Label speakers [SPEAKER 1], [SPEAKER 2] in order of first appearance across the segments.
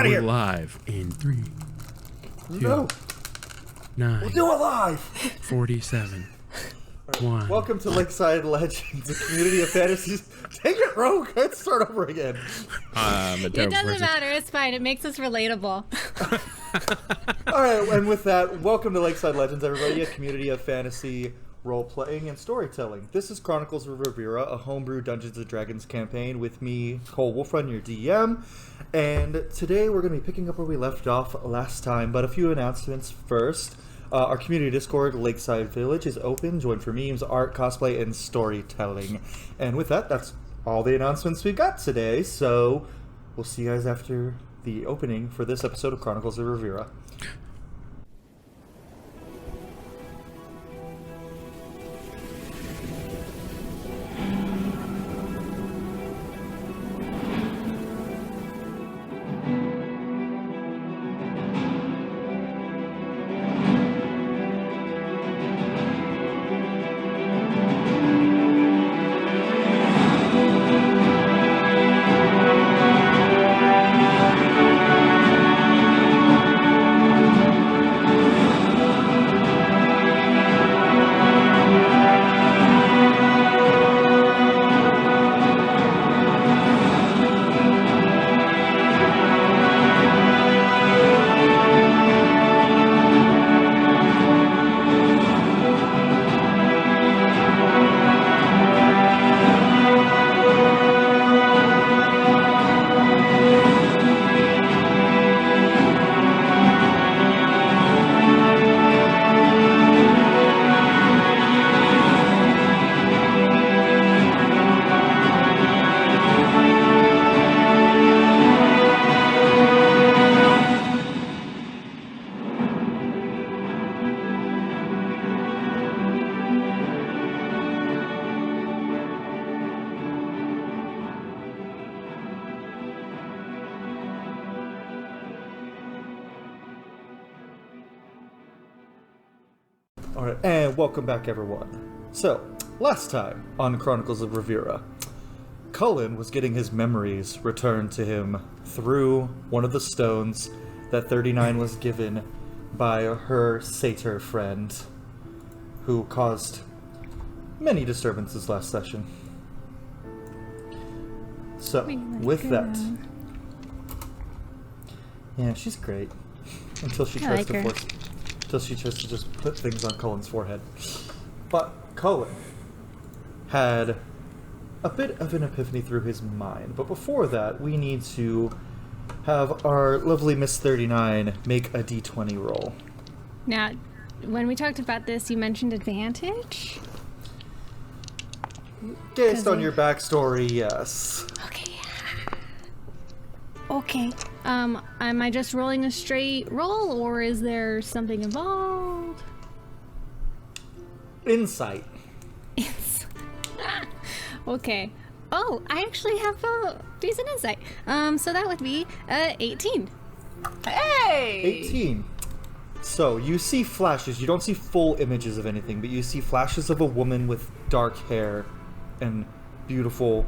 [SPEAKER 1] out of here.
[SPEAKER 2] Live in 3, 2,
[SPEAKER 1] No.
[SPEAKER 2] 9,
[SPEAKER 1] We'll do it live.
[SPEAKER 2] 47, 1.
[SPEAKER 1] Welcome to Lakeside Legendz, a community of fantasies. Take it, Rogue. Let's start over again.
[SPEAKER 3] It doesn't matter. It's fine. It makes us relatable.
[SPEAKER 1] All right, and with that, welcome to Lakeside Legendz, everybody, a community of fantasy role-playing and storytelling. This is Chronicles of Ravira, a homebrew Dungeons & Dragons campaign with me, Cole Wolfrun, your DM. And today we're going to be picking up where we left off last time, but a few announcements first. Our community Discord, Lakeside Village, is open. Join for memes, art, cosplay, and storytelling. And with that, that's all the announcements we've got today. So we'll see you guys after the opening for this episode of Chronicles of Ravira. Alright, and welcome back, everyone. So, last time on Chronicles of Ravira, Culann was getting his memories returned to him through one of the stones that 39 was given by her satyr friend, who caused many disturbances last session. So, with that... Yeah, she's great. Until she tries to force... Until she tries to just put things on Cullen's forehead. But Culann had a bit of an epiphany through his mind. But before that, we need to have our lovely Miss 39 make a d20 roll.
[SPEAKER 3] Now, when we talked about this, you mentioned advantage?
[SPEAKER 1] Based on your backstory, yes.
[SPEAKER 3] Okay. Okay. Am I just rolling a straight roll, or is there something involved?
[SPEAKER 1] Insight.
[SPEAKER 3] Okay. Oh, I actually have a decent insight. So that would be 18.
[SPEAKER 4] Hey!
[SPEAKER 1] 18. So, you see flashes. You don't see full images of anything, but you see flashes of a woman with dark hair and beautiful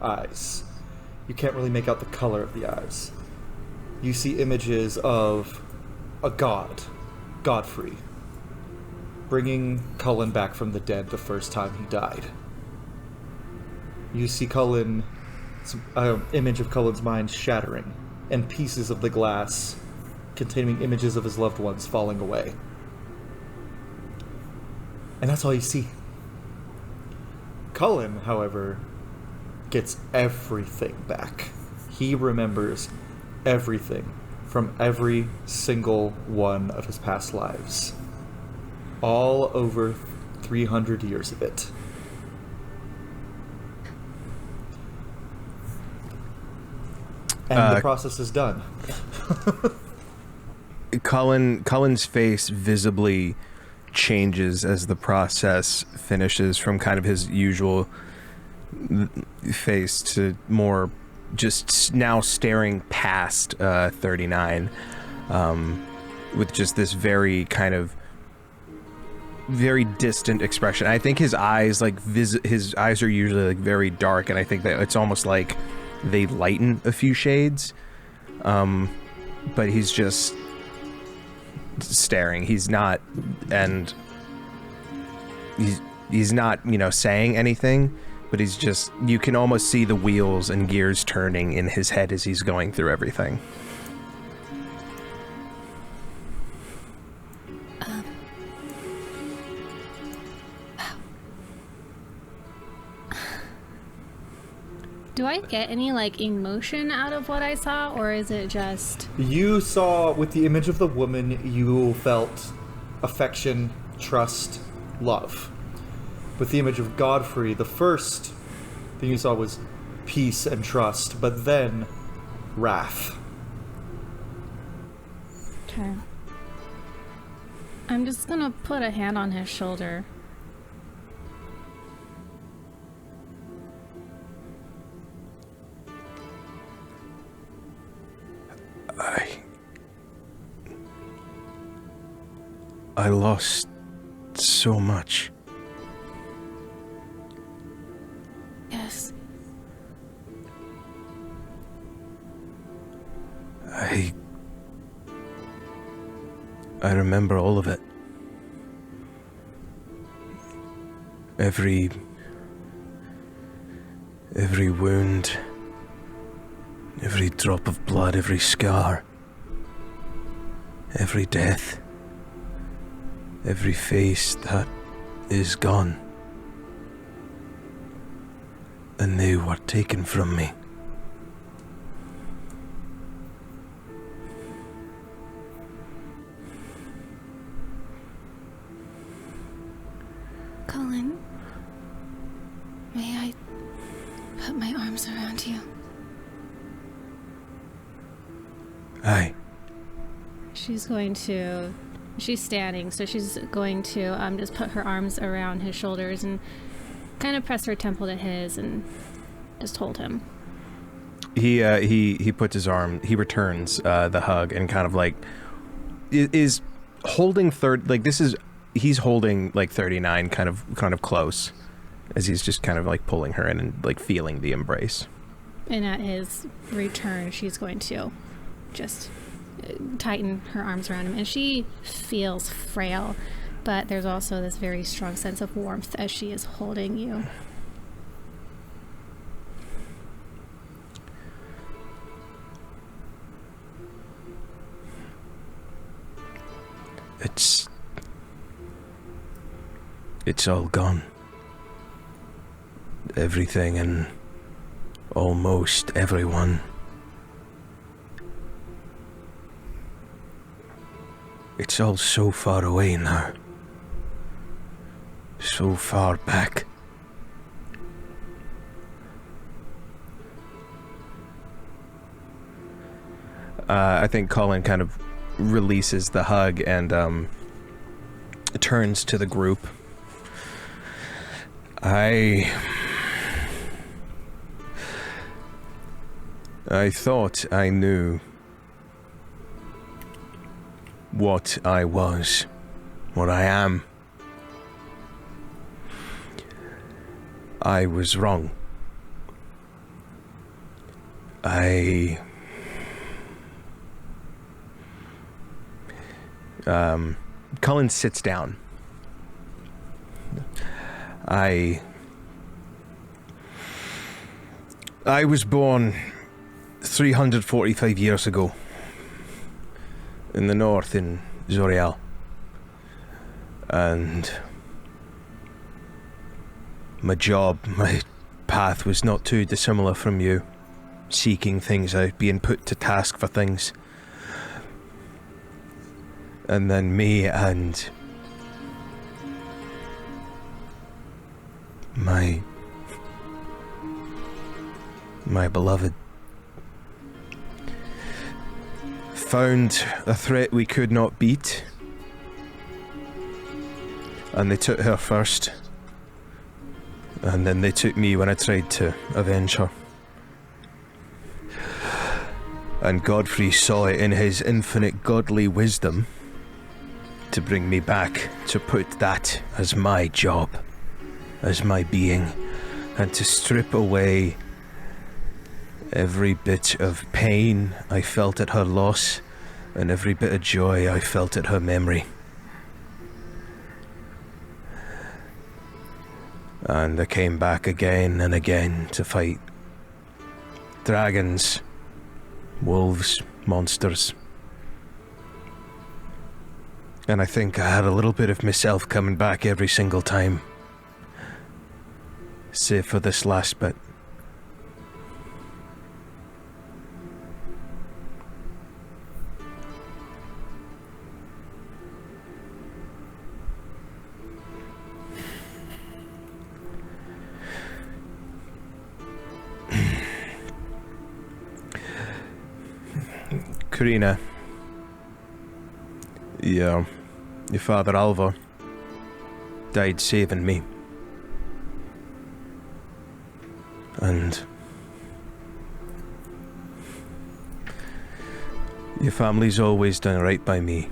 [SPEAKER 1] eyes. You can't really make out the color of the eyes. You see images of a god, Godfrey, bringing Culann back from the dead the first time he died. You see Culann, image of Cullen's mind shattering, and pieces of the glass containing images of his loved ones falling away. And that's all you see. Culann, however, gets everything back. He remembers everything from every single one of his past lives. All over 300 years of it. And the process is done.
[SPEAKER 5] Cullen's face visibly changes as the process finishes from kind of his usual face to more just now staring past 39 with just this very kind of very distant expression. I think his eyes his eyes are usually like very dark, and I think that it's almost like they lighten a few shades. but he's just staring. He's not, and he's not, saying anything, but he's just, you can almost see the wheels and gears turning in his head as he's going through everything.
[SPEAKER 3] Do I get any, emotion out of what I saw, or is it just...
[SPEAKER 1] You saw, with the image of the woman, you felt affection, trust, love. With the image of Godfrey, the first thing you saw was peace and trust, but then wrath.
[SPEAKER 3] Okay. I'm just gonna put a hand on his shoulder.
[SPEAKER 5] I lost so much.
[SPEAKER 3] Yes.
[SPEAKER 5] I remember all of it. Every wound, every drop of blood, every scar, every death, every face that is gone. And they were taken from me.
[SPEAKER 3] Culann, may I put my arms around you?
[SPEAKER 5] Aye.
[SPEAKER 3] She's standing, so she's going to just put her arms around his shoulders and kind of press her temple to his and just hold him.
[SPEAKER 5] He puts his arm, he returns the hug and kind of is holding he's holding 39 kind of close as he's just kind of pulling her in and feeling the embrace.
[SPEAKER 3] And at his return, she's going to just tighten her arms around him, and she feels frail, but there's also this very strong sense of warmth as she is holding you.
[SPEAKER 5] It's all gone. Everything and almost everyone. It's all so far away now. So far back. I think Colin kind of releases the hug and turns to the group. I thought I knew what I was, what I am. I was wrong. Cullen sits down. I was born 345 years ago in the north in Zoriel, and my path was not too dissimilar from you, seeking things out, being put to task for things. And then me and my beloved found a threat we could not beat, and they took her first, and then they took me when I tried to avenge her. And Godfrey saw it in his infinite godly wisdom to bring me back, to put that as my job, as my being, and to strip away every bit of pain I felt at her loss, and every bit of joy I felt at her memory. And I came back again and again to fight dragons, wolves, monsters. And I think I had a little bit of myself coming back every single time. Save for this last bit. Kirina, your father Alva died saving me. And your family's always done right by me.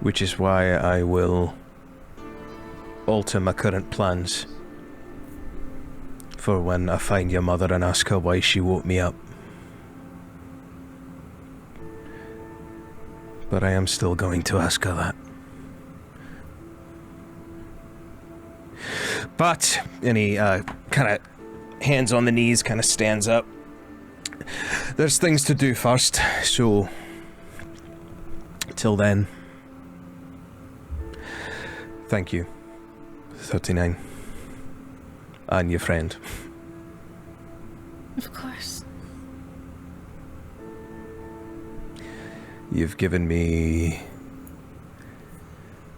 [SPEAKER 5] Which is why I will alter my current plans for when I find your mother and ask her why she woke me up. But I am still going to ask her that. But, and he kind of hands on the knees, kind of stands up. There's things to do first, so till then, thank you, 39. And your friend.
[SPEAKER 3] Of course.
[SPEAKER 5] You've given me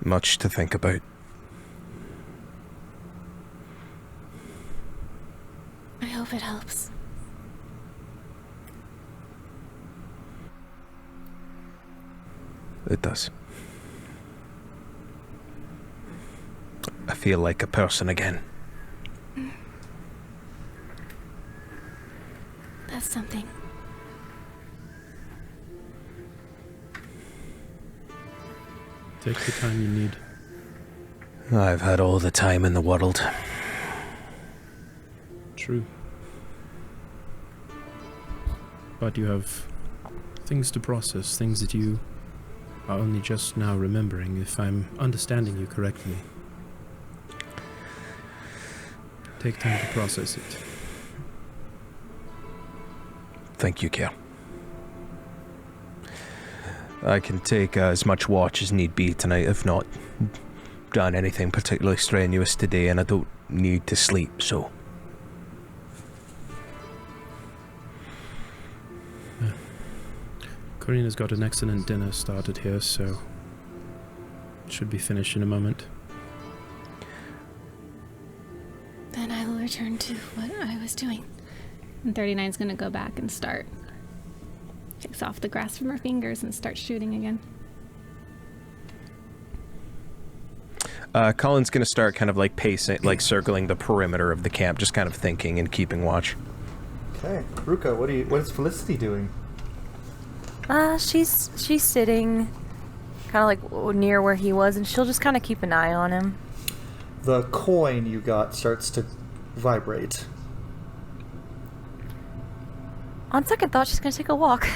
[SPEAKER 5] much to think about.
[SPEAKER 3] I hope it helps.
[SPEAKER 5] It does. I feel like a person again.
[SPEAKER 3] That's something.
[SPEAKER 2] Take the time you need.
[SPEAKER 5] I've had all the time in the world.
[SPEAKER 2] True. But you have things to process, things that you are only just now remembering, if I'm understanding you correctly. Take time to process it.
[SPEAKER 5] Thank you, Kale. I can take as much watch as need be tonight. I've not done anything particularly strenuous today, and I don't need to sleep, so...
[SPEAKER 2] Kirina's got an excellent dinner started here, so it should be finished in a moment.
[SPEAKER 3] Then I will return to what I was doing. And 39's gonna go back and start. Takes off the grass from her fingers and starts shooting again.
[SPEAKER 5] Colin's gonna start kind of like pacing, like circling the perimeter of the camp, just kind of thinking and keeping watch.
[SPEAKER 1] Okay, Ruka, what is Felicity doing?
[SPEAKER 4] She's sitting kind of like near where he was, and she'll just kind of keep an eye on him.
[SPEAKER 1] The coin you got starts to vibrate.
[SPEAKER 4] On second thought, she's gonna take a walk.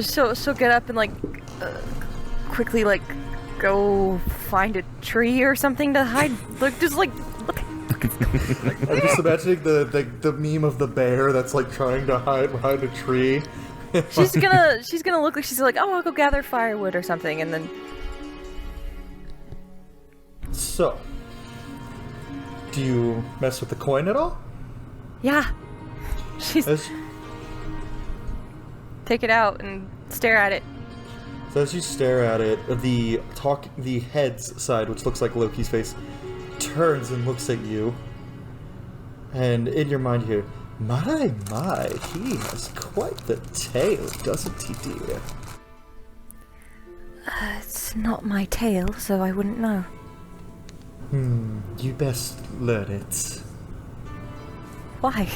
[SPEAKER 4] She'll get up and like quickly like go find a tree or something to hide. Look.
[SPEAKER 1] I'm just imagining the meme of the bear that's like trying to hide behind a tree.
[SPEAKER 4] She's gonna look like she's like, oh, I'll go gather firewood or something, and then.
[SPEAKER 1] So, do you mess with the coin at all?
[SPEAKER 4] Yeah. She's take it out and stare at it.
[SPEAKER 1] So as you stare at it, the head's side, which looks like Loki's face, turns and looks at you. And in your mind here, my, he has quite the tail, doesn't he, dear?
[SPEAKER 4] It's not my tail, so I wouldn't know.
[SPEAKER 1] You best learn it.
[SPEAKER 4] Why?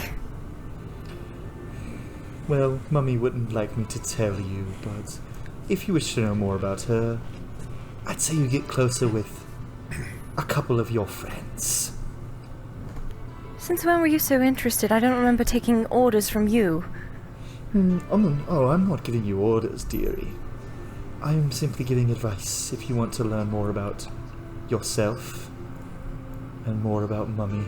[SPEAKER 1] Well, Mummy wouldn't like me to tell you, but if you wish to know more about her, I'd say you get closer with a couple of your friends.
[SPEAKER 4] Since when were you so interested? I don't remember taking orders from you.
[SPEAKER 1] I'm not giving you orders, dearie. I'm simply giving advice if you want to learn more about yourself and more about Mummy.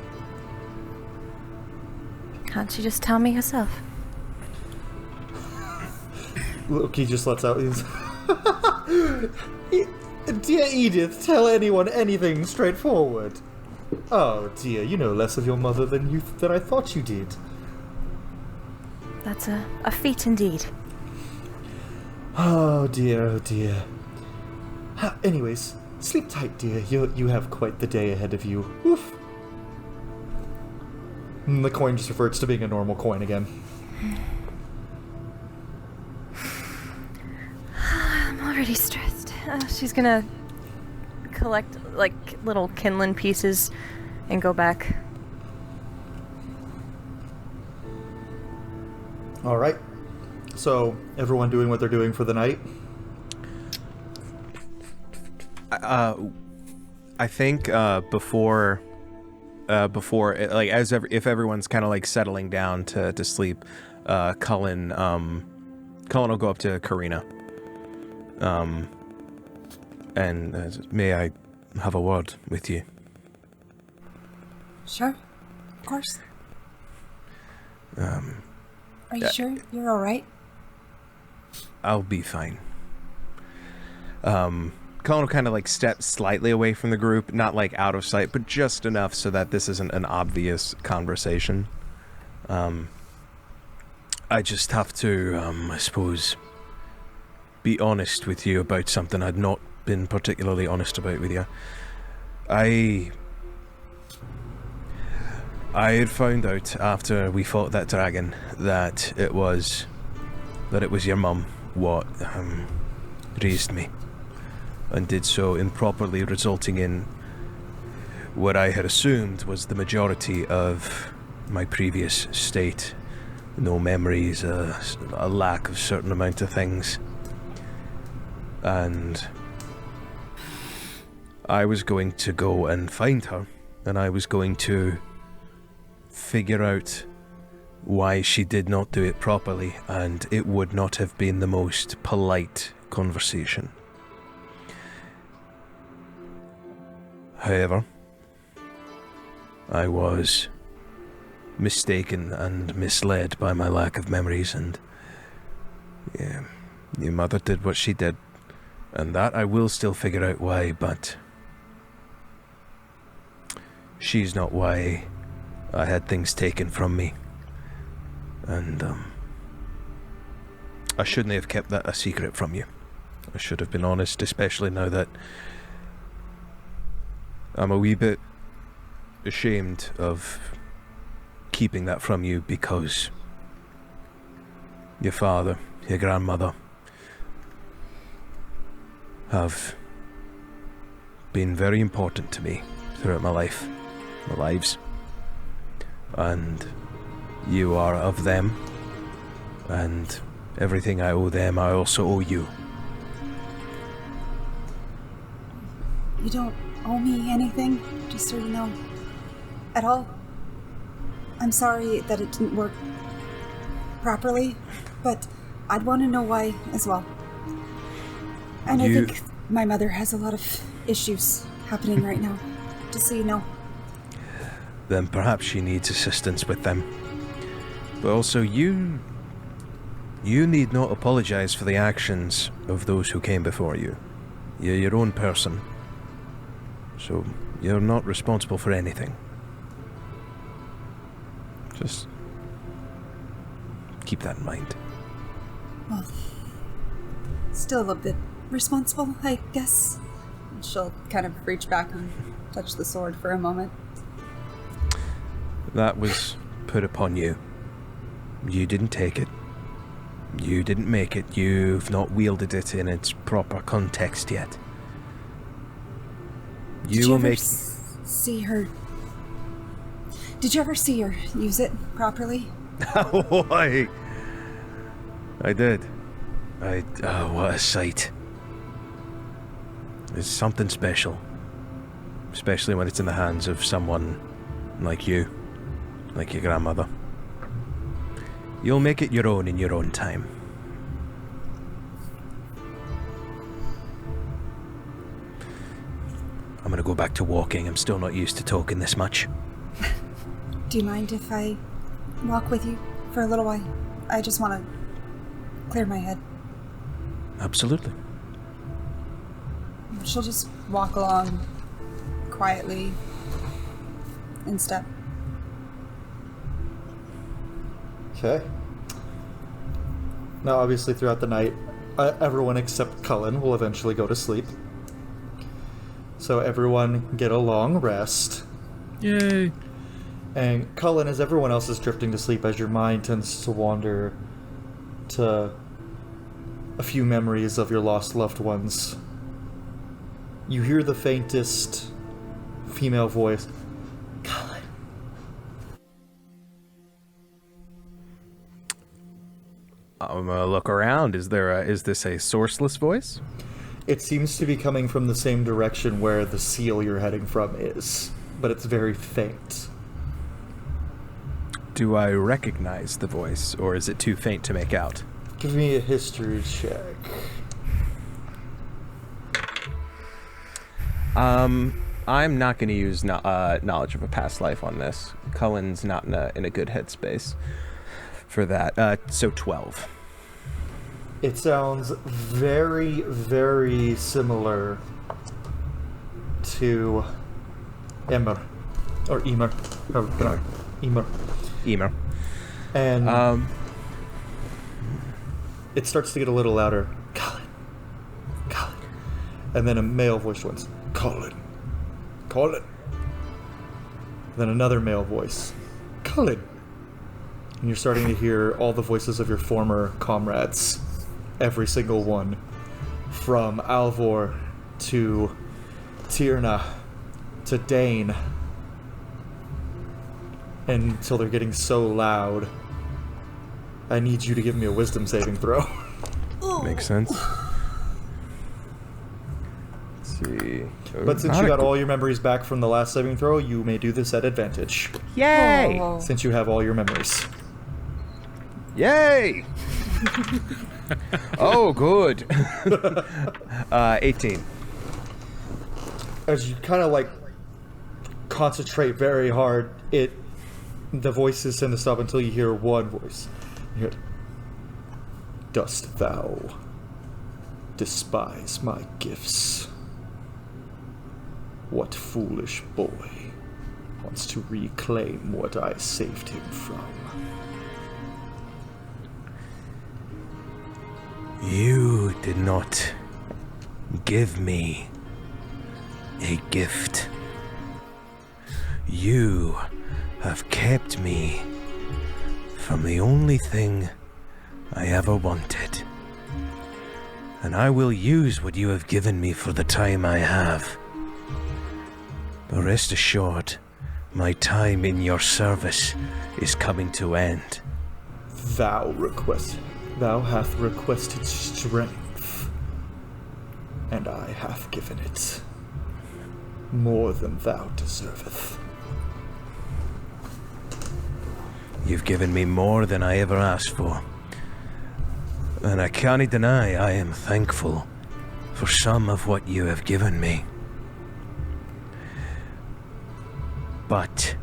[SPEAKER 4] Can't you just tell me yourself?
[SPEAKER 1] Look, he just lets out his... Dear Edith, tell anyone anything straightforward. Oh dear, you know less of your mother than I thought you did.
[SPEAKER 4] That's a feat indeed.
[SPEAKER 1] Oh dear, oh dear. Anyways, sleep tight, dear. You have quite the day ahead of you. Oof. And the coin just reverts to being a normal coin again.
[SPEAKER 4] I'm already stressed. She's gonna collect, like, little kindling pieces and go back.
[SPEAKER 1] Alright. So, everyone doing what they're doing for the night?
[SPEAKER 5] I think before like if everyone's kind of like settling down to sleep, Culann will go up to Kirina. And may I have a word with you?
[SPEAKER 6] Sure, of course. Are you sure you're all right?
[SPEAKER 5] I'll be fine. Culann will kind of like step slightly away from the group, not like out of sight, but just enough so that this isn't an obvious conversation. I just have to, I suppose, be honest with you about something I'd not been particularly honest about with you. I had found out after we fought that dragon that it was your mum what raised me, and did so improperly, resulting in what I had assumed was the majority of my previous state. No memories, a lack of certain amount of things. And I was going to go and find her, and I was going to figure out why she did not do it properly, and it would not have been the most polite conversation. However, I was mistaken and misled by my lack of memories, and yeah, your mother did what she did, and that I will still figure out why, but she's not why I had things taken from me. And I shouldn't have kept that a secret from you. I should have been honest, especially now that I'm a wee bit ashamed of keeping that from you, because your father, your grandmother have been very important to me throughout my lives. And you are of them, and everything I owe them, I also owe you.
[SPEAKER 6] You don't owe me anything, just so you know. At all. I'm sorry that it didn't work properly, but I'd want to know why as well. And I think my mother has a lot of issues happening right now, just so you know.
[SPEAKER 5] Then perhaps she needs assistance with them. But also, you need not apologize for the actions of those who came before you. You're your own person, so you're not responsible for anything. Just keep that in mind.
[SPEAKER 6] Well, still a bit responsible, I guess. She'll kind of reach back and touch the sword for a moment.
[SPEAKER 5] That was put upon you. You didn't take it. You didn't make it. You've not wielded it in its proper context yet.
[SPEAKER 6] Did you ever see her? Did you ever see her use it properly?
[SPEAKER 5] Oh, I did. Oh, what a sight. It's something special. Especially when it's in the hands of someone like you. like your grandmother. You'll make it your own in your own time. I'm gonna go back to walking. I'm still not used to talking this much.
[SPEAKER 6] Do you mind if I walk with you for a little while? I just want to clear my head.
[SPEAKER 5] Absolutely.
[SPEAKER 6] She'll just walk along quietly in step.
[SPEAKER 1] Okay. Now, obviously, throughout the night, everyone except Culann will eventually go to sleep. So everyone get a long rest.
[SPEAKER 2] Yay!
[SPEAKER 1] And Culann, as everyone else is drifting to sleep, as your mind tends to wander to a few memories of your lost loved ones, you hear the faintest female voice. Culann.
[SPEAKER 5] I'm gonna look around. Is this a sourceless voice?
[SPEAKER 1] It seems to be coming from the same direction where the seal you're heading from is, but it's very faint.
[SPEAKER 5] Do I recognize the voice, or is it too faint to make out?
[SPEAKER 1] Give me a history check.
[SPEAKER 5] I'm not going to use knowledge of a past life on this. Cullen's not in a good headspace for that. So 12.
[SPEAKER 1] It sounds very, very similar to Emer. Or Emer. Emer.
[SPEAKER 5] Emer.
[SPEAKER 1] And it starts to get a little louder. Culann. Culann. And then a male voice once. Culann. Culann. Then another male voice. Culann. And you're starting to hear all the voices of your former comrades. Every single one. From Alvor to Kirina to Dane. Until they're getting so loud. I need you to give me a wisdom saving throw.
[SPEAKER 5] Makes sense. Let's see.
[SPEAKER 1] But since you got all your memories back from the last saving throw, you may do this at advantage.
[SPEAKER 5] Yay!
[SPEAKER 6] Oh.
[SPEAKER 1] Since you have all your memories.
[SPEAKER 5] Yay! Oh, good. 18.
[SPEAKER 1] As you kind of like concentrate very hard, the voices tend to stop until you hear one voice. You hear, dost thou despise my gifts? What foolish boy wants to reclaim what I saved him from?
[SPEAKER 5] You did not give me a gift. You have kept me from the only thing I ever wanted. And I will use what you have given me for the time I have. But rest assured, my time in your service is coming to end.
[SPEAKER 1] Thou hath requested strength, and I have given it more than thou deserveth.
[SPEAKER 5] You've given me more than I ever asked for. And I can't deny I am thankful for some of what you have given me. But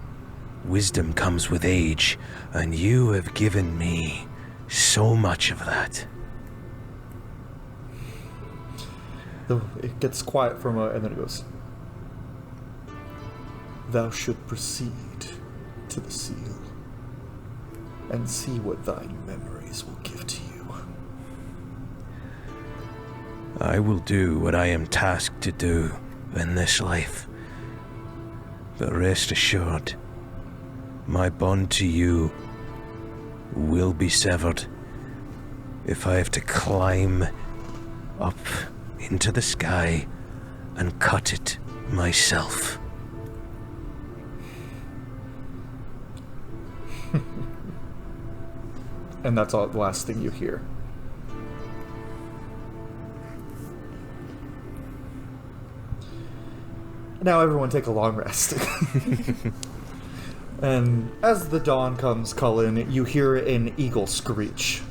[SPEAKER 5] wisdom comes with age, and you have given me so much of that.
[SPEAKER 1] It gets quiet for a moment, and then it goes, thou should proceed to the seal, and see what thine memories will give to you.
[SPEAKER 5] I will do what I am tasked to do in this life. But rest assured, my bond to you will be severed if I have to climb up into the sky and cut it myself.
[SPEAKER 1] And that's all the last thing you hear. Now everyone take a long rest. And as the dawn comes, Culann, you hear an eagle screech.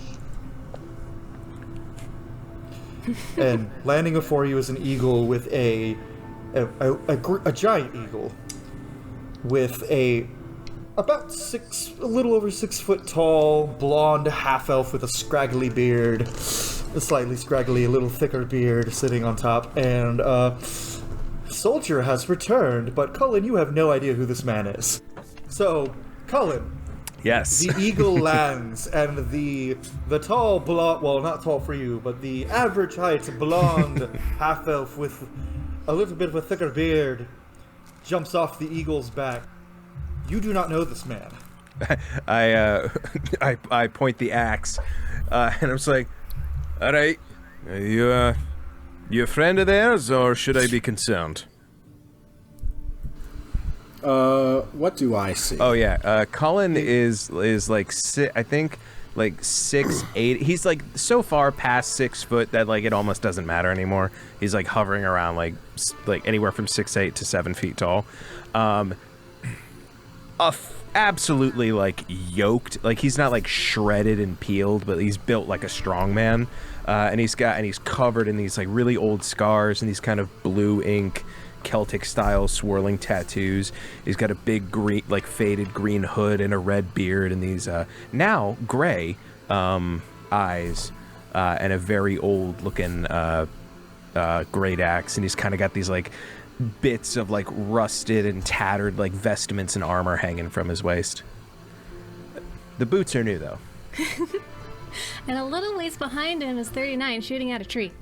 [SPEAKER 1] And landing before you is an eagle with a giant eagle with a little over 6 foot tall, blonde half-elf with a scraggly beard, a slightly scraggly, a little thicker beard sitting on top, and soldier has returned, but Culann, you have no idea who this man is. So, Culann,
[SPEAKER 5] Yes.
[SPEAKER 1] the eagle lands, and the tall blonde, well, not tall for you, but the average height blonde half-elf with a little bit of a thicker beard jumps off the eagle's back. You do not know this man.
[SPEAKER 5] I point the axe, and I'm just like, all right, you a friend of theirs, or should I be concerned?
[SPEAKER 7] What do I see?
[SPEAKER 5] Oh yeah, Culann is like I think like 6'8". He's like so far past 6 foot that like it almost doesn't matter anymore. He's like hovering around like anywhere from 6'8" to 7 feet tall. Absolutely like yoked. Like he's not like shredded and peeled, but he's built like a strong man. And he's covered in these like really old scars and these kind of blue ink Celtic style swirling tattoos. He's got a big green, like faded green hood and a red beard and these now gray eyes and a very old looking great axe. And he's kind of got these like bits of like rusted and tattered like vestments and armor hanging from his waist. The boots are new though.
[SPEAKER 3] And a little ways behind him is 39 shooting at a tree.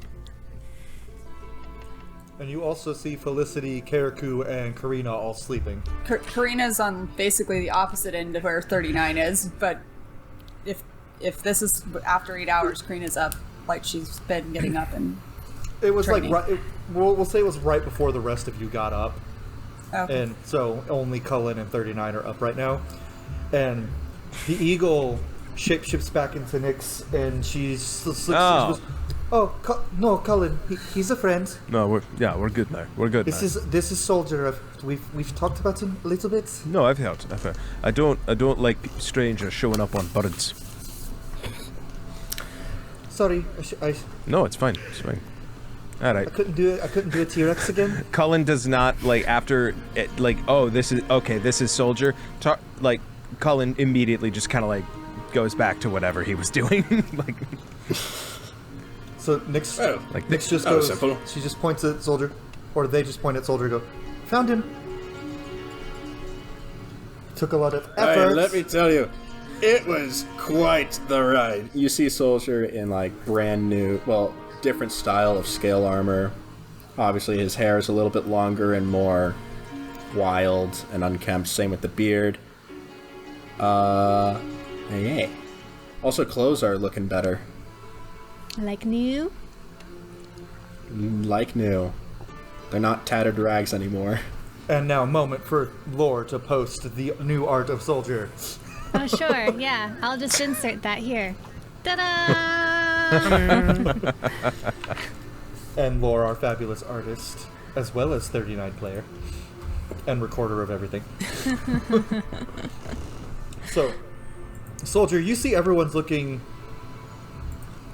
[SPEAKER 1] And you also see Felicity, Karaku, and Kirina all sleeping.
[SPEAKER 8] Karina's on basically the opposite end of where 39 is, but if this is after 8 hours, Karina's up like she's been getting up and
[SPEAKER 1] It was
[SPEAKER 8] training.
[SPEAKER 1] like we'll say it was right before the rest of you got up,
[SPEAKER 8] Okay.
[SPEAKER 1] and so only Culann and 39 are up right now. And the eagle shapeshifts back into Nyx, and she's no, Culann, he's a friend.
[SPEAKER 5] No, we're good now. We're good.
[SPEAKER 1] This is soldier. We've talked about him a little bit.
[SPEAKER 5] No, I've heard. I don't like strangers showing up on birds.
[SPEAKER 1] Sorry,
[SPEAKER 5] No, it's fine. It's fine. All right.
[SPEAKER 1] I couldn't do it. I couldn't do a T-Rex again.
[SPEAKER 5] Culann does not like after it, like, oh, this is soldier. Like Culann immediately just kind of like goes back to whatever he was doing. Like,
[SPEAKER 1] so Nyx,
[SPEAKER 7] Like
[SPEAKER 1] Nyx just
[SPEAKER 7] that was
[SPEAKER 1] goes.
[SPEAKER 7] simple.
[SPEAKER 1] She just points at soldier, or they just point at soldier. And go, found him. Took a lot of effort.
[SPEAKER 7] Hey, let me tell you, it was quite the ride. You see Soldier in like brand new, well, different style of scale armor. Obviously his hair is a little bit longer and more wild and unkempt. Same with the beard. Hey. Also clothes are looking better.
[SPEAKER 3] Like new?
[SPEAKER 7] Like new. They're not tattered rags anymore.
[SPEAKER 1] And now, moment for Lore to post the new art of soldier.
[SPEAKER 3] Oh, sure. Yeah, I'll just insert that here. Ta-da!
[SPEAKER 1] And Lore, our fabulous artist, as well as 39 player and recorder of everything. So, soldier, you see everyone's looking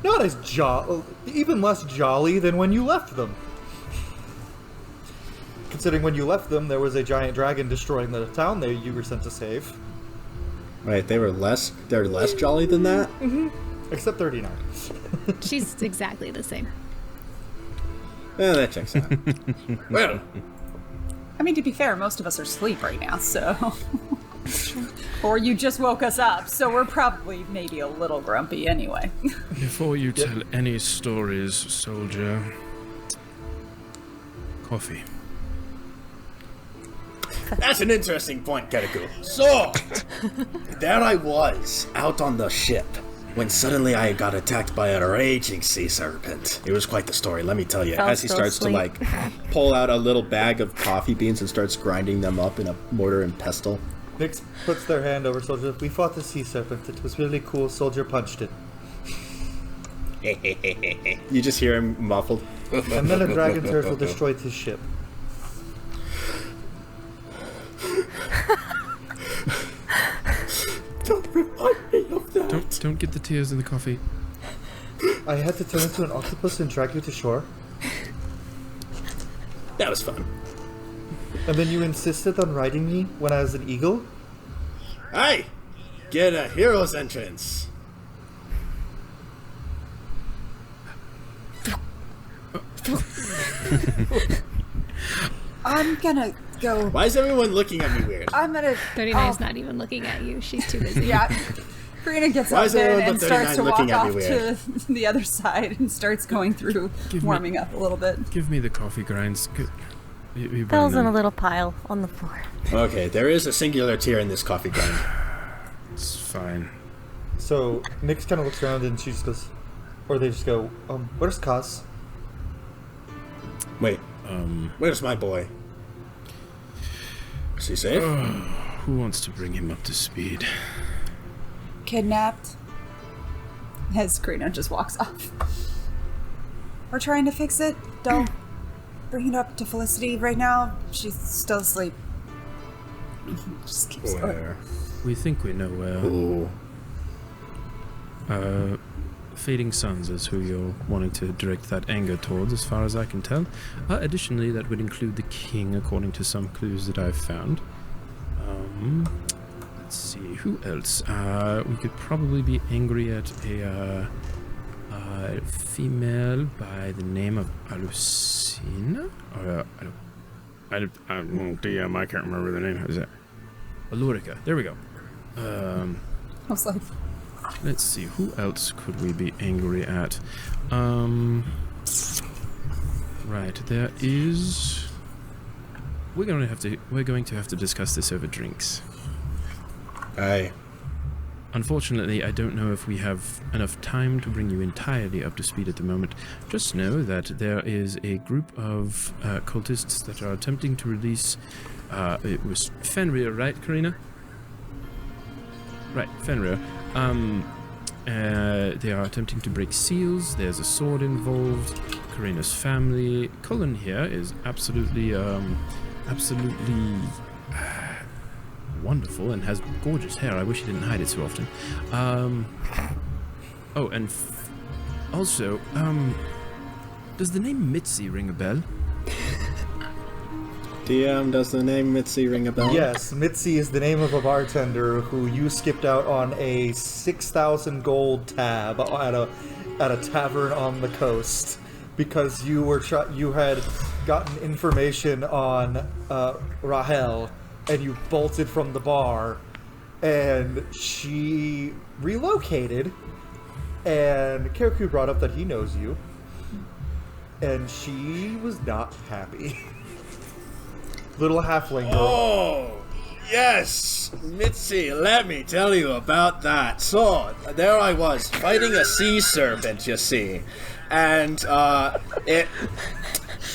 [SPEAKER 1] not as even less jolly than when you left them. Considering when you left them, there was a giant dragon destroying the town that you were sent to save.
[SPEAKER 7] Right, they're less jolly than that?
[SPEAKER 1] Mm-hmm. Except 39.
[SPEAKER 3] She's exactly the same.
[SPEAKER 7] Yeah, that checks out. Well,
[SPEAKER 8] I mean, to be fair, most of us are asleep right now, so... Or you just woke us up, so we're probably maybe a little grumpy anyway.
[SPEAKER 2] Before you tell any stories, soldier, coffee.
[SPEAKER 7] that's an interesting point, Karaku. So, there I was, out on the ship, when suddenly I got attacked by a raging sea serpent. It was quite the story, let me tell you.
[SPEAKER 4] Fell
[SPEAKER 7] As he
[SPEAKER 4] still
[SPEAKER 7] starts to,
[SPEAKER 4] asleep.
[SPEAKER 7] like, pull out a little bag of coffee beans and starts grinding them up in a mortar and pestle.
[SPEAKER 1] Nyx puts their hand over soldier. We fought the sea serpent. It was really cool. Soldier punched it.
[SPEAKER 7] You just hear him muffled.
[SPEAKER 1] And then a dragon turtle destroyed his ship.
[SPEAKER 7] Don't remind me of that.
[SPEAKER 2] Don't get the tears in the coffee.
[SPEAKER 1] I had to turn into an octopus and drag you to shore.
[SPEAKER 7] That was fun.
[SPEAKER 1] And then you insisted on riding me when I was an eagle?
[SPEAKER 7] Hey! Get a hero's entrance!
[SPEAKER 6] I'm gonna go.
[SPEAKER 7] Why is everyone looking at me weird?
[SPEAKER 6] I'm gonna.
[SPEAKER 3] 39's not even looking at you. She's too busy.
[SPEAKER 8] Yeah. Karina gets
[SPEAKER 7] Why
[SPEAKER 8] up
[SPEAKER 7] is
[SPEAKER 8] then
[SPEAKER 7] everyone
[SPEAKER 8] and
[SPEAKER 7] but
[SPEAKER 8] starts
[SPEAKER 7] 39
[SPEAKER 8] to walk
[SPEAKER 7] looking at me
[SPEAKER 8] off
[SPEAKER 7] weird?
[SPEAKER 8] to the other side and starts going through, warming up a little bit.
[SPEAKER 2] Give me the coffee grinds. You
[SPEAKER 4] Fell's in
[SPEAKER 2] know.
[SPEAKER 4] a little pile on the floor.
[SPEAKER 7] Okay, there is a singular tear in this coffee grind.
[SPEAKER 2] It's fine.
[SPEAKER 1] So Nyx kind of looks around and she just goes, or they just go, where's Kaz?
[SPEAKER 7] Wait, where's my boy? Is he safe?
[SPEAKER 2] Who wants to bring him up to speed?
[SPEAKER 6] Kidnapped.
[SPEAKER 8] As Karina just walks off.
[SPEAKER 6] We're trying to fix it. Don't bring it up to Felicity right now. She's still asleep.
[SPEAKER 8] Just keeps going.
[SPEAKER 7] Where?
[SPEAKER 2] We think we know where.
[SPEAKER 7] Ooh.
[SPEAKER 2] Fading Suns is who you're wanting to direct that anger towards, as far as I can tell. Additionally, that would include the king, according to some clues that I've found. Let's see, who else? We could probably be angry at a female by the name of Alucina? Or, DM, I can't remember the name. How's that? Alurica. There we go.
[SPEAKER 8] I was like,
[SPEAKER 2] Let's see, who else could we be angry at? Right, there is. We're going to have to discuss this over drinks.
[SPEAKER 7] Aye.
[SPEAKER 2] Unfortunately, I don't know if we have enough time to bring you entirely up to speed at the moment. Just know that there is a group of cultists that are attempting to release. It was Fenrir, right, Kirina? Right, Fenrir. They are attempting to break seals. There's a sword involved. Kirina's family. Culann here is absolutely wonderful and has gorgeous hair. I wish he didn't hide it so often. Oh, and also, does the name Mitzi ring a bell?
[SPEAKER 7] DM, does the name Mitzi ring a bell?
[SPEAKER 1] Yes, Mitzi is the name of a bartender who you skipped out on a 6,000 gold tab at a tavern on the coast because you had gotten information on Rahel and you bolted from the bar and she relocated and Karaku brought up that he knows you and she was not happy. Little halfling girl.
[SPEAKER 7] Oh, yes! Mitzi, let me tell you about that. So, there I was, fighting a sea serpent, you see. And, it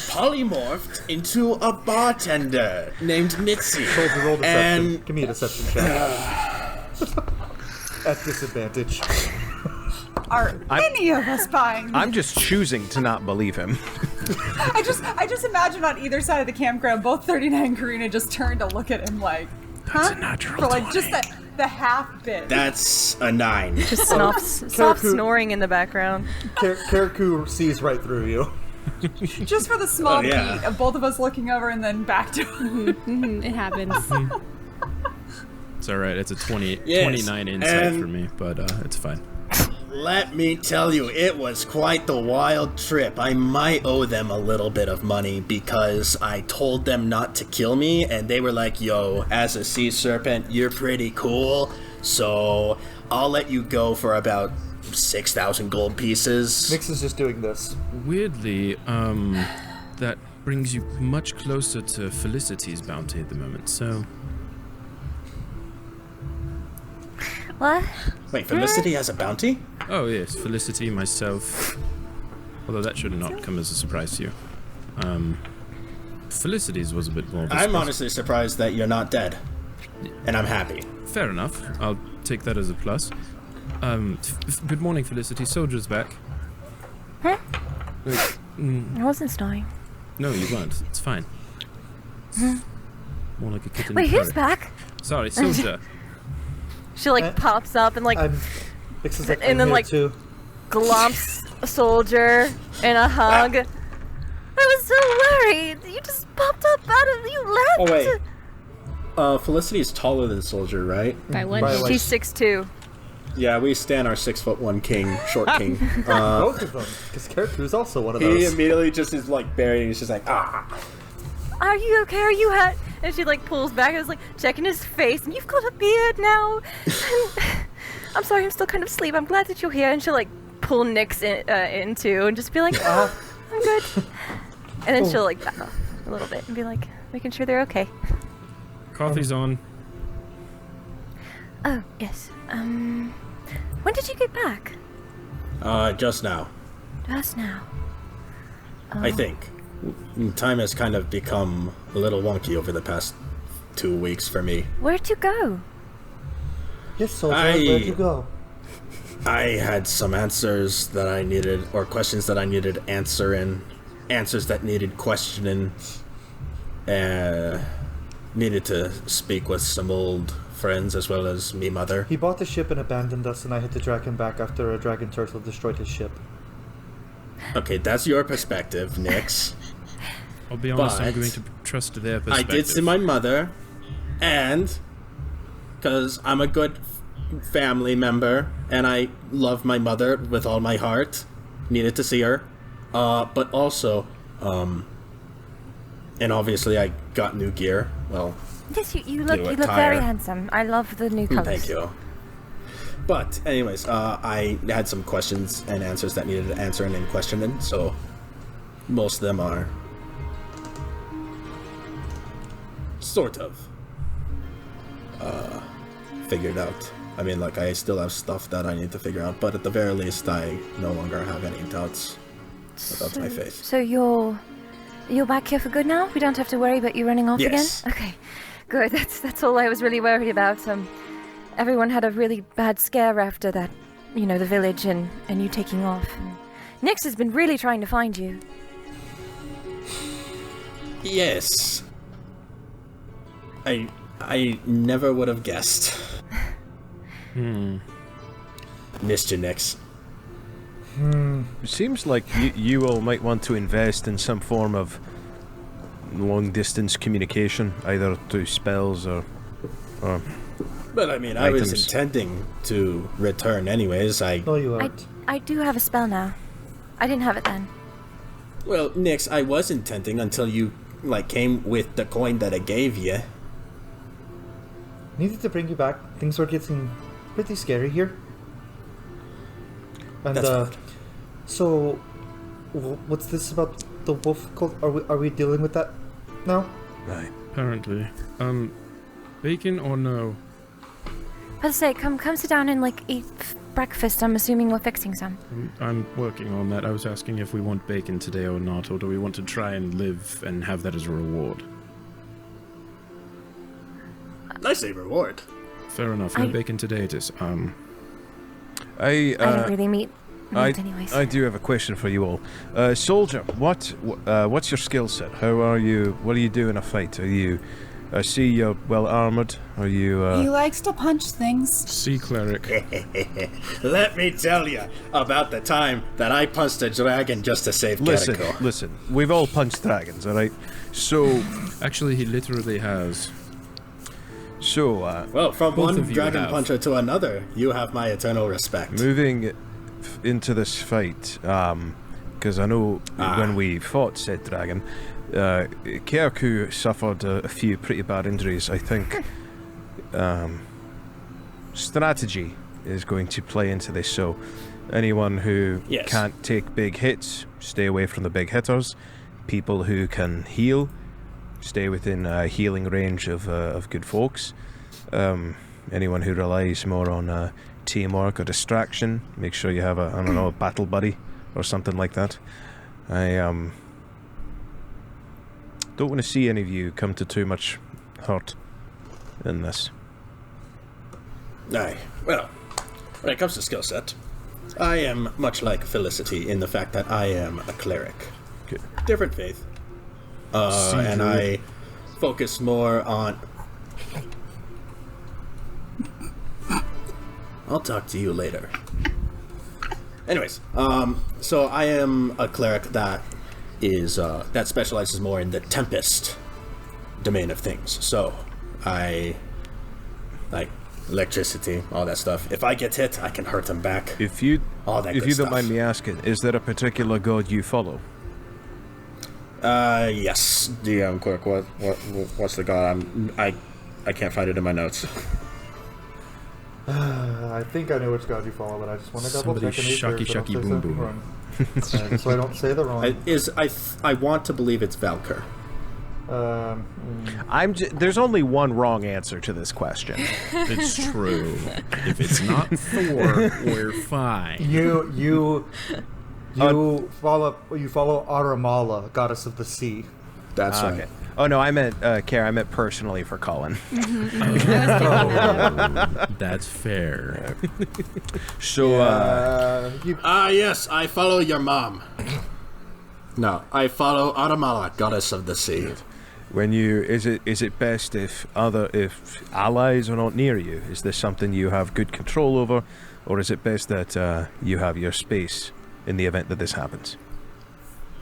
[SPEAKER 7] polymorphed into a bartender named Mitzi.
[SPEAKER 1] Soldier, roll deception.
[SPEAKER 7] And
[SPEAKER 1] Give me a deception check. At disadvantage.
[SPEAKER 8] are any of us buying this?
[SPEAKER 5] I'm just choosing to not believe him.
[SPEAKER 8] I just imagine on either side of the campground, both 39 and Karina just turn to look at him like,
[SPEAKER 2] That's a natural
[SPEAKER 8] for like
[SPEAKER 2] 20.
[SPEAKER 8] just the half bit.
[SPEAKER 7] that's a 9.
[SPEAKER 4] Just soft
[SPEAKER 1] Karaku-
[SPEAKER 4] snoring in the background.
[SPEAKER 1] Karaku sees right through you.
[SPEAKER 8] Just for the small
[SPEAKER 7] Oh, yeah.
[SPEAKER 8] beat of both of us looking over and then back to
[SPEAKER 3] It happens.
[SPEAKER 2] It's alright, it's a 20,
[SPEAKER 7] Yes,
[SPEAKER 2] 29 insight
[SPEAKER 7] and-
[SPEAKER 2] for me, but it's fine.
[SPEAKER 7] Let me tell you, it was quite the wild trip. I might owe them a little bit of money because I told them not to kill me, and they were like, yo, as a sea serpent, you're pretty cool, so I'll let you go for about 6,000 gold pieces.
[SPEAKER 1] Nyx is just doing this.
[SPEAKER 2] Weirdly, that brings you much closer to Felicity's bounty at the moment, so...
[SPEAKER 4] What?
[SPEAKER 7] Wait, Felicity has a bounty?
[SPEAKER 2] Oh yes, Felicity, myself... Although that should not come as a surprise to you. Felicity's was a bit more of a
[SPEAKER 7] I'm
[SPEAKER 2] surprise.
[SPEAKER 7] honestly surprised that you're not dead. And I'm happy.
[SPEAKER 2] Fair enough, I'll take that as a plus. Good morning, Felicity. Soldier's back.
[SPEAKER 4] Huh?
[SPEAKER 2] Mm,
[SPEAKER 4] I wasn't snoring.
[SPEAKER 2] no, you weren't. It's fine. More like a kitten.
[SPEAKER 4] Wait,
[SPEAKER 2] in
[SPEAKER 4] who's
[SPEAKER 2] curry.
[SPEAKER 4] back?
[SPEAKER 2] Sorry, Soldier.
[SPEAKER 4] She like pops up and like,
[SPEAKER 1] Nix is like,
[SPEAKER 4] and then
[SPEAKER 1] here
[SPEAKER 4] like
[SPEAKER 1] too.
[SPEAKER 4] glomps a soldier in a hug. I was so worried. You just popped up out of you left.
[SPEAKER 7] Oh wait. Felicity is taller than Soldier, right?
[SPEAKER 3] By one.
[SPEAKER 1] By, like,
[SPEAKER 4] She's 6'2".
[SPEAKER 7] Yeah, we stand our 6'1" king, short king.
[SPEAKER 1] Both of them, because character is also one of
[SPEAKER 7] He
[SPEAKER 1] those.
[SPEAKER 7] immediately just is like buried, and he's just like, ah.
[SPEAKER 4] Are you okay? Are you hurt? And she like pulls back and is like checking his face. And you've got a beard now. And I'm sorry, I'm still kind of asleep. I'm glad that you're here. And she'll like pull Nyx in too and just be like, oh, I'm good. And then she'll like back off a little bit and be like, making sure they're okay.
[SPEAKER 2] Coffee's on.
[SPEAKER 4] Oh, yes. When did you get back?
[SPEAKER 7] Just now.
[SPEAKER 4] Just now.
[SPEAKER 7] I think. Time has kind of become a little wonky over the past 2 weeks for me.
[SPEAKER 4] Where'd you go?
[SPEAKER 1] Yes, soldier, where'd you go?
[SPEAKER 7] I had some answers that I needed, or questions that I needed answering, answers that needed questioning, needed to speak with some old friends as well as me mother.
[SPEAKER 1] He bought the ship and abandoned us, and I had to drag him back after a dragon turtle destroyed his ship.
[SPEAKER 7] Okay, that's your perspective, Nyx.
[SPEAKER 2] I'll be honest, I'm
[SPEAKER 7] But
[SPEAKER 2] going to trust their
[SPEAKER 7] I
[SPEAKER 2] perspective.
[SPEAKER 7] did see my mother, and because I'm a good family member, and I love my mother with all my heart, needed to see her. But also, and obviously I got new gear. Well,
[SPEAKER 4] Yes, you look
[SPEAKER 7] New
[SPEAKER 4] very
[SPEAKER 7] attire.
[SPEAKER 4] handsome. I love the new colors.
[SPEAKER 7] thank you. But anyways, I had some questions and answers that needed answering and questioning, so most of them are sort of figured out. I mean, like, I still have stuff that I need to figure out, but at the very least, I no longer have any doubts about my faith.
[SPEAKER 4] So you're back here for good now? We don't have to worry about you running off
[SPEAKER 7] Yes.
[SPEAKER 4] again? Okay, good. That's all I was really worried about. Everyone had a really bad scare after that, the village and you taking off. And Nyx has been really trying to find you.
[SPEAKER 7] Yes. I never would have guessed. Missed you, Nyx.
[SPEAKER 5] It seems like you all might want to invest in some form of long-distance communication, either through spells or
[SPEAKER 7] But I mean, I was
[SPEAKER 5] items.
[SPEAKER 7] intending to return anyways.
[SPEAKER 1] No, you aren't.
[SPEAKER 4] I do have a spell now. I didn't have it then.
[SPEAKER 7] Well, Nyx, I was intending until you, came with the coin that I gave you.
[SPEAKER 1] Needed to bring you back. Things were getting pretty scary here. And,
[SPEAKER 7] That's fine.
[SPEAKER 1] so, what's this about the wolf cult? Are we dealing with that now?
[SPEAKER 5] Aye.
[SPEAKER 2] Apparently. Bacon or no?
[SPEAKER 4] Let's say, come sit down and eat breakfast. I'm assuming we're fixing some.
[SPEAKER 2] I'm working on that. I was asking if we want bacon today or not, or do we want to try and live and have that as a reward?
[SPEAKER 7] I say reward.
[SPEAKER 2] Fair enough. No
[SPEAKER 4] I-
[SPEAKER 2] bacon today it is.
[SPEAKER 4] I don't really meet anyways.
[SPEAKER 5] I do have a question for you all. Soldier, what's your skill set? How are you? What do you do in a fight? I see you're well armored. Are you?
[SPEAKER 8] He likes to punch things.
[SPEAKER 2] Sea cleric.
[SPEAKER 7] Let me tell you about the time that I punched a dragon just to save Kiriko.
[SPEAKER 5] Listen. We've all punched dragons, all right? So,
[SPEAKER 2] Actually, he literally has.
[SPEAKER 7] Well, from
[SPEAKER 2] Both
[SPEAKER 7] one
[SPEAKER 2] of you
[SPEAKER 7] dragon
[SPEAKER 2] have.
[SPEAKER 7] puncher to another, you have my eternal respect.
[SPEAKER 5] moving into this fight, because I know when we fought said dragon, Kirku suffered a few pretty bad injuries. I think strategy is going to play into this. So anyone who
[SPEAKER 7] Yes.
[SPEAKER 5] can't take big hits, stay away from the big hitters. People who can heal, stay within healing range of good folks. Anyone who relies more on teamwork or distraction, make sure you have a battle buddy or something like that. I don't want to see any of you come to too much hurt in this.
[SPEAKER 7] Aye. Well, when it comes to skill set, I am much like Felicity in the fact that I am a cleric.
[SPEAKER 5] Good.
[SPEAKER 7] Different faith. And I focus more on... I'll talk to you later. Anyways, so I am a cleric that is that specializes more in the Tempest domain of things. So I like electricity, all that stuff. If I get hit, I can hurt them back.
[SPEAKER 5] If you
[SPEAKER 7] stuff.
[SPEAKER 5] don't mind me asking, is there a particular god you follow?
[SPEAKER 7] Yes, DM clerk. What's the god? I can't find it in my notes.
[SPEAKER 1] I think I know which god you follow, but I just want to double check and make sure
[SPEAKER 2] Shucky,
[SPEAKER 1] so I
[SPEAKER 2] shucky,
[SPEAKER 1] don't say
[SPEAKER 2] boom,
[SPEAKER 1] something
[SPEAKER 2] boom.
[SPEAKER 1] wrong. So I don't say the wrong.
[SPEAKER 7] I want to believe it's Valkyr.
[SPEAKER 5] There's only one wrong answer to this question.
[SPEAKER 2] It's true. If it's not Thor, we're fine.
[SPEAKER 1] You follow Aramala, goddess of the sea.
[SPEAKER 7] That's right.
[SPEAKER 5] Okay. Oh no, I meant Kara. I meant personally for Colin.
[SPEAKER 2] That's fair.
[SPEAKER 5] So,
[SPEAKER 7] yes, I follow your mom. No, I follow Aramala, goddess of the sea.
[SPEAKER 5] when you is it best if allies are not near you? Is this something you have good control over, or is it best that you have your space in the event that this happens?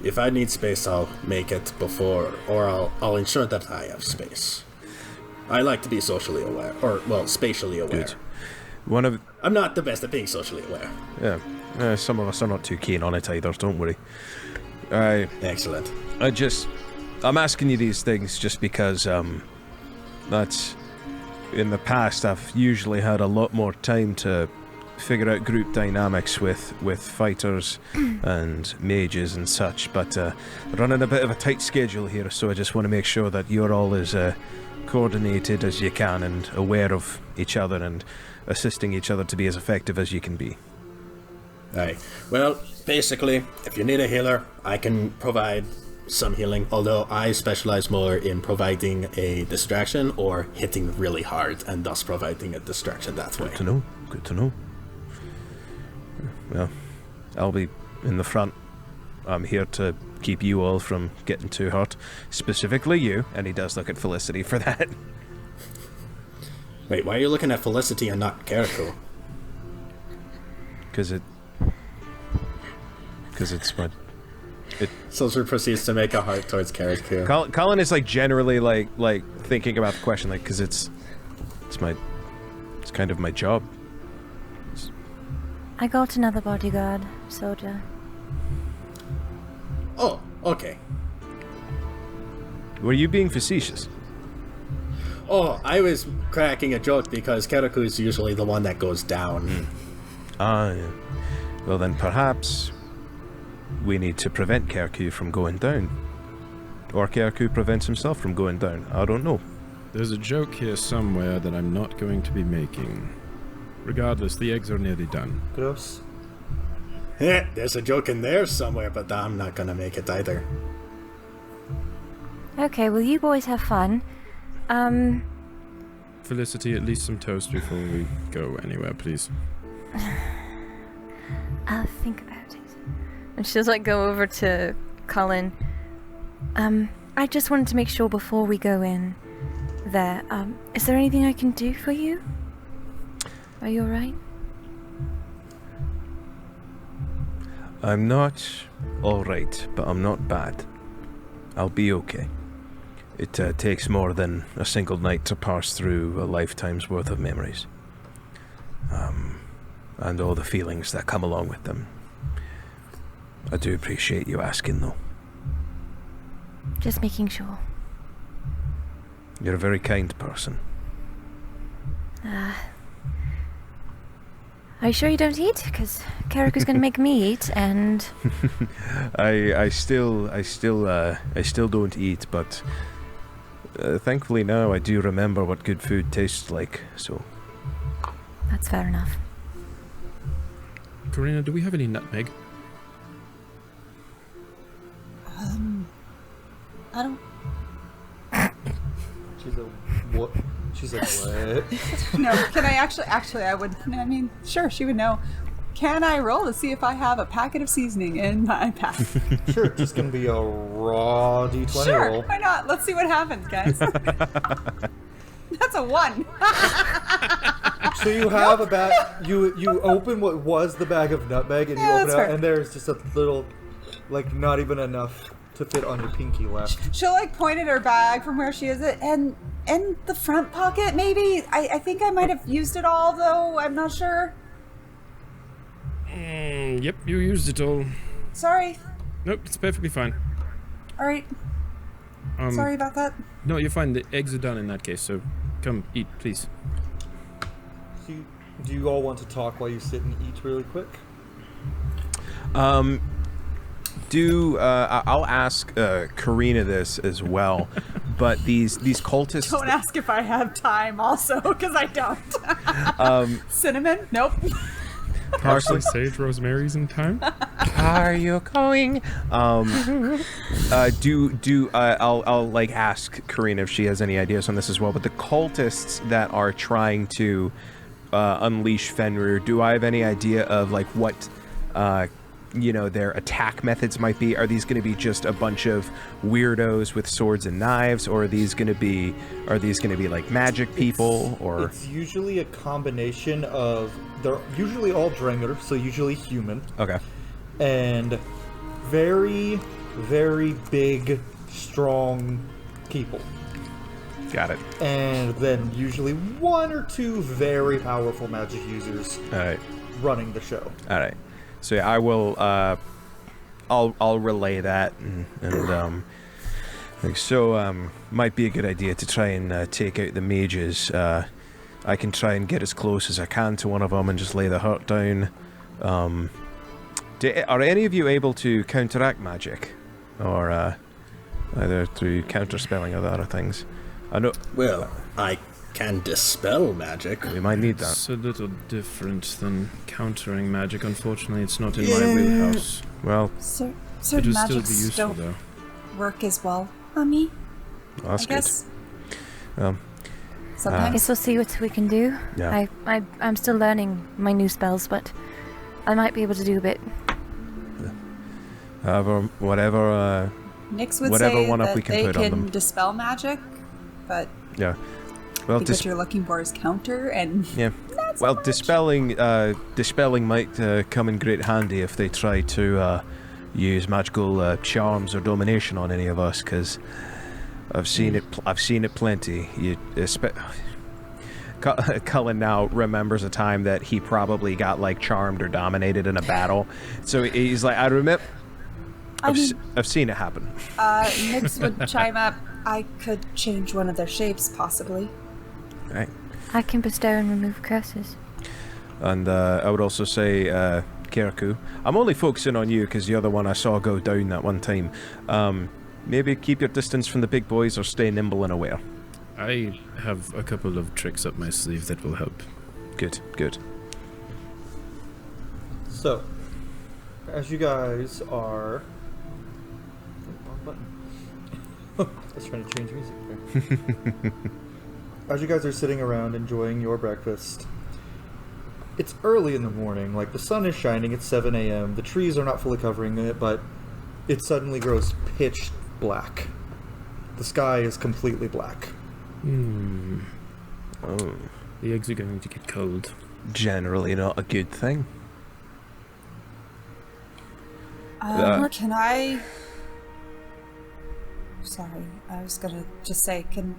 [SPEAKER 7] If I need space, I'll make it before, or I'll ensure that I have space. I like to be socially aware, or, well, spatially aware.
[SPEAKER 5] Good.
[SPEAKER 7] I'm not the best at being socially aware.
[SPEAKER 5] Yeah, some of us are not too keen on it either, don't worry.
[SPEAKER 7] Excellent.
[SPEAKER 5] I'm asking you these things just because, that's... In the past, I've usually had a lot more time to figure out group dynamics with fighters and mages and such, but running a bit of a tight schedule here, so I just want to make sure that you're all as coordinated as you can and aware of each other and assisting each other to be as effective as you can be.
[SPEAKER 7] Aye. Well, basically, if you need a healer, I can provide some healing, although I specialize more in providing a distraction or hitting really hard and thus providing a distraction that way.
[SPEAKER 5] Good to know. Well, I'll be in the front. I'm here to keep you all from getting too hurt. Specifically you, and he does look at Felicity for that.
[SPEAKER 7] Wait, why are you looking at Felicity and not Karako?
[SPEAKER 5] Because it's my...
[SPEAKER 7] Soldier proceeds to make a heart towards Karako.
[SPEAKER 5] Colin is like generally like thinking about the question, like, because it's kind of my job.
[SPEAKER 4] I got another bodyguard, soldier.
[SPEAKER 7] Oh, okay.
[SPEAKER 5] Were you being facetious?
[SPEAKER 7] Oh, I was cracking a joke because Karako is usually the one that goes down.
[SPEAKER 5] Ah, yeah. Well then perhaps we need to prevent Kirku from going down. Or Kirku prevents himself from going down. I don't know.
[SPEAKER 2] There's a joke here somewhere that I'm not going to be making. Regardless, the eggs are nearly done.
[SPEAKER 1] Gross.
[SPEAKER 7] Yeah, there's a joke in there somewhere, but I'm not gonna make it either.
[SPEAKER 4] Okay, well you boys have fun.
[SPEAKER 2] Felicity, at least some toast before we go anywhere, please.
[SPEAKER 4] I'll think about it. And she'll like go over to Colin. I just wanted to make sure before we go in there, is there anything I can do for you? Are you alright?
[SPEAKER 5] I'm not alright, but I'm not bad. I'll be okay. It takes more than a single night to pass through a lifetime's worth of memories. And all the feelings that come along with them. I do appreciate you asking, though.
[SPEAKER 4] Just making sure.
[SPEAKER 5] You're a very kind person.
[SPEAKER 4] Are you sure you don't eat? Because Karaku's gonna make me eat, and...
[SPEAKER 5] I still don't eat, but thankfully now I do remember what good food tastes like, so...
[SPEAKER 4] That's fair enough.
[SPEAKER 2] Kirina, do we have any nutmeg?
[SPEAKER 8] I don't.
[SPEAKER 1] She's like, what? She's like, what?
[SPEAKER 8] No, can I actually, I would, I mean, sure, she would know. Can I roll to see if I have a packet of seasoning in my pack?
[SPEAKER 1] Sure, it's just gonna be a raw D20
[SPEAKER 8] Sure,
[SPEAKER 1] roll.
[SPEAKER 8] why not? Let's see what happens, guys. That's a 1.
[SPEAKER 1] So you have a bag. You open what was the bag of nutmeg, and you open it,
[SPEAKER 8] fair.
[SPEAKER 1] and there's just a little, like, not even enough to fit on your pinky left.
[SPEAKER 8] She'll like point at her bag from where she is it, and in the front pocket maybe. I think I might have used it all though. I'm not sure.
[SPEAKER 2] Yep, you used it all.
[SPEAKER 8] Sorry.
[SPEAKER 2] Nope, it's perfectly fine.
[SPEAKER 8] All right. Sorry about that.
[SPEAKER 2] No, you're fine. The eggs are done in that case, so come eat, please.
[SPEAKER 1] Do you all want to talk while you sit and eat really quick?
[SPEAKER 5] I'll ask Kirina this as well, but these cultists.
[SPEAKER 8] Don't ask if I have time also, because I don't. Cinnamon? Nope.
[SPEAKER 2] Parsley, sage, rosemary's in time.
[SPEAKER 5] Are you going? I'll like ask Kirina if she has any ideas on this as well. But the cultists that are trying to unleash Fenrir, do I have any idea of like what their attack methods might be? Are these going to be just a bunch of weirdos with swords and knives, or are these going to be like magic people? Or
[SPEAKER 1] it's usually a combination of, they're usually all Drengr, so usually human.
[SPEAKER 5] Okay.
[SPEAKER 1] And very, very big, strong people.
[SPEAKER 5] Got it.
[SPEAKER 1] And then usually 1 or 2 very powerful magic users.
[SPEAKER 5] All right.
[SPEAKER 1] Running the show.
[SPEAKER 5] All right. So yeah, I will. I'll relay that, and might be a good idea to try and take out the mages. I can try and get as close as I can to one of them and just lay the hurt down. Are any of you able to counteract magic, or either through counterspelling or other things? I know.
[SPEAKER 7] Well, I can dispel magic.
[SPEAKER 5] We might need that.
[SPEAKER 2] It's a little different than countering magic. Unfortunately, it's not in my wheelhouse.
[SPEAKER 5] Well,
[SPEAKER 6] Certain
[SPEAKER 2] It would still be
[SPEAKER 6] magics
[SPEAKER 2] useful,
[SPEAKER 6] don't
[SPEAKER 2] though.
[SPEAKER 6] work as well on me.
[SPEAKER 5] that's
[SPEAKER 6] I
[SPEAKER 5] good.
[SPEAKER 6] guess
[SPEAKER 5] I
[SPEAKER 6] sometimes.
[SPEAKER 4] Guess we'll see what we can do.
[SPEAKER 5] Yeah.
[SPEAKER 4] I'm still learning my new spells, but I might be able to do a bit.
[SPEAKER 5] However, whatever.
[SPEAKER 8] Nix would
[SPEAKER 5] Whatever
[SPEAKER 8] say
[SPEAKER 5] one up
[SPEAKER 8] that
[SPEAKER 5] we can
[SPEAKER 8] they
[SPEAKER 5] put on
[SPEAKER 8] can
[SPEAKER 5] them.
[SPEAKER 8] dispel magic, but
[SPEAKER 5] Yeah.
[SPEAKER 8] I
[SPEAKER 5] Well,
[SPEAKER 8] think what you're looking for is counter, and
[SPEAKER 5] yeah.
[SPEAKER 8] not so
[SPEAKER 5] Well,
[SPEAKER 8] much.
[SPEAKER 5] dispelling might come in great handy if they try to use magical charms or domination on any of us, because I've seen it. I've seen it plenty. Culann now remembers a time that he probably got like charmed or dominated in a battle. So he's like, I remember. I've seen it happen.
[SPEAKER 8] Nix would chime up. I could change one of their shapes, possibly.
[SPEAKER 5] Right.
[SPEAKER 4] I can bestow and remove curses.
[SPEAKER 5] And I would also say, Kiraku, I'm only focusing on you because you're the one I saw go down that one time. Maybe keep your distance from the big boys or stay nimble and aware.
[SPEAKER 2] I have a couple of tricks up my sleeve that will help.
[SPEAKER 5] Good, good.
[SPEAKER 1] So, as you guys are... Wrong button. I was trying to change music there. As you guys are sitting around enjoying your breakfast, it's early in the morning, like the sun is shining, it's 7 a.m. The trees are not fully covering it, but it suddenly grows pitch black. The sky is completely black.
[SPEAKER 5] Oh.
[SPEAKER 2] The eggs are going to get cold.
[SPEAKER 5] Generally not a good thing.
[SPEAKER 8] Can I... Sorry, I was gonna just say, can...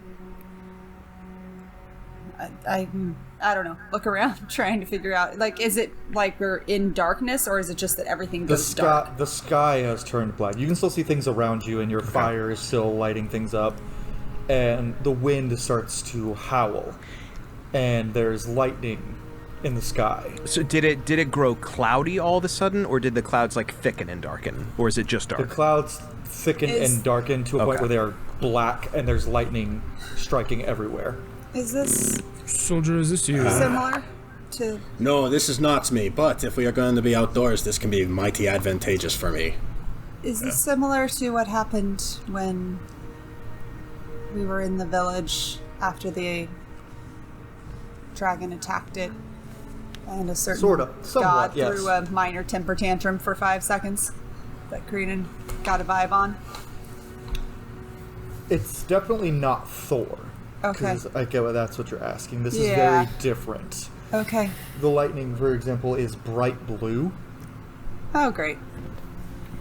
[SPEAKER 8] I don't know, look around trying to figure out, like, is it like we're in darkness, or is it just that everything goes dark?
[SPEAKER 1] The sky has turned black. You can still see things around you, and your fire is still lighting things up. And the wind starts to howl, and there's lightning in the sky.
[SPEAKER 5] So did it grow cloudy all of a sudden, or did the clouds like thicken and darken, or is it just dark?
[SPEAKER 1] The clouds thicken and darken to a point where they are black, and there's lightning striking everywhere.
[SPEAKER 8] Is this
[SPEAKER 2] Soldier, is this you?
[SPEAKER 8] similar to...
[SPEAKER 7] No, this is not me, but if we are going to be outdoors, this can be mighty advantageous for me.
[SPEAKER 8] Is this similar to what happened when we were in the village after the dragon attacked it, and a certain
[SPEAKER 1] Somewhat,
[SPEAKER 8] god
[SPEAKER 1] yes.
[SPEAKER 8] threw a minor temper tantrum for 5 seconds that Kirina got a vibe on?
[SPEAKER 1] It's definitely not Thor.
[SPEAKER 6] Okay.
[SPEAKER 1] Because I get that's what you're asking. This is
[SPEAKER 6] Yeah.
[SPEAKER 1] very different.
[SPEAKER 6] Okay.
[SPEAKER 1] The lightning, for example, is bright blue,
[SPEAKER 6] Oh, great.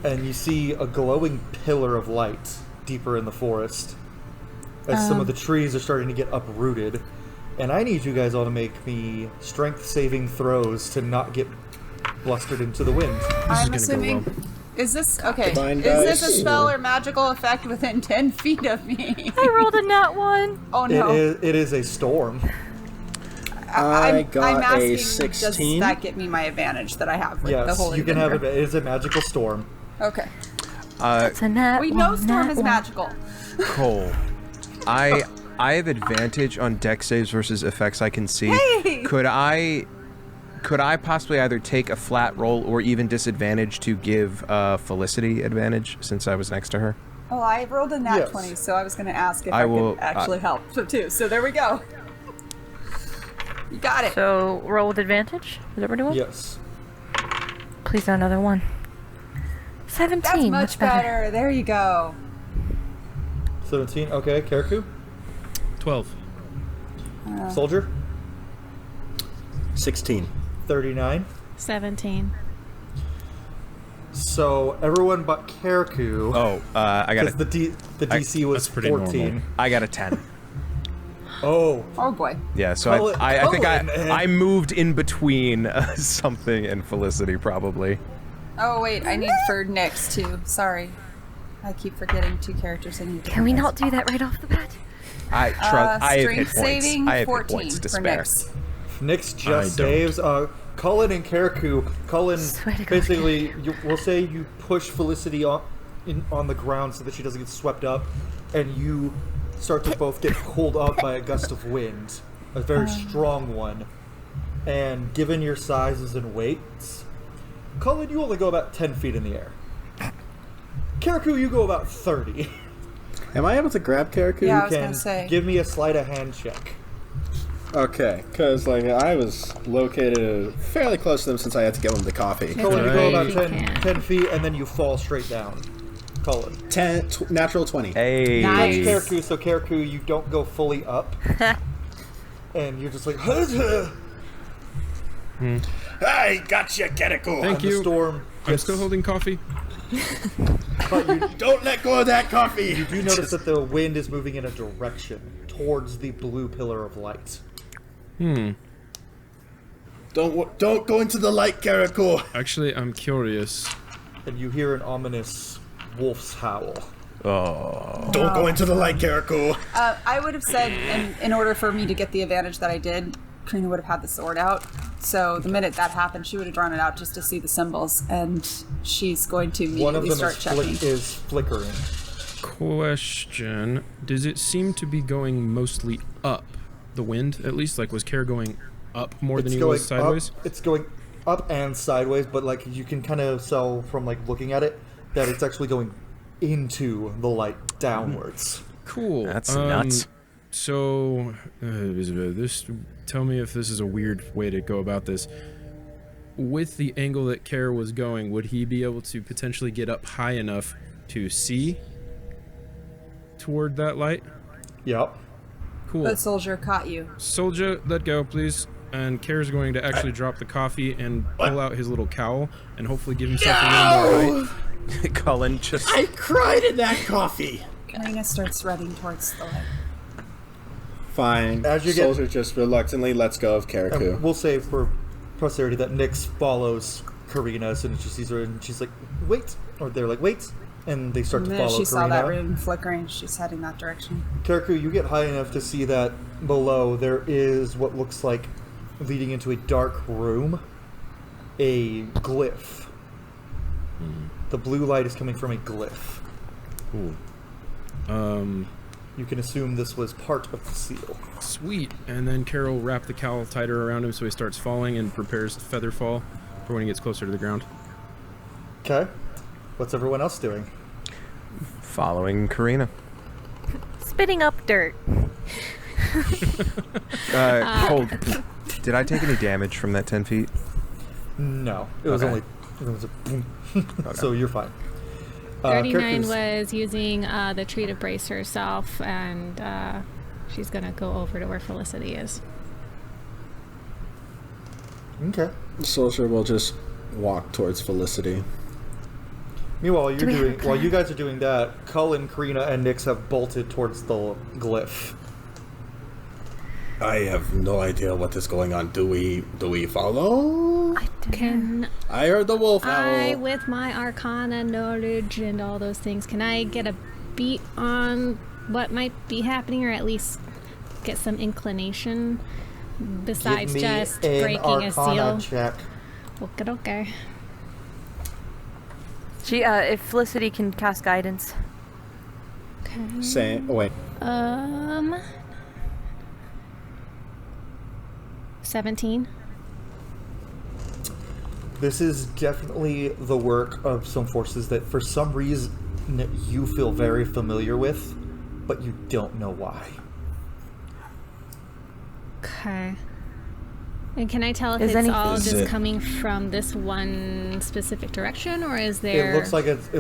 [SPEAKER 1] and you see a glowing pillar of light deeper in the forest as some of the trees are starting to get uprooted. And I need you guys all to make me strength saving throws to not get blustered into the wind.
[SPEAKER 6] I'm
[SPEAKER 2] gonna go
[SPEAKER 6] assuming.
[SPEAKER 2] well.
[SPEAKER 6] Is this okay?
[SPEAKER 7] Combined
[SPEAKER 6] Is this a
[SPEAKER 7] dice.
[SPEAKER 6] spell or magical effect within 10 feet of me?
[SPEAKER 4] I rolled a nat 1.
[SPEAKER 6] Oh no!
[SPEAKER 1] It is a storm.
[SPEAKER 7] I got
[SPEAKER 6] I'm asking,
[SPEAKER 7] a 16.
[SPEAKER 6] Does that get me my advantage that I have with the
[SPEAKER 1] Yes,
[SPEAKER 6] holy
[SPEAKER 1] you can have it.
[SPEAKER 6] vinegar?
[SPEAKER 1] It is a magical storm.
[SPEAKER 6] Okay.
[SPEAKER 4] It's a nat
[SPEAKER 6] We know
[SPEAKER 4] 1,
[SPEAKER 6] storm
[SPEAKER 4] nat
[SPEAKER 6] is
[SPEAKER 4] 1.
[SPEAKER 6] magical.
[SPEAKER 5] Cole, I have advantage on dex saves versus effects I can see.
[SPEAKER 6] Hey!
[SPEAKER 5] Could I possibly either take a flat roll or even disadvantage to give Felicity advantage since I was next to her?
[SPEAKER 6] Oh, I rolled a nat
[SPEAKER 1] Yes.
[SPEAKER 6] 20, so I was going to ask if
[SPEAKER 5] I
[SPEAKER 6] I
[SPEAKER 5] will-
[SPEAKER 6] could actually help too. So there we go. You got it.
[SPEAKER 4] So, roll with advantage? Is that what we're doing?
[SPEAKER 1] Yes.
[SPEAKER 4] Please, not another 1. 17.
[SPEAKER 6] That's much better. There you go.
[SPEAKER 1] 17. Okay, Karaku.
[SPEAKER 2] 12.
[SPEAKER 1] Soldier.
[SPEAKER 7] 16.
[SPEAKER 1] 39.
[SPEAKER 3] 17.
[SPEAKER 1] So everyone but Karaku.
[SPEAKER 5] Oh, I got
[SPEAKER 1] Because
[SPEAKER 5] a,
[SPEAKER 1] the DC was
[SPEAKER 2] that's pretty
[SPEAKER 1] 14.
[SPEAKER 2] normal.
[SPEAKER 5] I got a 10.
[SPEAKER 1] Oh,
[SPEAKER 6] Oh boy.
[SPEAKER 5] Yeah, so I think I moved in between something and Felicity probably.
[SPEAKER 6] Oh wait, I need for Nyx too. Sorry. I keep forgetting 2 characters in
[SPEAKER 4] Can we not do that right off the bat?
[SPEAKER 5] I trust. I have hit
[SPEAKER 6] strength
[SPEAKER 5] points.
[SPEAKER 6] saving
[SPEAKER 5] I have hit
[SPEAKER 6] 14
[SPEAKER 5] points to
[SPEAKER 6] for
[SPEAKER 5] spare.
[SPEAKER 6] Nyx.
[SPEAKER 1] Nyx
[SPEAKER 2] I
[SPEAKER 1] just
[SPEAKER 2] don't.
[SPEAKER 1] saves. Cullen and Karaku. Cullen,
[SPEAKER 4] Swear to God.
[SPEAKER 1] basically, we'll say you push Felicity on the ground so that she doesn't get swept up, and you start to both get pulled up by a gust of wind, a very strong one. And given your sizes and weights, Cullen, you only go about 10 feet in the air. Karaku, you go about 30.
[SPEAKER 7] Am I able to grab Karaku?
[SPEAKER 6] Yeah, I was
[SPEAKER 1] Can
[SPEAKER 6] gonna say.
[SPEAKER 1] give me a sleight of hand check.
[SPEAKER 7] Okay, because like I was located fairly close to them since I had to give them the coffee.
[SPEAKER 1] Cullen, you go about
[SPEAKER 3] Right.
[SPEAKER 1] 10 feet, and then you fall straight down. Cullen.
[SPEAKER 7] Natural 20.
[SPEAKER 5] Hey.
[SPEAKER 1] That's Karaku, so Karaku, you don't go fully up. And you're just like,
[SPEAKER 7] I gotcha, Karaku.
[SPEAKER 2] Thank
[SPEAKER 1] the
[SPEAKER 2] you.
[SPEAKER 1] storm.
[SPEAKER 2] I'm still holding coffee.
[SPEAKER 1] But you
[SPEAKER 7] Don't let go of that coffee.
[SPEAKER 1] do notice that the wind is moving in a direction towards the blue pillar of light.
[SPEAKER 7] Don't go into the light, Karaku.
[SPEAKER 2] Actually, I'm curious.
[SPEAKER 1] And you hear an ominous wolf's howl.
[SPEAKER 5] Oh.
[SPEAKER 7] Don't go into the light, Karaku.
[SPEAKER 6] I would have said, in order for me to get the advantage that I did, Kirina would have had the sword out. So the minute that happened, she would have drawn it out just to see the symbols, and she's going to
[SPEAKER 1] One of
[SPEAKER 6] immediately
[SPEAKER 1] them
[SPEAKER 6] start checking.
[SPEAKER 1] is flickering.
[SPEAKER 2] Question: does it seem to be going mostly up the wind? At least, like, was Care going up more than he was sideways?
[SPEAKER 1] It's going up and sideways, but like you can kind of tell from like looking at it that it's actually going into the light downwards.
[SPEAKER 2] Cool.
[SPEAKER 5] That's nuts.
[SPEAKER 2] So, this. Tell me if this is a weird way to go about this. With the angle that Care was going, would he be able to potentially get up high enough to see toward that light?
[SPEAKER 1] Yep.
[SPEAKER 2] Cool.
[SPEAKER 6] The soldier caught you.
[SPEAKER 2] Soldier, let go, please. And Care's going to actually drop the coffee and pull out his little cowl and hopefully give himself a little more height.
[SPEAKER 5] Cullen just.
[SPEAKER 7] I cried in that coffee.
[SPEAKER 6] Kirina starts running towards the light.
[SPEAKER 7] Fine.
[SPEAKER 1] As you get-
[SPEAKER 7] Soldier just reluctantly lets go of
[SPEAKER 1] And
[SPEAKER 7] Karaku.
[SPEAKER 1] we'll say for posterity that Nyx follows Kirina as soon as she sees her, and she's like, "Wait!" Or they're like, "Wait!" And they start
[SPEAKER 6] And
[SPEAKER 1] to
[SPEAKER 6] then
[SPEAKER 1] follow
[SPEAKER 6] she
[SPEAKER 1] Kirina.
[SPEAKER 6] saw that rune flickering. She's heading that direction.
[SPEAKER 1] Karaku, you get high enough to see that below there is what looks like leading into a dark room, a glyph. The blue light is coming from a glyph.
[SPEAKER 2] Cool.
[SPEAKER 1] You can assume this was part of the seal.
[SPEAKER 2] Sweet. And then Carol wrapped the cowl tighter around him so he starts falling and prepares to feather fall for when he gets closer to the ground.
[SPEAKER 1] Okay. What's everyone else doing?
[SPEAKER 5] Following Kirina.
[SPEAKER 4] Spitting up dirt.
[SPEAKER 5] Hold. Did I take any damage from that 10 feet?
[SPEAKER 1] No. It was
[SPEAKER 5] Okay.
[SPEAKER 1] only... It was a boom. So you're fine.
[SPEAKER 3] 39
[SPEAKER 1] Karaku's-
[SPEAKER 3] was using the tree to brace herself, and she's gonna go over to where Felicity is.
[SPEAKER 1] Okay.
[SPEAKER 7] Soldier will just walk towards Felicity.
[SPEAKER 1] Meanwhile, while you guys are doing that, Culann, Kirina, and Nyx have bolted towards the glyph.
[SPEAKER 7] I have no idea what is going on. Do we follow? I heard the wolf owl.
[SPEAKER 3] With my arcana knowledge and all those things, can I get a beat on what might be happening, or at least get some inclination besides just breaking a seal?
[SPEAKER 1] Check.
[SPEAKER 3] Okay.
[SPEAKER 4] She, if Felicity can cast guidance.
[SPEAKER 3] Okay.
[SPEAKER 7] Wait.
[SPEAKER 3] 17.
[SPEAKER 1] This is definitely the work of some forces that for some reason you feel very familiar with, but you don't know why.
[SPEAKER 3] Okay. And can I tell if it's all just coming from this one specific direction, or is there...
[SPEAKER 1] It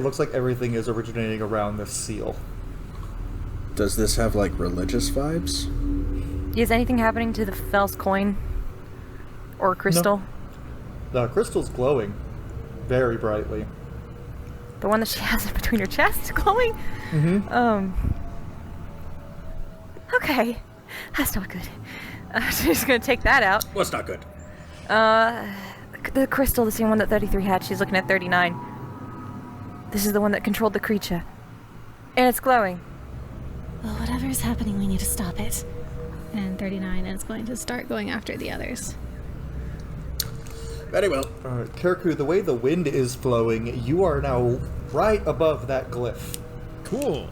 [SPEAKER 1] looks like everything is originating around this seal.
[SPEAKER 7] Does this have, like, religious vibes?
[SPEAKER 4] Is anything happening to the Fel's coin? Or crystal?
[SPEAKER 1] No. The crystal's glowing very brightly.
[SPEAKER 4] The one that she has in between her chest is glowing?
[SPEAKER 1] Mm-hmm.
[SPEAKER 4] Okay. That's not good. She's gonna take that out.
[SPEAKER 7] What's not good?
[SPEAKER 4] The crystal, the same one that 33 had. She's looking at 39. This is the one that controlled the creature. And it's glowing.
[SPEAKER 3] Well, whatever's happening, we need to stop it. And 39 is going to start going after the others.
[SPEAKER 7] Very well.
[SPEAKER 1] Karaku, the way the wind is flowing, you are now right above that glyph.
[SPEAKER 2] Cool.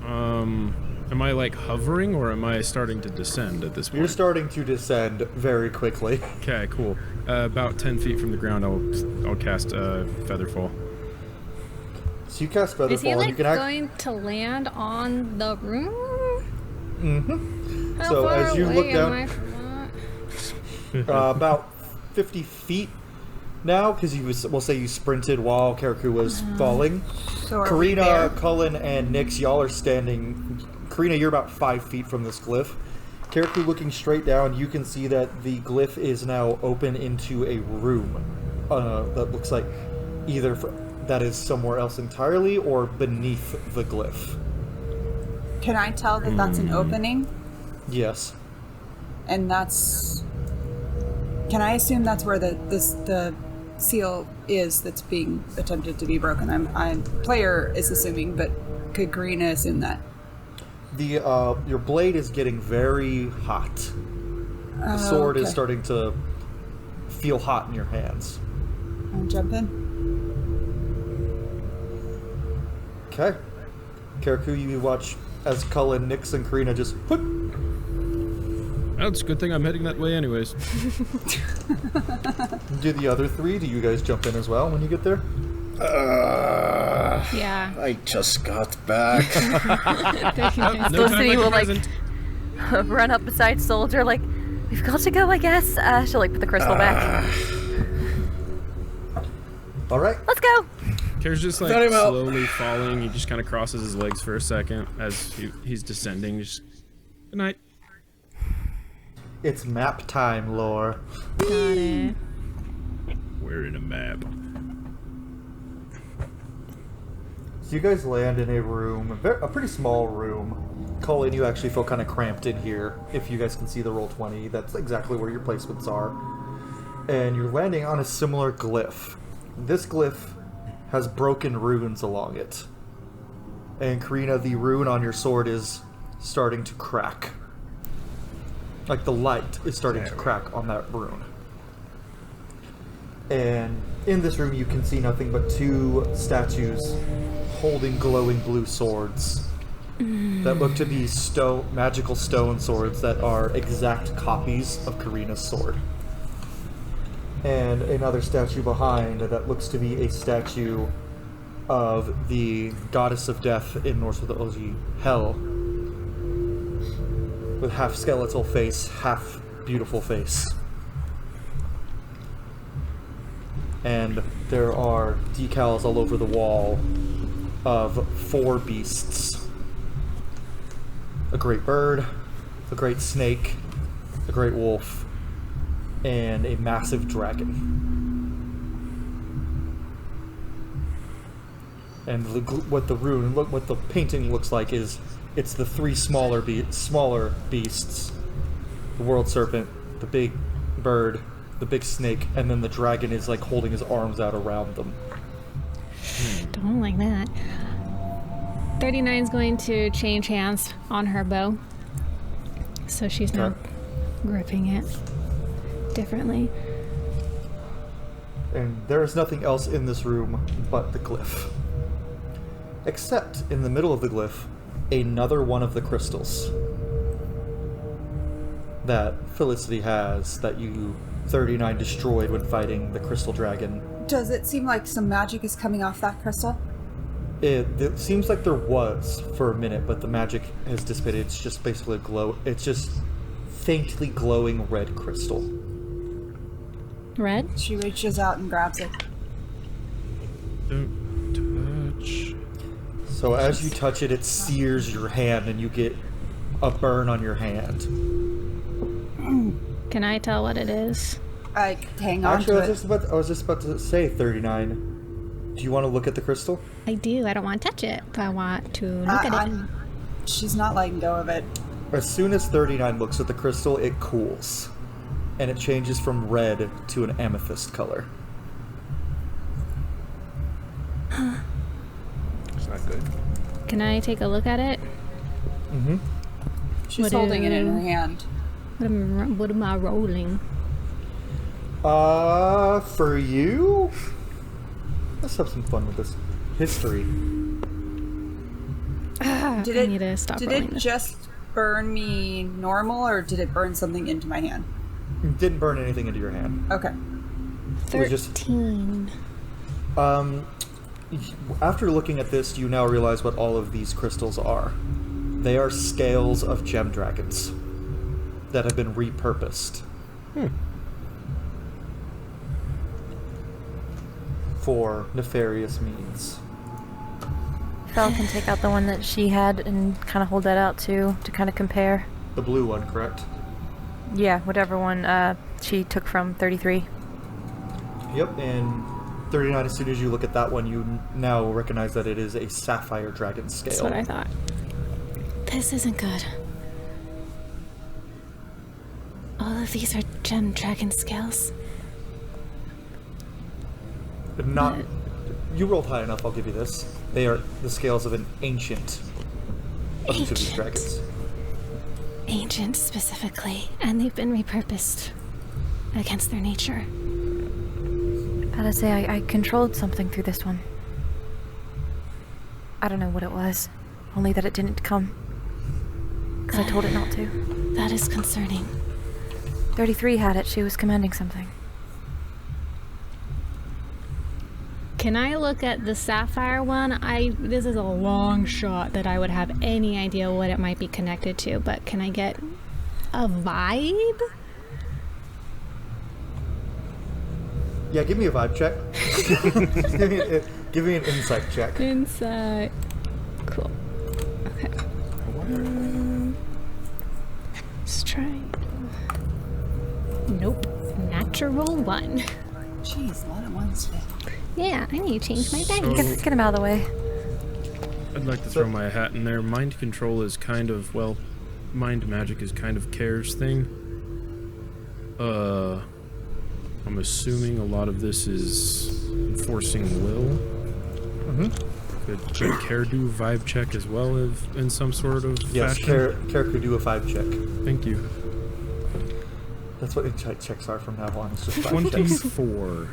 [SPEAKER 2] Am I like hovering, or am I starting to descend at this point?
[SPEAKER 1] You're starting to descend very quickly.
[SPEAKER 2] Okay, cool. About 10 feet from the ground, I'll cast Featherfall.
[SPEAKER 1] So you cast Featherfall.
[SPEAKER 3] Is he like
[SPEAKER 1] you can
[SPEAKER 3] going to land on the room?
[SPEAKER 1] Mm-hmm.
[SPEAKER 3] How
[SPEAKER 1] So
[SPEAKER 3] far
[SPEAKER 1] as you
[SPEAKER 3] away
[SPEAKER 1] look
[SPEAKER 3] am
[SPEAKER 1] down,
[SPEAKER 3] I from that?
[SPEAKER 1] about 50 feet now, because we'll say you sprinted while Karaku was falling.
[SPEAKER 8] So are we
[SPEAKER 1] Kirina,
[SPEAKER 8] there?
[SPEAKER 1] Culann, and Nyx, y'all are standing. Kirina, you're about 5 feet from this glyph. Karaku, looking straight down, you can see that the glyph is now open into a room that looks like either that is somewhere else entirely or beneath the glyph.
[SPEAKER 8] Can I tell that that's an opening?
[SPEAKER 1] Yes.
[SPEAKER 8] And that's... Can I assume that's where the seal is that's being attempted to be broken? I'm player is assuming, but could Kirina assume that?
[SPEAKER 1] Your blade is getting very hot. The sword is starting to feel hot in your hands.
[SPEAKER 8] I'll jump in.
[SPEAKER 1] Okay. Karaku, you watch as Culann, Nyx, and Kirina just put.
[SPEAKER 2] Well, it's a good thing I'm heading that way anyways.
[SPEAKER 1] Do the other three? Do you guys jump in as well when you get there?
[SPEAKER 3] Yeah.
[SPEAKER 7] I just got back.
[SPEAKER 2] No time
[SPEAKER 4] Felicity
[SPEAKER 2] like
[SPEAKER 4] will
[SPEAKER 2] the
[SPEAKER 4] like
[SPEAKER 2] present.
[SPEAKER 4] run up beside Soldier, like, we've got to go, I guess. She'll like put the crystal back.
[SPEAKER 1] All right.
[SPEAKER 4] Let's go.
[SPEAKER 2] Kara's just like
[SPEAKER 7] Very well.
[SPEAKER 2] slowly falling. He just kind of crosses his legs for a second as he's descending. Just good night.
[SPEAKER 1] It's map time, Lore.
[SPEAKER 3] Got it.
[SPEAKER 2] We're in a map.
[SPEAKER 1] So you guys land in a room, a pretty small room. Culann, you actually feel kind of cramped in here. If you guys can see the Roll20, that's exactly where your placements are. And you're landing on a similar glyph. This glyph has broken runes along it. And Kirina, the rune on your sword is starting to crack. Like the light is starting to crack on that rune. And in this room you can see nothing but two statues holding glowing blue swords that look to be magical stone swords that are exact copies of Kirina's sword. And another statue behind that looks to be a statue of the goddess of death in Norse mythology, Hel, with half skeletal face, half beautiful face. And there are decals all over the wall of 4 beasts a great bird, a great snake, a great wolf, and a massive dragon. And what the painting looks like is it's the three smaller beasts: the world serpent, the big bird, the big snake, and then the dragon is like holding his arms out around them.
[SPEAKER 3] Don't like that. 39's going to change hands on her bow, so she's now gripping it differently.
[SPEAKER 1] And there is nothing else in this room but the glyph. Except in the middle of the glyph, another one of the crystals that Felicity has that you 39 destroyed when fighting the crystal dragon.
[SPEAKER 8] Does it seem like some magic is coming off that crystal?
[SPEAKER 1] It seems like there was for a minute, but the magic has dissipated. It's just basically it's just faintly glowing red crystal.
[SPEAKER 3] Red?
[SPEAKER 8] She reaches out and grabs it.
[SPEAKER 2] Don't touch.
[SPEAKER 1] So as you touch it, it sears your hand and you get a burn on your hand.
[SPEAKER 3] Can I tell what it is?
[SPEAKER 8] I hang on
[SPEAKER 1] Actually,
[SPEAKER 8] to it.
[SPEAKER 1] I was just about to say, 39. Do you want to look at the crystal?
[SPEAKER 3] I do. I don't want to touch it, but I want to look at it.
[SPEAKER 8] She's not letting go of it.
[SPEAKER 1] As soon as 39 looks at the crystal, it cools. And it changes from red to an amethyst color.
[SPEAKER 5] It's not good.
[SPEAKER 3] Can I take a look at it?
[SPEAKER 1] Mm-hmm.
[SPEAKER 8] She's
[SPEAKER 3] What
[SPEAKER 8] holding it in
[SPEAKER 3] do-
[SPEAKER 8] her hand.
[SPEAKER 3] What am I rolling?
[SPEAKER 1] For you? Let's have some fun with this history.
[SPEAKER 3] I need to stop
[SPEAKER 8] Did
[SPEAKER 3] rolling
[SPEAKER 8] it
[SPEAKER 3] this.
[SPEAKER 8] just burn me normal, or did it burn something into my hand?
[SPEAKER 1] It didn't burn anything into your hand.
[SPEAKER 8] Okay.
[SPEAKER 1] It was just
[SPEAKER 3] 13.
[SPEAKER 1] After looking at this, you now realize what all of these crystals are. They are scales of gem dragons that have been repurposed for nefarious means.
[SPEAKER 4] Fel can take out the one that she had and kind of hold that out too, to kind of compare.
[SPEAKER 1] The blue one, correct?
[SPEAKER 4] Yeah, whatever one she took from 33.
[SPEAKER 1] Yep, and 39, as soon as you look at that one, you now recognize that it is a sapphire dragon scale.
[SPEAKER 3] That's what I thought. This isn't good. All of these are gem dragon scales.
[SPEAKER 1] But not... You rolled high enough, I'll give you this. They are the scales of an ancient of each of these dragons.
[SPEAKER 3] Ancient specifically, and they've been repurposed against their nature.
[SPEAKER 4] Gotta say, I controlled something through this one. I don't know what it was, only that it didn't come. Because I told it not to.
[SPEAKER 3] That is concerning.
[SPEAKER 4] 33 had it, she was commanding something.
[SPEAKER 3] Can I look at the sapphire one? This is a long shot that I would have any idea what it might be connected to, but can I get a vibe?
[SPEAKER 1] Yeah, give me a vibe check. give me an insight check.
[SPEAKER 3] Insight. Cool. Okay. Let's try. Nope. Natural 1.
[SPEAKER 8] Jeez, a lot of ones.
[SPEAKER 3] Yeah, I need to change my dice.
[SPEAKER 4] Get him out of the way.
[SPEAKER 2] I'd like to throw my hat in there. Mind control is kind of, well, mind magic is kind of Care's thing. I'm assuming a lot of this is enforcing will. Could Care do a vibe check as well in some sort of
[SPEAKER 1] Yes,
[SPEAKER 2] fashion?
[SPEAKER 1] Care could do a vibe check.
[SPEAKER 2] Thank you.
[SPEAKER 1] That's what insight checks are from now on. It's just vibe checks.
[SPEAKER 2] 24.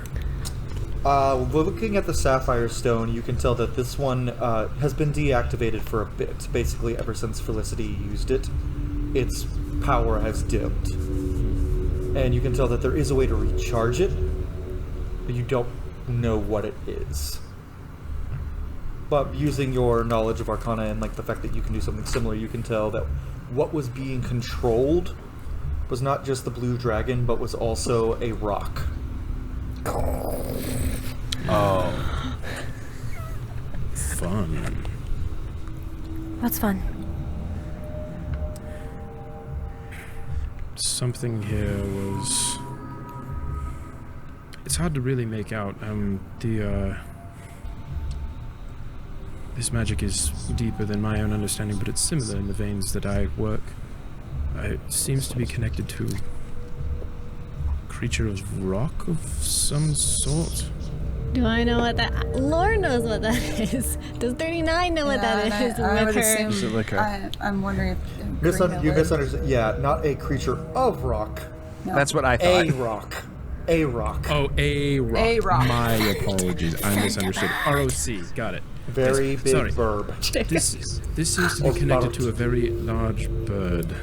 [SPEAKER 1] Looking at the sapphire stone, you can tell that this one has been deactivated for a bit. Basically, ever since Felicity used it, its power has dimmed. And you can tell that there is a way to recharge it, but you don't know what it is. But using your knowledge of Arcana and like the fact that you can do something similar, you can tell that what was being controlled was not just the blue dragon, but was also a rock.
[SPEAKER 5] Oh.
[SPEAKER 2] Fun.
[SPEAKER 4] What's fun?
[SPEAKER 2] something here was... It's hard to really make out. This magic is deeper than my own understanding, but it's similar in the veins that I work. It seems to be connected to a creature of rock of some sort.
[SPEAKER 3] Do I know what that... Lord knows what that is. Does 39 know what that is
[SPEAKER 8] I
[SPEAKER 3] with
[SPEAKER 8] would
[SPEAKER 3] her?
[SPEAKER 8] assume,
[SPEAKER 5] Is it like a-
[SPEAKER 8] I'm wondering if Kirina
[SPEAKER 1] You
[SPEAKER 8] would-
[SPEAKER 1] misunderstood. Yeah, not a creature of rock.
[SPEAKER 8] No.
[SPEAKER 5] That's what I thought.
[SPEAKER 1] A rock. A rock.
[SPEAKER 2] Oh, a rock.
[SPEAKER 8] A rock.
[SPEAKER 2] My apologies. I misunderstood. ROC. Got it.
[SPEAKER 1] Very
[SPEAKER 2] Yes,
[SPEAKER 1] big
[SPEAKER 2] sorry.
[SPEAKER 1] verb.
[SPEAKER 2] This seems to be
[SPEAKER 1] Oh,
[SPEAKER 2] connected
[SPEAKER 1] bird.
[SPEAKER 2] to a very large bird.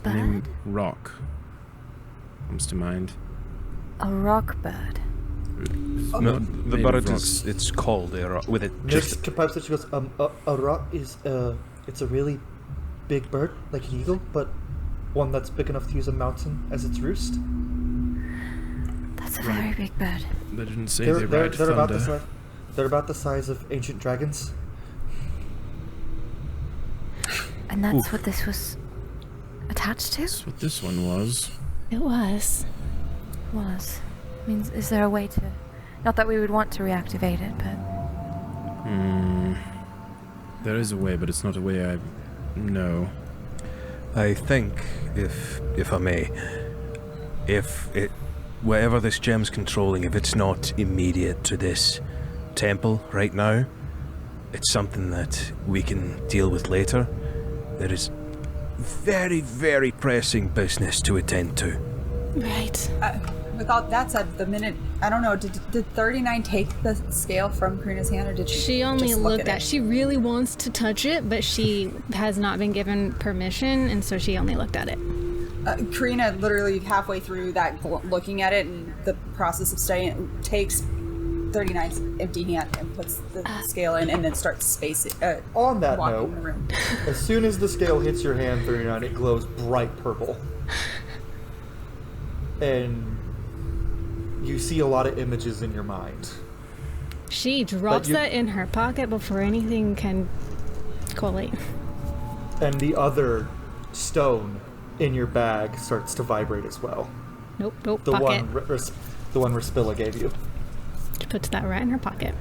[SPEAKER 2] Named Rock. Comes to mind.
[SPEAKER 4] A rock bird.
[SPEAKER 5] No, the
[SPEAKER 2] Made
[SPEAKER 5] bird
[SPEAKER 2] of
[SPEAKER 5] is it's called a rock with it.
[SPEAKER 1] Miss
[SPEAKER 5] Just
[SPEAKER 1] Pipes that she goes, a rock is, it's a really big bird, like an eagle, but one that's big enough to use a mountain as its roost.
[SPEAKER 4] That's a very big bird.
[SPEAKER 2] They didn't say
[SPEAKER 1] They're,
[SPEAKER 2] they
[SPEAKER 1] they're,
[SPEAKER 2] ride
[SPEAKER 1] they're about the
[SPEAKER 2] thunder.
[SPEAKER 1] size. They're about the size of ancient dragons.
[SPEAKER 4] And that's what this was attached to?
[SPEAKER 2] That's what this one was.
[SPEAKER 3] It was.
[SPEAKER 4] Was. I mean, is there a way to... Not that we would want to reactivate it, but...
[SPEAKER 2] There is a way, but it's not a way I know.
[SPEAKER 5] I think, if I may, if it, whatever this gem's controlling, if it's not immediate to this temple right now, it's something that we can deal with later. There is very, very pressing business to attend to.
[SPEAKER 3] Right.
[SPEAKER 8] With all that said, the minute I don't know, did 39 take the scale from Kirina's hand, or did she?
[SPEAKER 3] She only
[SPEAKER 8] just look
[SPEAKER 3] looked at
[SPEAKER 8] it?
[SPEAKER 3] She really wants to touch it, but she has not been given permission, and so she only looked at it.
[SPEAKER 8] Kirina literally halfway through that, looking at it and the process of studying it, takes 39's empty hand and puts the scale in, and then starts spacing.
[SPEAKER 1] On that
[SPEAKER 8] walking the
[SPEAKER 1] note,
[SPEAKER 8] room.
[SPEAKER 1] as soon as the scale hits your hand, 39, it glows bright purple. And you see a lot of images in your mind.
[SPEAKER 3] She drops
[SPEAKER 1] you-
[SPEAKER 3] that in her pocket before anything can collate.
[SPEAKER 1] And the other stone in your bag starts to vibrate as well.
[SPEAKER 3] Nope,
[SPEAKER 1] The
[SPEAKER 3] pocket.
[SPEAKER 1] one Rispilla gave you.
[SPEAKER 3] She puts that right in her pocket.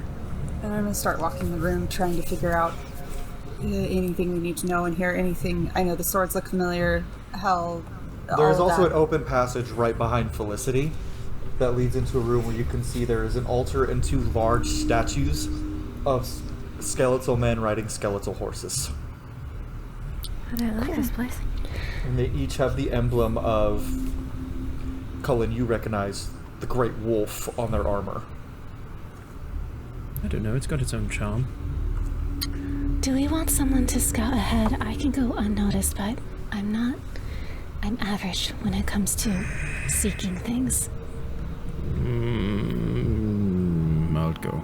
[SPEAKER 8] And I'm gonna start walking the room, trying to figure out anything we need to know and hear anything. I know the swords look familiar. Hell,
[SPEAKER 1] There's
[SPEAKER 8] all
[SPEAKER 1] also
[SPEAKER 8] that.
[SPEAKER 1] an open passage right behind Felicity that leads into a room where you can see there is an altar and two large statues of skeletal men riding skeletal horses.
[SPEAKER 4] How do I like this place?
[SPEAKER 1] And they each have the emblem of Culann. You recognize the great wolf on their armor.
[SPEAKER 2] I don't know, it's got its own charm.
[SPEAKER 3] Do we want someone to scout ahead? I can go unnoticed, but I'm not. I'm average when it comes to seeking things.
[SPEAKER 2] I'll go.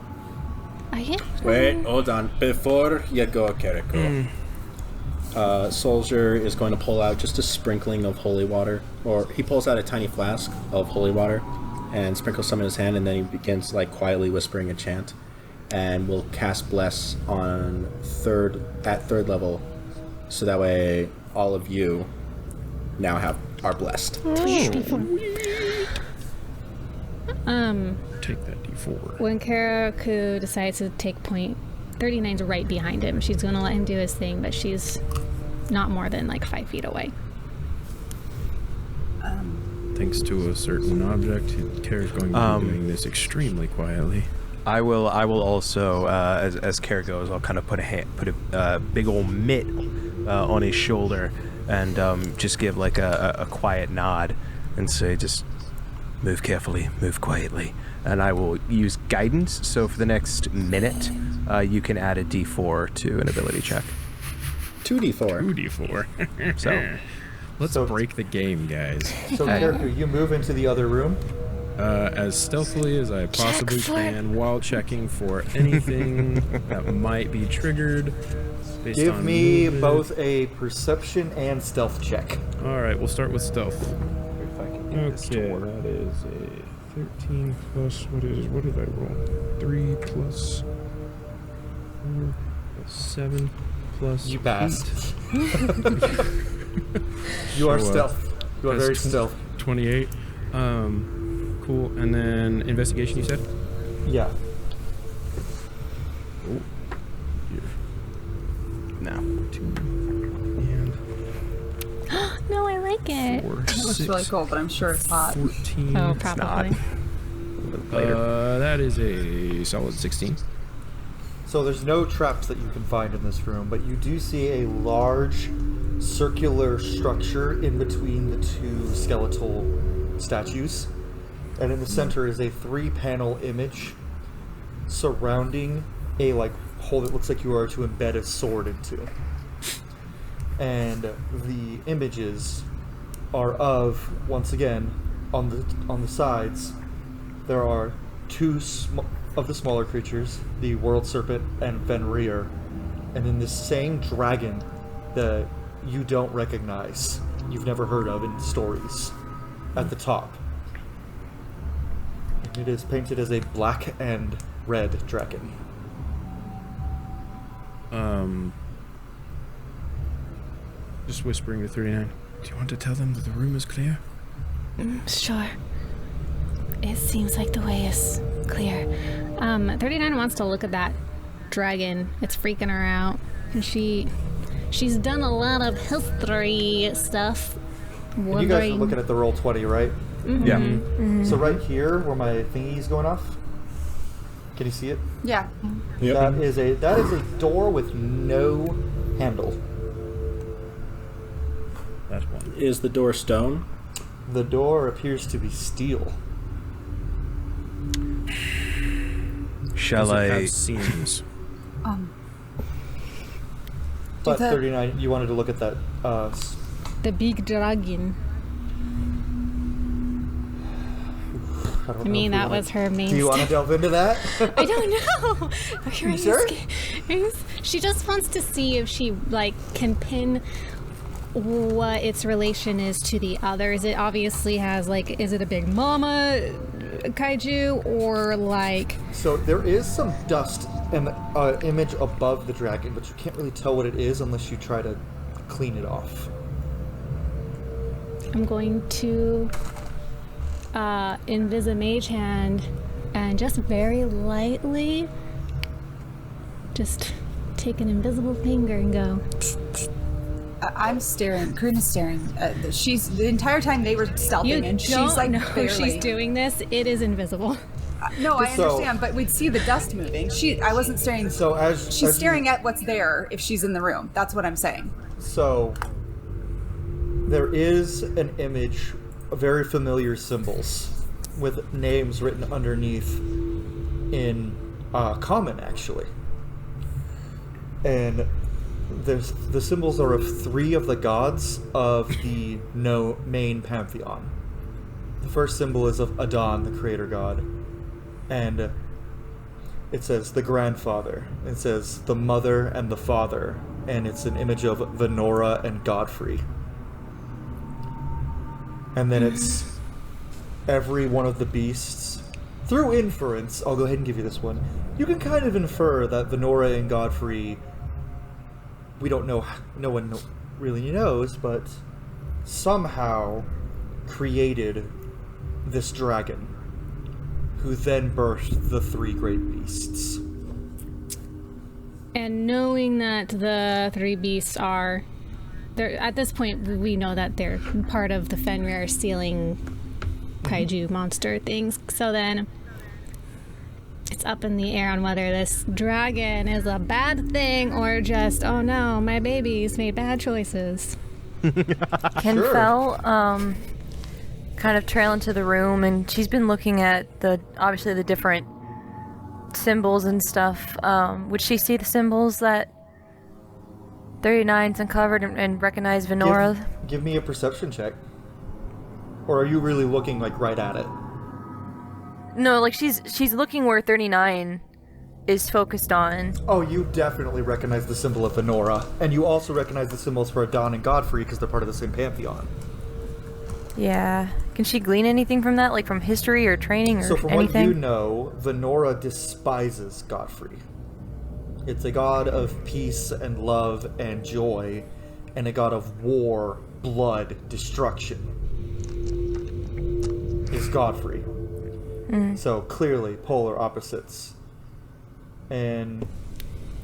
[SPEAKER 3] Are you?
[SPEAKER 7] Wait, hold on. Before you go, Kiriko, Soldier is going to pull out just a sprinkling of holy water, or he pulls out a tiny flask of holy water and sprinkles some in his hand, and then he begins like quietly whispering a chant, and will cast bless on third level, so that way all of you now are blessed.
[SPEAKER 2] Take that D4.
[SPEAKER 3] When Karaku decides to take point, 39's right behind him. She's gonna let him do his thing, but she's not more than like 5 feet away.
[SPEAKER 2] Thanks to a certain object, Kara's going to be doing this extremely quietly.
[SPEAKER 5] I will also, as Kara goes, I'll kind of put a big old mitt on his shoulder and just give like a quiet nod and say, just move carefully, move quietly. And I will use guidance, so for the next minute, you can add a D4 to an ability check.
[SPEAKER 7] 2d4.
[SPEAKER 2] 2d4.
[SPEAKER 5] So,
[SPEAKER 2] Let's break the game, guys.
[SPEAKER 1] So, Karaku, you move into the other room.
[SPEAKER 2] As stealthily as I possibly can, while checking for anything that might be triggered. Based
[SPEAKER 1] Give
[SPEAKER 2] on
[SPEAKER 1] me
[SPEAKER 2] movement.
[SPEAKER 1] both a perception and stealth check.
[SPEAKER 2] Alright, we'll start with stealth.
[SPEAKER 5] if I can get this to
[SPEAKER 2] Okay,
[SPEAKER 5] work.
[SPEAKER 2] that is a 13 plus, what did I roll? 3 plus 4 plus 7 plus
[SPEAKER 1] You passed. You are
[SPEAKER 2] So,
[SPEAKER 1] stealth. You are
[SPEAKER 2] that's
[SPEAKER 1] very stealth.
[SPEAKER 2] 28. Cool. And then investigation, you said?
[SPEAKER 1] Yeah.
[SPEAKER 2] Oh.
[SPEAKER 5] No.
[SPEAKER 2] 2 and
[SPEAKER 3] No, I like it.
[SPEAKER 2] 4,
[SPEAKER 8] It looks
[SPEAKER 2] 6,
[SPEAKER 8] really cool, but I'm sure it's hot.
[SPEAKER 2] 14.
[SPEAKER 3] Oh,
[SPEAKER 5] not.
[SPEAKER 3] probably.
[SPEAKER 2] That is a solid 16.
[SPEAKER 1] So there's no traps that you can find in this room, but you do see a large circular structure in between the two skeletal statues. And in the center is a 3-panel image surrounding a hole that looks like you are to embed a sword into. And the images are of, once again, on the sides, there are 2 of the smaller creatures, the World Serpent and Fenrir, and then this same dragon that you don't recognize, you've never heard of in stories, at the top. And it is painted as a black and red dragon.
[SPEAKER 2] Just whispering to 39. Do you want to tell them that the room is clear?
[SPEAKER 3] Sure. It seems like the way is clear. 39 wants to look at that dragon. It's freaking her out. And she's done a lot of history stuff.
[SPEAKER 1] And you guys are looking at the roll 20, right?
[SPEAKER 3] Mm-hmm.
[SPEAKER 5] Yeah.
[SPEAKER 3] Mm-hmm.
[SPEAKER 1] So right here, where my thingy's going off, can you see it?
[SPEAKER 8] Yeah.
[SPEAKER 7] Yep.
[SPEAKER 1] That is a door with no handle.
[SPEAKER 2] That's one.
[SPEAKER 7] Is the door stone?
[SPEAKER 1] The door appears to be steel.
[SPEAKER 5] Shall
[SPEAKER 2] Does it
[SPEAKER 5] I?
[SPEAKER 2] have seams?
[SPEAKER 1] But
[SPEAKER 8] the-
[SPEAKER 1] 39, you wanted to look at that.
[SPEAKER 3] The big dragon. I mean, that was her main.
[SPEAKER 1] Do you want to delve into that?
[SPEAKER 3] I don't know. Are
[SPEAKER 1] You sure?
[SPEAKER 3] She just wants to see if she can pin what its relation is to the others. It obviously has is it a big mama kaiju or
[SPEAKER 1] So there is some dust and image above the dragon, but you can't really tell what it is unless you try to clean it off.
[SPEAKER 3] I'm going to Invisimage hand and just very lightly just take an invisible finger and go.
[SPEAKER 8] I'm staring. Kirina's staring. She's the entire time they were stealthing, and she's
[SPEAKER 3] don't know
[SPEAKER 8] barely.
[SPEAKER 3] she's doing this. It is invisible.
[SPEAKER 8] No, I
[SPEAKER 1] So-
[SPEAKER 8] understand, but we'd see the dust moving. I wasn't staring.
[SPEAKER 1] So as
[SPEAKER 8] She's
[SPEAKER 1] as
[SPEAKER 8] staring at what's there if she's in the room. That's what I'm saying.
[SPEAKER 1] So there is an image of very familiar symbols with names written underneath in common, actually. And the symbols are of 3 of the gods of the main pantheon. The first symbol is of Adon, the creator god. And it says the grandfather. It says the mother and the father. And it's an image of Venora and Godfrey. And then it's every one of the beasts. Through inference, I'll go ahead and give you this one. You can kind of infer that Venora and Godfrey, we don't know, no one really knows, but somehow created this dragon, who then birthed the 3 great beasts.
[SPEAKER 3] And knowing that the 3 beasts are, at this point we know that they're part of the Fenrir stealing kaiju monster things. So then it's up in the air on whether this dragon is a bad thing or just, oh no, my baby's made bad choices.
[SPEAKER 4] Can
[SPEAKER 1] Sure.
[SPEAKER 4] Fel kind of trail into the room, and she's been looking at obviously the different symbols and stuff. Would she see the symbols that 39's uncovered and recognize Venora?
[SPEAKER 1] Give me a perception check. Or are you really looking right at it?
[SPEAKER 4] No, she's looking where 39 is focused on.
[SPEAKER 1] Oh, you definitely recognize the symbol of Venora, and you also recognize the symbols for Adon and Godfrey because they're part of the same pantheon.
[SPEAKER 4] Yeah. Can she glean anything from that, from history or training or
[SPEAKER 1] So from
[SPEAKER 4] anything?
[SPEAKER 1] what you know, Venora despises Godfrey. It's a god of peace and love and joy, and a god of war, blood, destruction, is Godfrey. So clearly polar opposites. And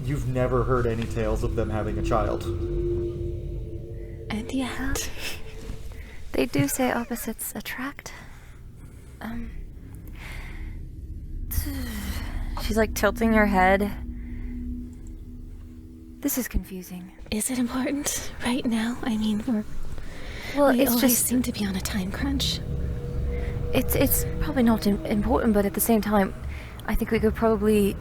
[SPEAKER 1] you've never heard any tales of them having a child.
[SPEAKER 3] And yet,
[SPEAKER 4] They do say opposites attract. She's like tilting her head. This is confusing.
[SPEAKER 3] is it important right now? I mean,
[SPEAKER 4] Well,
[SPEAKER 3] we
[SPEAKER 4] it's
[SPEAKER 3] always
[SPEAKER 4] just
[SPEAKER 3] seem to be on a time crunch.
[SPEAKER 4] it's probably not important, but at the same time, I think we could probably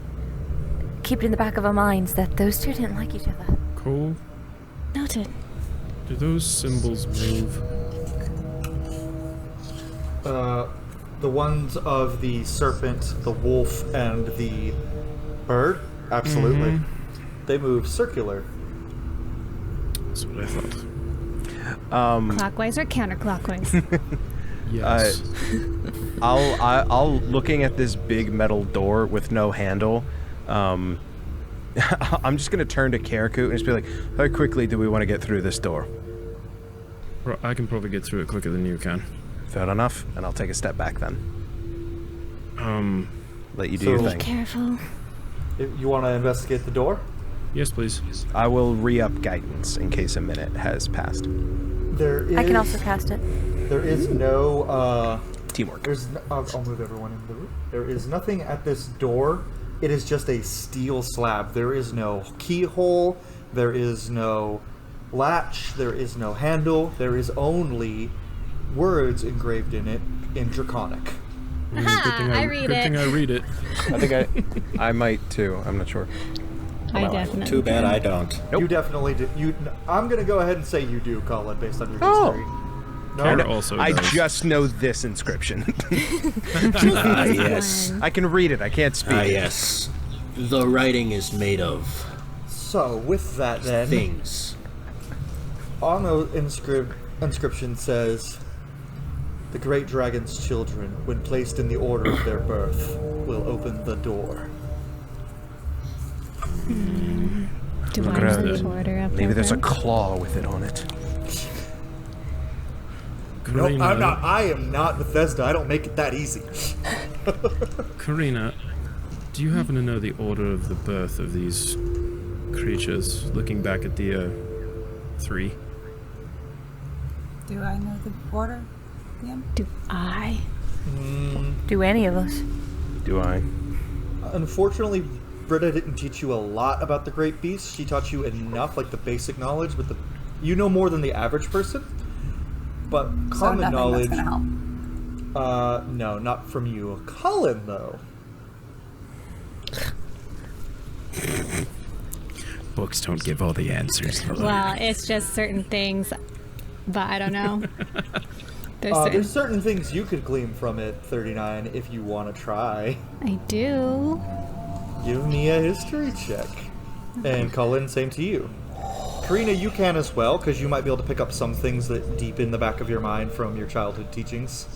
[SPEAKER 4] keep it in the back of our minds that those two didn't like each other.
[SPEAKER 2] Cole,
[SPEAKER 3] Noted.
[SPEAKER 2] do those symbols move?
[SPEAKER 1] The ones of the serpent, the wolf, and the bird? Absolutely. They move circular.
[SPEAKER 2] That's what I thought.
[SPEAKER 3] Clockwise or counterclockwise?
[SPEAKER 2] Yes.
[SPEAKER 5] I'll looking at this big metal door with no handle. I'm just gonna turn to Karaku and just be like, "How quickly do we want to get through this door?"
[SPEAKER 2] Well, I can probably get through it quicker than you can.
[SPEAKER 5] Fair enough, and I'll take a step back then. Let you do your
[SPEAKER 1] So-
[SPEAKER 5] thing.
[SPEAKER 3] Careful.
[SPEAKER 1] If you want to investigate the door?
[SPEAKER 2] Yes, please.
[SPEAKER 5] I will re-up guidance in case a minute has passed.
[SPEAKER 1] There is.
[SPEAKER 4] I can also cast it.
[SPEAKER 1] There is no.
[SPEAKER 5] Teamwork.
[SPEAKER 1] I'll move everyone into the room. There is nothing at this door. It is just a steel slab. There is no keyhole. There is no latch. There is no handle. There is only words engraved in it in Draconic.
[SPEAKER 2] Good thing
[SPEAKER 3] I read
[SPEAKER 2] good
[SPEAKER 3] it.
[SPEAKER 2] thing I read it.
[SPEAKER 5] I think I might too. I'm not sure.
[SPEAKER 3] I definitely.
[SPEAKER 7] Too bad I don't.
[SPEAKER 5] Nope.
[SPEAKER 1] You definitely do. I'm gonna go ahead and say you do, Colin, based on your
[SPEAKER 5] Oh.
[SPEAKER 1] history.
[SPEAKER 2] Kara
[SPEAKER 1] No,
[SPEAKER 2] also
[SPEAKER 5] I
[SPEAKER 2] does.
[SPEAKER 5] just know this inscription.
[SPEAKER 7] Ah, yes.
[SPEAKER 5] I can read it. I can't speak.
[SPEAKER 7] Ah, yes. The writing is made of
[SPEAKER 1] So with that, then
[SPEAKER 7] things.
[SPEAKER 1] on the inscription says, "The great dragon's children, when placed in the order of their birth, will open the door."
[SPEAKER 3] Do
[SPEAKER 2] Look
[SPEAKER 3] I
[SPEAKER 2] at
[SPEAKER 3] know
[SPEAKER 2] that.
[SPEAKER 3] the order of
[SPEAKER 5] Maybe
[SPEAKER 3] their
[SPEAKER 5] there's a
[SPEAKER 3] birth?
[SPEAKER 5] claw with it on it.
[SPEAKER 1] No,
[SPEAKER 2] Kirina,
[SPEAKER 1] I'm not. I am not Bethesda. I don't make it that easy.
[SPEAKER 2] Kirina, do you happen to know the order of the birth of these creatures? Looking back at the 3.
[SPEAKER 8] Do I know the order? Yeah.
[SPEAKER 3] Do I?
[SPEAKER 4] Do any of us?
[SPEAKER 5] Do I?
[SPEAKER 1] Unfortunately, Britta didn't teach you a lot about the great beasts. She taught you enough, like the basic knowledge, but you know more than the average person. But
[SPEAKER 8] So
[SPEAKER 1] common
[SPEAKER 8] nothing
[SPEAKER 1] knowledge.
[SPEAKER 8] that's gonna help.
[SPEAKER 1] No, not from you. Colin, though.
[SPEAKER 2] Books don't give all the answers.
[SPEAKER 3] Well, it's just certain things, but I don't know.
[SPEAKER 1] There's certain things you could glean from it, 39, if you want to try.
[SPEAKER 3] I do.
[SPEAKER 1] Give me a history check. And Colin, same to you. Kirina, you can as well, because you might be able to pick up some things that deep in the back of your mind from your childhood teachings.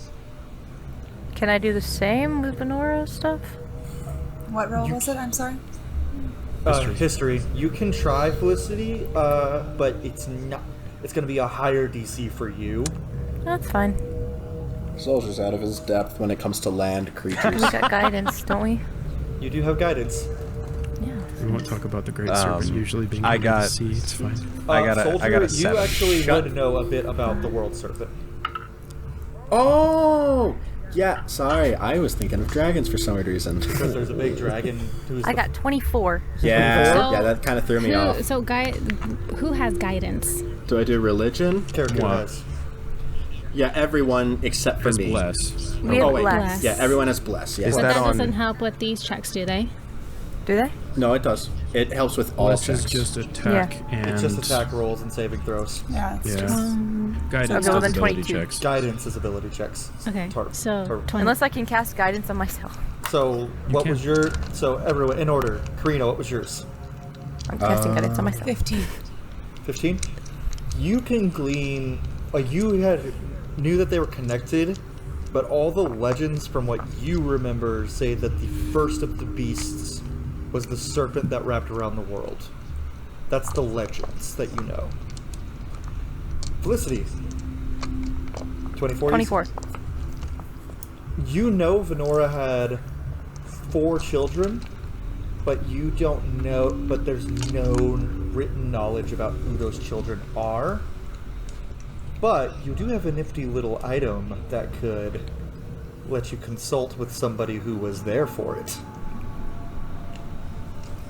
[SPEAKER 4] Can I do the same with Benora stuff?
[SPEAKER 8] What role was it? I'm sorry.
[SPEAKER 1] History. You can try Felicity, but it's not. It's going to be a higher DC for you.
[SPEAKER 4] That's fine.
[SPEAKER 7] Soldier's out of his depth when it comes to land creatures.
[SPEAKER 4] We got guidance, don't we?
[SPEAKER 1] You do have guidance.
[SPEAKER 4] Yeah.
[SPEAKER 2] We won't talk about the great serpent usually being
[SPEAKER 5] I
[SPEAKER 2] able
[SPEAKER 5] got-
[SPEAKER 2] to see. It's fine.
[SPEAKER 5] I got a
[SPEAKER 1] Soldier, you
[SPEAKER 5] 7.
[SPEAKER 1] actually
[SPEAKER 7] Shut-
[SPEAKER 1] would know a bit about the world serpent.
[SPEAKER 7] Oh! Yeah, sorry. I was thinking of dragons for some weird reason.
[SPEAKER 1] Because there's a big dragon who's
[SPEAKER 4] I got 24.
[SPEAKER 7] Yeah,
[SPEAKER 3] So-
[SPEAKER 7] yeah, that kind of threw me off.
[SPEAKER 3] Who has guidance?
[SPEAKER 7] Do I do religion?
[SPEAKER 1] character
[SPEAKER 2] Moi.
[SPEAKER 1] has.
[SPEAKER 7] Yeah, everyone except for
[SPEAKER 2] Has
[SPEAKER 7] me.
[SPEAKER 2] bless.
[SPEAKER 4] We have
[SPEAKER 7] Oh, wait.
[SPEAKER 4] bless.
[SPEAKER 7] Yeah, everyone has bless. Yeah.
[SPEAKER 5] Is
[SPEAKER 3] But
[SPEAKER 5] that
[SPEAKER 3] that
[SPEAKER 5] on-
[SPEAKER 3] doesn't help with these checks, do they?
[SPEAKER 4] Do they?
[SPEAKER 7] No, it does. It helps with all
[SPEAKER 2] Bless is
[SPEAKER 7] checks.
[SPEAKER 2] just attack and
[SPEAKER 1] It's just attack rolls and saving throws.
[SPEAKER 8] Yeah, it's
[SPEAKER 2] Yeah.
[SPEAKER 8] just
[SPEAKER 2] Guidance
[SPEAKER 4] Okay, well,
[SPEAKER 2] does
[SPEAKER 4] then
[SPEAKER 2] ability
[SPEAKER 4] 22.
[SPEAKER 2] checks.
[SPEAKER 1] Guidance is ability checks.
[SPEAKER 3] Okay, so 20.
[SPEAKER 4] Unless I can cast guidance on myself.
[SPEAKER 1] So, what
[SPEAKER 2] can.
[SPEAKER 1] was your... So, everyone, in order. Karina, what was yours?
[SPEAKER 4] I'm casting guidance on myself.
[SPEAKER 8] 15.
[SPEAKER 1] 15? You can glean... knew that they were connected, but all the legends from what you remember say that the first of the beasts was the serpent that wrapped around the world. That's the legends that you know. Felicity. 24.
[SPEAKER 4] 24.
[SPEAKER 1] You know Venora had 4 children, but you don't know, but there's no written knowledge about who those children are. But you do have a nifty little item that could let you consult with somebody who was there for it.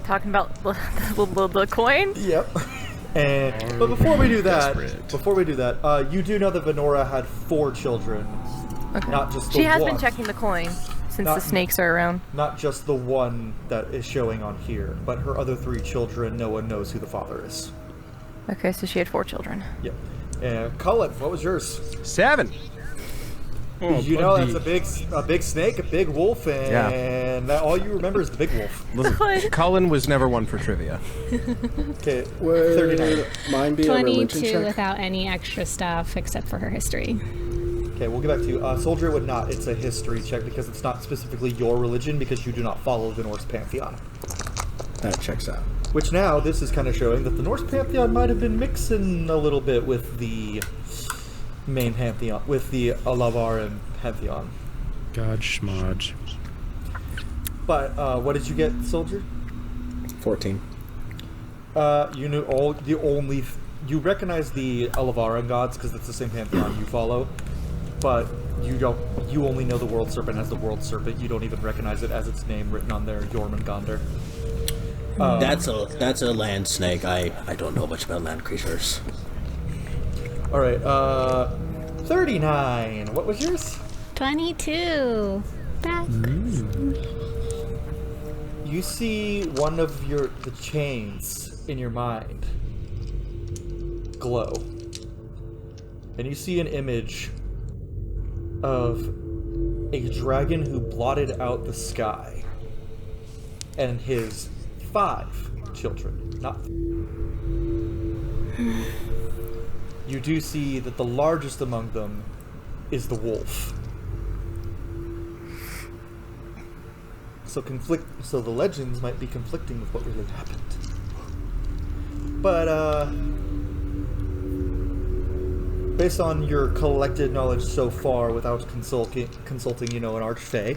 [SPEAKER 4] Talking about the coin?
[SPEAKER 1] Yep. But before we do that, you do know that Venora had 4 children.
[SPEAKER 4] Okay.
[SPEAKER 1] Not just the
[SPEAKER 4] She has
[SPEAKER 1] one.
[SPEAKER 4] been checking the coin since
[SPEAKER 1] Not-
[SPEAKER 4] the snakes are around.
[SPEAKER 1] Not just the one that is showing on here, but her other 3 children, no one knows who the father is.
[SPEAKER 4] Okay, so she had 4 children.
[SPEAKER 1] Yep. Culann, what was yours?
[SPEAKER 5] 7.
[SPEAKER 2] Oh,
[SPEAKER 1] You know
[SPEAKER 2] buddy.
[SPEAKER 1] that's a big snake, a big wolf, and that, all you remember is the big wolf.
[SPEAKER 5] Listen, Cullen was never one for trivia.
[SPEAKER 1] Okay,
[SPEAKER 7] Would
[SPEAKER 1] 39.
[SPEAKER 7] mine be a religion
[SPEAKER 3] 22
[SPEAKER 7] check?
[SPEAKER 3] without any extra stuff except for her history.
[SPEAKER 1] Okay, we'll get back to you. Soldier would not. It's a history check because it's not specifically your religion because you do not follow the Norse pantheon.
[SPEAKER 7] That checks out.
[SPEAKER 1] Which now, this is kind of showing that the Norse pantheon might have been mixing a little bit with the main pantheon, with the Alavaran pantheon.
[SPEAKER 2] God schmodge.
[SPEAKER 1] But what did you get, Soldier?
[SPEAKER 7] 14.
[SPEAKER 1] You knew you recognize the Alavaran gods because it's the same pantheon you follow, but you only know the world serpent as the world serpent. You don't even recognize it as its name written on there, Jormungandr.
[SPEAKER 9] That's a land snake. I don't know much about land creatures.
[SPEAKER 1] All right, 39. What was yours?
[SPEAKER 3] 22. Back.
[SPEAKER 1] You see one of the chains in your mind glow, and you see an image of a dragon who blotted out the sky, and his 5 children. Not. You do see that the largest among them is the wolf. So the legends might be conflicting with what really happened. But based on your collected knowledge so far, without consulting, an archfey,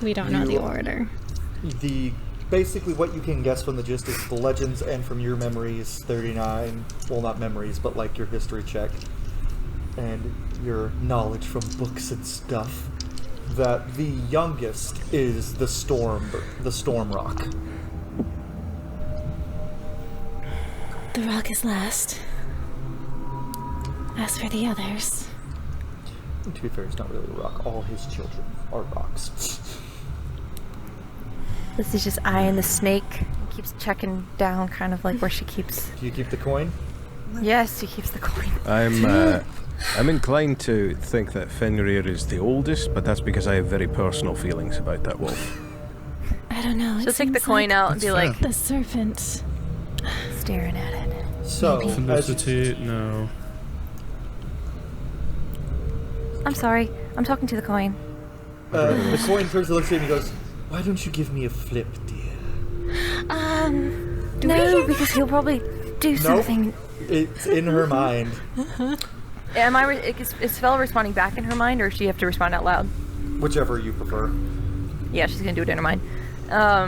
[SPEAKER 3] We don't know the order.
[SPEAKER 1] Basically what you can guess from the gist is the legends and from your memories, 39, well, not memories, but like your history check and your knowledge from books and stuff, that the youngest is the storm rock.
[SPEAKER 3] The rock is last. As for the others,
[SPEAKER 1] To be fair, it's not really a rock. All his children are rocks.
[SPEAKER 4] This is just eyeing the snake. Keeps checking down, kind of like where she keeps.
[SPEAKER 1] Do you keep the coin?
[SPEAKER 4] Yes, she keeps the coin.
[SPEAKER 5] I'm inclined to think that Fenrir is the oldest, but that's because I have very personal feelings about that wolf.
[SPEAKER 3] I don't know.
[SPEAKER 4] She'll take the coin out and be like,
[SPEAKER 3] The serpent.
[SPEAKER 4] staring at it.
[SPEAKER 1] So,
[SPEAKER 2] Felicity, no.
[SPEAKER 4] I'm sorry. I'm talking to the coin.
[SPEAKER 1] the coin turns to look at you and he goes, "Why don't you give me a flip, dear?"
[SPEAKER 4] No, because he'll probably do something.
[SPEAKER 1] It's in her mind.
[SPEAKER 4] Am I? Is Fel responding back in her mind, or does she have to respond out loud?
[SPEAKER 1] Whichever you prefer.
[SPEAKER 4] Yeah, she's gonna do it in her mind.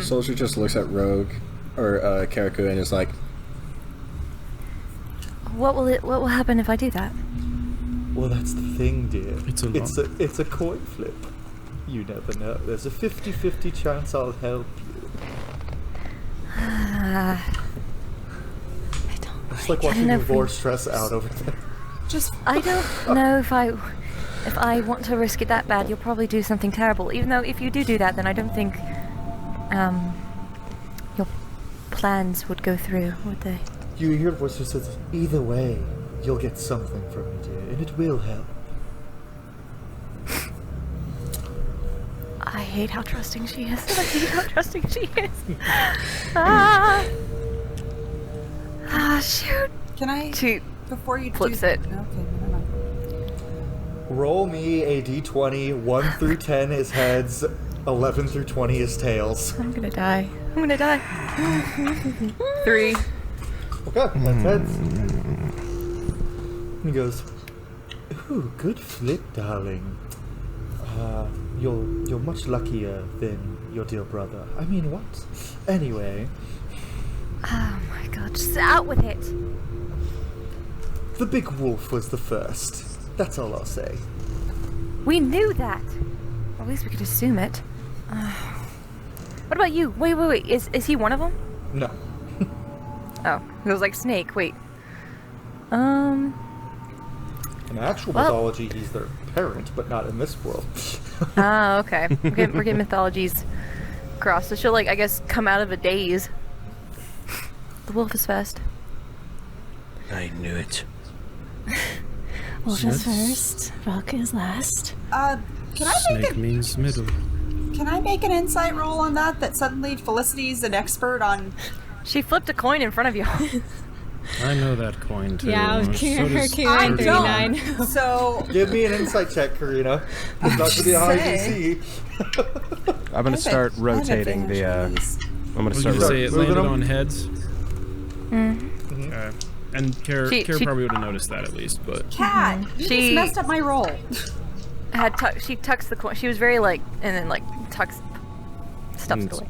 [SPEAKER 7] Soldier just looks at Rogue, or Karaku, and is like,
[SPEAKER 4] What will happen if I do that?
[SPEAKER 1] Well, that's the thing, dear.
[SPEAKER 2] It's
[SPEAKER 1] a coin flip. You never know. There's a 50-50 chance I'll help you.
[SPEAKER 4] I don't.
[SPEAKER 1] It's like watching divorce stress out over there.
[SPEAKER 4] I don't know if I want to risk it that bad. You'll probably do something terrible. Even though if you do that, then I don't think your plans would go through, would they?
[SPEAKER 1] You hear the voice that says, "Either way, you'll get something from me, dear, and it will help."
[SPEAKER 4] I hate how trusting she is. I hate how trusting she is. Shoot.
[SPEAKER 8] Can I,
[SPEAKER 4] She
[SPEAKER 8] before you
[SPEAKER 4] flips
[SPEAKER 8] do...
[SPEAKER 4] it.
[SPEAKER 8] Okay, never mind.
[SPEAKER 1] Roll me a d20. 1 through 10 is heads. 11 through 20 is tails.
[SPEAKER 4] I'm gonna die. 3.
[SPEAKER 1] Okay, that's heads. He goes, "Ooh, good flip, darling. You're much luckier than your dear brother. I mean, what? Anyway."
[SPEAKER 4] Oh my god, just out with it.
[SPEAKER 1] The big wolf was the first. That's all I'll say.
[SPEAKER 4] We knew that. Or at least we could assume it. What about you? Wait. Is he one of them?
[SPEAKER 1] No.
[SPEAKER 4] Oh, it was like Snake. Wait.
[SPEAKER 1] In actual mythology, he's their parent, but not in this world.
[SPEAKER 4] Ah, okay. We're getting mythologies crossed. So she'll, like, I guess, come out of a daze. The wolf is fast.
[SPEAKER 5] I knew it.
[SPEAKER 3] Wolf is first, rock is last.
[SPEAKER 8] Can I make
[SPEAKER 2] Snake means middle.
[SPEAKER 8] Can I make an insight roll on that? That suddenly Felicity's an expert on.
[SPEAKER 4] She flipped a coin in front of you.
[SPEAKER 2] I know that coin too.
[SPEAKER 3] Yeah,
[SPEAKER 2] So does
[SPEAKER 3] Kirina 39.
[SPEAKER 8] So
[SPEAKER 1] Give me an insight check, Kirina. It's not going to be a high DC.
[SPEAKER 5] I'm gonna start rotating the. I'm gonna
[SPEAKER 2] I was
[SPEAKER 5] start.
[SPEAKER 2] gonna say it
[SPEAKER 1] moving
[SPEAKER 2] landed
[SPEAKER 1] them?
[SPEAKER 2] on heads. And Kara
[SPEAKER 4] She-
[SPEAKER 2] probably would have noticed that at least, but
[SPEAKER 8] Cat, you
[SPEAKER 4] She-
[SPEAKER 8] just messed up my roll.
[SPEAKER 4] She tucks the coin. She was very, like, and then, like, stuffs it away.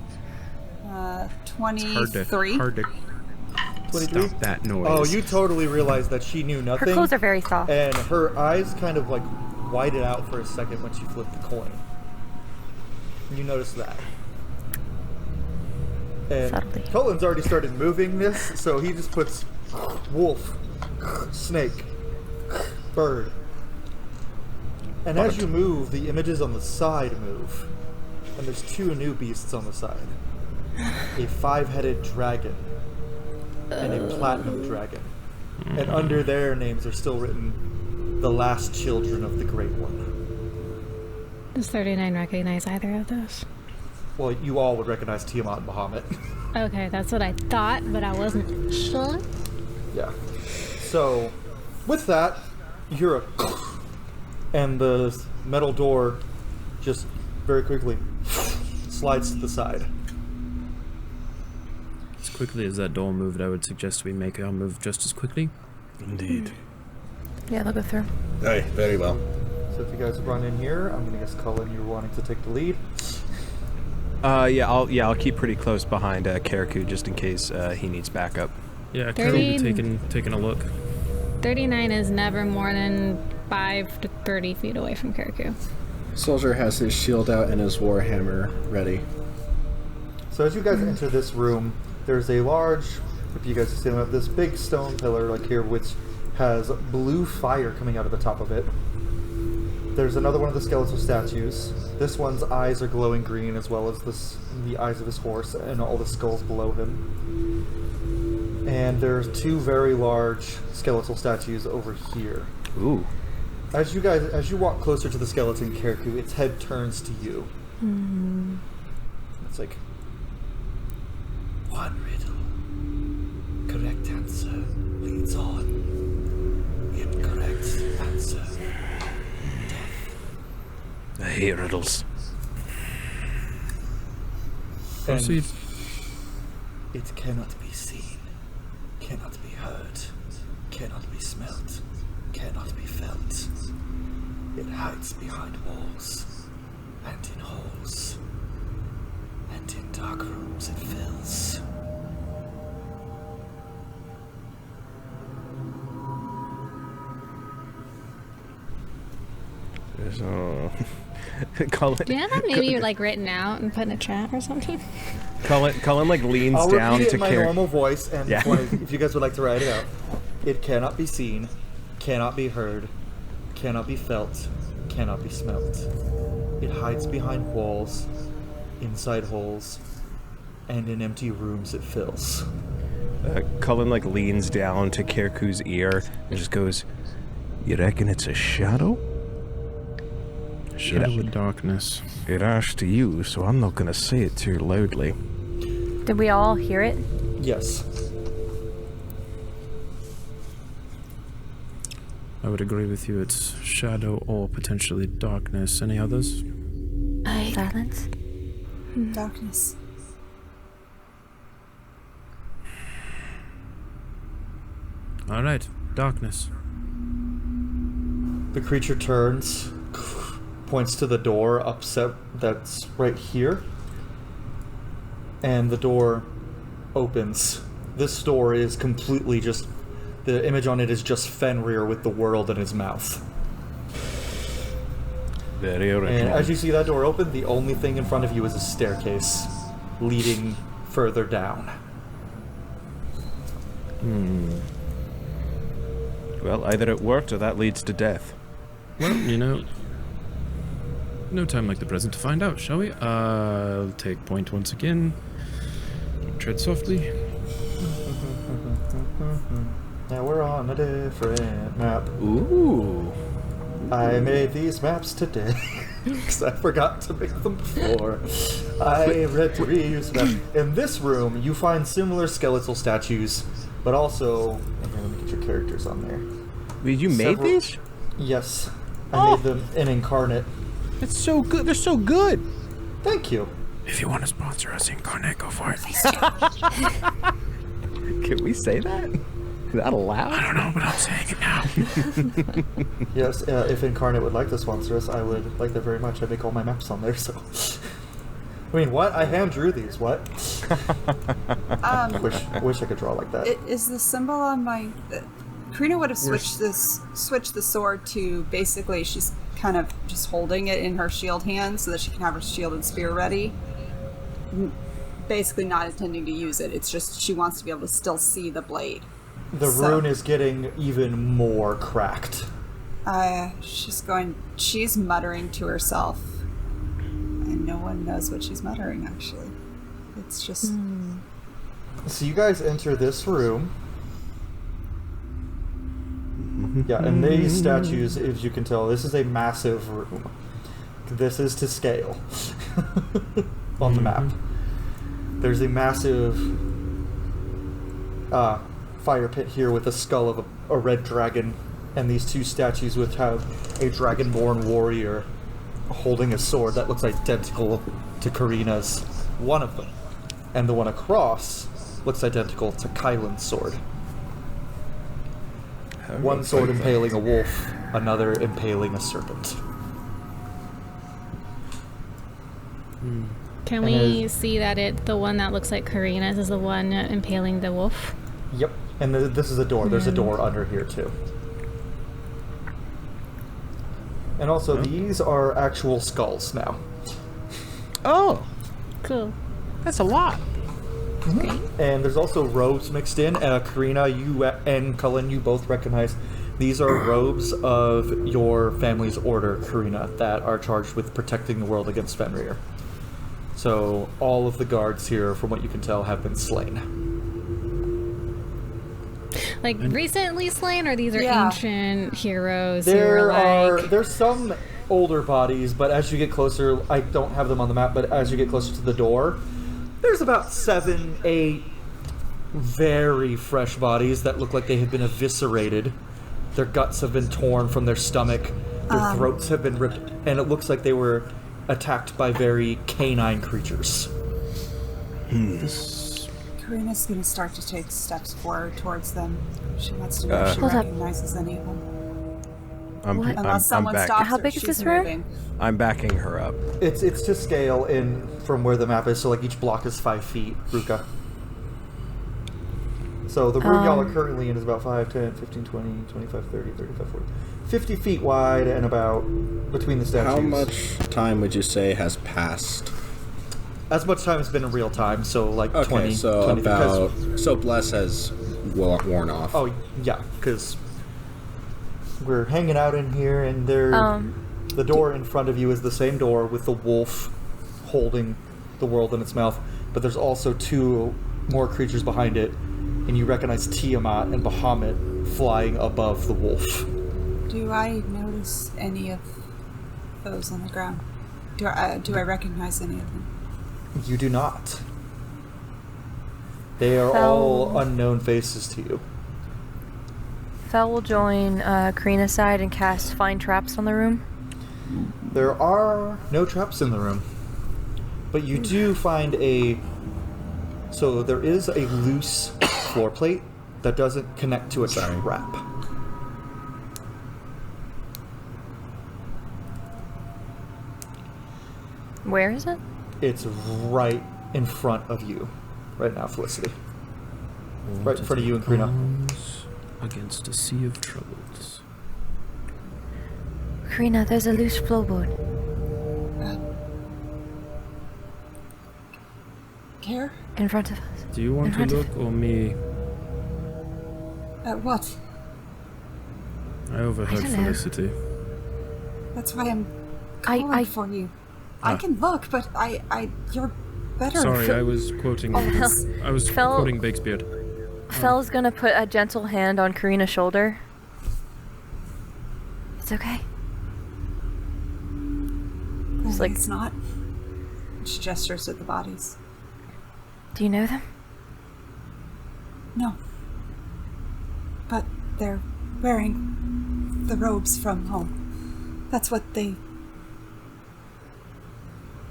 [SPEAKER 8] 23.
[SPEAKER 2] hard to
[SPEAKER 1] 23?
[SPEAKER 2] stop that noise.
[SPEAKER 1] Oh, you totally realized that she knew
[SPEAKER 4] Her
[SPEAKER 1] nothing.
[SPEAKER 4] clothes are very soft.
[SPEAKER 1] And her eyes kind of like widened out for a second when she flipped the coin. You noticed that. And
[SPEAKER 4] Subtly.
[SPEAKER 1] Cullen's already started moving this, so he just puts wolf, snake, bird. And as you move, the images on the side move. And there's two new beasts on the side. A 5-headed dragon and a platinum dragon. And under their names are still written, "The last children of the Great One."
[SPEAKER 3] Does 39 recognize either of those?
[SPEAKER 1] Well, you all would recognize Tiamat and Bahamut.
[SPEAKER 3] Okay, that's what I thought, but I wasn't sure.
[SPEAKER 1] Yeah. So, with that, you hear a and the metal door just very quickly slides to the side.
[SPEAKER 2] As quickly as that door moved, I would suggest we make our move just as quickly.
[SPEAKER 5] Indeed.
[SPEAKER 4] Yeah, they'll go through.
[SPEAKER 7] Hey, very well.
[SPEAKER 1] So if you guys run in here, I'm gonna guess Cullen, you're wanting to take the lead.
[SPEAKER 5] I'll keep pretty close behind Karaku just in case he needs backup.
[SPEAKER 2] Yeah, Kara will be
[SPEAKER 3] 13.
[SPEAKER 2] taking a look.
[SPEAKER 3] 39 is never more than 5 to 30 feet away from Karaku.
[SPEAKER 7] Soldier has his shield out and his warhammer ready.
[SPEAKER 1] So as you guys enter this room, there's a large, if you guys see them, this big stone pillar like here, which has blue fire coming out of the top of it. There's another one of the skeletal statues. This one's eyes are glowing green, as well as the eyes of his horse and all the skulls below him. And there's two very large skeletal statues over here.
[SPEAKER 5] Ooh.
[SPEAKER 1] As you walk closer to the skeleton Karaku, its head turns to you. It's like, one riddle. Correct answer leads on. Incorrect answer.
[SPEAKER 5] I hate riddles.
[SPEAKER 1] And
[SPEAKER 2] Proceed.
[SPEAKER 1] it cannot be seen, cannot be heard, cannot be smelt, cannot be felt. It hides behind walls, and in holes, and in dark rooms it fills.
[SPEAKER 5] So, Cullen,
[SPEAKER 3] Do you have that maybe like written out and put in a chat or something?
[SPEAKER 5] Cullen like leans
[SPEAKER 1] I'll
[SPEAKER 5] down
[SPEAKER 1] repeat it
[SPEAKER 5] to
[SPEAKER 1] in my
[SPEAKER 5] Karaku.
[SPEAKER 1] normal voice, and
[SPEAKER 5] Yeah.
[SPEAKER 1] if you guys would like to write it out. It cannot be seen, cannot be heard, cannot be felt, cannot be smelt. It hides behind walls, inside holes, and in empty rooms it fills.
[SPEAKER 5] Cullen like leans down to Karaku's ear and just goes, "You reckon it's a shadow?"
[SPEAKER 2] Shadow of darkness.
[SPEAKER 5] It asked to you, so I'm not gonna say it too loudly.
[SPEAKER 4] Did we all hear it?
[SPEAKER 1] Yes.
[SPEAKER 2] I would agree with you. It's shadow or potentially darkness. Any others?
[SPEAKER 4] Silence.
[SPEAKER 8] Darkness.
[SPEAKER 2] All right, darkness.
[SPEAKER 1] The creature turns, points to the door upset that's right here, and the door opens. This door is completely just, the image on it is just Fenrir with the world in his mouth.
[SPEAKER 5] Very original.
[SPEAKER 1] And as you see that door open, the only thing in front of you is a staircase leading further down.
[SPEAKER 5] Well, either it worked or that leads to death.
[SPEAKER 2] Well, no time like the present to find out, shall we? I'll take point once again. Tread softly.
[SPEAKER 1] Now we're on a different map.
[SPEAKER 5] Ooh.
[SPEAKER 1] I made these maps today because I forgot to make them before. I read to reuse them. In this room, you find similar skeletal statues, but also... Okay, let me get your characters on there.
[SPEAKER 5] Wait, you made these?
[SPEAKER 1] Yes. I made them in Incarnate.
[SPEAKER 5] That's so good. They're so good.
[SPEAKER 1] Thank you.
[SPEAKER 2] If you want to sponsor us, Incarnate, go for it.
[SPEAKER 5] Can we say that? Is that allowed?
[SPEAKER 2] I don't know, but I'm saying it now.
[SPEAKER 1] Yes, if Incarnate would like to sponsor us, I would like that very much. I make all my maps on there, so... I mean, what? I hand drew these, what? Wish I could draw like that.
[SPEAKER 8] Is the symbol on my... Kirina would have switched the sword to basically she's kind of just holding it in her shield hand so that she can have her shield and spear ready. Basically not intending to use it. It's just she wants to be able to still see the blade.
[SPEAKER 1] The rune is getting even more cracked.
[SPEAKER 8] She's muttering to herself. And no one knows what she's muttering, actually. It's just...
[SPEAKER 1] So you guys enter this room. Yeah, and these statues, as you can tell, this is a massive room. This is to scale on the map. There's a massive fire pit here with a skull of a red dragon, and these two statues which have a dragonborn warrior holding a sword that looks identical to Kirina's, one of them. And the one across looks identical to Kylan's sword. One sword impaling a wolf, another impaling a serpent.
[SPEAKER 3] Can we see that the one that looks like Kirina's is the one impaling the wolf?
[SPEAKER 1] Yep, and this is a door. There's a door under here too. And also, these are actual skulls now.
[SPEAKER 5] Oh,
[SPEAKER 3] Cool.
[SPEAKER 5] that's a lot.
[SPEAKER 1] And there's also robes mixed in. Kirina, you and Culann, you both recognize these are robes of your family's order, Kirina, that are charged with protecting the world against Fenrir. So all of the guards here, from what you can tell, have been slain.
[SPEAKER 3] Like recently slain, or these are
[SPEAKER 8] Yeah.
[SPEAKER 3] ancient heroes?
[SPEAKER 1] There's some older bodies, but as you get closer, I don't have them on the map, but as you get closer to the door, there's about 7, 8 very fresh bodies that look like they have been eviscerated. Their guts have been torn from their stomach, their throats have been ripped, and it looks like they were attacked by very canine creatures.
[SPEAKER 8] Karina's going to start to take steps forward towards them. She wants to know if she
[SPEAKER 4] Hold up.
[SPEAKER 8] recognizes any of them.
[SPEAKER 4] What?
[SPEAKER 8] Unless someone stops
[SPEAKER 4] How
[SPEAKER 8] her,
[SPEAKER 4] big is
[SPEAKER 8] she's
[SPEAKER 4] this room?
[SPEAKER 8] moving.
[SPEAKER 5] I'm backing her up.
[SPEAKER 1] It's to scale in from where the map is, so like each block is 5 feet, Ruka. So the room y'all are currently in is about 5, 10, 15, 20, 25, 30, 35, 40, 50 feet wide, and about between the statues.
[SPEAKER 7] How much time would you say has passed?
[SPEAKER 1] As much time has been in real time, so like
[SPEAKER 7] Okay,
[SPEAKER 1] 20,
[SPEAKER 7] so
[SPEAKER 1] 20
[SPEAKER 7] about so Bless has worn off.
[SPEAKER 1] Oh yeah, because we're hanging out in here, and the door in front of you is the same door with the wolf holding the world in its mouth, but there's also 2 more creatures behind it, and you recognize Tiamat and Bahamut flying above the wolf.
[SPEAKER 8] Do I notice any of those on the ground? Do I recognize any of them?
[SPEAKER 1] You do not. They are all unknown faces to you.
[SPEAKER 4] Fel will join Kirina's side and cast Find Traps on the room.
[SPEAKER 1] There are no traps in the room, but you do find so there is a loose floor plate that doesn't connect to a trap.
[SPEAKER 4] Where is it?
[SPEAKER 1] It's right in front of you, right now, Felicity. Right in front of you and Kirina.
[SPEAKER 2] Arms against a sea of troubles.
[SPEAKER 4] Kirina, there's a loose floorboard.
[SPEAKER 6] Care?
[SPEAKER 4] In front of us.
[SPEAKER 2] Do you want to look or me?
[SPEAKER 6] At what?
[SPEAKER 2] I overheard
[SPEAKER 4] I don't know.
[SPEAKER 2] Felicity.
[SPEAKER 6] That's why I'm calling for you. I can look, but you're better.
[SPEAKER 2] Sorry, I was quoting. I was quoting Bakesbeard.
[SPEAKER 4] Fel's gonna put a gentle hand on Kirina's shoulder. It's okay. It's like,
[SPEAKER 6] it's not. She gestures at the bodies.
[SPEAKER 4] do you know them?
[SPEAKER 6] No. But they're wearing the robes from home. That's what they...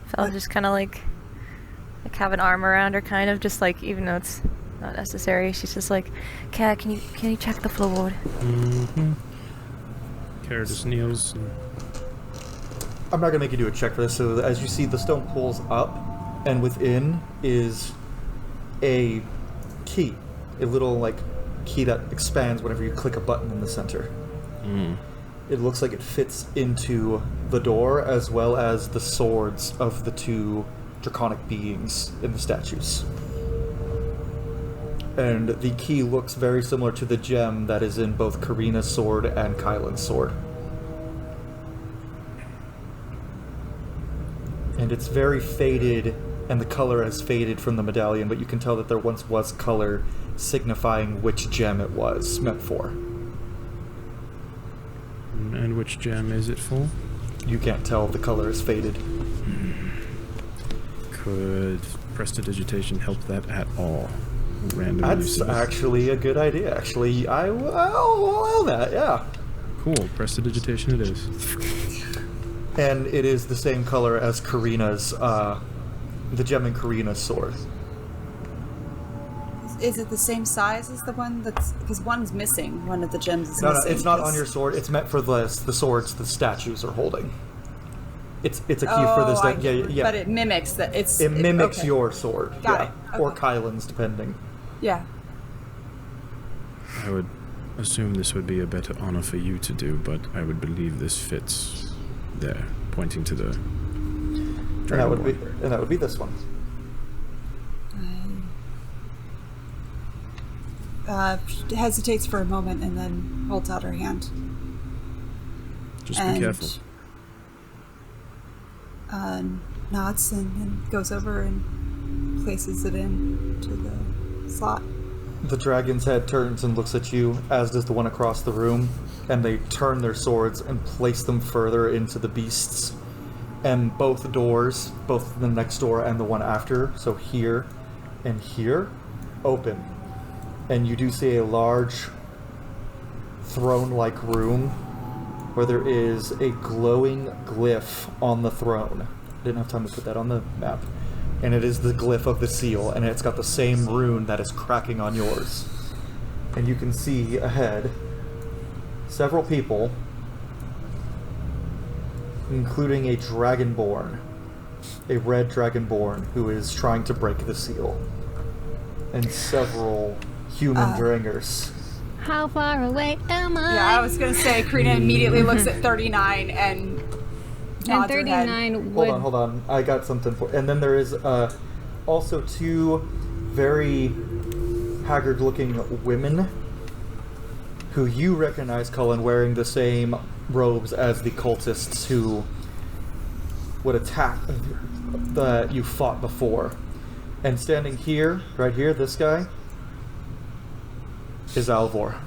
[SPEAKER 4] Fel just kind of like have an arm around her, kind of, just like, even though it's not necessary, she's just like, Kat, can you check the floorboard?
[SPEAKER 2] Mm-hmm. Kara just kneels.
[SPEAKER 1] I'm not going to make you do a check for this, so as you see, the stone pulls up, and within is a key. A little, like, key that expands whenever you click a button in the center.
[SPEAKER 2] Mm.
[SPEAKER 1] It looks like it fits into the door, as well as the swords of the two draconic beings in the statues. And the key looks very similar to the gem that is in both Kirina's sword and Kylan's sword. And it's very faded, and the color has faded from the medallion, but you can tell that there once was color signifying which gem it was meant for.
[SPEAKER 2] And which gem is it for?
[SPEAKER 1] You can't tell, the color is faded.
[SPEAKER 2] Could prestidigitation help that at all? Random
[SPEAKER 1] That's
[SPEAKER 2] uses.
[SPEAKER 1] actually a good idea. Actually, I'll allow that, yeah.
[SPEAKER 2] Cool, prestidigitation it is.
[SPEAKER 1] And it is the same color as Kirina's, the gem in Kirina's sword.
[SPEAKER 8] Is it the same size as the one that's... Because one's missing. One of the gems is
[SPEAKER 1] No,
[SPEAKER 8] missing.
[SPEAKER 1] it's not on your sword. It's meant for the swords the statues are holding. It's a key for this. Yeah.
[SPEAKER 8] But it mimics that.
[SPEAKER 1] It mimics
[SPEAKER 8] okay.
[SPEAKER 1] your sword.
[SPEAKER 8] Got
[SPEAKER 1] yeah.
[SPEAKER 8] it. Okay.
[SPEAKER 1] Or Kylan's, depending.
[SPEAKER 8] Yeah.
[SPEAKER 2] I would assume this would be a better honor for you to do, but I would believe this fits there, pointing to the
[SPEAKER 1] And that would be this one.
[SPEAKER 8] Hesitates for a moment and then holds out her hand.
[SPEAKER 2] Just be careful.
[SPEAKER 8] Nods and goes over and places it into the slot.
[SPEAKER 1] The dragon's head turns and looks at you, as does the one across the room, and they turn their swords and place them further into the beasts. And both doors, both the next door and the one after, so here and here, open. And you do see a large throne-like room where there is a glowing glyph on the throne. I didn't have time to put that on the map. And it is the glyph of the seal, and it's got the same rune that is cracking on yours. And you can see ahead several people, including a dragonborn, a red dragonborn who is trying to break the seal, and several human drangers.
[SPEAKER 3] How far away am I?
[SPEAKER 8] Yeah, I was going to say, Kirina immediately looks at 39 and nods her head.
[SPEAKER 3] 39 would...
[SPEAKER 1] Hold on. I got something for... And then there is also two very haggard-looking women who you recognize, Culann, wearing the same robes as the cultists who would attack that you fought before. And standing here, right here, this guy, is Alvor.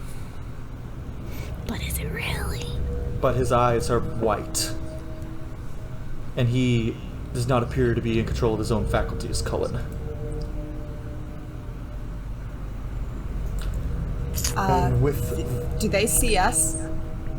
[SPEAKER 3] But is it really?
[SPEAKER 1] But his eyes are white. And he does not appear to be in control of his own faculties, Culann. And with...
[SPEAKER 8] Do they see us?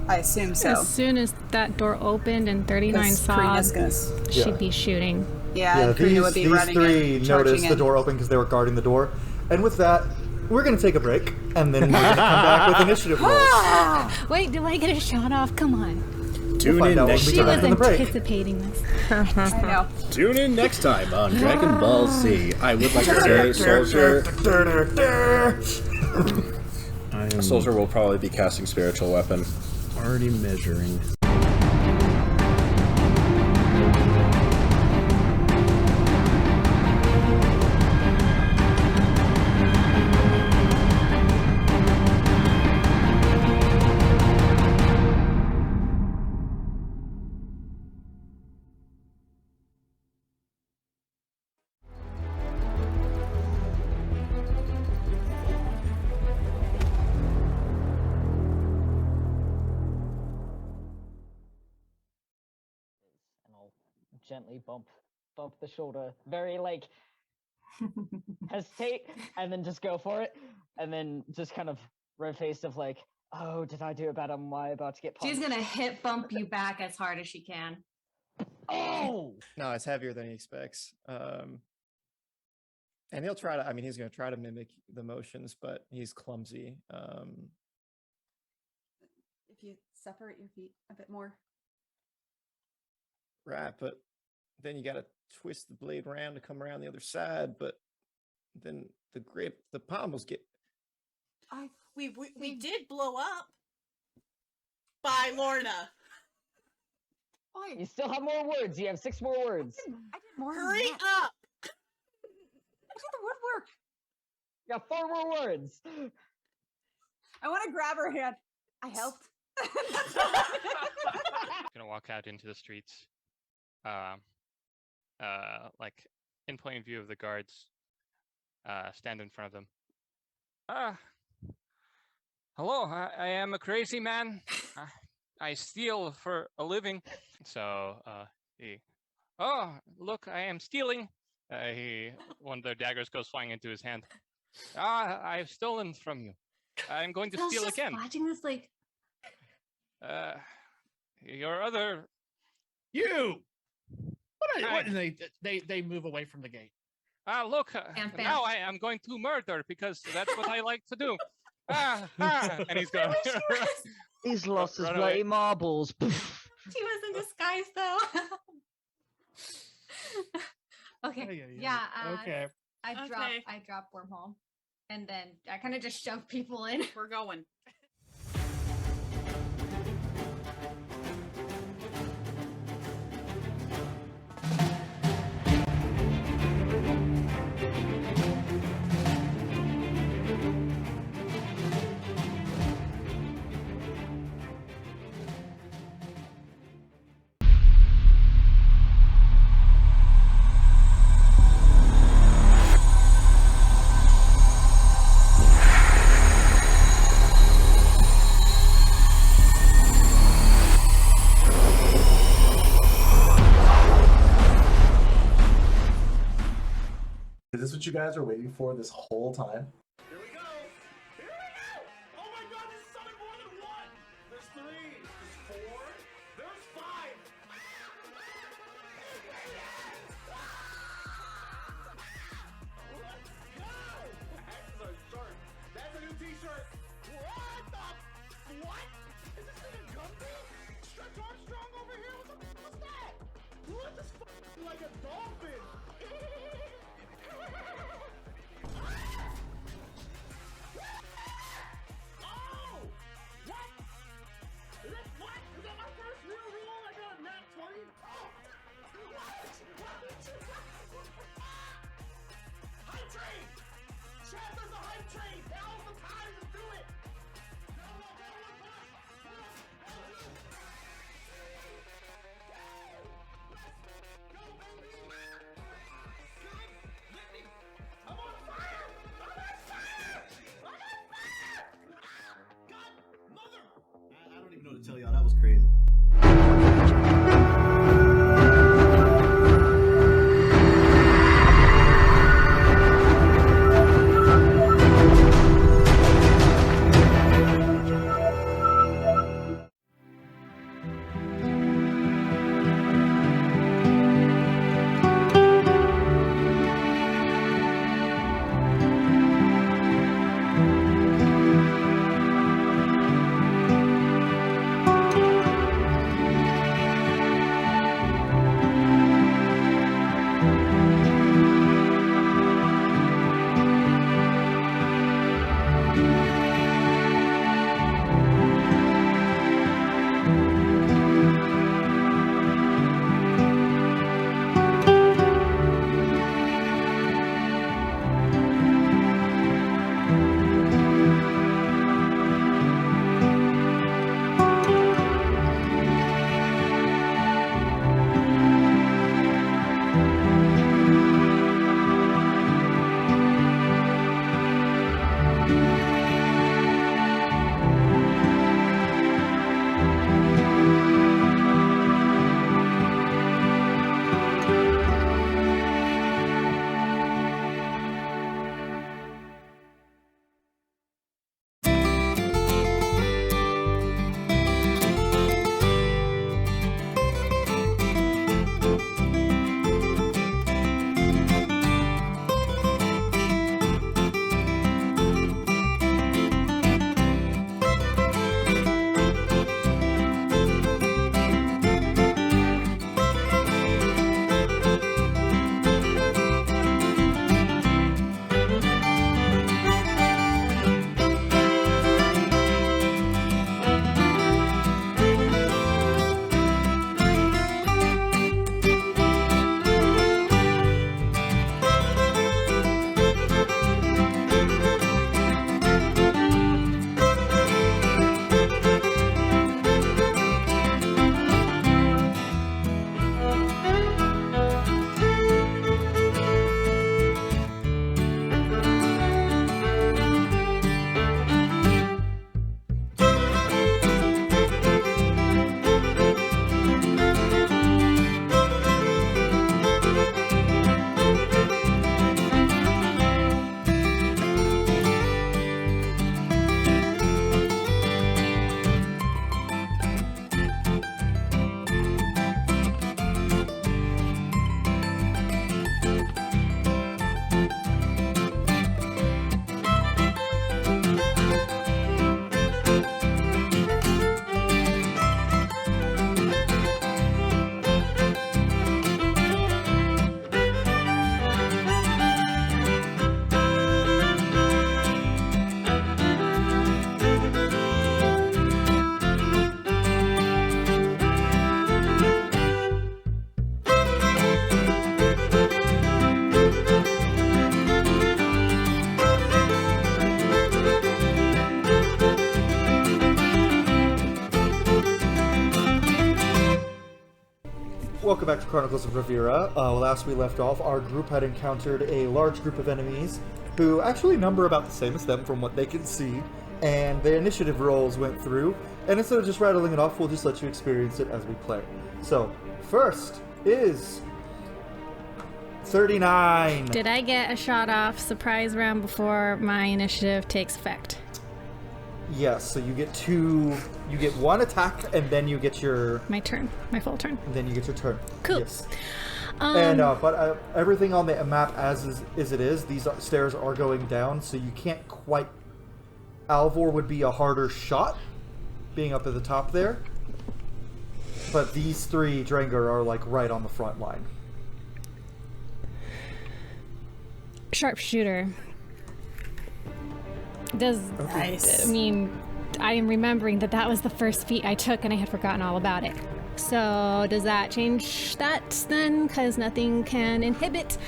[SPEAKER 8] I assume so.
[SPEAKER 3] As soon as that door opened and 39 saw,
[SPEAKER 8] Kirina's gonna...
[SPEAKER 3] she'd be shooting.
[SPEAKER 8] Yeah, Kirina would be
[SPEAKER 1] these
[SPEAKER 8] running
[SPEAKER 1] three
[SPEAKER 8] in, charging
[SPEAKER 1] noticed
[SPEAKER 8] in.
[SPEAKER 1] the door open because they were guarding the door. And with that, we're going to take a break, and then we're going to come back with initiative rolls.
[SPEAKER 3] Wait, do I get a shot off? Come on.
[SPEAKER 7] Tune in next
[SPEAKER 3] She
[SPEAKER 7] time.
[SPEAKER 3] was
[SPEAKER 1] After the break.
[SPEAKER 3] anticipating this.
[SPEAKER 8] I know.
[SPEAKER 7] Tune in next time on Dragon Ball Z. I would like to say, Soldier.
[SPEAKER 2] I am
[SPEAKER 7] Soldier will probably be casting Spiritual Weapon.
[SPEAKER 2] already measuring.
[SPEAKER 10] And I'll gently bump the shoulder, very like hesitate, and then just go for it, and then just kind of red faced of like, oh, did I do it bad? Am I about to get punched?
[SPEAKER 11] She's gonna hip bump you back as hard as she can.
[SPEAKER 10] Oh!
[SPEAKER 12] No, it's heavier than he expects. And he'll try to, I mean, he's going to try to mimic the motions, but he's clumsy.
[SPEAKER 6] If you separate your feet a bit more.
[SPEAKER 12] Right, but then you got to twist the blade around to come around the other side, but then the grip, the pommels get...
[SPEAKER 13] We did blow up by Lorna.
[SPEAKER 10] You still have more words. You have 6 more words.
[SPEAKER 6] I did more than
[SPEAKER 13] Hurry
[SPEAKER 6] that.
[SPEAKER 13] up!
[SPEAKER 6] I did the woodwork.
[SPEAKER 10] You got 4 more words.
[SPEAKER 6] I want to grab her hand. I helped.
[SPEAKER 14] Gonna walk out into the streets, like in plain view of the guards, stand in front of them. Hello, I am a crazy man. I steal for a living. So, oh, look, I am stealing. One of their daggers goes flying into his hand. I've stolen from you. I'm going to steal again.
[SPEAKER 11] Watching this, like,
[SPEAKER 14] your other...
[SPEAKER 15] You! What? And they move away from the gate.
[SPEAKER 14] Look, now I am going to murder because that's what I like to do. And he's going...
[SPEAKER 10] He's lost his
[SPEAKER 14] Run
[SPEAKER 10] bloody
[SPEAKER 14] away.
[SPEAKER 10] marbles.
[SPEAKER 11] she was in disguise, though. Okay, yeah.
[SPEAKER 15] Okay.
[SPEAKER 11] I drop wormhole, and then I kind of just shove people in.
[SPEAKER 13] We're going.
[SPEAKER 16] Is this what you guys are waiting for this whole time?
[SPEAKER 15] Here we go! Here we go! Oh my god, there's something more than one! There's 3, there's 4, there's 5! Let's go! That's a shirt! That's a new t-shirt! What the... What? Is this thing a Gumby? Stretch Armstrong over here? What's that? What this like a dolphin? Oh! What? Is that what? Is that my first real roll? I got a nat 20? Oh! What? Hype train! Chad, there's a hype train! Now's the time to do it! I'm on fire! I'm on fire! I'm on fire! God, mother! I don't even know what to tell y'all. That was crazy.
[SPEAKER 1] welcome back to Chronicles of Ravira. Last we left off, our group had encountered a large group of enemies who actually number about the same as them from what they can see, and the initiative rolls went through, and instead of just rattling it off, we'll just let you experience it as we play. So, first is 39.
[SPEAKER 3] Did I get a shot off surprise round before my initiative takes effect?
[SPEAKER 1] Yes, so you get one attack, and then you get your...
[SPEAKER 3] My turn, my full turn.
[SPEAKER 1] And then you get your turn.
[SPEAKER 3] Cool.
[SPEAKER 1] Yes. But everything on the map as it is, these stairs are going down, so you can't quite... Alvor would be a harder shot, being up at the top there. But these three Drangar are like right on the front line.
[SPEAKER 3] Sharpshooter.
[SPEAKER 8] Nice.
[SPEAKER 3] I mean, I am remembering that was the first feat I took and I had forgotten all about it. So does that change that then? Because nothing can inhibit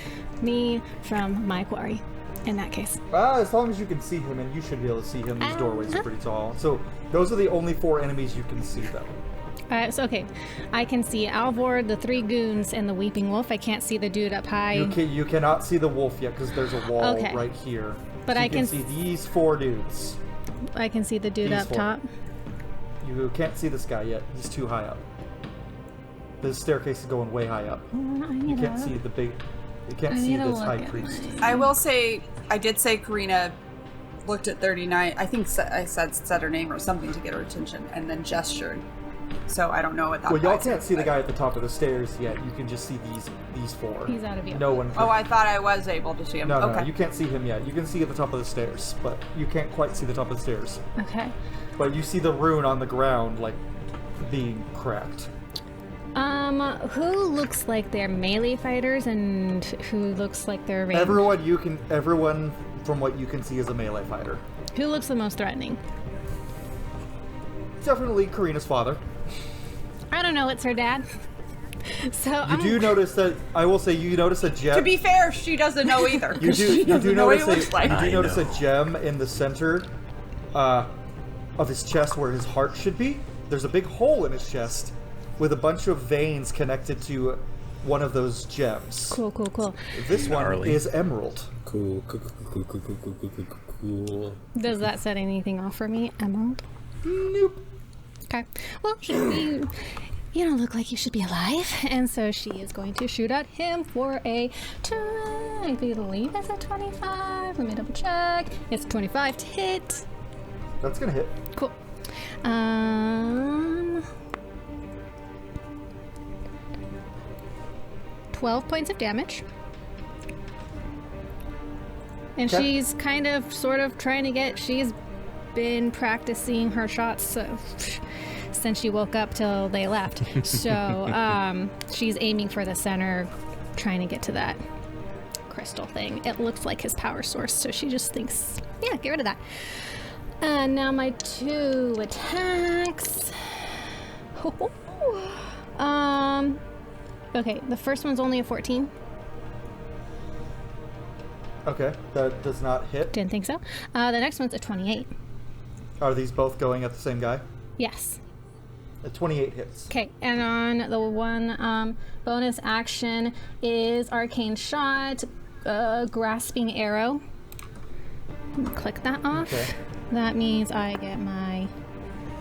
[SPEAKER 3] me from my quarry in that case.
[SPEAKER 1] As long as you can see him, and you should be able to see him. These doorways are pretty tall. So those are the only 4 enemies you can see, though.
[SPEAKER 3] So okay, I can see Alvor, the 3 goons, and the Weeping Wolf. I can't see the dude up high.
[SPEAKER 1] You cannot see the wolf yet because there's a wall right here.
[SPEAKER 3] But
[SPEAKER 1] so
[SPEAKER 3] I
[SPEAKER 1] you can see these 4 dudes.
[SPEAKER 3] I can see the dude up top.
[SPEAKER 1] You can't see this guy yet. He's too high up. The staircase is going way high up. You can't see the big... You can't see this high priest.
[SPEAKER 8] I will say, I did say Kirina looked at 39. I think I said her name or something to get her attention, and then gestured. So I don't know what that was.
[SPEAKER 1] Well, y'all can't see the guy at the top of the stairs yet. You can just see these 4.
[SPEAKER 3] He's out of view.
[SPEAKER 1] No one can.
[SPEAKER 8] Oh, I thought I was able to see him.
[SPEAKER 1] No,
[SPEAKER 8] okay.
[SPEAKER 1] no, you can't see him yet. You can see at the top of the stairs, but you can't quite see the top of the stairs.
[SPEAKER 3] Okay.
[SPEAKER 1] But you see the rune on the ground, like, being cracked.
[SPEAKER 3] Who looks like they're melee fighters and who looks like they're ranged?
[SPEAKER 1] Everyone from what you can see is a melee fighter.
[SPEAKER 3] Who looks the most threatening?
[SPEAKER 1] Definitely Kirina's father.
[SPEAKER 3] I don't know, it's her dad. So
[SPEAKER 1] you do notice that, I will say, you notice a gem.
[SPEAKER 8] To be fair, she doesn't know either.
[SPEAKER 1] You do notice
[SPEAKER 8] notice
[SPEAKER 1] a gem in the center of his chest where his heart should be. There's a big hole in his chest with a bunch of veins connected to one of those gems.
[SPEAKER 3] Cool.
[SPEAKER 1] This one is emerald.
[SPEAKER 9] Cool.
[SPEAKER 3] Does that set anything off for me, emerald?
[SPEAKER 1] Nope.
[SPEAKER 3] Okay. Well, you don't look like you should be alive, and so she is going to shoot at him for a turn. I believe it's a 25. Let me double check. It's 25 to hit.
[SPEAKER 1] That's gonna hit.
[SPEAKER 3] Cool. 12 points of damage. And she's kind of, sort of trying to get, she's been practicing her shots since she woke up till they left. So she's aiming for the center, trying to get to that crystal thing. It looks like his power source, so she just thinks, yeah, get rid of that. And now my 2 attacks. Okay, the first one's only a 14.
[SPEAKER 1] Okay, that does not hit.
[SPEAKER 3] Didn't think so. The next one's a 28.
[SPEAKER 1] Are these both going at the same guy?
[SPEAKER 3] Yes.
[SPEAKER 1] A 28 hits.
[SPEAKER 3] Okay, and on the one bonus action is Arcane Shot, Grasping Arrow. Click that off. Okay. That means I get my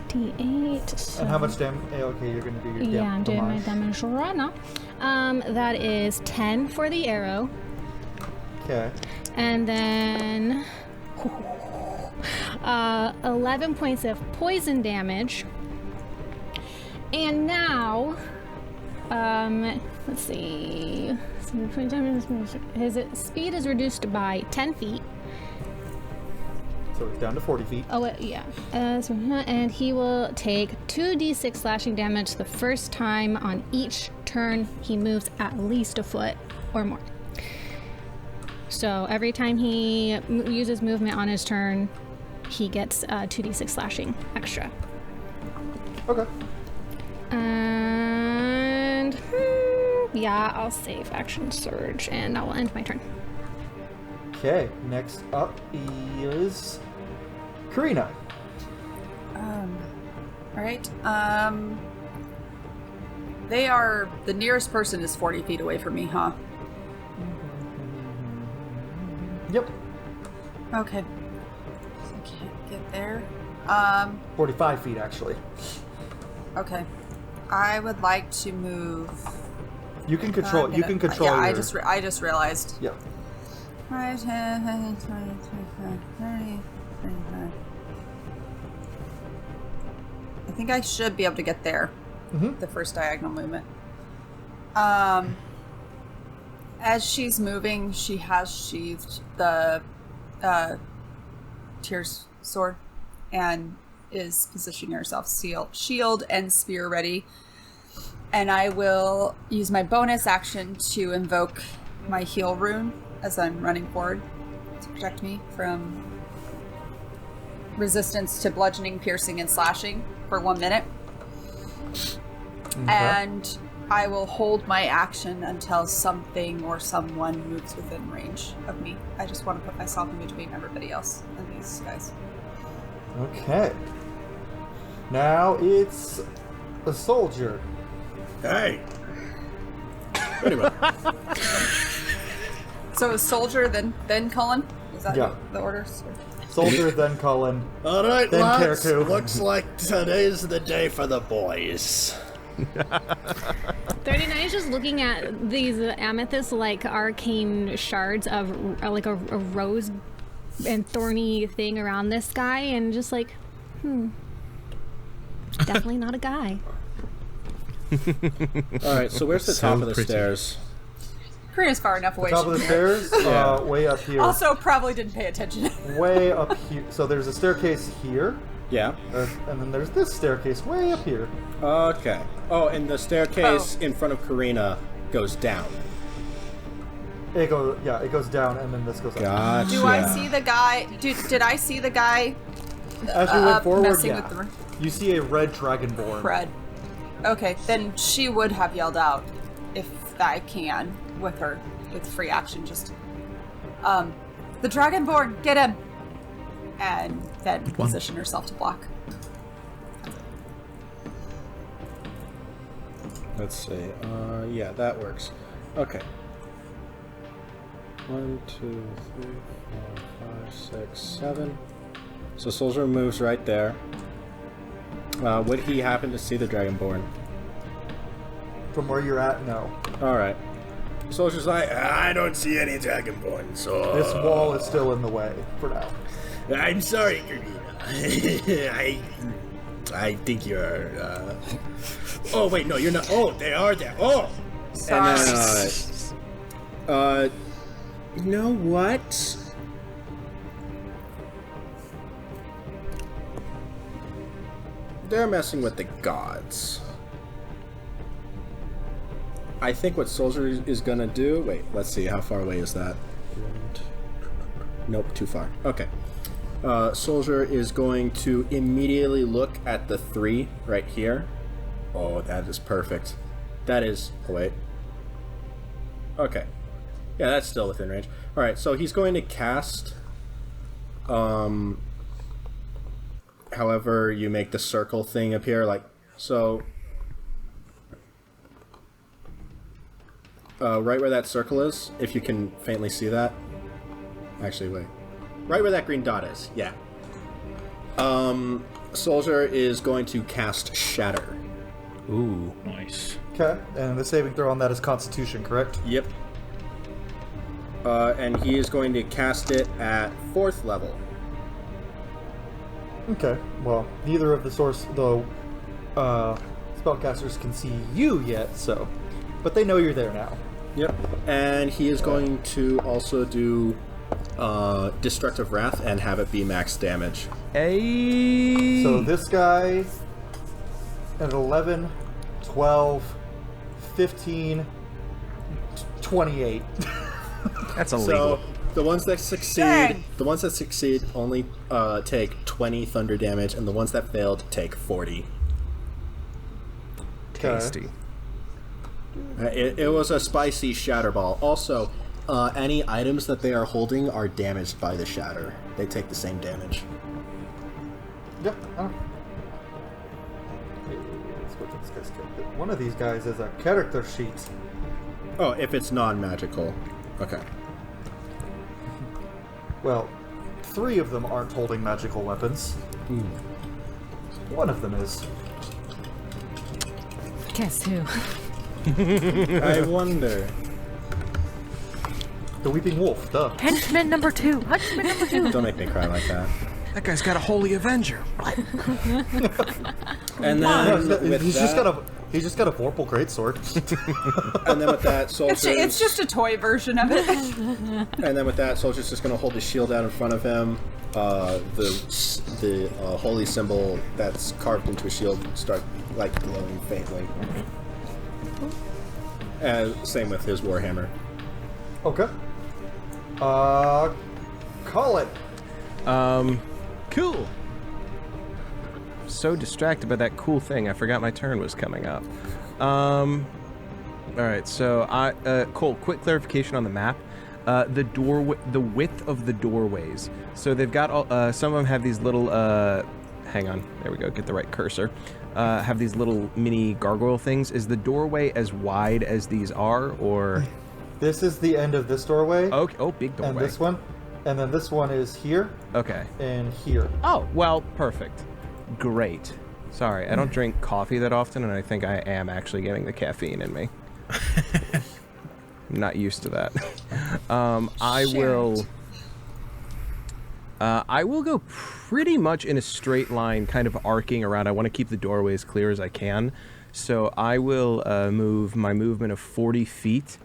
[SPEAKER 3] D8. So...
[SPEAKER 1] And how much damage? Okay, you're going to do your damage.
[SPEAKER 3] Yeah, I'm doing my damage right now. That is 10 for the arrow.
[SPEAKER 1] Okay.
[SPEAKER 3] And then 11 points of poison damage. And now, let's see. His speed is reduced by 10 feet.
[SPEAKER 1] So it's down to 40 feet.
[SPEAKER 3] Oh, yeah. And he will take 2d6 slashing damage the first time on each turn he moves at least a foot or more. So every time he uses movement on his turn, he gets 2d6 slashing extra.
[SPEAKER 1] Okay.
[SPEAKER 3] And yeah, I'll save action surge and I will end my turn.
[SPEAKER 1] Okay, next up is Kirina.
[SPEAKER 8] All right. They are... The nearest person is 40 feet away from me, huh?
[SPEAKER 1] Yep.
[SPEAKER 8] Okay. So I can't get there.
[SPEAKER 1] 45 feet, actually.
[SPEAKER 8] Okay. I would like to move...
[SPEAKER 1] You can control. You can control.
[SPEAKER 8] Yeah,
[SPEAKER 1] your...
[SPEAKER 8] I just realized.
[SPEAKER 1] Yep.
[SPEAKER 8] 5, 10, 20, 25, 30, 35. I think I should be able to get there. The first diagonal movement. As she's moving, she has sheathed the Tyr's sword and is positioning herself shield and spear ready. And I will use my bonus action to invoke my heal rune as I'm running forward to protect me from resistance to bludgeoning, piercing, and slashing for 1 minute. Okay. And I will hold my action until something or someone moves within range of me. I just want to put myself in between everybody else and these guys.
[SPEAKER 1] Okay. Now it's a soldier.
[SPEAKER 7] Hey. Anyway.
[SPEAKER 8] So a soldier, then Culann? Is that the order?
[SPEAKER 1] Soldier, then Culann.
[SPEAKER 9] All right,
[SPEAKER 1] then
[SPEAKER 9] lads.
[SPEAKER 1] Karaku.
[SPEAKER 9] Looks like today's the day for the boys.
[SPEAKER 3] 39 is just looking at these amethyst like arcane shards of like a rose and thorny thing around this guy, and just like, definitely not a guy.
[SPEAKER 7] All right, so where's the top of the stairs?
[SPEAKER 8] Kirina's far enough away.
[SPEAKER 1] Top of the stairs, way up here.
[SPEAKER 8] Also, probably didn't pay attention.
[SPEAKER 1] Way up here. So there's a staircase here.
[SPEAKER 7] Yeah.
[SPEAKER 1] And then there's this staircase way up here.
[SPEAKER 7] Okay. Oh, and the staircase in front of Kirina goes down.
[SPEAKER 1] It goes down, and then this goes up.
[SPEAKER 7] Gotcha.
[SPEAKER 8] Do I see the guy? Did I see the guy?
[SPEAKER 1] As you went forward,
[SPEAKER 8] messing with the...
[SPEAKER 1] You see a red dragonborn.
[SPEAKER 8] Red. Okay, then she would have yelled out if I can with her with free action. Just, the dragonborn, get him, and then position herself to block.
[SPEAKER 7] Let's see. Yeah, that works. Okay. 1, 2, 3, 4, 5, 6, 7. So soldier moves right there. Would he happen to see the dragonborn?
[SPEAKER 1] From where you're at, no.
[SPEAKER 7] All right. Soldier's like, I don't see any dragonborn, so...
[SPEAKER 1] This wall is still in the way for now.
[SPEAKER 9] I'm sorry, Kirina. I think you're, Oh, wait, no, you're not. Oh, they are there. Oh!
[SPEAKER 8] Sorry.
[SPEAKER 7] And then, you know what? They're messing with the gods. I think what Soldier is gonna do... Wait, let's see. How far away is that? Nope, too far. Okay. Soldier is going to immediately look at the 3 right here. Oh, that is perfect. That is... Oh, wait. Okay. Yeah, that's still within range. Alright, so he's going to cast... however you make the circle thing appear, like... So... right where that circle is, if you can faintly see that. Actually, wait. Right where that green dot is, yeah. Soldier is going to cast Shatter.
[SPEAKER 5] Ooh.
[SPEAKER 2] Nice.
[SPEAKER 1] Okay, and the saving throw on that is Constitution, correct?
[SPEAKER 7] Yep. And he is going to cast it at 4th level.
[SPEAKER 1] Okay, well, neither of the spellcasters can see you yet, so... But they know you're there now.
[SPEAKER 7] Yep. And he is going to also do Destructive Wrath and have it be max damage.
[SPEAKER 5] Hey.
[SPEAKER 1] So this guy at 11, 12, 15, 28.
[SPEAKER 5] That's illegal.
[SPEAKER 7] So the ones that succeed, only take 20 thunder damage, and the ones that failed take 40.
[SPEAKER 5] Tasty.
[SPEAKER 7] It was a spicy shatter ball. Also, any items that they are holding are damaged by the shatter. They take the same damage.
[SPEAKER 1] Yep. which of these guys can. One of these guys is a character sheet.
[SPEAKER 7] Oh, if it's non-magical. Okay.
[SPEAKER 1] Well, 3 of them aren't holding magical weapons. One of them is.
[SPEAKER 3] Guess who?
[SPEAKER 7] I wonder.
[SPEAKER 1] The Weeping Wolf, duh.
[SPEAKER 4] Henchman number 2. Henchman number 2.
[SPEAKER 7] Don't make me cry like that.
[SPEAKER 5] That guy's got a holy avenger.
[SPEAKER 7] And then with
[SPEAKER 1] he's
[SPEAKER 7] that,
[SPEAKER 1] just got a Vorpal greatsword.
[SPEAKER 7] and then with that, Soldier's...
[SPEAKER 8] It's just a toy version of it.
[SPEAKER 7] And then with that, Soldier's just going to hold his shield out in front of him. The holy symbol that's carved into a shield start like glowing faintly. Same with his warhammer.
[SPEAKER 1] Okay. Call it.
[SPEAKER 5] Cool. So distracted by that cool thing, I forgot my turn was coming up. Alright, so Cole, quick clarification on the map. The width of the doorways. So they've got all, some of them have these little, hang on, there we go, get the right cursor. Have these little mini gargoyle things. Is the doorway as wide as these are, or?
[SPEAKER 1] This is the end of this doorway.
[SPEAKER 5] Okay. Oh, big doorway.
[SPEAKER 1] And this one. And then this one is here.
[SPEAKER 5] Okay.
[SPEAKER 1] And here.
[SPEAKER 5] Oh, well, perfect. Great. Sorry, I don't drink coffee that often, and I think I am actually getting the caffeine in me. I'm not used to that. I will go pretty much in a straight line, kind of arcing around. I want to keep the doorway as clear as I can. So I will move my movement of 40 feet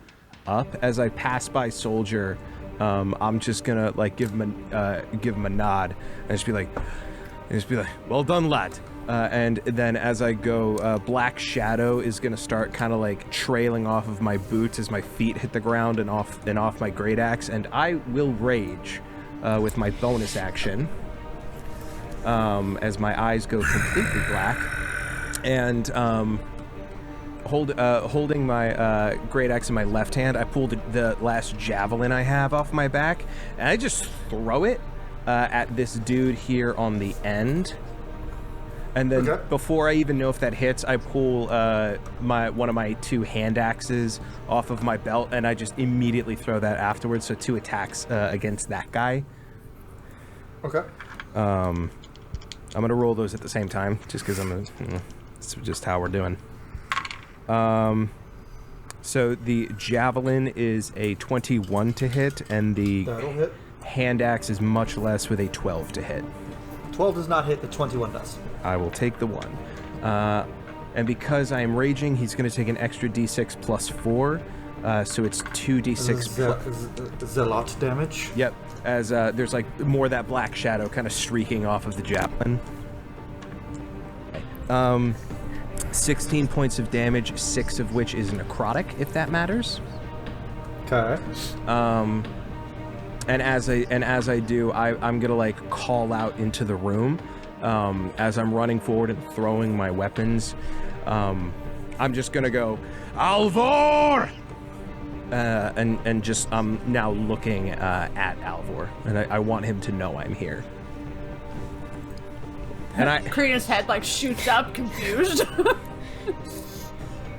[SPEAKER 5] up as I pass by Soldier. I'm just gonna like give him a nod and just be like, well done, lad. And then as I go, Black Shadow is gonna start kind of like trailing off of my boots as my feet hit the ground and off my great axe, and I will rage with my bonus action as my eyes go completely black, and holding my great axe in my left hand, I pull the last javelin I have off my back, and I just throw it at this dude here on the end. And then before I even know if that hits, I pull one of my 2 hand axes off of my belt, and I just immediately throw that afterwards. So 2 attacks against that guy.
[SPEAKER 1] Okay.
[SPEAKER 5] I'm gonna roll those at the same time, just because it's just how we're doing. So the javelin is a 21 to hit, and the hand axe is much less with a 12 to hit.
[SPEAKER 1] 12 does not hit, the 21 does.
[SPEAKER 5] I will take the 1. And because I am raging, he's going to take an extra d6 plus 4, so it's 2d6
[SPEAKER 1] Zealot damage?
[SPEAKER 5] Yep, as there's like more of that black shadow kind of streaking off of the javelin. 16 points of damage, 6 of which is necrotic, if that matters.
[SPEAKER 1] Okay.
[SPEAKER 5] And as I do, I'm gonna like call out into the room as I'm running forward and throwing my weapons. I'm just gonna go, Alvor! And just I'm now looking at Alvor, and I want him to know I'm here. And
[SPEAKER 8] Kirina's head like shoots up, confused.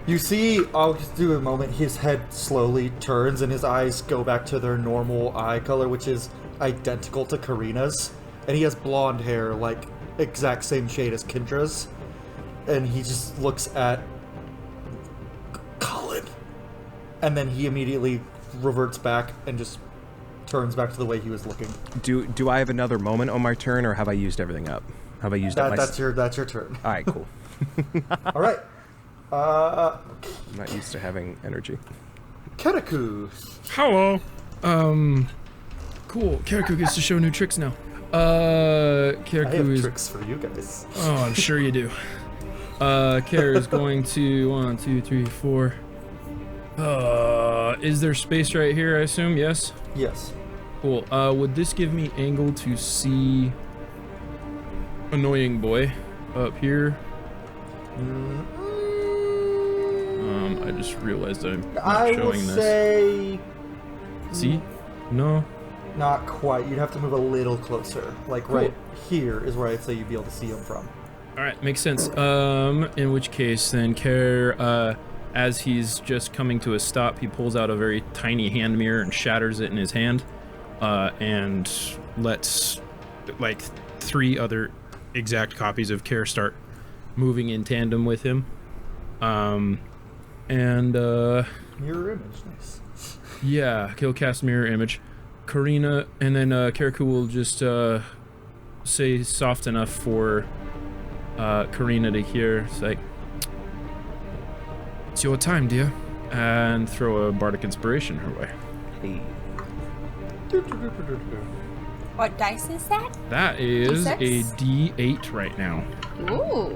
[SPEAKER 1] You see, I'll just do a moment, his head slowly turns and his eyes go back to their normal eye color, which is identical to Kirina's. And he has blonde hair, like exact same shade as Kendra's. And he just looks at Colin. And then he immediately reverts back and just turns back to the way he was looking.
[SPEAKER 5] Do I have another moment on my turn, or have I used everything up? Have I used up my...
[SPEAKER 1] That's your turn.
[SPEAKER 5] All right, cool.
[SPEAKER 1] All right.
[SPEAKER 5] I'm not used to having energy.
[SPEAKER 1] Keraku.
[SPEAKER 2] Hello. Cool. Keraku gets to show new tricks now. Keraku
[SPEAKER 1] I have
[SPEAKER 2] is...
[SPEAKER 1] tricks for you guys.
[SPEAKER 2] Oh, I'm sure you do. Kara is going to 1, 2, 3, 4. Is there space right here, I assume? Yes?
[SPEAKER 1] Yes.
[SPEAKER 2] Cool. Would this give me angle to see Annoying Boy up here? I just realized I'm not showing this.
[SPEAKER 1] Say...
[SPEAKER 2] See? No?
[SPEAKER 1] Not quite. You'd have to move a little closer. Like right here is where I'd say you'd be able to see him from.
[SPEAKER 2] Alright, makes sense. In which case, then, Care, as he's just coming to a stop, he pulls out a very tiny hand mirror and shatters it in his hand, and lets, like, 3 other exact copies of Care start moving in tandem with him.
[SPEAKER 1] Mirror image, nice.
[SPEAKER 2] Yeah, he'll cast mirror image. Kirina, and then Keriku will just say soft enough for Kirina to hear. It's like, it's your time, dear. And throw a bardic inspiration her way.
[SPEAKER 5] Hey.
[SPEAKER 6] What dice is that?
[SPEAKER 2] That is
[SPEAKER 6] D6?
[SPEAKER 2] a D8 right now.
[SPEAKER 6] Ooh.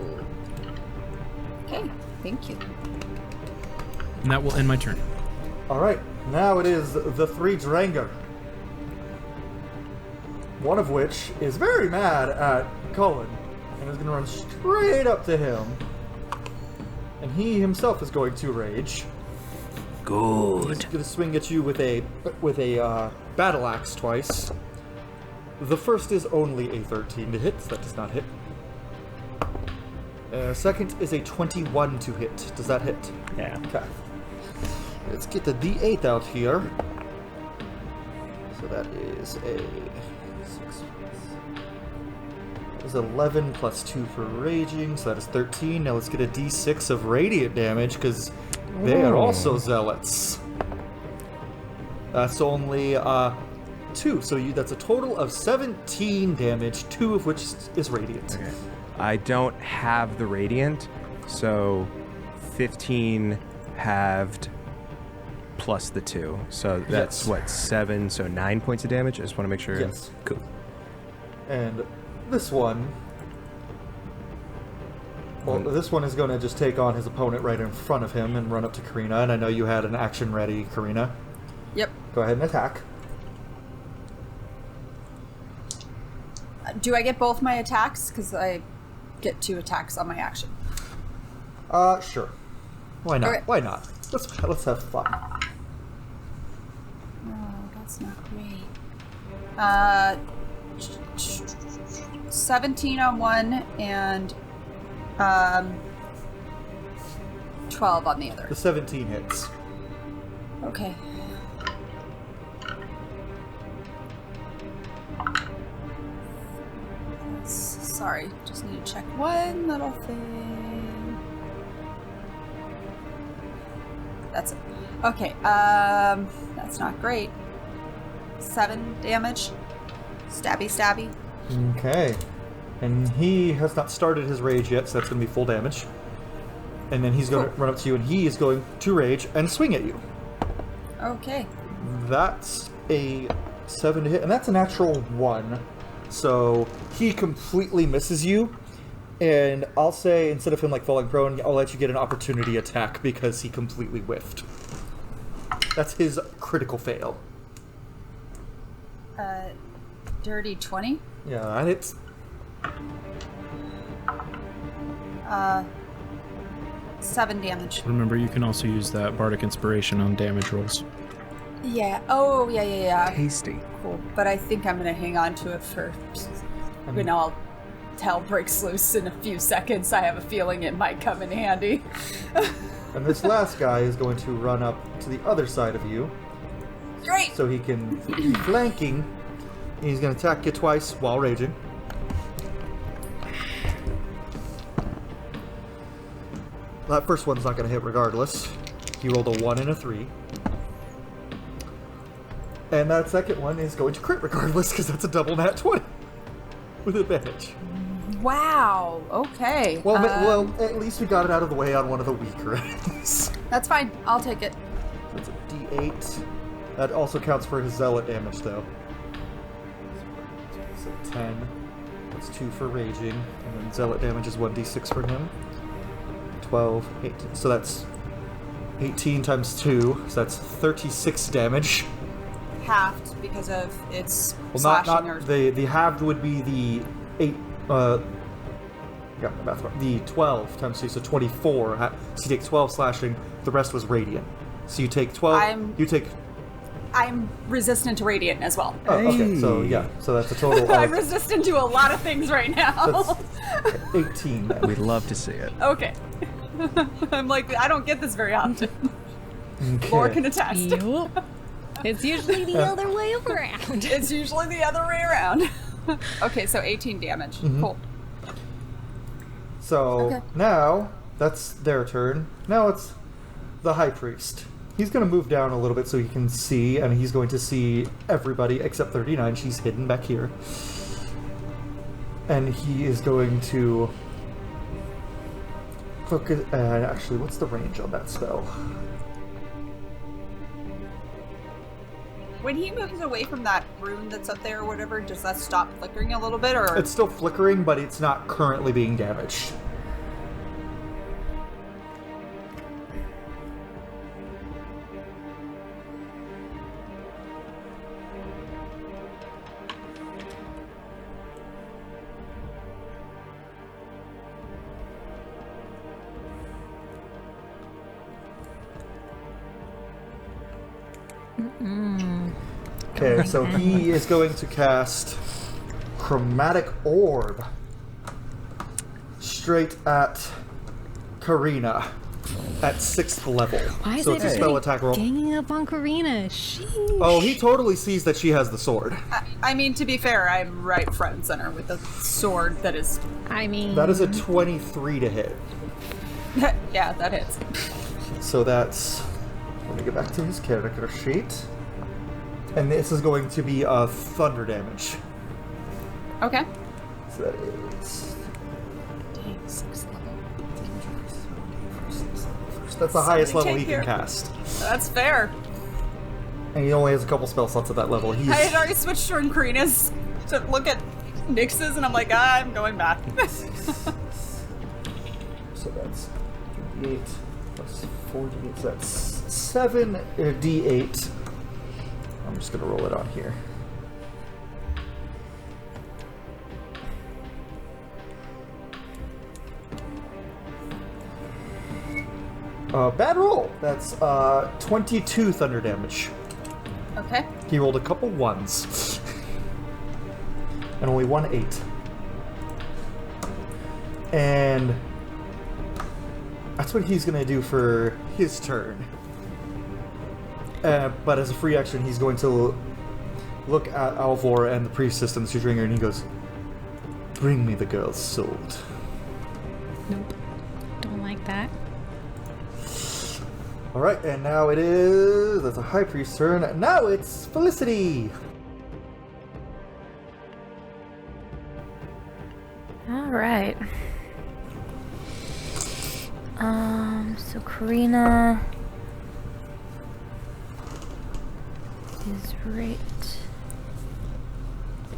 [SPEAKER 6] Okay, thank you.
[SPEAKER 2] And that will end my turn.
[SPEAKER 1] Alright, now it is the 3 Dranger. One of which is very mad at Culann and is going to run straight up to him. And he himself is going to rage.
[SPEAKER 5] Good.
[SPEAKER 1] He's going to swing at you with a battle axe twice. The first is only a 13 to hit, so that does not hit. Second is a 21 to hit. Does that hit?
[SPEAKER 5] Yeah.
[SPEAKER 1] Okay. Let's get the D8 out here. So that is a 6. That is 11 plus 2 for raging, so that is 13. Now let's get a D6 of radiant damage, because they are also zealots. That's only 2, so that's a total of 17 damage, 2 of which is radiant.
[SPEAKER 5] Okay. I don't have the radiant, so 15 halved plus the 2. So that's what, 7, so 9 points of damage? I just want to make sure.
[SPEAKER 1] Yes.
[SPEAKER 5] Cool.
[SPEAKER 1] And this one... Well, this one is going to just take on his opponent right in front of him and run up to Kirina, and I know you had an action ready, Kirina.
[SPEAKER 8] Yep.
[SPEAKER 1] Go ahead and attack.
[SPEAKER 8] Do I get both my attacks? Because I get 2 attacks on my action.
[SPEAKER 1] Sure. Why not?
[SPEAKER 8] Okay.
[SPEAKER 1] Why not? Let's have fun.
[SPEAKER 8] Oh, that's not great. 17 on one and 12 on the other.
[SPEAKER 1] The 17 hits.
[SPEAKER 8] Okay. Sorry, just need to check one little thing. That's it. Okay, that's not great. 7 damage. Stabby, stabby.
[SPEAKER 1] Okay. And he has not started his rage yet, so that's going to be full damage. And then he's going to run up to you, and he is going to rage and swing at you.
[SPEAKER 8] Okay.
[SPEAKER 1] That's a 7 to hit, and that's a natural 1. So he completely misses you, and I'll say, instead of him like falling prone, I'll let you get an opportunity attack because he completely whiffed. That's his critical fail.
[SPEAKER 8] Dirty 20.
[SPEAKER 1] Yeah, that hits.
[SPEAKER 8] 7 damage.
[SPEAKER 2] Remember, you can also use that bardic inspiration on damage rolls.
[SPEAKER 8] Yeah. Oh, yeah.
[SPEAKER 5] Tasty.
[SPEAKER 8] Cool. But I think I'm gonna hang on to it for when all hell breaks loose in a few seconds. I have a feeling it might come in handy.
[SPEAKER 1] And this last guy is going to run up to the other side of you.
[SPEAKER 8] Great!
[SPEAKER 1] So he can be flanking. And he's going to attack you twice while raging. That first one's not going to hit regardless. He rolled a 1 and a 3. And that second one is going to crit regardless because that's a double nat 20 with advantage.
[SPEAKER 8] Wow. Okay.
[SPEAKER 1] Well, well, at least we got it out of the way on one of the weaker ends.
[SPEAKER 8] That's fine. I'll take it.
[SPEAKER 1] That's a D8. That also counts for his zealot damage, though. So 10. That's 2 for raging, and then zealot damage is 1d6 for him. 12, 8. So that's 18 times 2. So that's 36 damage.
[SPEAKER 8] Halved because of its
[SPEAKER 1] Well,
[SPEAKER 8] slashing
[SPEAKER 1] not
[SPEAKER 8] or...
[SPEAKER 1] the halved would be the 8. Yeah, that's right. The 12 times 2, so 24. So you take 12 slashing. The rest was radiant. So you take 12. You take
[SPEAKER 8] I'm resistant to radiant as well.
[SPEAKER 1] Oh, okay. So yeah, so that's a total.
[SPEAKER 8] I'm resistant to a lot of things right now.
[SPEAKER 1] That's 18. Then.
[SPEAKER 5] We'd love to see it.
[SPEAKER 8] Okay. I'm like, I don't get this very often.
[SPEAKER 1] Okay.
[SPEAKER 8] Laura can attest.
[SPEAKER 3] Yep. It's usually the other way around.
[SPEAKER 8] It's usually the other way around. Okay, so 18 damage.
[SPEAKER 1] Mm-hmm.
[SPEAKER 8] Cool.
[SPEAKER 1] So now that's their turn. Now it's the High Priest. He's going to move down a little bit so he can see, and he's going to see everybody except 39. She's hidden back here. And he is going to focus. Actually, what's the range on that spell?
[SPEAKER 8] When he moves away from that rune that's up there or whatever, does that stop flickering a little bit, or?
[SPEAKER 1] It's still flickering, but it's not currently being damaged. Okay, so he is going to cast Chromatic Orb straight at Kirina at 6th level.
[SPEAKER 3] Why is
[SPEAKER 1] so it's a spell attack roll.
[SPEAKER 3] Ganging up on Kirina? Sheesh.
[SPEAKER 1] Oh, he totally sees that she has the sword.
[SPEAKER 8] I mean, to be fair, I'm right front and center with the sword that is...
[SPEAKER 3] I mean...
[SPEAKER 1] That is a 23 to hit.
[SPEAKER 8] Yeah, that hits.
[SPEAKER 1] So that's... Let me get back to his character sheet. And this is going to be thunder damage.
[SPEAKER 8] Okay.
[SPEAKER 1] So that is... That's the highest level he can cast.
[SPEAKER 8] That's fair.
[SPEAKER 1] And he only has a couple spell slots at that level.
[SPEAKER 8] I had already switched from Kirina's to look at Nyx's, and I'm like, I'm going back.
[SPEAKER 1] So that's d8 plus 4d8, so that's 7 d8. I'm just going to roll it on here. Bad roll. That's 22 thunder damage.
[SPEAKER 8] Okay.
[SPEAKER 1] He rolled a couple ones. And only 1 8. And that's what he's going to do for his turn. But as a free action, he's going to look at Alvor and the priestess and the Sudringer, and he goes, "Bring me the girl's sword."
[SPEAKER 3] Nope. Don't like that.
[SPEAKER 1] Alright, and now it is... That's a high priest's turn. Now it's Felicity!
[SPEAKER 4] Alright. So Kirina is right.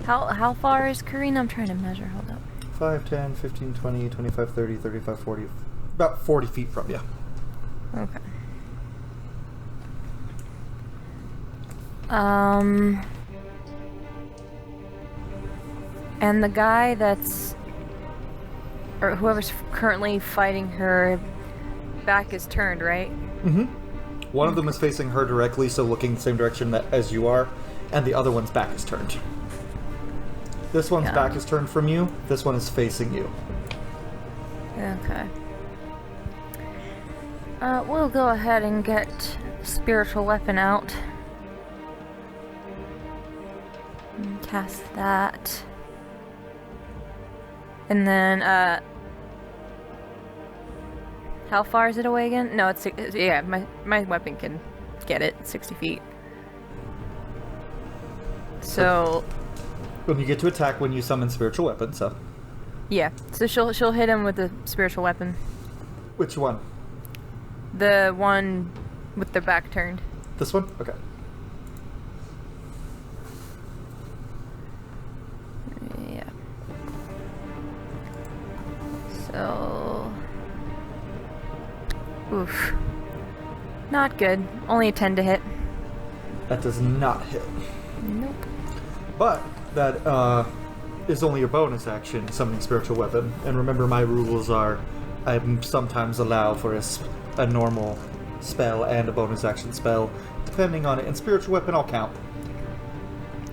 [SPEAKER 4] How far is Kirina? I'm trying to measure. Hold up.
[SPEAKER 1] 5, 10, 15, 20, 25, 30, 35, 40. About 40 feet from you.
[SPEAKER 4] Okay. And the guy that's, or whoever's currently fighting her, back is turned, right?
[SPEAKER 1] Mm-hmm. One of them is facing her directly, so looking the same direction as you are, and the other one's back is turned. This one's back is turned from you, this one is facing you.
[SPEAKER 4] Okay. We'll go ahead and get spiritual weapon out. And cast that. And then, how far is it away again? No, it's, yeah, my weapon can get it, 60 feet. So...
[SPEAKER 1] When you get to attack when you summon spiritual weapon, so...
[SPEAKER 4] Yeah, so she'll hit him with the spiritual weapon.
[SPEAKER 1] Which one?
[SPEAKER 4] The one with the back turned.
[SPEAKER 1] This one? Okay.
[SPEAKER 4] Yeah. So... Oof. Not good. Only a 10 to hit.
[SPEAKER 1] That does not hit.
[SPEAKER 4] Nope.
[SPEAKER 1] But that is only a bonus action, summoning spiritual weapon. And remember, my rules are I sometimes allow for a normal spell and a bonus action spell, depending on it. And spiritual weapon, I'll count.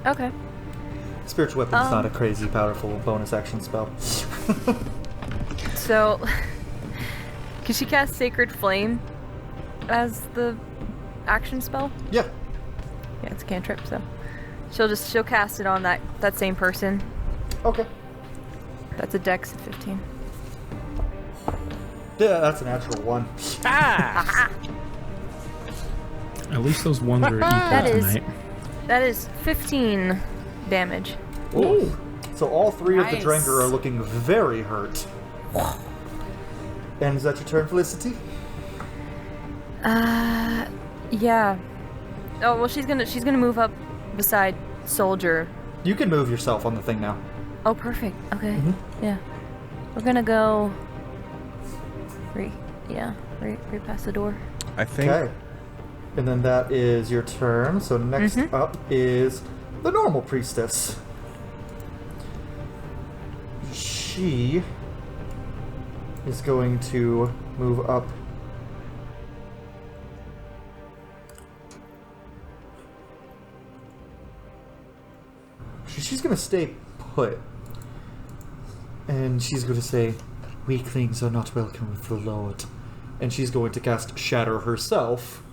[SPEAKER 4] Okay.
[SPEAKER 1] Spiritual weapon's not a crazy powerful bonus action spell.
[SPEAKER 4] So, can she cast Sacred Flame as the action spell?
[SPEAKER 1] Yeah.
[SPEAKER 4] Yeah, it's a cantrip, so she'll cast it on that same person.
[SPEAKER 1] Okay.
[SPEAKER 4] That's a dex of 15.
[SPEAKER 1] Yeah, that's a natural 1.
[SPEAKER 4] Ah!
[SPEAKER 2] At least those ones are equal tonight.
[SPEAKER 4] That is 15 damage.
[SPEAKER 1] Ooh. So all 3 of the
[SPEAKER 8] Nice.
[SPEAKER 1] Drenger are looking very hurt. And is that your turn, Felicity?
[SPEAKER 4] Yeah. Oh well, she's gonna move up beside Soldier.
[SPEAKER 1] You can move yourself on the thing now.
[SPEAKER 4] Oh, perfect. Okay. Yeah. We're gonna go. Right past the door.
[SPEAKER 5] I think.
[SPEAKER 1] Okay. And then that is your turn. So next up is the normal priestess. She is going to move up. She's going to stay put. And she's going to say, "Weaklings are not welcome with the Lord." And she's going to cast Shatter herself.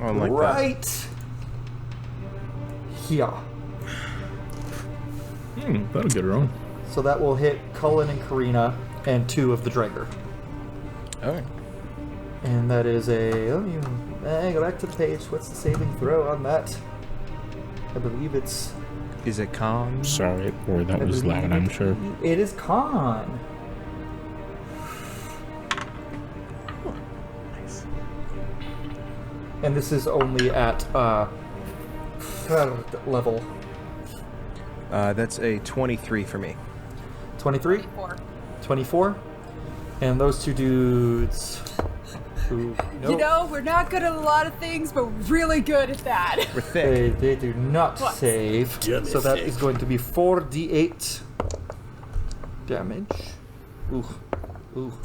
[SPEAKER 5] Oh, like
[SPEAKER 1] right here.
[SPEAKER 2] That'll get her on.
[SPEAKER 1] So that will hit Culann and Kirina and 2 of the Drenger.
[SPEAKER 5] Oh.
[SPEAKER 1] And that is a... Let me go back to the page. What's the saving throw on that? I believe it's...
[SPEAKER 5] Is it con?
[SPEAKER 2] Sorry, or that was loud, I'm sure.
[SPEAKER 1] It is con.
[SPEAKER 5] Nice.
[SPEAKER 1] And this is only at 3rd level.
[SPEAKER 5] That's a 23 for me.
[SPEAKER 1] 23? 24. And those 2 dudes... Who,
[SPEAKER 8] You know, we're not good at a lot of things, but really good at that.
[SPEAKER 5] We're thick.
[SPEAKER 1] They do not
[SPEAKER 8] What?
[SPEAKER 1] save.
[SPEAKER 9] Just
[SPEAKER 1] So that
[SPEAKER 9] thick.
[SPEAKER 1] is going to be 4d8 damage. Ooh.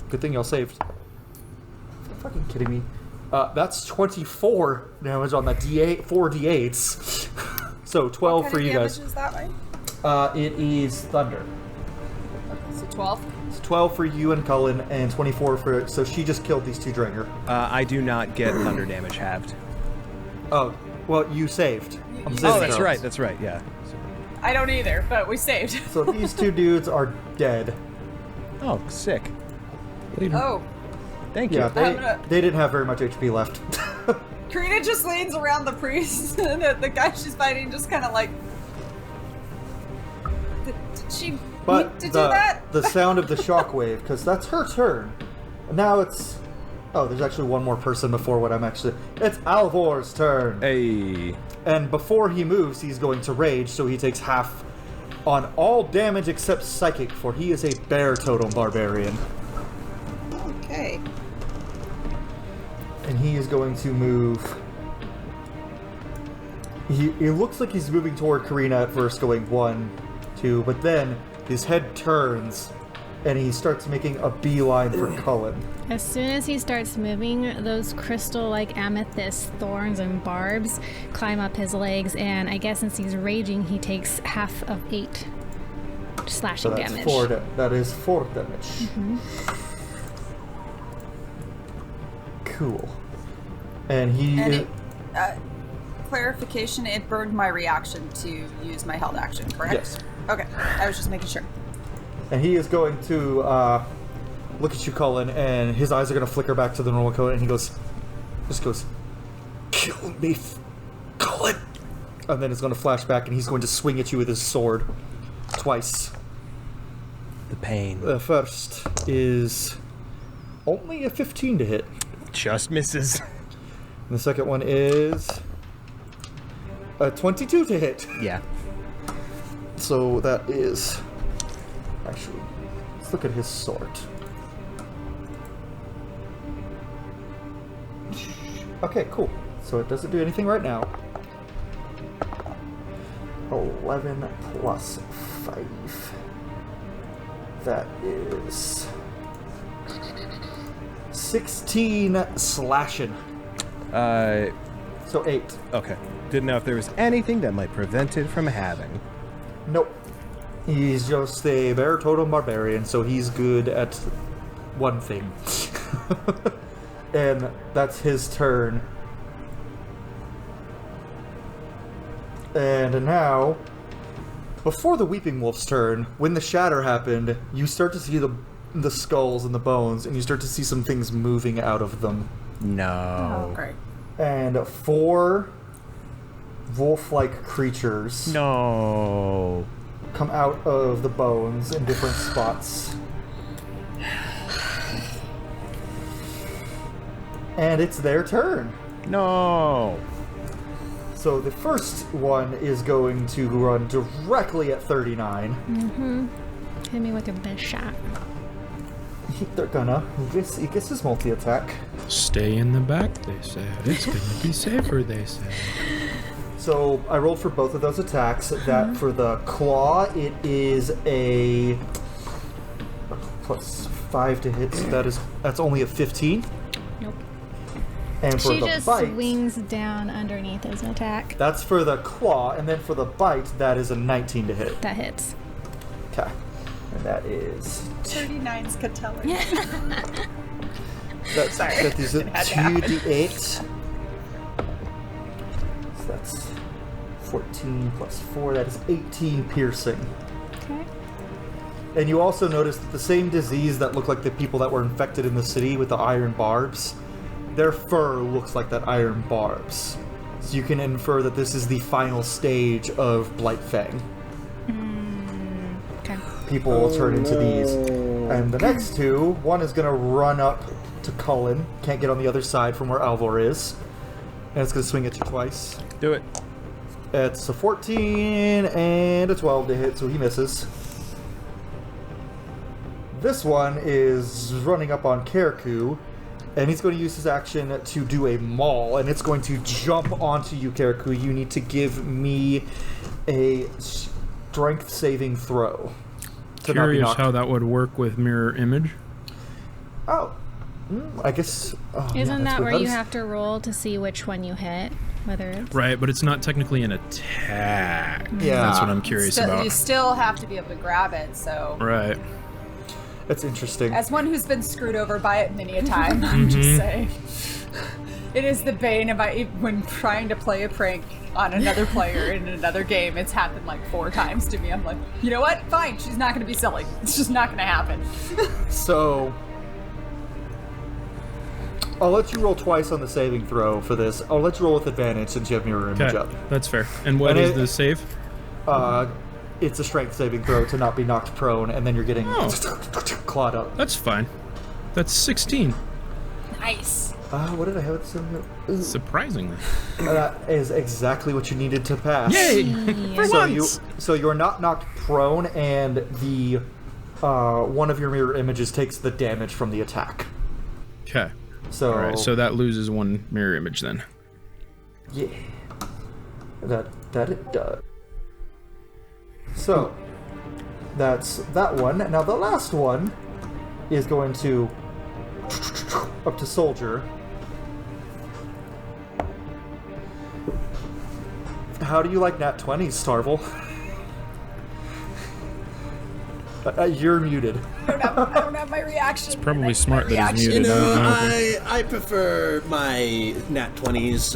[SPEAKER 1] Good thing y'all saved. You're fucking kidding me. That's 24 damage on that d8, 4 d8s. So 12 for you guys.
[SPEAKER 8] What kind of damage is that way?
[SPEAKER 1] It is thunder.
[SPEAKER 8] So 12.
[SPEAKER 1] It's 12 for you and Cullen, and 24 for... So she just killed these 2 Drenger.
[SPEAKER 5] I do not get thunder damage halved.
[SPEAKER 1] Oh, well, you saved. I'm
[SPEAKER 5] Oh,
[SPEAKER 1] saving
[SPEAKER 5] that's
[SPEAKER 1] throws.
[SPEAKER 5] right. That's right. Yeah.
[SPEAKER 8] I don't either, but we saved.
[SPEAKER 1] So these 2 dudes are dead.
[SPEAKER 5] Oh, sick.
[SPEAKER 8] Oh.
[SPEAKER 5] Thank you.
[SPEAKER 1] Yeah, they didn't have very much HP left.
[SPEAKER 8] Kirina just leans around the priest, and the guy she's fighting just kind of like... Did she
[SPEAKER 1] But
[SPEAKER 8] need to do that?
[SPEAKER 1] the sound of the shockwave, because that's her turn. And now it's... Oh, there's actually one more person before what I'm actually... It's Alvor's turn.
[SPEAKER 5] Hey.
[SPEAKER 1] And before he moves, he's going to rage, so he takes half on all damage except psychic, for he is a bear totem barbarian.
[SPEAKER 8] Okay.
[SPEAKER 1] And he is going to move... It looks like he's moving toward Kirina at first, going 1, 2, but then his head turns, and he starts making a beeline for Cullen.
[SPEAKER 3] As soon as he starts moving, those crystal-like amethyst thorns and barbs climb up his legs, and I guess since he's raging, he takes half of 8 slashing
[SPEAKER 1] So that's
[SPEAKER 3] damage.
[SPEAKER 1] that is 4 damage. Cool. And he...
[SPEAKER 8] Clarification, it burned my reaction to use my held action, correct?
[SPEAKER 1] Yes.
[SPEAKER 8] Okay, I was just making sure.
[SPEAKER 1] And he is going to look at you, Cullen, and his eyes are going to flicker back to the normal color, and he goes, "Kill me, Cullen!" And then it's going to flash back, and he's going to swing at you with his sword twice.
[SPEAKER 5] The pain.
[SPEAKER 1] The first is only a 15 to hit.
[SPEAKER 5] Just misses.
[SPEAKER 1] And the second one is a 22 to hit.
[SPEAKER 5] Yeah.
[SPEAKER 1] So that is... Actually, let's look at his sword. Okay, cool. So it doesn't do anything right now. 11 plus 5. That is... 16 slashing. So 8.
[SPEAKER 5] Okay. Didn't know if there was anything that might prevent it from having.
[SPEAKER 1] Nope. He's just a bare totem barbarian, so he's good at one thing. And that's his turn. And now, before the Weeping Wolf's turn, when the shatter happened, you start to see the skulls and the bones, and you start to see some things moving out of them.
[SPEAKER 5] No.
[SPEAKER 8] Oh, great.
[SPEAKER 1] And 4 wolf-like creatures
[SPEAKER 5] No.
[SPEAKER 1] come out of the bones in different spots. And it's their turn.
[SPEAKER 5] No.
[SPEAKER 1] So the first one is going to run directly at 39.
[SPEAKER 3] Mm-hmm. Hit me with your best shot.
[SPEAKER 1] They're gonna. He gets his multi-attack.
[SPEAKER 2] Stay in the back, they said. It's gonna be safer, they said.
[SPEAKER 1] So I rolled for both of those attacks. That for the claw, it is a +5 to hit. So that's only a 15.
[SPEAKER 3] Nope.
[SPEAKER 1] And for
[SPEAKER 3] She
[SPEAKER 1] the
[SPEAKER 3] just
[SPEAKER 1] bite,
[SPEAKER 3] swings down underneath his attack.
[SPEAKER 1] that's for the claw, and then for the bite, that is a 19 to hit.
[SPEAKER 3] That hits.
[SPEAKER 1] Okay. And that is
[SPEAKER 8] 39's Catellar.
[SPEAKER 1] that is a
[SPEAKER 8] It had to happen.
[SPEAKER 1] 2d8. So that's 14 plus 4. That is 18 piercing.
[SPEAKER 3] Okay.
[SPEAKER 1] And you also notice that the same disease that looked like the people that were infected in the city with the iron barbs, their fur looks like that iron barbs. So you can infer that this is the final stage of Blightfang.
[SPEAKER 3] Okay.
[SPEAKER 1] People will turn into these. And the next two, one is going to run up to Culann. Can't get on the other side from where Alvor is. And it's going to swing at you twice.
[SPEAKER 5] Do it.
[SPEAKER 1] It's a 14 and a 12 to hit, so he misses. This one is running up on Karaku, and he's going to use his action to do a maul, and it's going to jump onto you, Karaku. You need to give me a strength saving throw. To not be
[SPEAKER 2] Curious
[SPEAKER 1] knocked.
[SPEAKER 2] how that would work with mirror image.
[SPEAKER 1] Oh, I guess. Oh, yeah,
[SPEAKER 3] Isn't
[SPEAKER 1] that's
[SPEAKER 3] that
[SPEAKER 1] weird.
[SPEAKER 3] where you have to roll to see which one you hit? Whether it's...
[SPEAKER 2] Right, but it's not technically an attack.
[SPEAKER 1] Yeah.
[SPEAKER 2] That's what I'm curious about.
[SPEAKER 8] You still have to be able to grab it, so.
[SPEAKER 2] Right.
[SPEAKER 1] That's interesting.
[SPEAKER 8] As one who's been screwed over by it many a time, I'm just saying. It is the bane of when trying to play a prank on another player in another game. It's happened like 4 times to me. I'm like, you know what? Fine, she's not going to be silly. It's just not going to happen.
[SPEAKER 1] So, I'll let you roll twice on the saving throw for this. I'll let you roll with advantage since you have mirror image
[SPEAKER 2] Okay,
[SPEAKER 1] up.
[SPEAKER 2] that's fair. And what is the save?
[SPEAKER 1] It's a strength saving throw to not be knocked prone, and then you're getting clawed up.
[SPEAKER 2] That's fine. That's 16.
[SPEAKER 8] Nice.
[SPEAKER 1] What did I have?
[SPEAKER 2] Surprisingly.
[SPEAKER 1] That is exactly what you needed to pass.
[SPEAKER 2] Yay! For
[SPEAKER 1] so
[SPEAKER 2] once!
[SPEAKER 1] you're not knocked prone, and the one of your mirror images takes the damage from the attack.
[SPEAKER 2] Okay.
[SPEAKER 1] So
[SPEAKER 2] Alright, so that loses one mirror image then.
[SPEAKER 1] yeah, that it does. So that's that one. Now the last one is going to up to Soldier. How do you like nat 20s, Starvel? You're muted.
[SPEAKER 8] I don't have my reaction.
[SPEAKER 2] It's probably smart that he's
[SPEAKER 9] You
[SPEAKER 2] muted.
[SPEAKER 9] know,
[SPEAKER 2] I
[SPEAKER 9] I prefer my nat 20s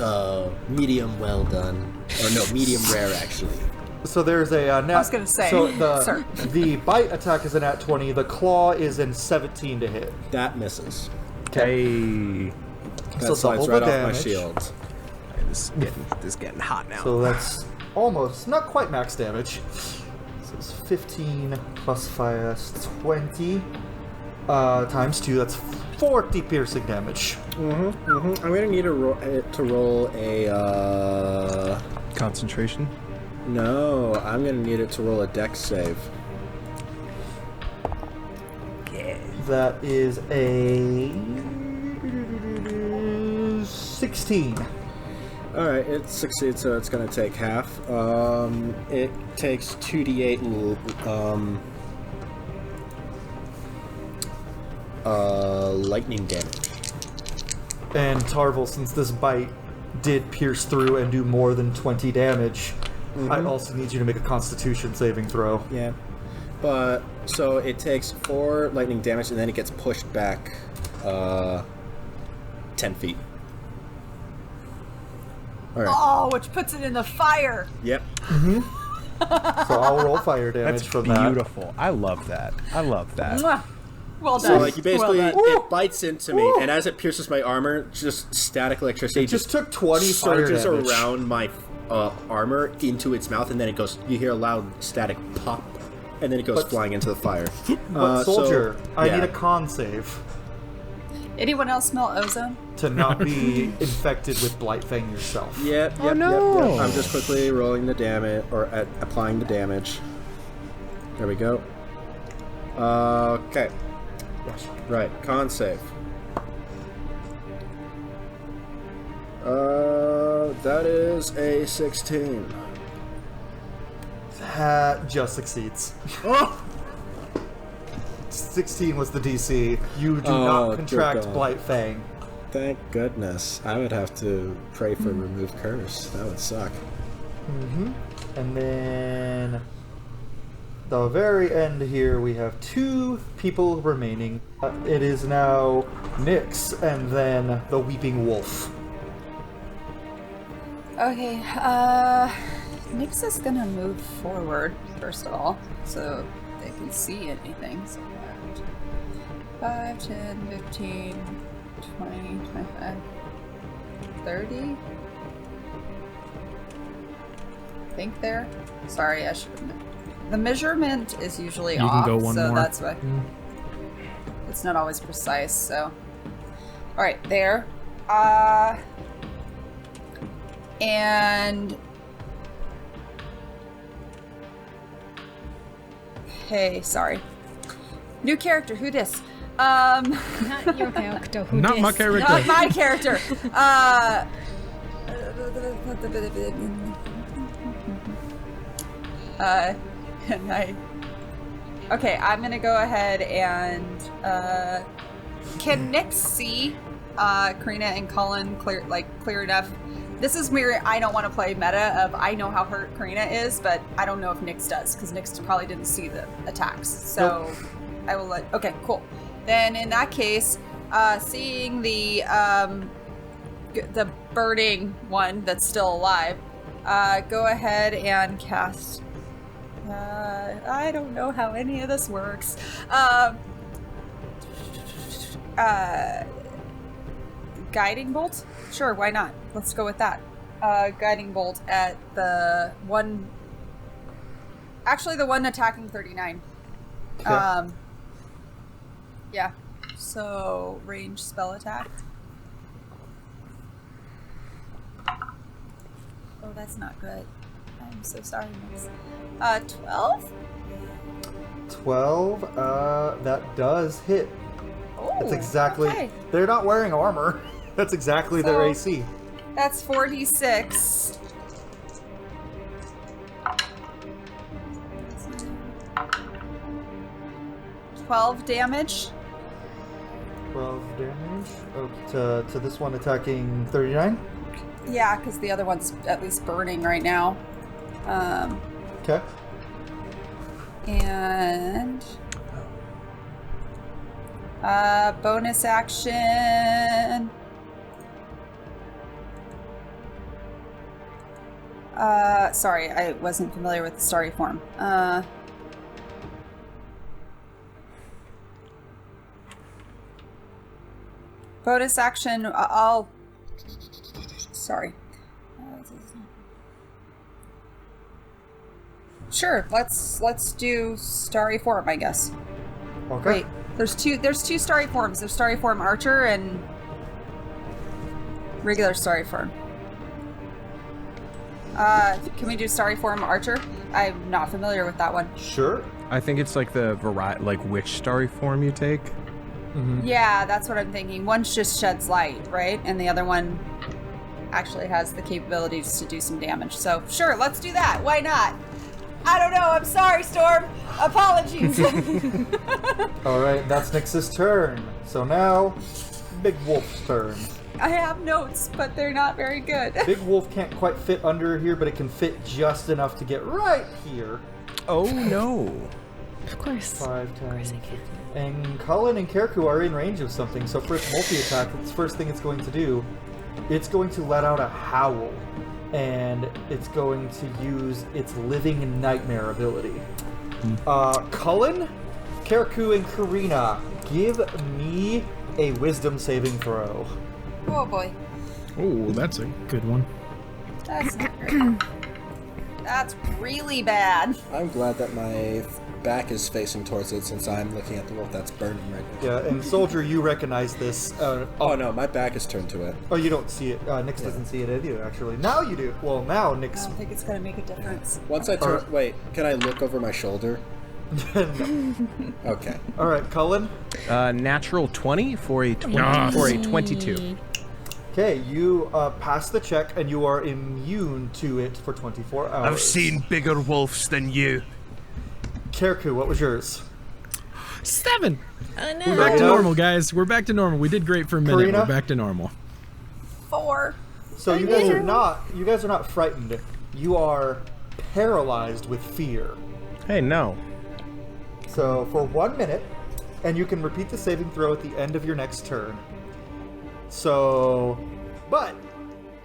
[SPEAKER 9] medium well done. Or no, medium rare actually.
[SPEAKER 1] So there's a nat.
[SPEAKER 8] I was gonna say,
[SPEAKER 1] So
[SPEAKER 8] sir.
[SPEAKER 1] the bite attack is a nat 20. The claw is in 17 to hit.
[SPEAKER 9] That misses.
[SPEAKER 5] Okay.
[SPEAKER 9] That
[SPEAKER 1] So
[SPEAKER 9] slides
[SPEAKER 1] double
[SPEAKER 9] right
[SPEAKER 1] the
[SPEAKER 9] off my
[SPEAKER 1] damage.
[SPEAKER 9] shield.
[SPEAKER 5] This is getting hot now.
[SPEAKER 1] So that's almost, not quite max damage. So it's 15 plus 5, that's 20. Times 2, that's 40 piercing damage.
[SPEAKER 9] I'm gonna need to roll a
[SPEAKER 5] concentration.
[SPEAKER 9] No, I'm gonna need it to roll a dex save.
[SPEAKER 1] That is a 16.
[SPEAKER 9] Alright, it succeeds, so it's gonna take half. It takes 2d8 lightning damage.
[SPEAKER 1] And Tarvel, since this bite did pierce through and do more than 20 damage, I also need you to make a Constitution saving throw.
[SPEAKER 7] Yeah. But, so it takes 4 lightning damage and then it gets pushed back 10 feet. Alright.
[SPEAKER 8] Oh, which puts it in the fire.
[SPEAKER 7] Yep.
[SPEAKER 1] So I'll roll fire damage
[SPEAKER 5] That's
[SPEAKER 1] from that.
[SPEAKER 5] beautiful. I love that. I love that.
[SPEAKER 8] Mwah. Well done.
[SPEAKER 7] So, like, you basically,
[SPEAKER 8] Well done.
[SPEAKER 7] it bites into me, and as it pierces my armor, just static electricity
[SPEAKER 1] It just took 20 fire
[SPEAKER 7] surges
[SPEAKER 1] damage.
[SPEAKER 7] around my armor into its mouth, and then it goes, you hear a loud static pop, and then it goes flying into the fire.
[SPEAKER 1] But soldier, I
[SPEAKER 7] yeah.
[SPEAKER 1] need a con save
[SPEAKER 8] Anyone else smell ozone?
[SPEAKER 1] to not be infected with Blightfang yourself.
[SPEAKER 7] Yep,
[SPEAKER 5] Oh, no.
[SPEAKER 7] Yep. I'm just quickly rolling the damage, or applying the damage. There we go. Okay. Right, con save. That is a 16.
[SPEAKER 1] That just succeeds. 16 was the DC. You do not contract Blightfang.
[SPEAKER 7] Thank goodness. I would have to pray for remove curse. That would suck.
[SPEAKER 1] And then the very end here, we have 2 people remaining. It is now Nyx and then the Weeping Wolf.
[SPEAKER 8] Okay, Nyx is gonna move forward, first of all, so they can see anything. So 5, 10, 15, 20, 25, 30. I think there. Sorry, I should have. The measurement is usually
[SPEAKER 2] You
[SPEAKER 8] off,
[SPEAKER 2] can go one
[SPEAKER 8] so
[SPEAKER 2] more.
[SPEAKER 8] that's why. It's not always precise, so. Alright, there. And hey, sorry. New character, who dis?
[SPEAKER 3] Not your character. Who
[SPEAKER 2] Not
[SPEAKER 3] dis?
[SPEAKER 2] my character.
[SPEAKER 8] Not my character. And okay, I'm gonna go ahead and can Nyx see Kirina and Culann clear enough? This is where I don't want to play meta of I know how hurt Kirina is, but I don't know if Nyx does, because Nyx probably didn't see the attacks. So I will let. Okay, cool. Then in that case, seeing the burning one that's still alive, go ahead and cast. I don't know how any of this works. Guiding bolt? Sure, why not? Let's go with that. Guiding bolt at the one. Actually, the one attacking 39.
[SPEAKER 1] Okay.
[SPEAKER 8] Yeah. So, range spell attack. Oh, that's not good. I'm so sorry, Nyx. 12?
[SPEAKER 1] 12, that does hit.
[SPEAKER 8] Oh,
[SPEAKER 1] That's exactly.
[SPEAKER 8] okay.
[SPEAKER 1] They're not wearing armor. That's exactly their
[SPEAKER 8] So-
[SPEAKER 1] AC.
[SPEAKER 8] That's 4d6. $12 damage.
[SPEAKER 1] 12 damage. Oh, to this one attacking 39.
[SPEAKER 8] Yeah, because the other one's at least burning right now.
[SPEAKER 1] Okay.
[SPEAKER 8] And bonus action. Sorry, I wasn't familiar with the starry form. Bonus action. I'll. Sorry. Sure. Let's do starry form, I guess.
[SPEAKER 1] Okay.
[SPEAKER 8] Wait. There's two starry forms. There's starry form archer and regular starry form. Can we do starry form archer? I'm not familiar with that one.
[SPEAKER 1] Sure.
[SPEAKER 5] I think it's like the variety, like which starry form you take.
[SPEAKER 8] Yeah, that's what I'm thinking. One just sheds light, right? And the other one actually has the capabilities to do some damage. So, sure, let's do that. Why not? I don't know. I'm sorry, Storm. Apologies.
[SPEAKER 1] All right, that's Nyx's turn. So now, Big Wolf's turn.
[SPEAKER 8] I have notes, but they're not very good.
[SPEAKER 1] Big wolf can't quite fit under here, but it can fit just enough to get right here.
[SPEAKER 5] Oh no.
[SPEAKER 3] Of course.
[SPEAKER 1] 5, 10, 15. And Culann and Keriku are in range of something, so for its multi-attack, the first thing it's going to do, it's going to let out a howl. And it's going to use its Living Nightmare ability. Culann, Keriku, and Kirina, give me a wisdom saving throw.
[SPEAKER 8] Oh boy.
[SPEAKER 2] Oh, that's a good one.
[SPEAKER 8] That's not great. That's really bad.
[SPEAKER 7] I'm glad that my back is facing towards it since I'm looking at the wolf that's burning right now.
[SPEAKER 1] Yeah, and Soldier, you recognize this.
[SPEAKER 7] Oh no, my back is turned to it.
[SPEAKER 1] Oh, you don't see it. Nix doesn't see it either, actually. Now you do. Well, now Nix...
[SPEAKER 8] I don't think it's going to make a difference.
[SPEAKER 7] Once I turn... Wait, can I look over my shoulder? Okay.
[SPEAKER 1] Alright, Culann?
[SPEAKER 5] Natural 20 for a 22.
[SPEAKER 1] Okay, you pass the check and you are immune to it for 24 hours.
[SPEAKER 17] I've seen bigger wolves than you.
[SPEAKER 1] Keriku, what was yours?
[SPEAKER 2] 7!
[SPEAKER 3] Oh no.
[SPEAKER 2] We're back to normal, guys. We're back to normal. We did great for a minute.
[SPEAKER 1] Kirina?
[SPEAKER 2] We're back to normal.
[SPEAKER 8] 4.
[SPEAKER 1] So you guys are not frightened. You are paralyzed with fear.
[SPEAKER 5] Hey, no.
[SPEAKER 1] So for 1 minute, and you can repeat the saving throw at the end of your next turn. So,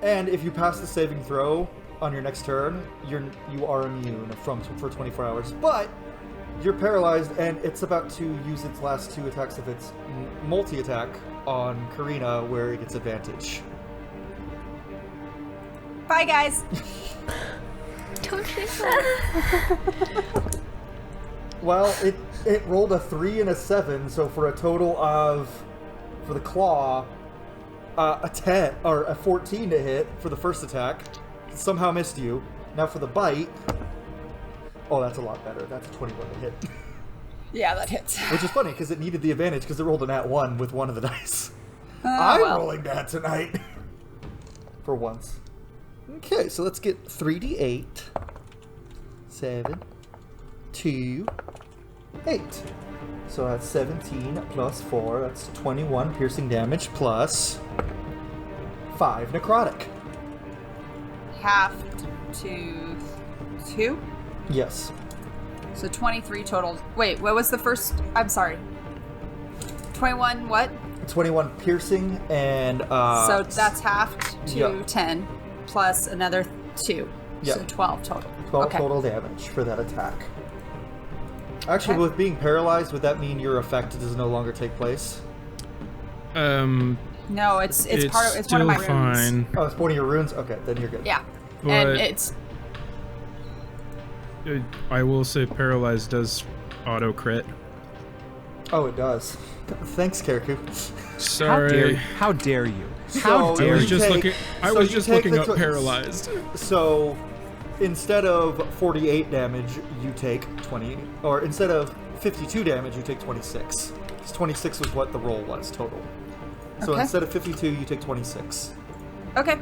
[SPEAKER 1] and if you pass the saving throw on your next turn, you are immune for 24 hours. But you're paralyzed, and it's about to use its last 2 attacks of its multi-attack on Kirina, where it gets advantage.
[SPEAKER 8] Bye, guys.
[SPEAKER 3] Don't say so.
[SPEAKER 1] Well, it rolled a 3 and a 7, so for a total of, for the claw, a 10 or a 14 to hit for the first attack. Somehow missed you. Now for the bite. Oh, that's a lot better. That's a 21 to hit.
[SPEAKER 8] Yeah, that hits.
[SPEAKER 1] Which is funny because it needed the advantage because it rolled a nat 1 with one of the dice.
[SPEAKER 8] Well.
[SPEAKER 1] rolling bad tonight. For once. Okay, so let's get 3d8. 7, 2, 8. So that's 17 plus 4. That's 21 piercing damage plus 5 necrotic.
[SPEAKER 8] Half to 2?
[SPEAKER 1] Yes.
[SPEAKER 8] So 23 total. Wait, what was the first? I'm sorry. 21 what?
[SPEAKER 1] 21 piercing and
[SPEAKER 8] so that's half to
[SPEAKER 1] yeah.
[SPEAKER 8] 10 plus another 2.
[SPEAKER 1] Yeah.
[SPEAKER 8] So 12 total.
[SPEAKER 1] 12
[SPEAKER 8] okay.
[SPEAKER 1] total damage for that attack. Actually,
[SPEAKER 8] Okay.
[SPEAKER 1] with being paralyzed, would that mean your effect does no longer take place?
[SPEAKER 8] No, it's part of it's one of my runes.
[SPEAKER 2] Fine.
[SPEAKER 1] Oh, it's one of your runes? Okay, then you're good.
[SPEAKER 8] Yeah.
[SPEAKER 2] But
[SPEAKER 8] and it's
[SPEAKER 2] I will say paralyzed does auto crit.
[SPEAKER 1] Oh, it does. Thanks, Keriku.
[SPEAKER 2] Sorry.
[SPEAKER 5] How dare you?
[SPEAKER 1] So
[SPEAKER 2] I was just looking. I was
[SPEAKER 1] you
[SPEAKER 2] just
[SPEAKER 1] take
[SPEAKER 2] looking
[SPEAKER 1] the
[SPEAKER 2] up paralyzed.
[SPEAKER 1] So, instead of 48 damage, you take 20, or instead of 52 damage, you take 26. Because 26 was what the roll was total. So
[SPEAKER 8] Okay.
[SPEAKER 1] instead of 52, you take 26.
[SPEAKER 8] okay.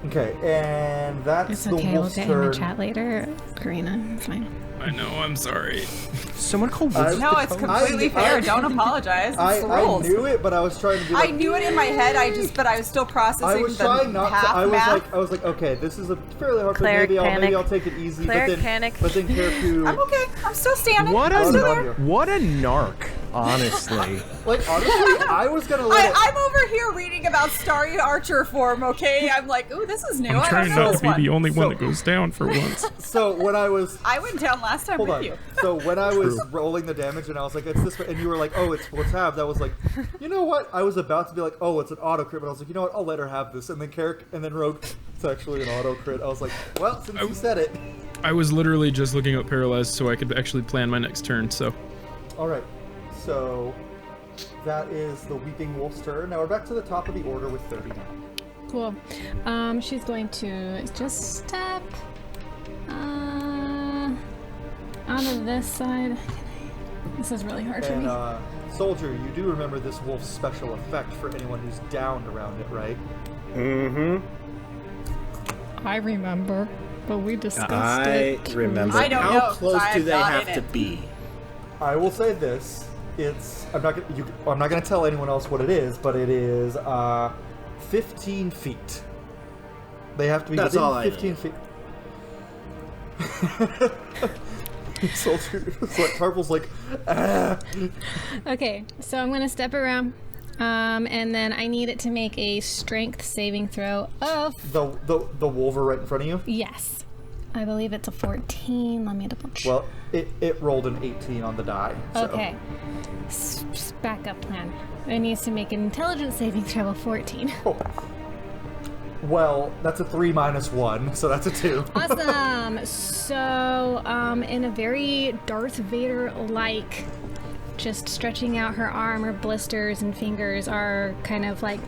[SPEAKER 1] Okay, and that's
[SPEAKER 3] It's
[SPEAKER 1] the
[SPEAKER 3] okay, we'll
[SPEAKER 1] wolf's
[SPEAKER 3] get him
[SPEAKER 1] turn.
[SPEAKER 3] in chat later. Karina, it's fine.
[SPEAKER 2] I know. I'm sorry.
[SPEAKER 5] Someone call
[SPEAKER 8] No, it's completely fair. Don't apologize. It's the
[SPEAKER 1] I
[SPEAKER 8] rules.
[SPEAKER 1] knew it, but I was trying to be
[SPEAKER 8] I
[SPEAKER 1] like,
[SPEAKER 8] knew it in my head. But I was still processing
[SPEAKER 1] I was
[SPEAKER 8] the
[SPEAKER 1] trying not to.
[SPEAKER 8] half math.
[SPEAKER 1] I was like, okay, this is a fairly hard thing.
[SPEAKER 4] Cleric
[SPEAKER 1] Maybe
[SPEAKER 4] panic.
[SPEAKER 1] I'll take it easy.
[SPEAKER 4] Cleric
[SPEAKER 1] but then,
[SPEAKER 4] panic.
[SPEAKER 1] But then Keriku.
[SPEAKER 8] I'm okay. I'm still standing.
[SPEAKER 5] What
[SPEAKER 8] I'm still there.
[SPEAKER 5] a narc, honestly.
[SPEAKER 1] Like honestly, I was gonna let it.
[SPEAKER 8] I'm over here reading about Starry Archer form. Okay, I'm like, ooh, this is new.
[SPEAKER 2] I'm
[SPEAKER 8] I
[SPEAKER 2] trying
[SPEAKER 8] don't know
[SPEAKER 2] not
[SPEAKER 8] this
[SPEAKER 2] to be
[SPEAKER 8] one.
[SPEAKER 2] the only one that goes down for once.
[SPEAKER 1] So when I was
[SPEAKER 8] I went down last time
[SPEAKER 1] hold
[SPEAKER 8] with
[SPEAKER 1] on.
[SPEAKER 8] you.
[SPEAKER 1] So when I was rolling the damage and I was like, it's this way, and you were like, oh, it's what's halved. I was like, you know what? I was about to be like, oh, it's an auto crit, but I was like, you know what? I'll let her have this. And then Rogue, it's actually an auto crit. I was like, well, since you said it.
[SPEAKER 2] I was literally just looking up paralyzed so I could actually plan my next turn. So.
[SPEAKER 1] All right. So that is the Weeping Wolf's turn. Now we're back to the top of the order with 39.
[SPEAKER 3] Cool. She's going to just step out of this side. This is really hard for me.
[SPEAKER 1] And Soldier, you do remember this wolf's special effect for anyone who's downed around it, right?
[SPEAKER 7] Mm-hmm.
[SPEAKER 3] I remember, but we discussed
[SPEAKER 7] I
[SPEAKER 3] it.
[SPEAKER 7] remember.
[SPEAKER 8] I don't
[SPEAKER 7] How
[SPEAKER 8] know, 'cause
[SPEAKER 7] close
[SPEAKER 8] I
[SPEAKER 7] do
[SPEAKER 8] am
[SPEAKER 7] they
[SPEAKER 8] not
[SPEAKER 7] have
[SPEAKER 8] in
[SPEAKER 7] to
[SPEAKER 8] it.
[SPEAKER 7] be?
[SPEAKER 1] I will say this. It's I'm not gonna tell anyone else what it is, but it is 15 feet. They have to be
[SPEAKER 9] That's
[SPEAKER 1] within
[SPEAKER 9] all I
[SPEAKER 1] 15
[SPEAKER 9] need.
[SPEAKER 1] feet. Soldier, it's like Tarvel's like, ah.
[SPEAKER 3] Okay, so I'm gonna step around, and then I need it to make a strength saving throw of
[SPEAKER 1] The wolver right in front of you.
[SPEAKER 3] yes, I believe it's a 14. Let me double check.
[SPEAKER 1] Well, it rolled an 18 on the die. So.
[SPEAKER 3] Okay, backup plan. It needs to make an intelligence saving throw of 14.
[SPEAKER 1] Oh. Well, that's a 3 minus 1, so that's a 2.
[SPEAKER 3] Awesome. So, in a very Darth Vader-like, just stretching out her arm, her blisters and fingers are kind of like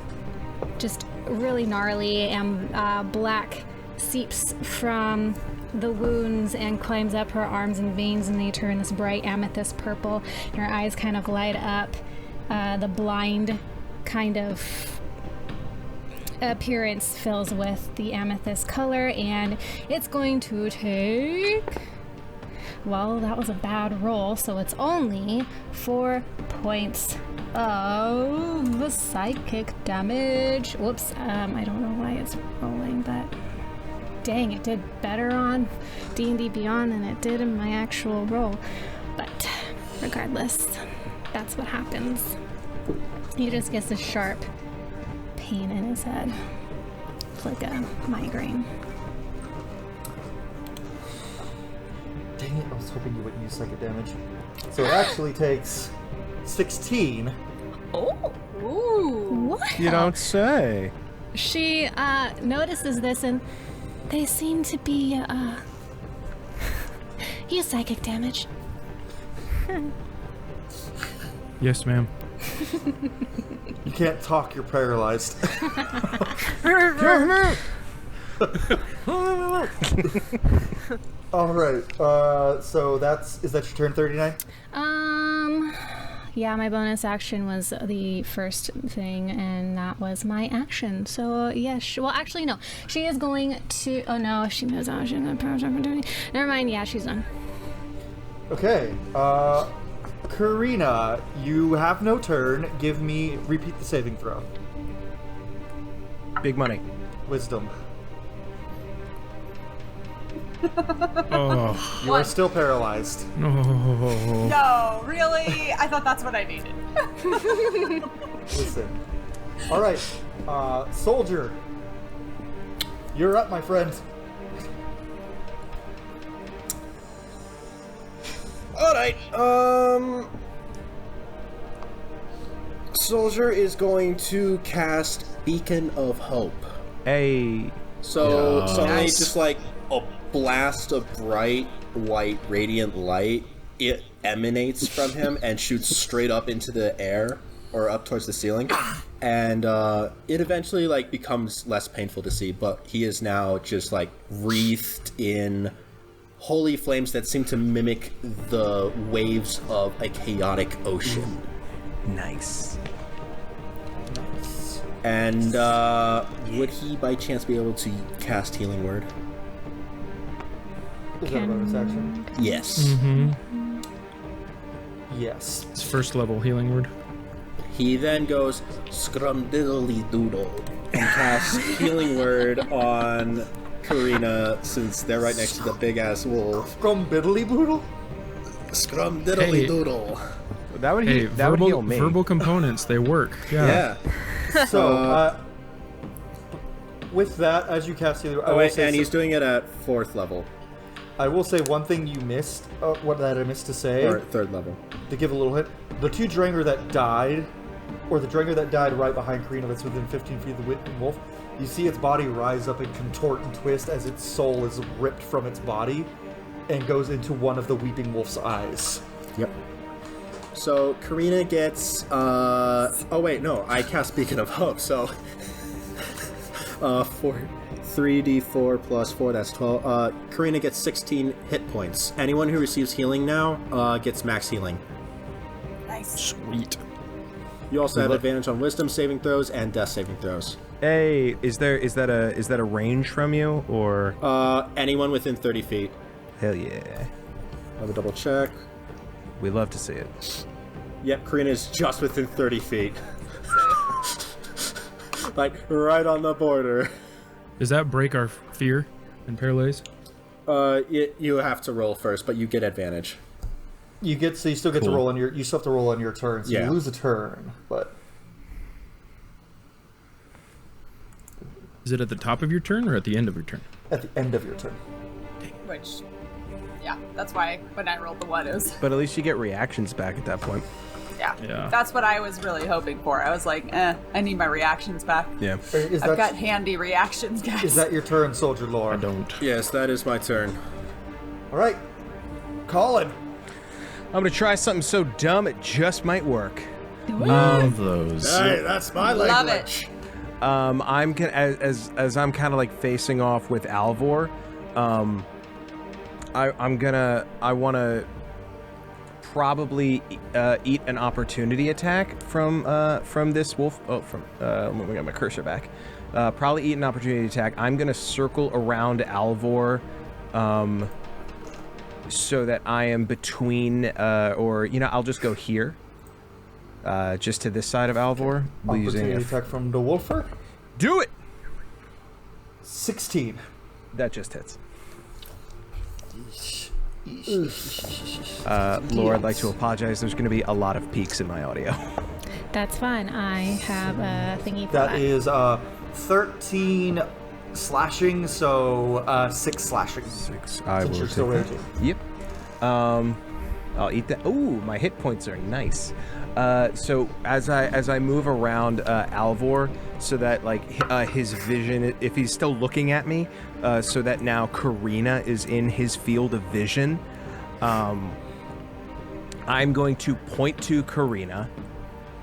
[SPEAKER 3] just really gnarly, and black seeps from the wounds and climbs up her arms and veins, and they turn this bright amethyst purple, and her eyes kind of light up. The blind kind of appearance fills with the amethyst color, and it's going to take, well, that was a bad roll, so it's only 4 points of psychic damage. Whoops, I don't know why it's rolling, but dang, it did better on D&D Beyond than it did in my actual roll. But regardless, that's what happens. He just gets a sharp pain in his head. It's like a migraine.
[SPEAKER 1] Dang it, I was hoping you wouldn't use psychic damage. So it actually takes 16.
[SPEAKER 3] Oh! Ooh! What?
[SPEAKER 5] You don't say.
[SPEAKER 3] She notices this, and they seem to be use psychic damage.
[SPEAKER 2] Yes, ma'am.
[SPEAKER 1] You can't talk, you're paralyzed. Alright, so is that your turn, 39?
[SPEAKER 3] Yeah, my bonus action was the first thing, and that was my action. So, yes. Well, actually, no. She is going to... Oh, no. She knows how she's going to power opportunity. Never mind. Yeah, she's done.
[SPEAKER 1] Okay. Kirina, you have no turn. Repeat the saving throw.
[SPEAKER 5] Big money.
[SPEAKER 1] Wisdom.
[SPEAKER 2] Oh.
[SPEAKER 1] You are still paralyzed.
[SPEAKER 8] No, really? I thought that's what I needed.
[SPEAKER 1] Listen. Alright. Soldier. You're up, my friend.
[SPEAKER 7] Alright, Soldier is going to cast Beacon of Hope.
[SPEAKER 5] Hey.
[SPEAKER 7] So suddenly
[SPEAKER 5] Nice.
[SPEAKER 7] just like a blast of bright, white, radiant light, it emanates from him and shoots straight up into the air, or up towards the ceiling. And it eventually like becomes less painful to see, but he is now just like wreathed in holy flames that seem to mimic the waves of a chaotic ocean.
[SPEAKER 5] Nice.
[SPEAKER 7] And would he by chance be able to cast Healing Word?
[SPEAKER 1] Is that a bonus action?
[SPEAKER 7] Yes.
[SPEAKER 2] Mm-hmm.
[SPEAKER 1] Yes.
[SPEAKER 2] It's first level healing word.
[SPEAKER 7] He then goes scrumdiddly doodle and casts Healing Word on Kirina, since they're right next to the big ass wolf.
[SPEAKER 1] Scrumdiddly boodle?
[SPEAKER 7] Scrumdiddly doodle.
[SPEAKER 5] That would
[SPEAKER 2] Hey,
[SPEAKER 5] that would heal me.
[SPEAKER 2] verbal components, they work. Yeah.
[SPEAKER 1] So, with that, as you cast healing,
[SPEAKER 7] Oh wait, and he's doing it at 4th level.
[SPEAKER 1] I will say one thing you missed. What that I missed to say.
[SPEAKER 7] Or 3rd level.
[SPEAKER 1] To give a little hint, the 2 Dranger that died, or the Dranger that died right behind Kirina, that's within 15 feet of the Whipping Wolf. You see its body rise up and contort and twist as its soul is ripped from its body, and goes into one of the Weeping Wolf's eyes.
[SPEAKER 7] Yep. So Kirina gets oh wait, no, I cast Beacon of Hope, so 3d4 plus 4, that's 12. Kirina gets 16 hit points. Anyone who receives healing now gets max healing.
[SPEAKER 8] Nice.
[SPEAKER 2] Sweet.
[SPEAKER 7] You also have advantage on wisdom saving throws and death saving throws.
[SPEAKER 5] Hey, is that a range from you, or
[SPEAKER 7] anyone within 30 feet.
[SPEAKER 5] Hell yeah.
[SPEAKER 7] Have a double check.
[SPEAKER 5] We love to see it.
[SPEAKER 7] Yep, Kirina is just within 30 feet. Like, right on the border.
[SPEAKER 2] Does that break our fear and paralyze?
[SPEAKER 7] You have to roll first, but you get advantage.
[SPEAKER 1] You still get to roll on your. You still have to roll on your turn, so you lose a turn. But
[SPEAKER 2] is it at the top of your turn or at the end of your turn?
[SPEAKER 1] At the end of your turn.
[SPEAKER 8] Which, yeah, that's why when I rolled the 1 it was.
[SPEAKER 5] But at least you get reactions back at that point.
[SPEAKER 8] Yeah. That's what I was really hoping for. I was like, I need my reactions back.
[SPEAKER 5] Yeah.
[SPEAKER 8] I've got handy reactions, guys.
[SPEAKER 1] Is that your turn, Soldier Lord?
[SPEAKER 2] I don't.
[SPEAKER 7] Yes, that is my turn.
[SPEAKER 1] All right, Colin.
[SPEAKER 5] I'm gonna try something so dumb it just might work.
[SPEAKER 2] Love those.
[SPEAKER 7] Hey, that's my language.
[SPEAKER 8] Love it.
[SPEAKER 5] I'm gonna as I'm kind of like facing off with Alvor. I want to probably eat an opportunity attack from this wolf. Oh, let me get my cursor back. Probably eat an opportunity attack. I'm gonna circle around Alvor, so that I am between, or I'll just go here, just to this side of Alvor.
[SPEAKER 1] Opportunity attack from the wolfer.
[SPEAKER 5] Do it.
[SPEAKER 1] 16.
[SPEAKER 5] That just hits. Laura, I'd like to apologize. There's going to be a lot of peaks in my audio.
[SPEAKER 3] That's fine. I have a thingy for that.
[SPEAKER 1] That is 13 slashing, so 6 slashing.
[SPEAKER 5] 6. I will
[SPEAKER 1] you're
[SPEAKER 5] take
[SPEAKER 1] still
[SPEAKER 5] that.
[SPEAKER 1] raging.
[SPEAKER 5] Yep. I'll eat that. Ooh, my hit points are nice. So as I move around Alvor, so that like his vision, if he's still looking at me, so that now Kirina is in his field of vision, I'm going to point to Kirina,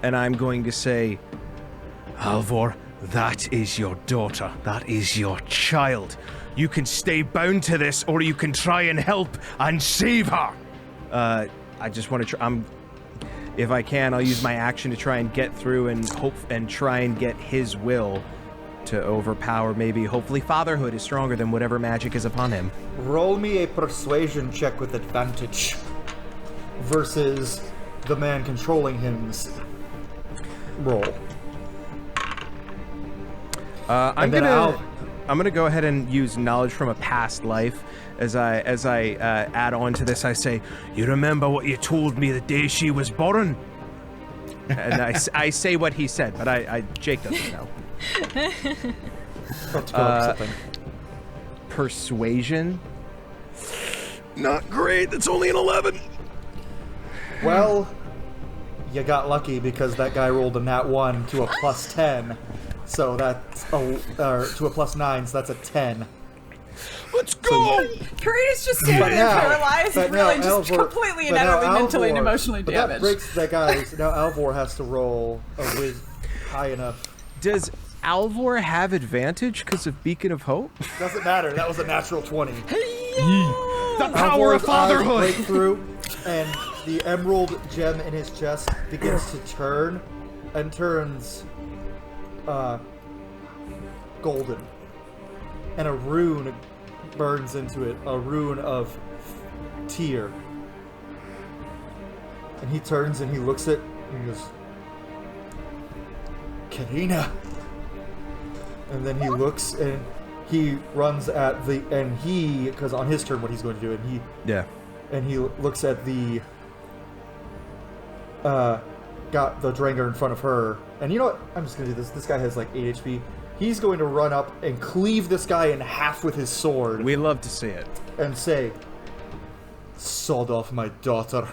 [SPEAKER 5] and I'm going to say,
[SPEAKER 17] Alvor, that is your daughter. That is your child. You can stay bound to this, or you can try and help and save her.
[SPEAKER 5] I just want to try. If I can, I'll use my action to try and get through and hope and try and get his will to overpower. Hopefully, fatherhood is stronger than whatever magic is upon him.
[SPEAKER 1] Roll me a persuasion check with advantage versus the man controlling him's roll.
[SPEAKER 5] I'm gonna go ahead and use knowledge from a past life as I add on to this. I say,
[SPEAKER 17] you remember what you told me the day she was born?
[SPEAKER 5] And I say what he said, but Jake doesn't know. Persuasion.
[SPEAKER 17] Not great. That's only an 11.
[SPEAKER 1] Well, you got lucky because that guy rolled a nat 1 to a plus 10. So that's to a plus 9, so that's a 10.
[SPEAKER 17] Let's go!
[SPEAKER 8] Karina's just standing there paralyzed, really just completely and utterly mentally and emotionally damaged.
[SPEAKER 1] That breaks that guy's. Now Alvor has to roll a whiz high enough.
[SPEAKER 5] Does Alvor have advantage because of Beacon of Hope?
[SPEAKER 1] Doesn't matter. That was a natural 20.
[SPEAKER 17] The power of fatherhood!
[SPEAKER 1] Break through, and the emerald gem in his chest begins to turn, and turns golden. And a rune burns into it, a rune of tear. And he turns and he looks at it and he goes, Kirina. And then he looks and he runs at because on his turn what he's going to do, and he looks at the got the Dranger in front of her, and you know what, I'm just gonna do this guy has like 8 HP. He's going to run up and cleave this guy in half with his sword.
[SPEAKER 5] We love to see it.
[SPEAKER 1] And say, sod off my daughter.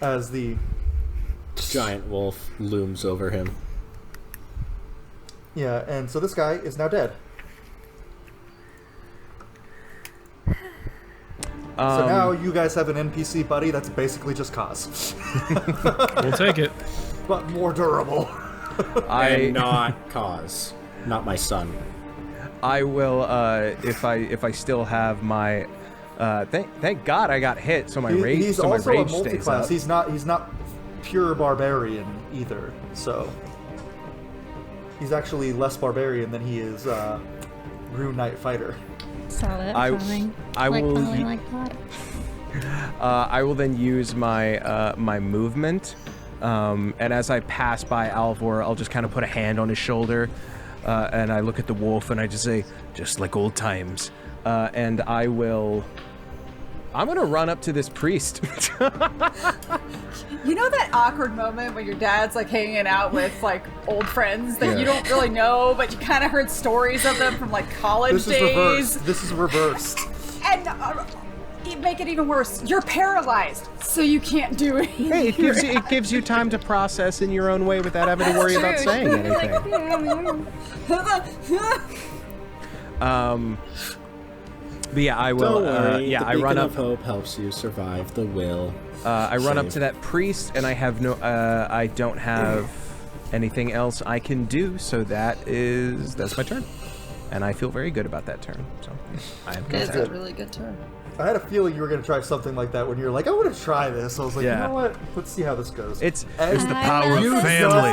[SPEAKER 1] As the
[SPEAKER 7] giant wolf looms over him.
[SPEAKER 1] Yeah, and so this guy is now dead. So now you guys have an NPC buddy that's basically just Kaz.
[SPEAKER 2] We'll take it.
[SPEAKER 1] But more durable.
[SPEAKER 7] And not Kaz. Not my son.
[SPEAKER 5] I will, if I still have my, thank God I got hit, so my rage,
[SPEAKER 1] he's
[SPEAKER 5] so my
[SPEAKER 1] also
[SPEAKER 5] rage
[SPEAKER 1] a multi-class.
[SPEAKER 5] stays up.
[SPEAKER 1] He's not pure barbarian either, so he's actually less barbarian than he is Rune Knight fighter.
[SPEAKER 3] Solid.
[SPEAKER 5] I will.
[SPEAKER 3] Like
[SPEAKER 5] I will then use my my movement, and as I pass by Alvor, I'll just kind of put a hand on his shoulder, and I look at the wolf and I just say, "Just like old times," and I'm gonna run up to this priest.
[SPEAKER 8] You know that awkward moment when your dad's like hanging out with like old friends that you don't really know, but you kind of heard stories of them from like college days.
[SPEAKER 1] This is reversed.
[SPEAKER 8] And make it even worse, you're paralyzed, so you can't do anything.
[SPEAKER 5] Hey, it gives you time to process in your own way without having to worry about saying anything. But yeah, I will.
[SPEAKER 7] Don't worry,
[SPEAKER 5] yeah,
[SPEAKER 7] the
[SPEAKER 5] I run
[SPEAKER 7] beacon
[SPEAKER 5] up.
[SPEAKER 7] of hope helps you survive the will.
[SPEAKER 5] I run up to that priest, and I have no. I don't have anything else I can do, so that's my turn, and I feel very good about that turn. So I am
[SPEAKER 8] It's a really good turn.
[SPEAKER 1] I had a feeling you were going to try something like that when you were like, I want to try this. I was like, you know what? Let's see how this goes.
[SPEAKER 17] It's the power of family.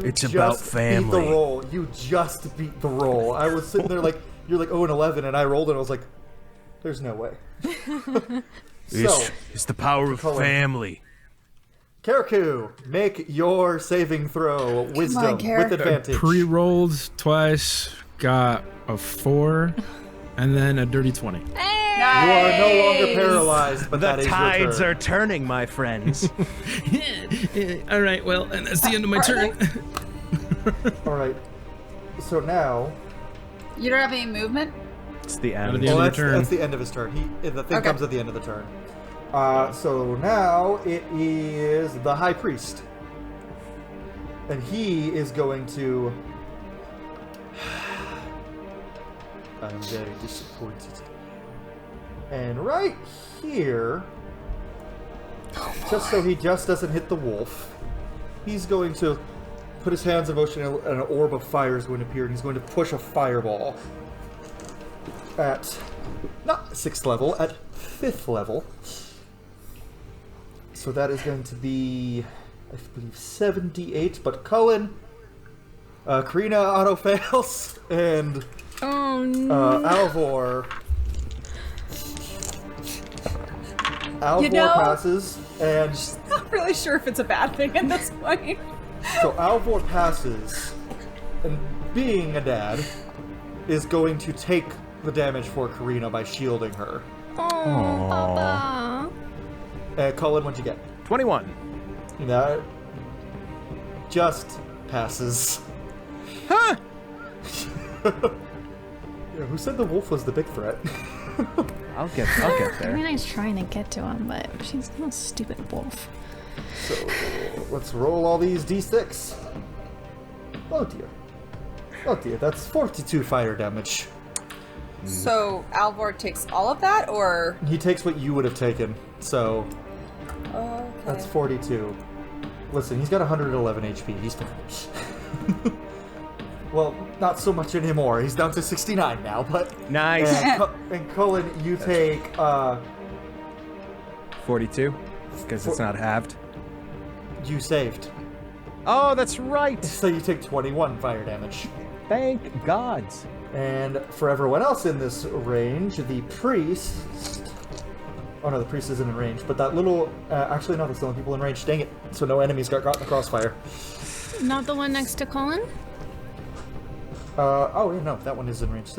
[SPEAKER 17] It's about family.
[SPEAKER 1] Beat the roll. You just beat the roll. I was sitting there like, you're like 0-11, and I rolled, and I was like, there's no way.
[SPEAKER 17] It's the power of family.
[SPEAKER 1] Karaku, make your saving throw. Wisdom with advantage.
[SPEAKER 2] Pre-rolled twice, got a 4, and then a dirty 20.
[SPEAKER 1] You are no longer paralyzed, but that is your turn.
[SPEAKER 17] The tides are turning, my friends.
[SPEAKER 2] All right, well, and that's the end of my turn.
[SPEAKER 1] All right. So now...
[SPEAKER 8] You don't have any movement?
[SPEAKER 5] It's the end.
[SPEAKER 1] Well, that's the end of his turn. The thing comes at the end of the turn. So now it is the High Priest. And he is going to... I'm very disappointed. And right here, just so he just doesn't hit the wolf, he's going to put his hands in motion and an orb of fire is going to appear, and he's going to push a fireball at, not 6th level, at 5th level. So that is going to be, I believe, 78, but Culann, Kirina auto-fails, and Alvor passes, and...
[SPEAKER 8] I'm not really sure if it's a bad thing at this point.
[SPEAKER 1] So Alvor passes, and being a dad, is going to take the damage for Kirina by shielding her.
[SPEAKER 3] Papa.
[SPEAKER 1] Culann, what'd you get?
[SPEAKER 5] 21.
[SPEAKER 1] That just passes.
[SPEAKER 5] Huh?
[SPEAKER 1] Yeah, who said the wolf was the big threat?
[SPEAKER 5] I'll get there.
[SPEAKER 3] Kirina's trying to get to him, but she's a stupid wolf.
[SPEAKER 1] So let's roll all these d6. Oh dear, that's 42 fire damage.
[SPEAKER 8] So Alvor takes all of that, or
[SPEAKER 1] he takes what you would have taken. So that's 42. Listen, he's got 111 HP. He's fine. Well, not so much anymore. He's down to 69 now, but
[SPEAKER 5] nice.
[SPEAKER 1] And Culann, you take
[SPEAKER 5] 42 because it's not halved.
[SPEAKER 1] You saved.
[SPEAKER 5] Oh, that's right.
[SPEAKER 1] So you take 21 fire damage.
[SPEAKER 5] Thank gods.
[SPEAKER 1] And for everyone else in this range, the priest... Oh no, the priest isn't in range, but that little... actually, no, that's the only people in range. Dang it. So no enemies got caught in the crossfire.
[SPEAKER 3] Not the one next to Culann?
[SPEAKER 1] Oh, yeah, no, that one is in range.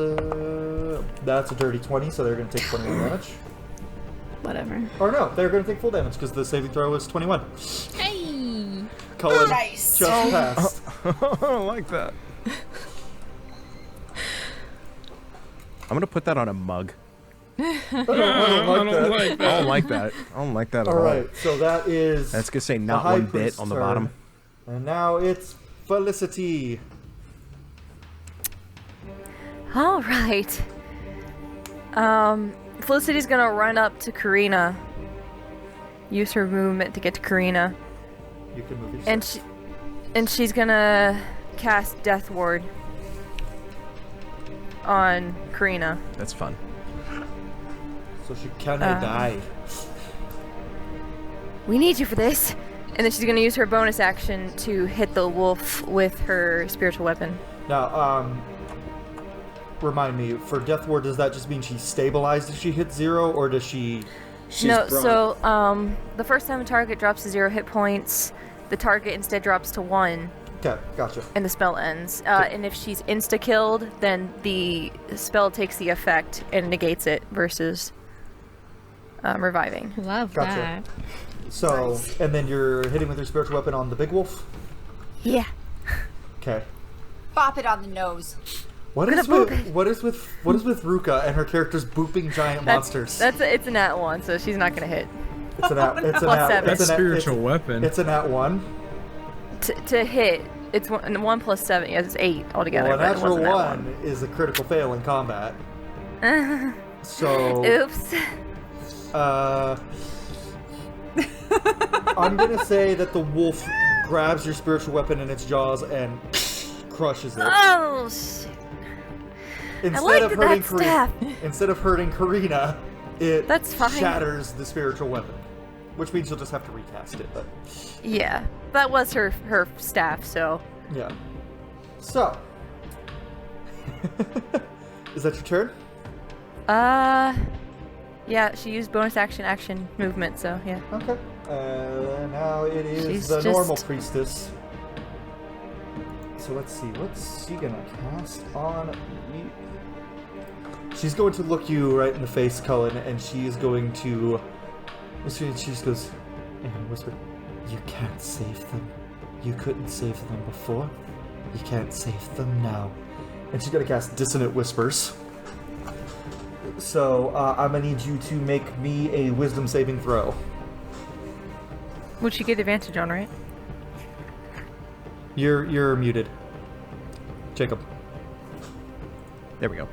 [SPEAKER 1] That's a dirty 20, so they're going to take 21 damage.
[SPEAKER 3] Whatever.
[SPEAKER 1] Or no, they're going to take full damage because the saving throw is 21.
[SPEAKER 3] Hey!
[SPEAKER 1] Culann
[SPEAKER 8] nice.
[SPEAKER 1] just passed.
[SPEAKER 5] I like that. I'm going to put that on a mug.
[SPEAKER 1] I don't
[SPEAKER 5] like that. I don't like that at all.
[SPEAKER 1] Alright, so that is...
[SPEAKER 5] That's going to say not one bit on the bottom.
[SPEAKER 1] And now it's Felicity.
[SPEAKER 4] All right. Felicity's gonna run up to Kirina. Use her movement to get to Kirina.
[SPEAKER 1] You can move yourself.
[SPEAKER 4] And she's gonna cast Death Ward on Kirina.
[SPEAKER 5] That's fun.
[SPEAKER 1] So she cannot die.
[SPEAKER 4] We need you for this. And then she's gonna use her bonus action to hit the wolf with her spiritual weapon.
[SPEAKER 1] Now, remind me, for Death Ward, does that just mean she's stabilized if she hits 0, or does she
[SPEAKER 4] The first time a target drops to 0 hit points, the target instead drops to 1.
[SPEAKER 1] Okay, gotcha.
[SPEAKER 4] And the spell ends. And if she's insta-killed, then the spell takes the effect and negates it versus reviving.
[SPEAKER 3] Love
[SPEAKER 1] Gotcha.
[SPEAKER 3] that.
[SPEAKER 1] So, and then you're hitting with your spiritual weapon on the big wolf?
[SPEAKER 4] Yeah.
[SPEAKER 1] Okay.
[SPEAKER 6] Bop it on the nose.
[SPEAKER 1] What is with Ruka and her characters booping giant monsters?
[SPEAKER 4] It's a nat 1, so she's not gonna hit.
[SPEAKER 1] It's a nat. It's a
[SPEAKER 4] Plus
[SPEAKER 1] nat.
[SPEAKER 4] 7.
[SPEAKER 1] It's a nat,
[SPEAKER 2] spiritual weapon.
[SPEAKER 1] It's a nat 1.
[SPEAKER 4] To hit, it's 1 plus 7. Yes, it's 8 altogether.
[SPEAKER 1] Well, a
[SPEAKER 4] but it
[SPEAKER 1] natural
[SPEAKER 4] wasn't that
[SPEAKER 1] 1 is a critical fail in combat.
[SPEAKER 4] one.
[SPEAKER 1] So.
[SPEAKER 4] Oops.
[SPEAKER 1] I'm gonna say that the wolf grabs your spiritual weapon in its jaws and crushes it.
[SPEAKER 4] Oh shit!
[SPEAKER 1] Instead of hurting Kirina, it
[SPEAKER 4] That's fine.
[SPEAKER 1] shatters the spiritual weapon, which means you'll just have to recast it. But
[SPEAKER 4] Yeah, that was her staff. So
[SPEAKER 1] yeah. So, is that your turn?
[SPEAKER 4] yeah, she used bonus action movement. So yeah.
[SPEAKER 1] Okay. Now it is
[SPEAKER 4] She's
[SPEAKER 1] the
[SPEAKER 4] just-
[SPEAKER 1] normal priestess. So let's see, what's she gonna cast on you? She's going to look you right in the face, Cullen, and she is going to... She just goes and whisper, "You can't save them. You couldn't save them before. You can't save them now." And she's gonna cast Dissonant Whispers. So, I'm gonna need you to make me a wisdom saving throw.
[SPEAKER 4] Would she get advantage on, right?
[SPEAKER 1] You're muted. Jacob.
[SPEAKER 5] There we go.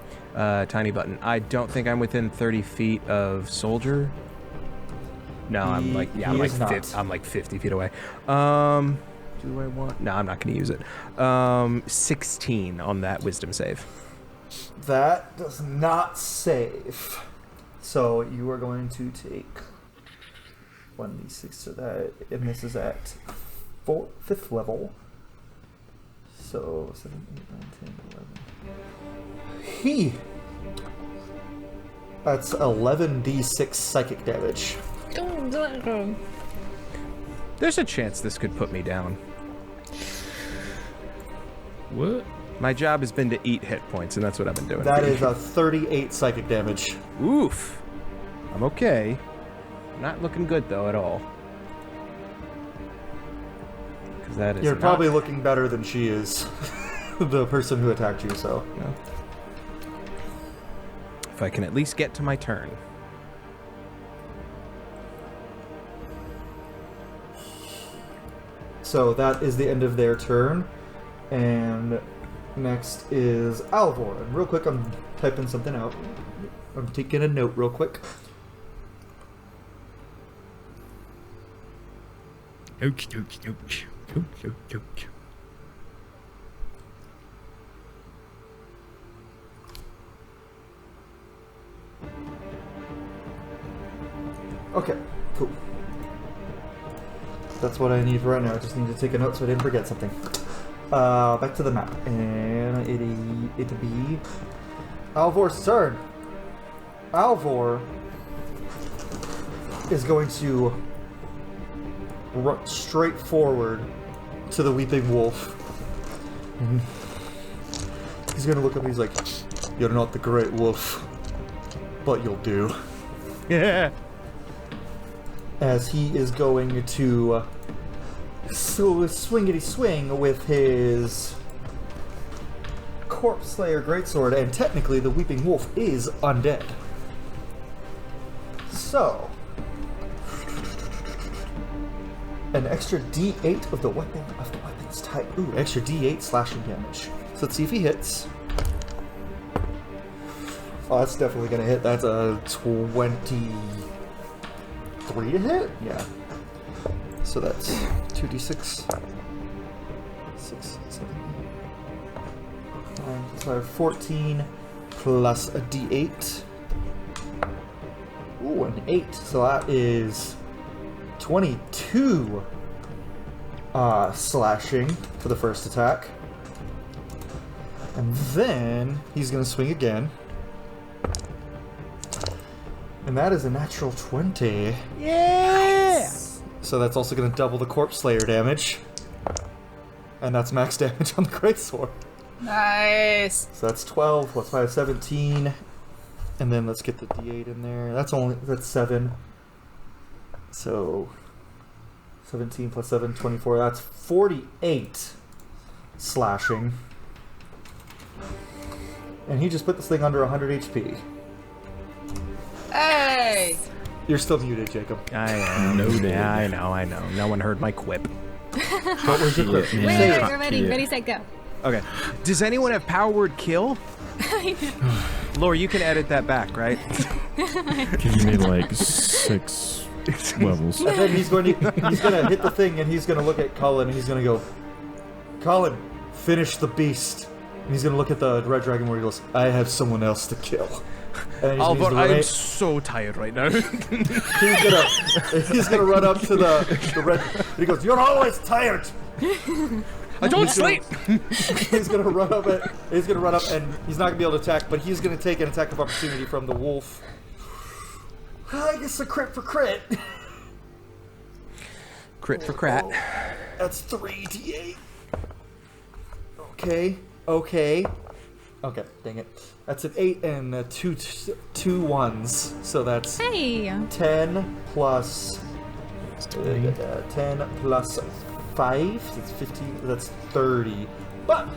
[SPEAKER 5] Tiny button. I don't think I'm within 30 feet of soldier. No, I'm like, yeah, I'm like 50 feet away. Do I want? No, I'm not going to use it. 16 on that wisdom save.
[SPEAKER 1] That does not save. So you are going to take 1d6, so that, and this is at 5th level. So 7, 8, 9, 10, 11. That's 11d6 psychic damage.
[SPEAKER 5] There's a chance this could put me down.
[SPEAKER 2] What?
[SPEAKER 5] My job has been to eat hit points, and that's what I've been doing.
[SPEAKER 1] That is a 38 psychic damage.
[SPEAKER 5] Oof. I'm okay. Not looking good though at all. Because that is.
[SPEAKER 1] You're probably looking better than she is, the person who attacked you. So.
[SPEAKER 5] No. If I can at least get to my turn.
[SPEAKER 1] So that is the end of their turn, and next is Alvor. And real quick, I'm typing something out. I'm taking a note real quick.
[SPEAKER 2] Ouch, ouch, ouch. Ouch, ouch, ouch.
[SPEAKER 1] Okay, cool. That's what I need for right now. I just need to take a note so I didn't forget something. Back to the map. And it'll be Alvor's turn. Alvor is going to run straight forward to the Weeping Wolf. And he's going to look up and he's like, "You're not the Great Wolf, but you'll do."
[SPEAKER 5] Yeah.
[SPEAKER 1] As he is going to swingity swing with his Corpse Slayer Greatsword, and technically the Weeping Wolf is undead. So, an extra D8 of the weapon's type. Ooh, extra D8 slashing damage. So let's see if he hits. Oh, that's definitely gonna hit. That's a 23 to hit? Yeah. So that's 2d6. 6, 7, 9, so 14 plus a d8. Ooh, an 8. So that is 22 slashing for the first attack. And then he's going to swing again. And that is a natural 20.
[SPEAKER 5] Yeah!
[SPEAKER 1] So that's also going to double the Corpse Slayer damage. And that's max damage on the Greatsword.
[SPEAKER 8] Nice.
[SPEAKER 1] So that's 12 plus 5, 17. And then let's get the D8 in there. That's 7. So 17 plus 7, 24. That's 48 slashing. And he just put this thing under 100 HP.
[SPEAKER 8] Hey!
[SPEAKER 1] You're still muted, Jacob.
[SPEAKER 5] I am.
[SPEAKER 2] Noted.
[SPEAKER 5] Yeah, I know. No one heard my quip.
[SPEAKER 1] What was your quip?
[SPEAKER 3] Wait, we're ready. Ready, set, go.
[SPEAKER 5] Okay. Does anyone have power word kill? Laura, you can edit that back, right?
[SPEAKER 2] Give me like 6 levels.
[SPEAKER 1] And then he's going to hit the thing, and he's going to look at Cullen, and he's going to go, Cullen, finish the beast. And he's going to look at the red dragon where he goes, I have someone else to kill. And
[SPEAKER 5] Albert, I am so tired right now.
[SPEAKER 1] he's gonna run up to the red. He goes, "You're always tired."
[SPEAKER 5] I don't sleep.
[SPEAKER 1] He's gonna run up, and he's not gonna be able to attack, but he's gonna take an attack of opportunity from the wolf. I guess a crit for crit.
[SPEAKER 5] Crit for crat.
[SPEAKER 1] That's 3d8. Okay, dang it. That's an 8 and two ones. So that's 10 plus 10 plus 5. That's 15. That's 30. But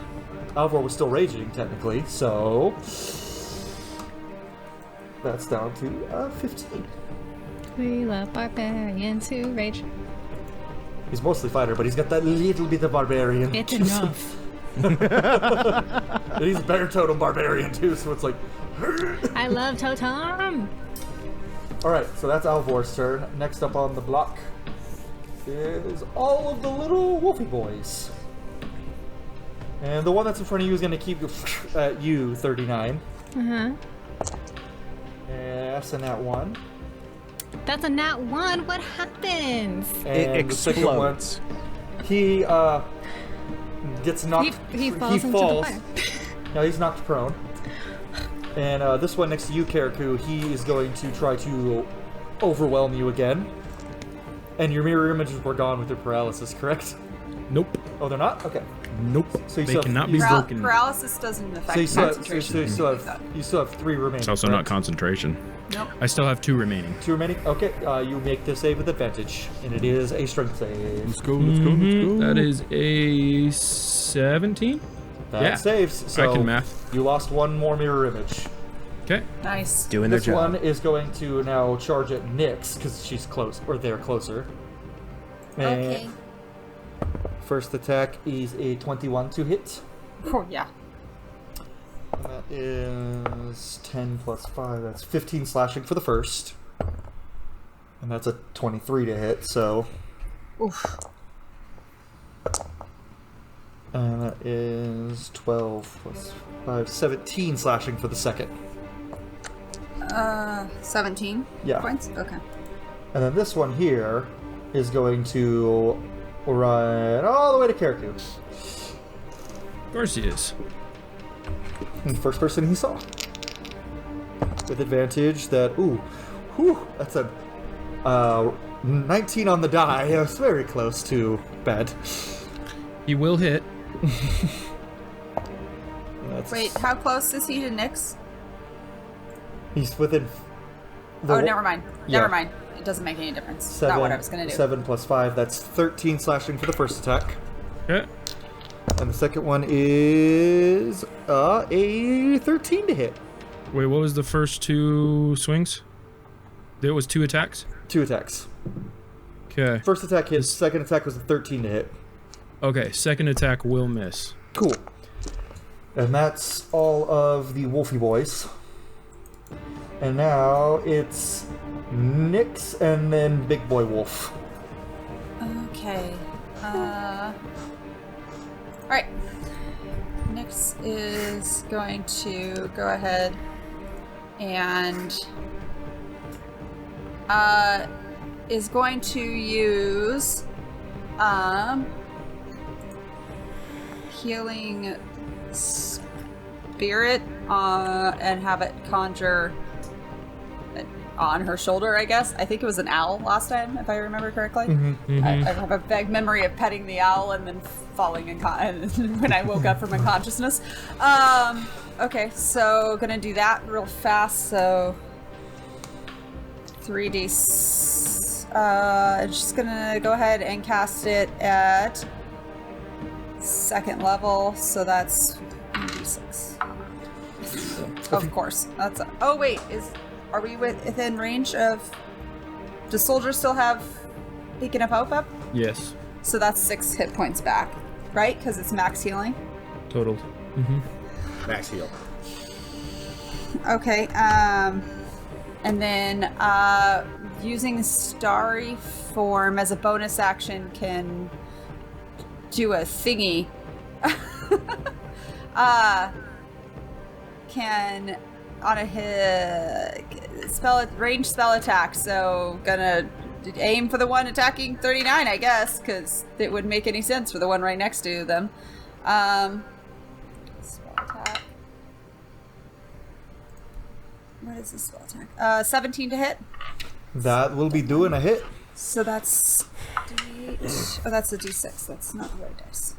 [SPEAKER 1] Alvor was still raging technically, so that's down to 15.
[SPEAKER 3] We love barbarians who rage.
[SPEAKER 1] He's mostly fighter, but he's got that little bit of barbarian.
[SPEAKER 3] It's enough.
[SPEAKER 1] And he's a bear totem barbarian too, so it's like
[SPEAKER 3] I love totem.
[SPEAKER 1] Alright, so that's Alvor's turn. Next up on the block is all of the little wolfy boys. And the one that's in front of you is going to keep at you, 39.
[SPEAKER 3] Uh-huh.
[SPEAKER 1] That's a nat 1.
[SPEAKER 3] That's a nat 1. What happens?
[SPEAKER 1] And
[SPEAKER 5] it explodes.
[SPEAKER 1] He gets knocked.
[SPEAKER 3] He falls into the fire.
[SPEAKER 1] No, he's knocked prone. And this one next to you, Karaku, he is going to try to overwhelm you again. And your mirror images were gone with your paralysis, correct?
[SPEAKER 2] Nope.
[SPEAKER 1] Oh, they're not? Okay.
[SPEAKER 2] Nope.
[SPEAKER 1] So
[SPEAKER 2] they cannot be broken.
[SPEAKER 8] Paralysis doesn't affect
[SPEAKER 1] So you
[SPEAKER 8] concentration.
[SPEAKER 1] you still have 3 remaining.
[SPEAKER 2] It's also not concentration.
[SPEAKER 8] Nope.
[SPEAKER 2] I still have 2 remaining.
[SPEAKER 1] 2 remaining? Okay, you make this save with advantage. And it is a strength save.
[SPEAKER 2] Let's go, let's go. That is a 17?
[SPEAKER 1] That saves. So
[SPEAKER 2] I can math.
[SPEAKER 1] You lost 1 more mirror image.
[SPEAKER 2] Okay.
[SPEAKER 8] Nice.
[SPEAKER 5] Doing their job.
[SPEAKER 1] This one is going to now charge at Nyx, because she's close, or they're closer. And
[SPEAKER 11] Okay.
[SPEAKER 1] first attack is a 21 to hit.
[SPEAKER 8] Oh, yeah.
[SPEAKER 1] That is 10 plus 5. That's 15 slashing for the first. And that's a 23 to hit, so...
[SPEAKER 8] Oof.
[SPEAKER 1] And that is 12 plus 5, 17 slashing for the second.
[SPEAKER 8] 17 points? Okay.
[SPEAKER 1] And then this one here is going to run all the way to Karaku.
[SPEAKER 2] Of course he is.
[SPEAKER 1] And first person he saw. With advantage that, that's a 19 on the die. It's very close to bad.
[SPEAKER 2] He will hit.
[SPEAKER 8] Wait, how close is he to Nyx?
[SPEAKER 1] He's within...
[SPEAKER 8] Never mind. Never
[SPEAKER 1] Yeah.
[SPEAKER 8] mind. It doesn't make any difference.
[SPEAKER 1] 7,
[SPEAKER 8] Not what I was going to do.
[SPEAKER 1] 7 plus 5, that's 13 slashing for the first attack.
[SPEAKER 2] Okay.
[SPEAKER 1] And the second one is a 13 to hit.
[SPEAKER 2] Wait, what was the first 2 swings? There was 2 attacks?
[SPEAKER 1] 2 attacks.
[SPEAKER 2] Okay.
[SPEAKER 1] First attack hits, second attack was a 13 to hit.
[SPEAKER 2] Okay, second attack will miss.
[SPEAKER 1] Cool. And that's all of the Wolfy boys. And now it's Nyx and then Big Boy Wolf.
[SPEAKER 8] Okay. Alright. Nyx is going to go ahead and is going to use healing spirit and have it conjure on her shoulder, I guess. I think it was an owl last time, if I remember correctly. I have a vague memory of petting the owl and then falling when I woke up from unconsciousness. Okay, so gonna do that real fast. So 3D. Just gonna go ahead and cast it at 2nd level. So that's 1d6. Of course. That's. Oh wait, are we within range of? Does Soldier still have Beacon of Hope up?
[SPEAKER 2] Yes.
[SPEAKER 8] So that's 6 hit points back, right? Because it's max healing.
[SPEAKER 2] Totaled.
[SPEAKER 7] Max heal.
[SPEAKER 8] Okay. And then using Starry Form as a bonus action can do a thingy. Can on a hit range spell attack, so gonna aim for the one attacking 39, I guess, because it wouldn't make any sense for the one right next to them. Spell attack. What is this spell attack? 17 to hit.
[SPEAKER 1] That will be doing a hit.
[SPEAKER 8] So that's D8. Oh, that's a D6. That's not the right dice.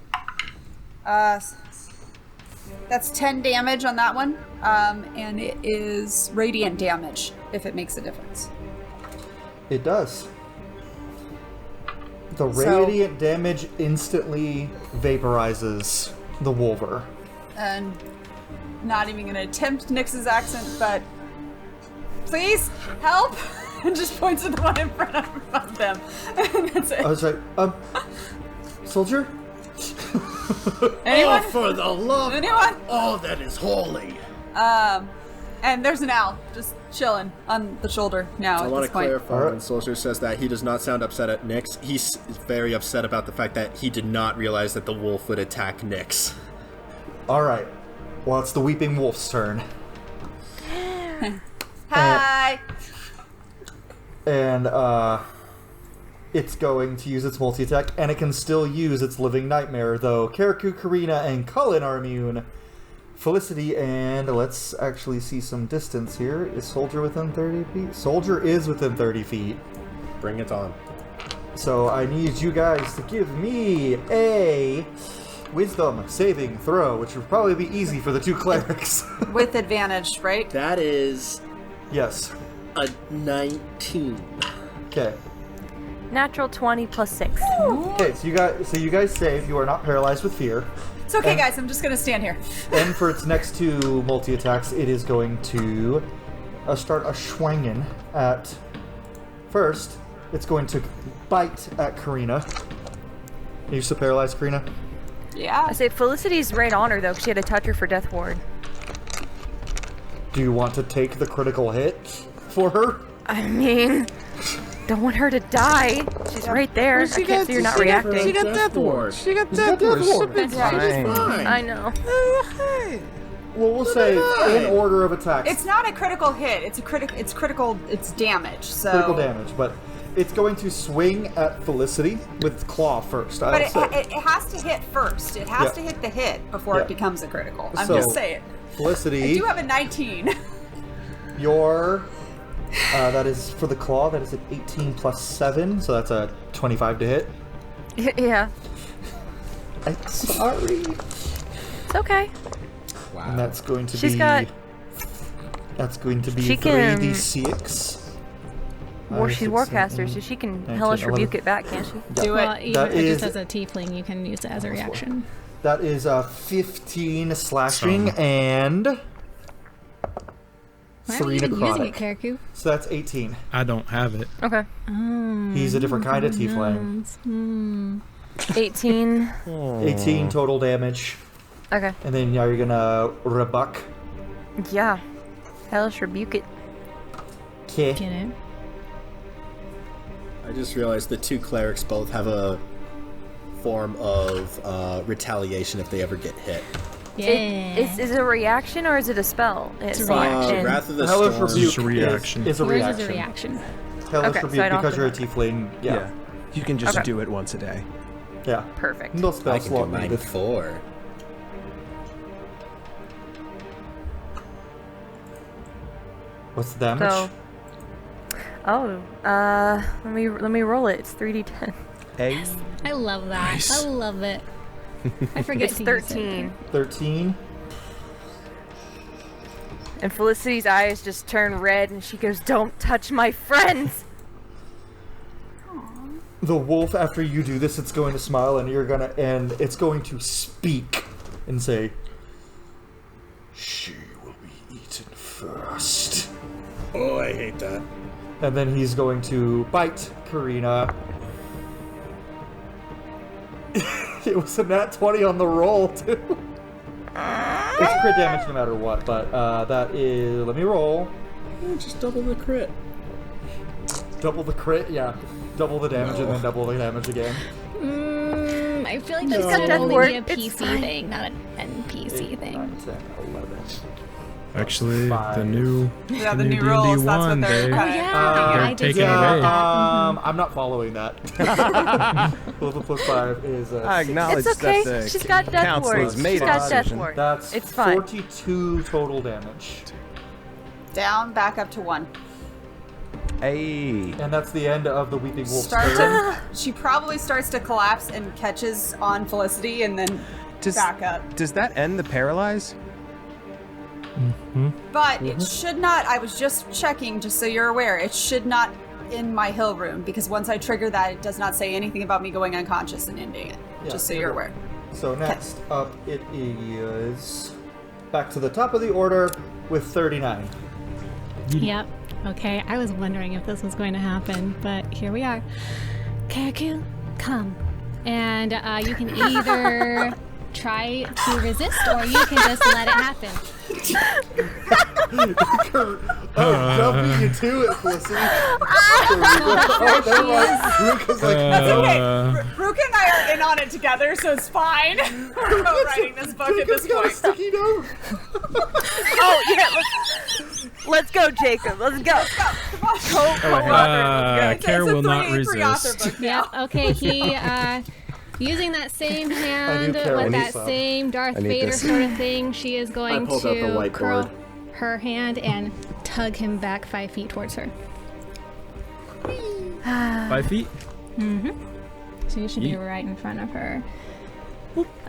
[SPEAKER 8] That's 10 damage on that one, and it is radiant damage, if it makes a difference.
[SPEAKER 1] It does. The radiant damage instantly vaporizes the wolver.
[SPEAKER 8] And not even going to attempt Nyx's accent, but please help! And just points at the one in front of them. And that's it.
[SPEAKER 1] I was like, Soldier?
[SPEAKER 8] Anyone?
[SPEAKER 9] Oh, for the love
[SPEAKER 8] Anyone?
[SPEAKER 9] of all that is holy.
[SPEAKER 8] And there's an owl just chilling on the shoulder now.
[SPEAKER 7] I
[SPEAKER 8] at
[SPEAKER 7] want
[SPEAKER 8] this
[SPEAKER 7] to
[SPEAKER 8] point.
[SPEAKER 7] clarify when Soldier says that he does not sound upset at Nyx. He's very upset about the fact that he did not realize that the wolf would attack Nyx.
[SPEAKER 1] Alright. Well, it's the Weeping Wolf's turn.
[SPEAKER 8] Hi!
[SPEAKER 1] And, it's going to use its multi-attack, and it can still use its Living Nightmare, though Karaku, Kirina, and Culann are immune. Felicity, and let's actually see some distance here. Is Soldier within 30 feet? Soldier is within 30 feet.
[SPEAKER 7] Bring it on.
[SPEAKER 1] So I need you guys to give me a Wisdom saving throw, which would probably be easy for the two clerics.
[SPEAKER 8] With advantage, right?
[SPEAKER 7] That is...
[SPEAKER 1] Yes.
[SPEAKER 7] A 19.
[SPEAKER 1] Okay.
[SPEAKER 4] Natural 20 plus 6.
[SPEAKER 1] Okay, so you guys save. You are not paralyzed with fear.
[SPEAKER 8] It's okay, guys. I'm just gonna stand here.
[SPEAKER 1] And for its next two multi-attacks, it is going to start a schwingen at... First, it's going to bite at Kirina. Are you still paralyzed, Kirina?
[SPEAKER 4] Yeah. I say Felicity's right on her, though, because she had to touch her for Death Ward.
[SPEAKER 1] Do you want to take the critical hit for her?
[SPEAKER 4] I mean... Don't want her to die. She's right there.
[SPEAKER 12] Well,
[SPEAKER 4] I can't see her not reacting.
[SPEAKER 12] She got Death Ward. She got Death Ward.
[SPEAKER 4] It's fine. I know.
[SPEAKER 1] Well, we'll say in order of attacks.
[SPEAKER 8] It's not a critical hit. It's critical. It's damage. So
[SPEAKER 1] Critical damage, but it's going to swing at Felicity with its claw first.
[SPEAKER 8] But it has to hit first. It has to hit the hit before it becomes a critical. I'm just saying.
[SPEAKER 1] Felicity.
[SPEAKER 8] I do have a 19.
[SPEAKER 1] Your that is for the claw. That is an 18 plus 7, so that's a 25 to hit.
[SPEAKER 4] Yeah.
[SPEAKER 1] I'm sorry.
[SPEAKER 4] It's okay.
[SPEAKER 1] Wow. And that's going to
[SPEAKER 4] She's
[SPEAKER 1] be.
[SPEAKER 4] got.
[SPEAKER 1] That's going to be
[SPEAKER 4] She can.
[SPEAKER 1] 3d6.
[SPEAKER 4] Well, she's Warcaster, so she can
[SPEAKER 1] 19,
[SPEAKER 4] hellish
[SPEAKER 1] 11.
[SPEAKER 4] rebuke it back, can't she?
[SPEAKER 8] Do
[SPEAKER 3] Well,
[SPEAKER 8] it.
[SPEAKER 3] even just as a tiefling, you can use it as a reaction.
[SPEAKER 1] That is a 15 slashing and.
[SPEAKER 3] Why
[SPEAKER 1] 3
[SPEAKER 3] are you
[SPEAKER 1] necrotic.
[SPEAKER 3] using it, Karaku?
[SPEAKER 1] So that's 18.
[SPEAKER 2] I don't have it.
[SPEAKER 4] Okay.
[SPEAKER 1] He's a different kind of tiefling.
[SPEAKER 4] 18.
[SPEAKER 1] 18 total damage.
[SPEAKER 4] Okay.
[SPEAKER 1] And then are you gonna rebuck?
[SPEAKER 4] Yeah. Hellish rebuke it.
[SPEAKER 1] Okay.
[SPEAKER 3] Get it?
[SPEAKER 7] I just realized the two clerics both have a form of retaliation if they ever get hit.
[SPEAKER 3] Yeah.
[SPEAKER 4] Is it a reaction or is it a spell?
[SPEAKER 3] It's a reaction.
[SPEAKER 7] Wrath of the
[SPEAKER 1] Hellish
[SPEAKER 7] Storm.
[SPEAKER 1] Rebuke
[SPEAKER 2] It's a reaction.
[SPEAKER 1] is a
[SPEAKER 3] Yours
[SPEAKER 1] reaction.
[SPEAKER 3] is a reaction.
[SPEAKER 1] Hellish
[SPEAKER 4] Okay, so
[SPEAKER 1] Rebuke,
[SPEAKER 4] I don't
[SPEAKER 1] because you're a
[SPEAKER 4] have to
[SPEAKER 1] tiefling, yeah.
[SPEAKER 5] You can just
[SPEAKER 4] Okay.
[SPEAKER 5] do it once a day.
[SPEAKER 1] Yeah.
[SPEAKER 4] Perfect.
[SPEAKER 1] No spell
[SPEAKER 7] I can do
[SPEAKER 1] slot
[SPEAKER 7] mine
[SPEAKER 1] needed.
[SPEAKER 7] 4.
[SPEAKER 1] What's the damage?
[SPEAKER 4] So, Oh, let me roll it. It's 3d10.
[SPEAKER 5] Hey.
[SPEAKER 3] I love that.
[SPEAKER 2] Nice.
[SPEAKER 3] I love it. I forget
[SPEAKER 4] It's
[SPEAKER 3] to use it.
[SPEAKER 4] 13.
[SPEAKER 1] 13.
[SPEAKER 4] And Felicity's eyes just turn red, and she goes, "Don't touch my friends!"
[SPEAKER 1] The wolf, after you do this, it's going to smile, and it's going to speak and say, "She will be eaten first."
[SPEAKER 9] Oh, I hate that.
[SPEAKER 1] And then he's going to bite Kirina. It was a nat 20 on the roll, too. It's crit damage no matter what, but that is... Let me roll.
[SPEAKER 9] Just double the crit.
[SPEAKER 1] Double the crit? Yeah. Double the damage and then double the damage again.
[SPEAKER 3] I feel like that's
[SPEAKER 4] got
[SPEAKER 3] only
[SPEAKER 4] word.
[SPEAKER 3] be a
[SPEAKER 4] It's
[SPEAKER 3] PC thing, not an NPC
[SPEAKER 1] 8,
[SPEAKER 3] thing.
[SPEAKER 1] 9, 10, 11.
[SPEAKER 2] Actually, the
[SPEAKER 1] 5.
[SPEAKER 2] new
[SPEAKER 8] Yeah, the
[SPEAKER 2] new
[SPEAKER 8] new
[SPEAKER 2] D&D
[SPEAKER 8] rules, that's what
[SPEAKER 2] one,
[SPEAKER 8] they're
[SPEAKER 2] they,
[SPEAKER 8] kinda-
[SPEAKER 3] I
[SPEAKER 2] they're
[SPEAKER 3] did
[SPEAKER 2] taking
[SPEAKER 3] see
[SPEAKER 2] away.
[SPEAKER 3] that.
[SPEAKER 1] I'm not following that. 11 plus 5 is
[SPEAKER 5] I acknowledge
[SPEAKER 4] It's okay.
[SPEAKER 5] that the
[SPEAKER 4] She's got death
[SPEAKER 5] council
[SPEAKER 4] ward.
[SPEAKER 5] has made
[SPEAKER 4] She's
[SPEAKER 5] a
[SPEAKER 4] got death
[SPEAKER 5] decision.
[SPEAKER 4] ward.
[SPEAKER 1] That's
[SPEAKER 4] It's fine.
[SPEAKER 1] 42 total damage.
[SPEAKER 8] Down, back up to 1.
[SPEAKER 5] Hey.
[SPEAKER 1] And that's the end of the Weeping Wolf's
[SPEAKER 8] Starts
[SPEAKER 1] turn.
[SPEAKER 8] she probably starts to collapse and catches on Felicity and then back up.
[SPEAKER 5] Does that end the paralyze?
[SPEAKER 8] But it should not, I was just checking, just so you're aware, it should not in my hill room, because once I trigger that, it does not say anything about me going unconscious and ending it.
[SPEAKER 1] Yeah,
[SPEAKER 8] just so you're aware.
[SPEAKER 1] So next up, it is back to the top of the order with 39.
[SPEAKER 3] Yep. Okay, I was wondering if this was going to happen, but here we are. Karaku, come. And you can either try to resist or you can just let it happen.
[SPEAKER 1] W you to it, Felicity.
[SPEAKER 8] That's okay. Ruka and I are in on it together, so it's fine. We're both writing this book at this point.
[SPEAKER 1] Sticky note.
[SPEAKER 4] Oh yeah, let's go, Jacob. Let's go.
[SPEAKER 2] Care will not resist.
[SPEAKER 3] Yep. Okay. He using that same hand with that same Darth Vader sort of thing. She is going
[SPEAKER 7] pulled out the
[SPEAKER 3] to
[SPEAKER 7] whiteboard.
[SPEAKER 3] curl her hand and tug him back 5 feet towards her.
[SPEAKER 2] 5 feet?
[SPEAKER 3] Mm-hmm. So you should be right in front of her.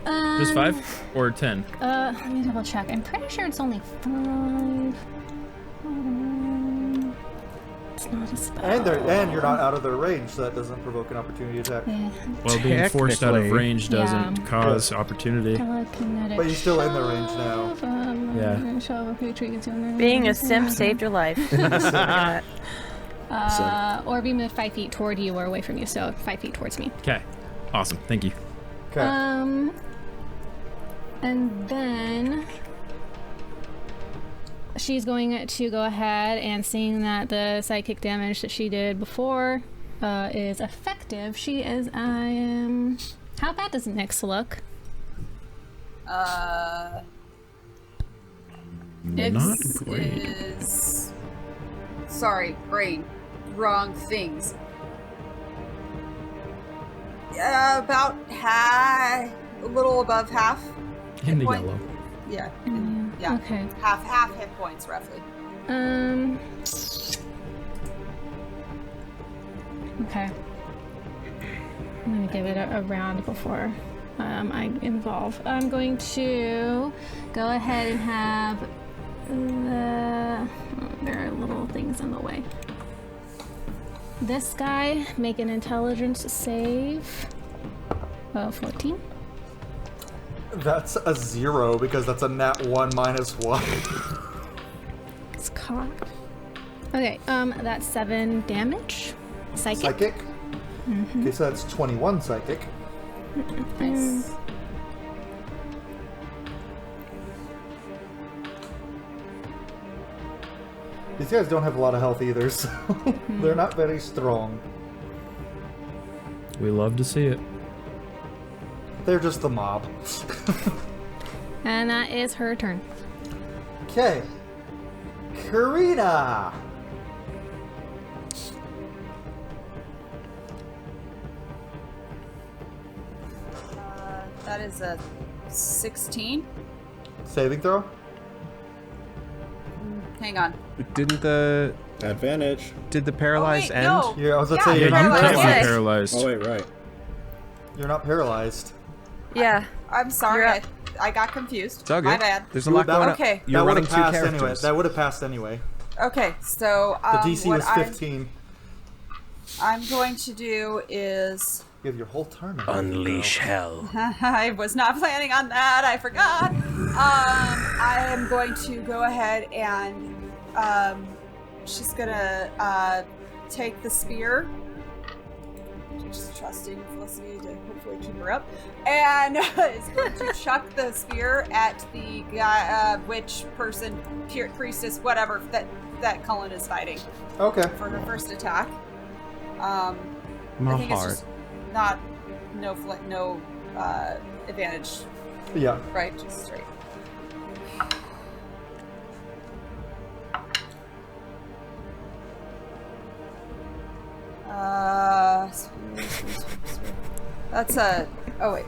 [SPEAKER 2] Just 5 or 10?
[SPEAKER 3] Let me double check. I'm pretty sure it's only 5. It's not a spell.
[SPEAKER 1] And you're not out of their range, so that doesn't provoke an opportunity attack.
[SPEAKER 3] Yeah.
[SPEAKER 2] Well, being forced out of
[SPEAKER 5] Technically.
[SPEAKER 2] range doesn't cause opportunity.
[SPEAKER 3] Telekinetic
[SPEAKER 1] But you're still in the range now.
[SPEAKER 2] Yeah.
[SPEAKER 4] Being a simp saved your life.
[SPEAKER 3] Or be moved 5 feet toward you or away from you, so 5 feet towards me.
[SPEAKER 2] Okay. Awesome. Thank you.
[SPEAKER 1] Okay.
[SPEAKER 3] And then she's going to go ahead and seeing that the psychic damage that she did before is effective. She is how bad does Nyx look?
[SPEAKER 2] Not
[SPEAKER 8] Nyx
[SPEAKER 2] great.
[SPEAKER 8] is... Sorry, brain. Wrong things. About half, a little above half.
[SPEAKER 2] In the
[SPEAKER 8] point.
[SPEAKER 2] yellow.
[SPEAKER 8] Yeah. Yeah.
[SPEAKER 3] Okay.
[SPEAKER 8] Half hit points, roughly.
[SPEAKER 3] Okay. I'm gonna give it a round before I involve. I'm going to go ahead and have there are little things in the way. This guy make an intelligence save. 14.
[SPEAKER 1] That's a 0 because that's a nat 1 minus 1.
[SPEAKER 3] It's cocked. Okay, that's 7 damage. Psychic.
[SPEAKER 1] Psychic?
[SPEAKER 3] Mm-hmm.
[SPEAKER 1] Okay, so that's 21 psychic.
[SPEAKER 8] Nice.
[SPEAKER 1] These guys don't have a lot of health either, so they're not very strong.
[SPEAKER 2] We love to see it.
[SPEAKER 1] They're just the mob.
[SPEAKER 3] And that is her turn.
[SPEAKER 1] Okay. Kirina!
[SPEAKER 8] That is a 16.
[SPEAKER 1] Saving throw?
[SPEAKER 8] Hang on.
[SPEAKER 5] Didn't the
[SPEAKER 7] advantage?
[SPEAKER 5] Did the paralyze end?
[SPEAKER 8] No.
[SPEAKER 1] Yeah, I was about to say
[SPEAKER 2] Yeah, you can't be
[SPEAKER 8] paralyzed.
[SPEAKER 2] paralyzed.
[SPEAKER 7] Oh wait, right.
[SPEAKER 1] You're not paralyzed.
[SPEAKER 4] Yeah.
[SPEAKER 8] I'm sorry.
[SPEAKER 4] You're
[SPEAKER 8] I got confused.
[SPEAKER 5] It's all good.
[SPEAKER 8] My bad.
[SPEAKER 5] There's a lot going on.
[SPEAKER 8] Okay.
[SPEAKER 5] You're
[SPEAKER 1] that
[SPEAKER 5] running
[SPEAKER 1] would've
[SPEAKER 5] two
[SPEAKER 1] passed
[SPEAKER 5] characters.
[SPEAKER 1] anyway. That would have passed anyway.
[SPEAKER 8] Okay, so
[SPEAKER 1] The DC
[SPEAKER 8] what
[SPEAKER 1] was 15.
[SPEAKER 8] I'm going to do is
[SPEAKER 1] You have your whole turn.
[SPEAKER 17] Unleash hell.
[SPEAKER 8] I was not planning on that. I forgot. I am going to go ahead and she's gonna take the spear. Just trusting Felicity to hopefully keep her up, and is going to chuck the spear at the guy, witch person, priestess, whatever that Culann is fighting.
[SPEAKER 1] Okay.
[SPEAKER 8] For her first attack. I
[SPEAKER 5] My
[SPEAKER 8] think it's
[SPEAKER 5] heart.
[SPEAKER 8] just no advantage.
[SPEAKER 1] Yeah.
[SPEAKER 8] Right, just straight. That's a. Oh wait.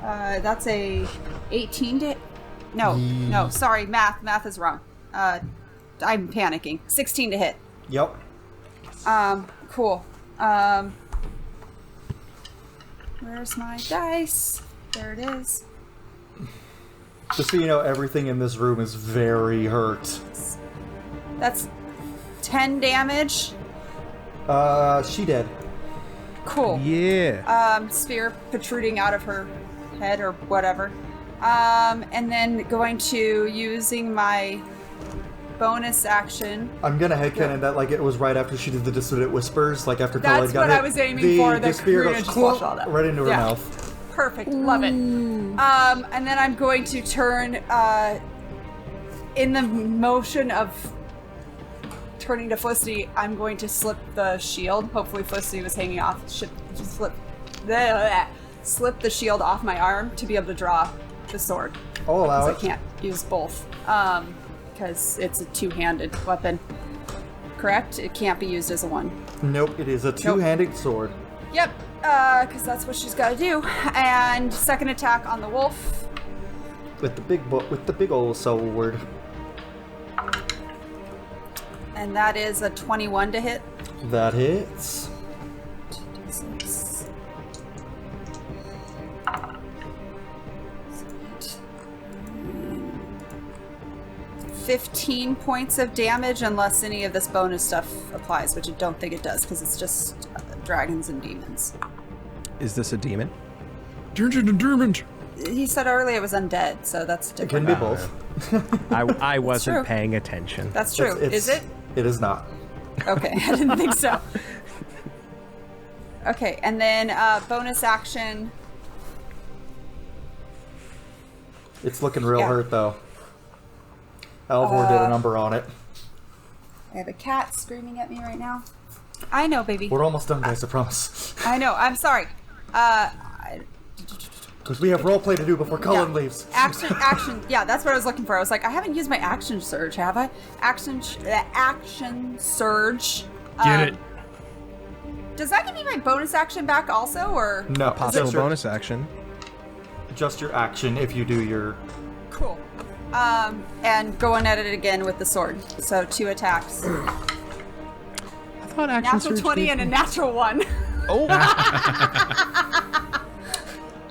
[SPEAKER 8] That's a 18 to. No. Sorry, math is wrong. I'm panicking. 16 to hit.
[SPEAKER 1] Yep.
[SPEAKER 8] Cool. Where's my dice? There it is.
[SPEAKER 1] Just so you know, everything in this room is very hurt.
[SPEAKER 8] That's 10 damage.
[SPEAKER 1] She did.
[SPEAKER 8] Cool.
[SPEAKER 5] Yeah.
[SPEAKER 8] Spear protruding out of her head or whatever. And then going to using my bonus action.
[SPEAKER 1] I'm gonna headcanon that like it was right after she did the dissonant whispers, like after Culann
[SPEAKER 8] That's
[SPEAKER 1] got
[SPEAKER 8] what
[SPEAKER 1] hit.
[SPEAKER 8] I was aiming for. The
[SPEAKER 1] spear
[SPEAKER 8] Kirina
[SPEAKER 1] goes
[SPEAKER 8] just flushed all that.
[SPEAKER 1] right into her
[SPEAKER 8] Yeah.
[SPEAKER 1] mouth.
[SPEAKER 8] Perfect. Love it. And then I'm going to turn in the motion of turning to Felicity, I'm going to slip the shield. Hopefully Felicity was hanging off. Slip the shield off my arm to be able to draw the sword.
[SPEAKER 1] I'll allow it.
[SPEAKER 8] I can't use both. Because it's a two-handed weapon. Correct? It can't be used as a one.
[SPEAKER 1] Nope, it is a two-handed sword.
[SPEAKER 8] Yep, because that's what she's got to do. And second attack on the wolf.
[SPEAKER 1] With the big old sword.
[SPEAKER 8] And that is a 21 to hit.
[SPEAKER 1] That hits.
[SPEAKER 8] 2d6. 15 points of damage unless any of this bonus stuff applies, which I don't think it does because it's just dragons and demons.
[SPEAKER 5] Is this a demon?
[SPEAKER 2] Dungeon and demon.
[SPEAKER 8] He said earlier it was undead, so that's
[SPEAKER 1] It
[SPEAKER 8] different.
[SPEAKER 1] can be both.
[SPEAKER 5] I wasn't
[SPEAKER 8] true.
[SPEAKER 5] paying attention.
[SPEAKER 8] That's true. Is it?
[SPEAKER 1] It is not.
[SPEAKER 8] Okay, I didn't think so. Okay, and then bonus action.
[SPEAKER 1] It's looking real hurt though. Alvor did a number on it.
[SPEAKER 8] I have a cat screaming at me right now. I know, baby.
[SPEAKER 1] We're almost done, guys, I promise.
[SPEAKER 8] I know, I'm sorry.
[SPEAKER 1] Because we have roleplay to do before Culann leaves.
[SPEAKER 8] Action. Yeah, that's what I was looking for. I was like, I haven't used my action surge, have I? Action surge.
[SPEAKER 2] Get it.
[SPEAKER 8] Does that give me my bonus action back also, or?
[SPEAKER 1] No,
[SPEAKER 5] Possible bonus action.
[SPEAKER 1] Just your action if you do your...
[SPEAKER 8] Cool. And going at it again with the sword. So 2 attacks.
[SPEAKER 5] I thought action
[SPEAKER 8] Natural
[SPEAKER 5] surge
[SPEAKER 8] 20
[SPEAKER 5] gave
[SPEAKER 8] and a
[SPEAKER 5] me-
[SPEAKER 8] natural 1.
[SPEAKER 5] Oh.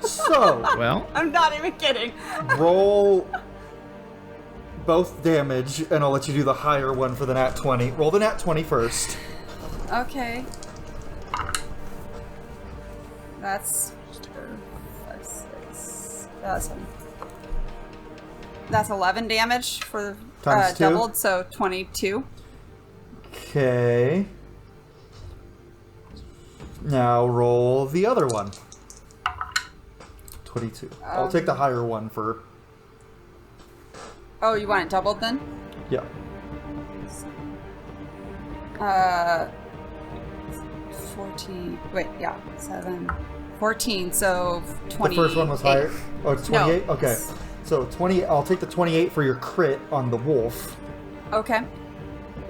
[SPEAKER 1] So,
[SPEAKER 2] well,
[SPEAKER 8] I'm not even kidding.
[SPEAKER 1] roll both damage, and I'll let you do the higher one for the nat 20. Roll the nat 20 first.
[SPEAKER 8] Okay. That's 11 damage for
[SPEAKER 1] Times 2?
[SPEAKER 8] doubled, so 22.
[SPEAKER 1] Okay. Now roll the other one. 22. I'll take the higher one for...
[SPEAKER 8] Oh, you want it doubled then?
[SPEAKER 1] Yeah.
[SPEAKER 8] 14. Wait, yeah. 7. 14, so 20.
[SPEAKER 1] The first one was higher? Oh, it's 28?
[SPEAKER 8] No.
[SPEAKER 1] Okay. So 20. I'll take the 28 for your crit on the wolf.
[SPEAKER 8] Okay.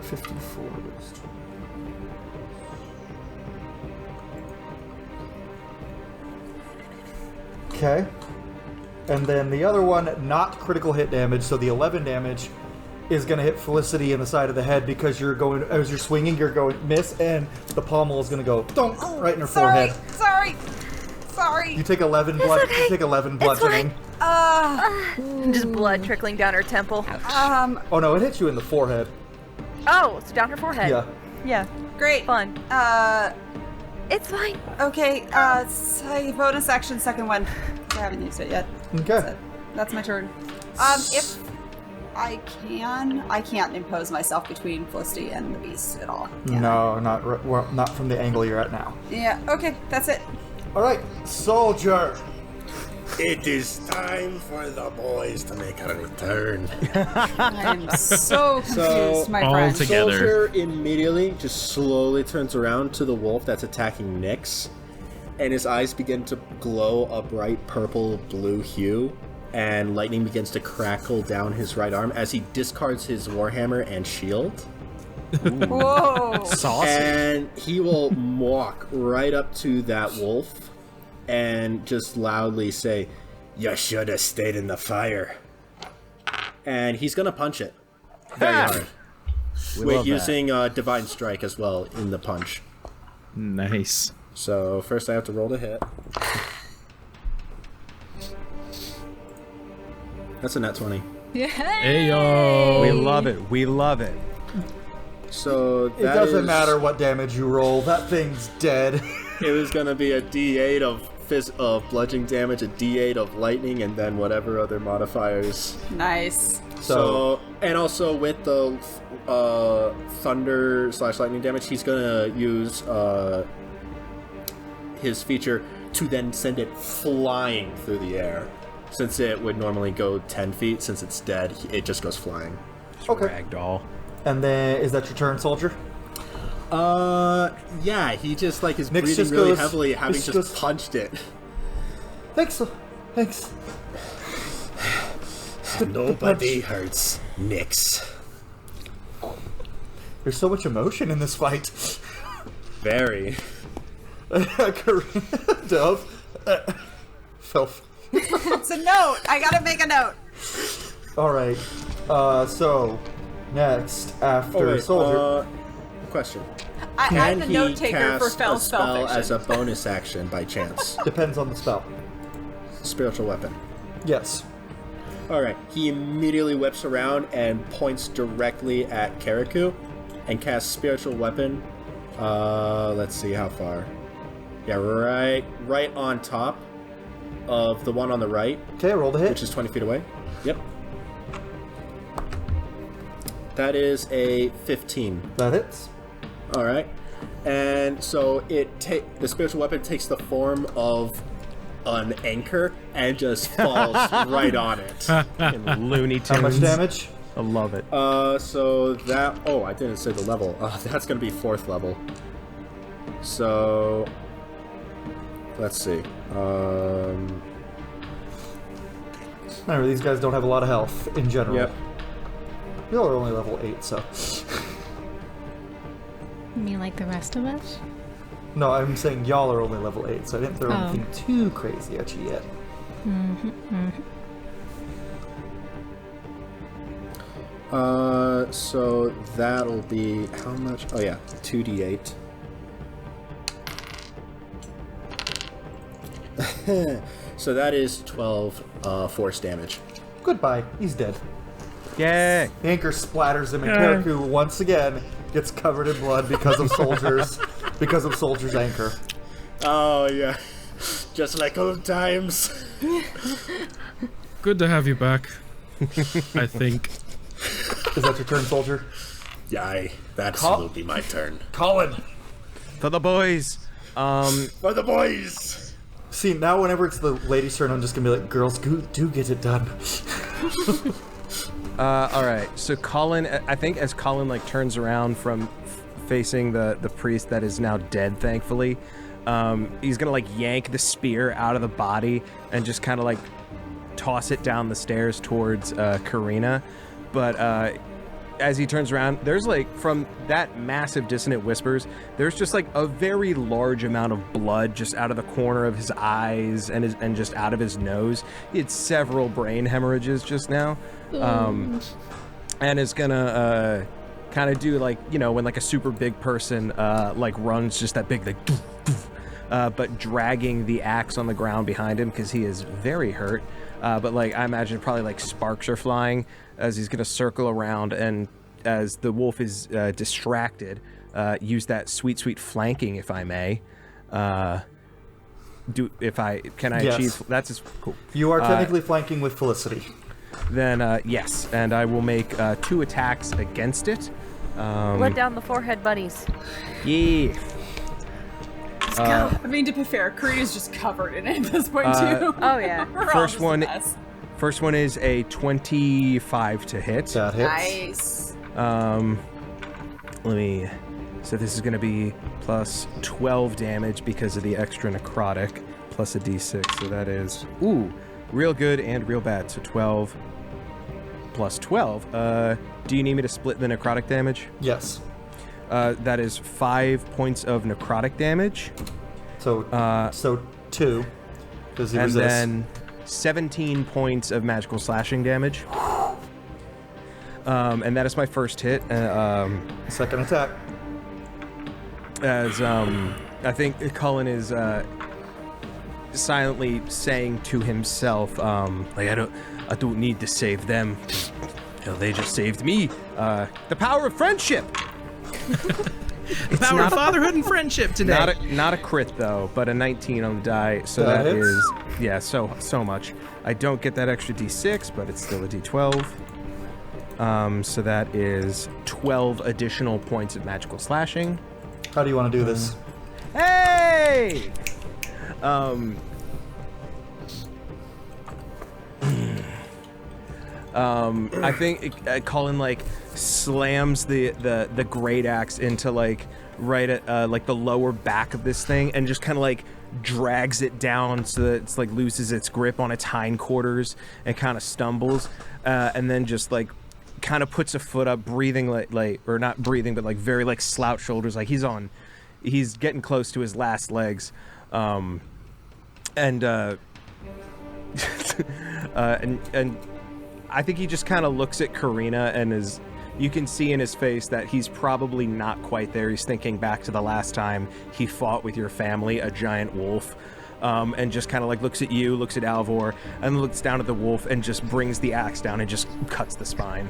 [SPEAKER 1] 54 is 20. Okay. And then the other one, not critical hit damage, so the 11 damage is going to hit Felicity in the side of the head because you're going, as you're swinging, you're going miss, and the pommel is going to go thunk, right in her forehead.
[SPEAKER 8] Sorry.
[SPEAKER 1] You take 11 blood.
[SPEAKER 4] okay.
[SPEAKER 1] You take 11 bludgeoning.
[SPEAKER 4] Just blood trickling down her temple.
[SPEAKER 1] Oh no, it hits you in the forehead.
[SPEAKER 4] Oh, it's down her forehead.
[SPEAKER 1] Yeah.
[SPEAKER 4] Yeah.
[SPEAKER 8] Great.
[SPEAKER 4] Fun. It's fine.
[SPEAKER 8] Okay, say bonus action, second one. I haven't used it yet.
[SPEAKER 1] Okay.
[SPEAKER 8] That's my turn. If I can't impose myself between Felicity and the beast at all.
[SPEAKER 1] No, not from the angle you're at now.
[SPEAKER 8] Yeah, okay, that's it.
[SPEAKER 1] All right, soldier.
[SPEAKER 9] It is time for the boys to make a return.
[SPEAKER 8] I'm so confused, my friend.
[SPEAKER 7] Soldier immediately just slowly turns around to the wolf that's attacking Nyx, and his eyes begin to glow a bright purple-blue hue, and lightning begins to crackle down his right arm as he discards his warhammer and shield.
[SPEAKER 8] Whoa!
[SPEAKER 5] Saucy.
[SPEAKER 7] And he will walk right up to that wolf and just loudly say, "You should have stayed in the fire." And he's gonna punch it very hard. With using Divine Strike as well in the punch.
[SPEAKER 2] Nice.
[SPEAKER 7] So first I have to roll to hit. That's a nat 20.
[SPEAKER 2] Hey yo!
[SPEAKER 5] We love it. We love it.
[SPEAKER 7] So that
[SPEAKER 1] It doesn't matter what damage you roll. That thing's dead.
[SPEAKER 7] It was gonna be a D8 of bludgeoning damage, a D8 of lightning, and then whatever other modifiers.
[SPEAKER 8] Nice.
[SPEAKER 7] So and also with the thunder/lightning damage, he's gonna use his feature to then send it flying through the air. Since it would normally go 10 feet, since it's dead, it just goes flying.
[SPEAKER 1] Okay.
[SPEAKER 5] Ragdoll.
[SPEAKER 1] And then, is that your turn, soldier?
[SPEAKER 7] Yeah, he just like is
[SPEAKER 1] Nyx
[SPEAKER 7] breathing
[SPEAKER 1] just
[SPEAKER 7] really
[SPEAKER 1] goes-
[SPEAKER 7] heavily, having
[SPEAKER 1] just
[SPEAKER 7] just
[SPEAKER 1] goes-
[SPEAKER 7] punched it.
[SPEAKER 1] Thanks.
[SPEAKER 9] Nobody hurts Nyx.
[SPEAKER 1] There's so much emotion in this fight.
[SPEAKER 7] Very.
[SPEAKER 1] Dove. Filth.
[SPEAKER 8] It's a note. I gotta make a note.
[SPEAKER 1] All right. So next after soldier.
[SPEAKER 7] Question.
[SPEAKER 8] I'm
[SPEAKER 7] Can
[SPEAKER 8] the
[SPEAKER 7] he
[SPEAKER 8] note taker
[SPEAKER 7] cast
[SPEAKER 8] for spell
[SPEAKER 7] a spell
[SPEAKER 8] fiction.
[SPEAKER 7] as a bonus action by chance?
[SPEAKER 1] Depends on the spell.
[SPEAKER 7] Spiritual weapon.
[SPEAKER 1] Yes.
[SPEAKER 7] Alright, he immediately whips around and points directly at Karaku and casts spiritual weapon. Let's see how far. Yeah, right on top of the one on the right.
[SPEAKER 1] Okay, roll the hit.
[SPEAKER 7] Which is 20 feet away. Yep. That is a 15.
[SPEAKER 1] That hits.
[SPEAKER 7] All right, and so the spiritual weapon takes the form of an anchor and just falls right on it.
[SPEAKER 5] Looney Tunes.
[SPEAKER 1] How much damage?
[SPEAKER 5] I love it.
[SPEAKER 7] So that I didn't say the level. That's gonna be 4th level. So let's see.
[SPEAKER 1] Remember, these guys don't have a lot of health in general.
[SPEAKER 7] Yep.
[SPEAKER 1] Y'all are only level 8, so.
[SPEAKER 3] You mean like the rest of us?
[SPEAKER 1] No, I'm saying y'all are only level 8, so I didn't throw
[SPEAKER 3] Oh.
[SPEAKER 1] anything too crazy at you yet.
[SPEAKER 7] So that'll be how much? Oh yeah, 2d8. So that is 12 force damage.
[SPEAKER 1] Goodbye. He's dead.
[SPEAKER 5] Yay!
[SPEAKER 1] The anchor splatters him, and Karaku once again gets covered in blood because of soldiers, because of soldiers' anchor.
[SPEAKER 9] Oh yeah, just like old times.
[SPEAKER 2] Good to have you back. I think.
[SPEAKER 1] Is that your turn, soldier?
[SPEAKER 9] Yeah, that's absolutely my turn.
[SPEAKER 1] Colin!
[SPEAKER 5] For the boys!
[SPEAKER 9] For the boys!
[SPEAKER 1] See, now whenever it's the lady's turn, I'm just gonna be like, girls, do get it done.
[SPEAKER 5] Alright, so Colin, I think as Colin, like, turns around from facing the priest that is now dead, thankfully, he's gonna, like, yank the spear out of the body and just kind of, like, toss it down the stairs towards Kirina. But as he turns around, there's like, from that massive dissonant whispers, there's just like a very large amount of blood just out of the corner of his eyes and just out of his nose. He had several brain hemorrhages just now. And and is gonna kind of do like, you know, when like a super big person like runs, just that big like but dragging the axe on the ground behind him because he is very hurt. But like I imagine probably like sparks are flying as he's gonna circle around, and as the wolf is distracted, use that sweet flanking, if I may. Can I
[SPEAKER 1] Yes.
[SPEAKER 5] achieve? That's cool.
[SPEAKER 1] You are technically flanking with Felicity.
[SPEAKER 5] Then yes, and I will make 2 attacks against it.
[SPEAKER 4] Let down the forehead, buddies.
[SPEAKER 5] Yeah.
[SPEAKER 8] I mean, to be fair, Kirina's just covered in it at this point too.
[SPEAKER 4] Oh yeah.
[SPEAKER 8] We're all
[SPEAKER 5] First
[SPEAKER 8] just a
[SPEAKER 5] one.
[SPEAKER 8] mess.
[SPEAKER 5] First one is a 25 to hit.
[SPEAKER 1] That hits.
[SPEAKER 8] Nice.
[SPEAKER 5] Let me. So this is going to be plus 12 damage because of the extra necrotic, plus a d6. So that is real good and real bad. So 12 plus 12. Do you need me to split the necrotic damage?
[SPEAKER 1] Yes.
[SPEAKER 5] That is 5 points of necrotic damage.
[SPEAKER 1] So 2, because he
[SPEAKER 5] and
[SPEAKER 1] resists.
[SPEAKER 5] then 17 points of magical slashing damage. And that is my first hit.
[SPEAKER 1] Second attack.
[SPEAKER 5] As I think Culann is silently saying to himself, like I don't need to save them. Hell, they just saved me. The power of friendship.
[SPEAKER 2] The power of fatherhood and friendship today.
[SPEAKER 5] Not a crit though, but a 19 on the die. So that
[SPEAKER 1] hits.
[SPEAKER 5] is so much. I don't get that extra d6, but it's still a d12. So that is 12 additional points of magical slashing.
[SPEAKER 1] How do you want to do this?
[SPEAKER 5] Hey! I think Culann like slams the great axe into like right at like the lower back of this thing and just kind of like drags it down so that it's like loses its grip on its hindquarters and kind of stumbles, and then just like kind of puts a foot up, breathing like or not breathing, but like very like slouch shoulders, like he's getting close to his last legs, and I think he just kind of looks at Kirina and you can see in his face that he's probably not quite there. He's thinking back to the last time he fought with your family, a giant wolf, and just kind of like looks at you, looks at Alvor, and looks down at the wolf and just brings the axe down and just cuts the spine.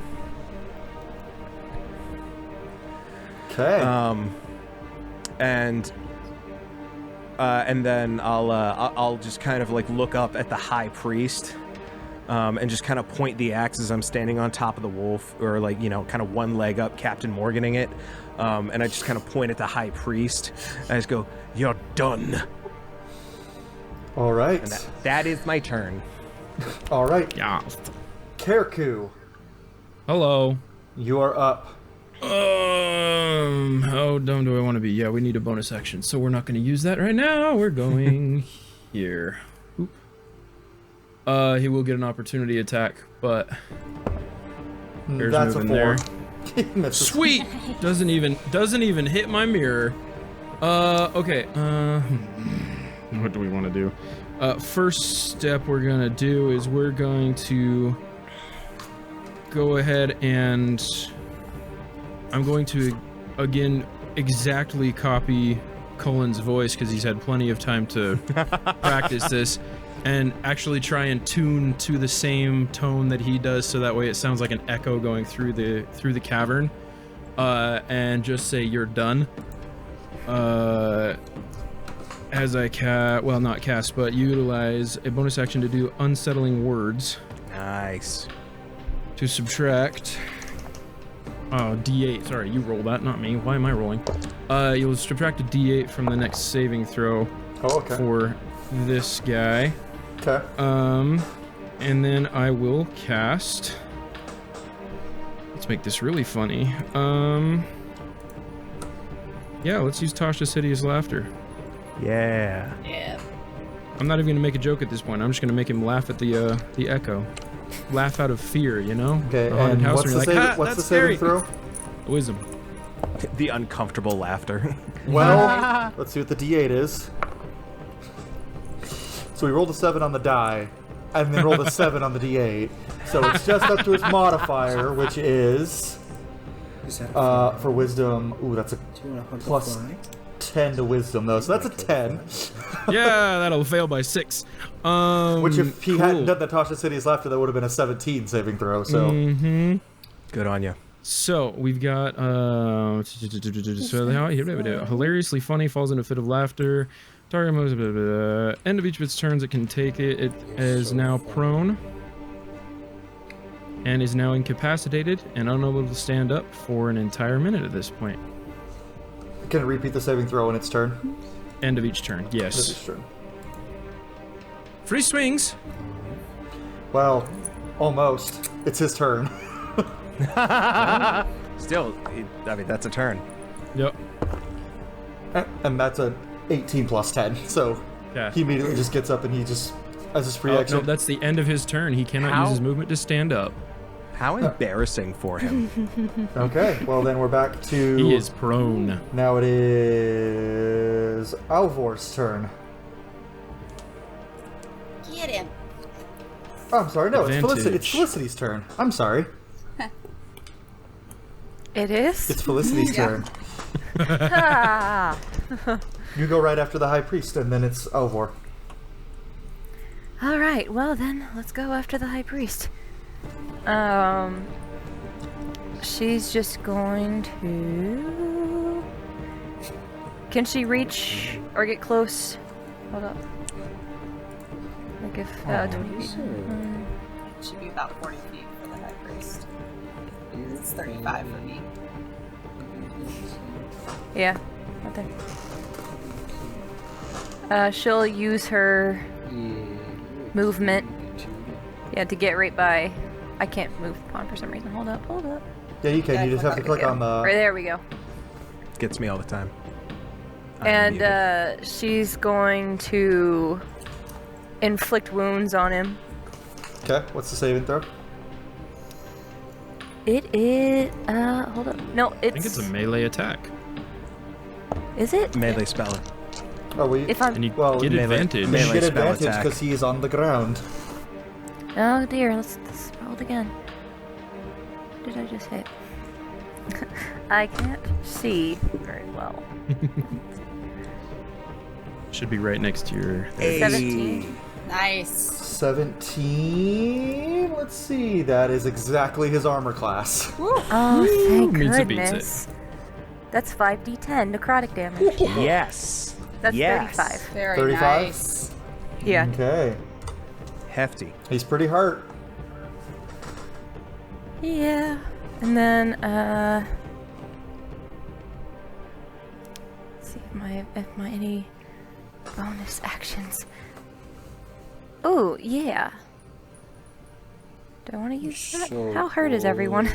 [SPEAKER 1] Okay.
[SPEAKER 5] And then I'll just kind of like look up at the high priest, and just kind of point the axe as I'm standing on top of the wolf, or like, you know, kind of one leg up, Captain Morganing it, and I just kind of point at the high priest and I just go, "You're done."
[SPEAKER 1] All right.
[SPEAKER 5] And that is my turn.
[SPEAKER 1] All right.
[SPEAKER 2] Yeah.
[SPEAKER 1] Kerku,
[SPEAKER 2] Hello.
[SPEAKER 1] you are up.
[SPEAKER 2] How dumb do I want to be? Yeah, we need a bonus action, so we're not going to use that right now. We're going here. Oop. He will get an opportunity attack, but there's
[SPEAKER 1] That's a
[SPEAKER 2] moving
[SPEAKER 1] 4.
[SPEAKER 2] there. Sweet. Doesn't even hit my mirror. Okay. What do we want to do? First step we're gonna do is we're going to go ahead and I'm going to again exactly copy Culann's voice because he's had plenty of time to practice this, and actually try and tune to the same tone that he does, so that way it sounds like an echo going through the cavern, and just say, "You're done." As I not cast, but utilize a bonus action to do unsettling words.
[SPEAKER 5] Nice.
[SPEAKER 2] To subtract. Oh, D8. Sorry, you roll that, not me. Why am I rolling? You'll subtract a D8 from the next saving throw.
[SPEAKER 1] Oh, okay.
[SPEAKER 2] For this guy.
[SPEAKER 1] Okay.
[SPEAKER 2] And then I will cast. Let's make this really funny. Yeah, let's use Tasha's Hideous Laughter.
[SPEAKER 5] Yeah.
[SPEAKER 8] Yeah.
[SPEAKER 2] I'm not even gonna make a joke at this point. I'm just gonna make him laugh at the echo. Laugh out of fear, you know?
[SPEAKER 1] Okay,
[SPEAKER 2] The haunted
[SPEAKER 1] and
[SPEAKER 2] house,
[SPEAKER 1] what's
[SPEAKER 2] and
[SPEAKER 1] the
[SPEAKER 2] you're like,
[SPEAKER 1] saving- what's
[SPEAKER 2] that's
[SPEAKER 1] the saving
[SPEAKER 2] scary.
[SPEAKER 1] throw?
[SPEAKER 2] Wisdom.
[SPEAKER 5] The uncomfortable laughter.
[SPEAKER 1] Well, let's see what the D8 is. So we rolled a 7 on the die. and then rolled a 7 on the D8. So it's just up to its modifier, which is for wisdom. Ooh, that's a plus 10 to wisdom though, so that's a 10.
[SPEAKER 2] Yeah, that'll fail by 6.
[SPEAKER 1] Which if he
[SPEAKER 2] cool.
[SPEAKER 1] hadn't done the Tasha City's laughter, that would have been a 17 saving throw. So
[SPEAKER 5] good on you.
[SPEAKER 2] So we've got hilariously funny, falls in a fit of laughter. Target moves, end of each of its turns it can take it. It is now prone and is now incapacitated and unable to stand up for an entire minute at this point.
[SPEAKER 1] Can it repeat the saving throw in its turn?
[SPEAKER 2] End of each turn, yes.
[SPEAKER 1] End of each turn.
[SPEAKER 2] Free swings.
[SPEAKER 1] Well, almost. It's his turn.
[SPEAKER 5] Still, I mean, that's a turn.
[SPEAKER 2] Yep.
[SPEAKER 1] And that's a 18 plus 10, so
[SPEAKER 2] yeah.
[SPEAKER 1] He immediately just gets up and he just, as his free action.
[SPEAKER 2] No, that's the end of his turn. He cannot use his movement to stand up.
[SPEAKER 5] How embarrassing for him.
[SPEAKER 1] Okay, well then we're back to...
[SPEAKER 2] He is prone.
[SPEAKER 1] Now it is Alvor's turn.
[SPEAKER 13] Get him.
[SPEAKER 1] Oh, I'm sorry, no,
[SPEAKER 2] Advantage.
[SPEAKER 1] it's Felicity's turn. I'm sorry.
[SPEAKER 4] It is?
[SPEAKER 1] It's Felicity's turn. You go right after the High Priest, and then it's Alvor.
[SPEAKER 4] Alright, well then, let's go after the High Priest. She's just going to... Can she reach or get close? Hold up. Like if, 20 feet.
[SPEAKER 8] It should be about 40 feet for the High Priest. It's 35 for me.
[SPEAKER 4] Yeah, right there. She'll use her movement. Yeah, to get right by. I can't move the pawn for some reason. Hold up.
[SPEAKER 1] Yeah, you can. You just have to click on the...
[SPEAKER 4] Right there we go.
[SPEAKER 5] Gets me all the time.
[SPEAKER 4] And she's going to inflict wounds on him.
[SPEAKER 1] Okay, what's the saving throw?
[SPEAKER 4] It is, hold up. No, it's...
[SPEAKER 2] I think it's a melee attack.
[SPEAKER 4] Is it?
[SPEAKER 5] Melee spell.
[SPEAKER 1] Oh, we...
[SPEAKER 4] If I'm...
[SPEAKER 2] And you
[SPEAKER 1] Well,
[SPEAKER 2] get advantage.
[SPEAKER 1] You get advantage because he is on the ground.
[SPEAKER 4] Oh dear, let's roll it again. What did I just hit? I can't see very well.
[SPEAKER 2] Should be right next to your...
[SPEAKER 4] 17.
[SPEAKER 8] Nice.
[SPEAKER 1] 17. Let's see. That is exactly his armor class.
[SPEAKER 4] Oh, thank
[SPEAKER 2] Means it beats
[SPEAKER 4] goodness. That's 5d10 necrotic damage.
[SPEAKER 5] Yes.
[SPEAKER 4] That's
[SPEAKER 5] yes.
[SPEAKER 4] 35.
[SPEAKER 8] Very
[SPEAKER 1] 35?
[SPEAKER 8] nice.
[SPEAKER 4] Yeah.
[SPEAKER 1] Okay.
[SPEAKER 5] Hefty.
[SPEAKER 1] He's pretty hurt.
[SPEAKER 4] Yeah. And then, let's see if my any bonus actions. Oh, yeah. Do I want to use that? How hurt is everyone?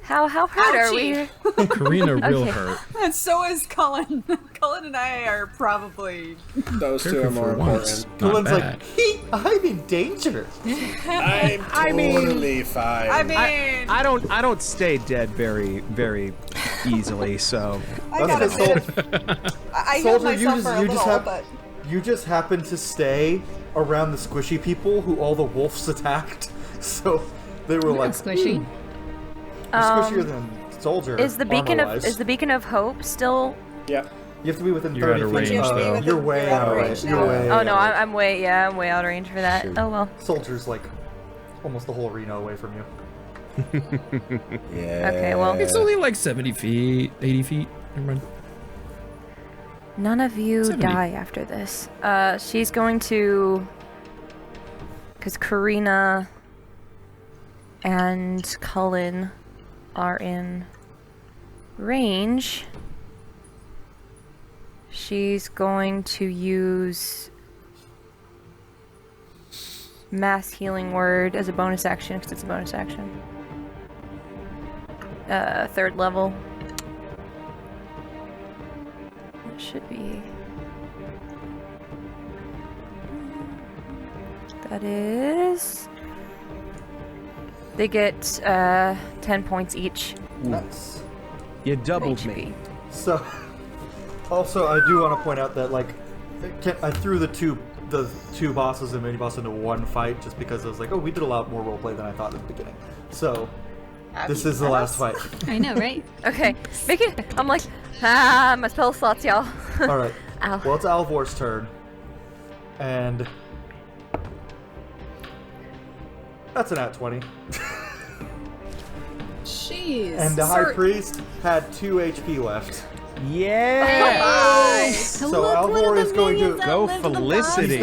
[SPEAKER 4] How hurt are we?
[SPEAKER 2] Karina real
[SPEAKER 4] Okay.
[SPEAKER 2] hurt.
[SPEAKER 8] And so is Cullen. Cullen and I are probably...
[SPEAKER 7] Those two
[SPEAKER 2] Careful
[SPEAKER 7] are more
[SPEAKER 2] for once.
[SPEAKER 7] important.
[SPEAKER 2] Not
[SPEAKER 1] Cullen's
[SPEAKER 2] bad.
[SPEAKER 1] like, I'm in danger.
[SPEAKER 7] I'm totally fine.
[SPEAKER 8] I mean...
[SPEAKER 5] I don't stay dead very, very easily, so...
[SPEAKER 8] I gotta admit, I healed myself for a little, but...
[SPEAKER 1] You just happen to stay around the squishy people who all the wolves attacked. So they were like,
[SPEAKER 3] squishy.
[SPEAKER 1] You're squishier than soldier.
[SPEAKER 4] Is the beacon of
[SPEAKER 1] armor-wise.
[SPEAKER 4] hope still?
[SPEAKER 7] Yeah.
[SPEAKER 1] You have to be within
[SPEAKER 2] You're out
[SPEAKER 1] 30
[SPEAKER 2] of
[SPEAKER 1] feet.
[SPEAKER 2] range, though.
[SPEAKER 1] You're way out of range. You're way
[SPEAKER 4] Oh
[SPEAKER 1] out
[SPEAKER 4] no,
[SPEAKER 1] of range.
[SPEAKER 4] I'm way out of range for that.
[SPEAKER 1] Shoot.
[SPEAKER 4] Oh well.
[SPEAKER 1] Soldier's like almost the whole arena away from you.
[SPEAKER 7] Yeah.
[SPEAKER 4] Okay, well.
[SPEAKER 2] It's only like 70 feet, 80 feet. Never mind.
[SPEAKER 4] None of you
[SPEAKER 2] 70.
[SPEAKER 4] die after this. She's going to... Because Kirina and Cullen are in range. She's going to use Mass Healing Word as a bonus action, because it's a bonus action. 3rd level. It should be... That is... They get 10 points each.
[SPEAKER 1] Nice.
[SPEAKER 5] You doubled me.
[SPEAKER 1] So, also, I do want to point out that, like, I threw the two the two bosses and mini boss into one fight, just because I was like, oh, we did a lot more roleplay than I thought at the beginning. So this is the last fight.
[SPEAKER 3] I know, right?
[SPEAKER 4] Okay, make it. I'm like, my spell slots, y'all.
[SPEAKER 1] All right.
[SPEAKER 4] Ow.
[SPEAKER 1] Well, it's Alvor's turn, and that's an @20.
[SPEAKER 8] Jeez.
[SPEAKER 1] And the High Priest had 2 HP left.
[SPEAKER 5] Yeah.
[SPEAKER 1] So Alvor is going to
[SPEAKER 5] go Felicity.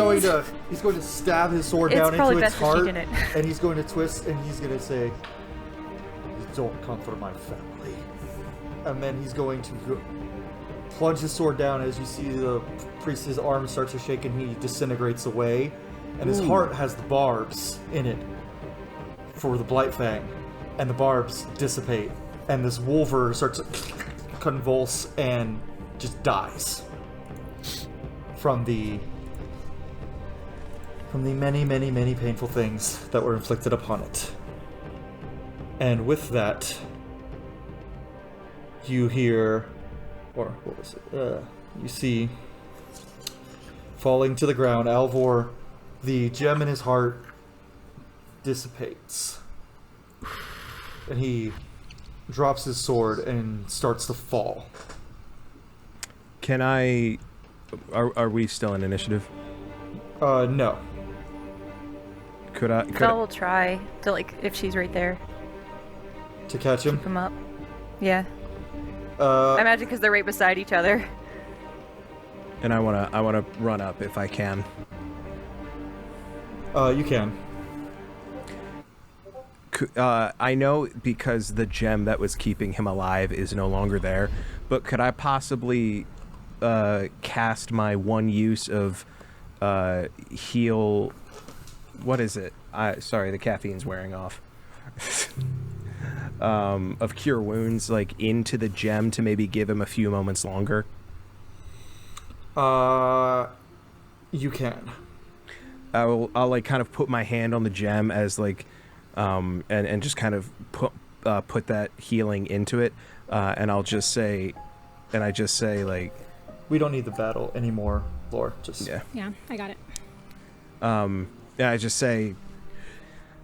[SPEAKER 1] He's going to stab his sword
[SPEAKER 4] It's
[SPEAKER 1] down
[SPEAKER 4] probably
[SPEAKER 1] into its
[SPEAKER 4] best if she
[SPEAKER 1] heart,
[SPEAKER 4] didn't.
[SPEAKER 1] and he's going to twist, and he's going to say, "You don't come for my family." And then he's going to plunge his sword down. As you see the priest's arm starts to shake, and he disintegrates away, and his heart has the barbs in it for the Blight Fang, and the barbs dissipate, and this wolver starts to convulse and just dies from the many, many, many painful things that were inflicted upon it. And with that, you hear, or what was it? You see, falling to the ground, Alvor, the gem in his heart dissipates, and he drops his sword and starts to fall.
[SPEAKER 5] Can I... Are we still in initiative?
[SPEAKER 1] No.
[SPEAKER 5] Could I...
[SPEAKER 4] Belle will try to, like, if she's right there.
[SPEAKER 1] To catch him?
[SPEAKER 4] Keep him up. Yeah. I imagine because they're right beside each other.
[SPEAKER 5] And I wanna run up if I can.
[SPEAKER 1] You can.
[SPEAKER 5] I know because the gem that was keeping him alive is no longer there, but could I possibly cast my one use of heal? What is it? Sorry, the caffeine's wearing off. Of cure wounds, like into the gem to maybe give him a few moments longer.
[SPEAKER 1] You can.
[SPEAKER 5] I'll like kind of put my hand on the gem as like. And just kind of put that healing into it, and I just say like,
[SPEAKER 1] we don't need the battle anymore, Lore. Just
[SPEAKER 3] Yeah, I got it.
[SPEAKER 5] Yeah, I just say,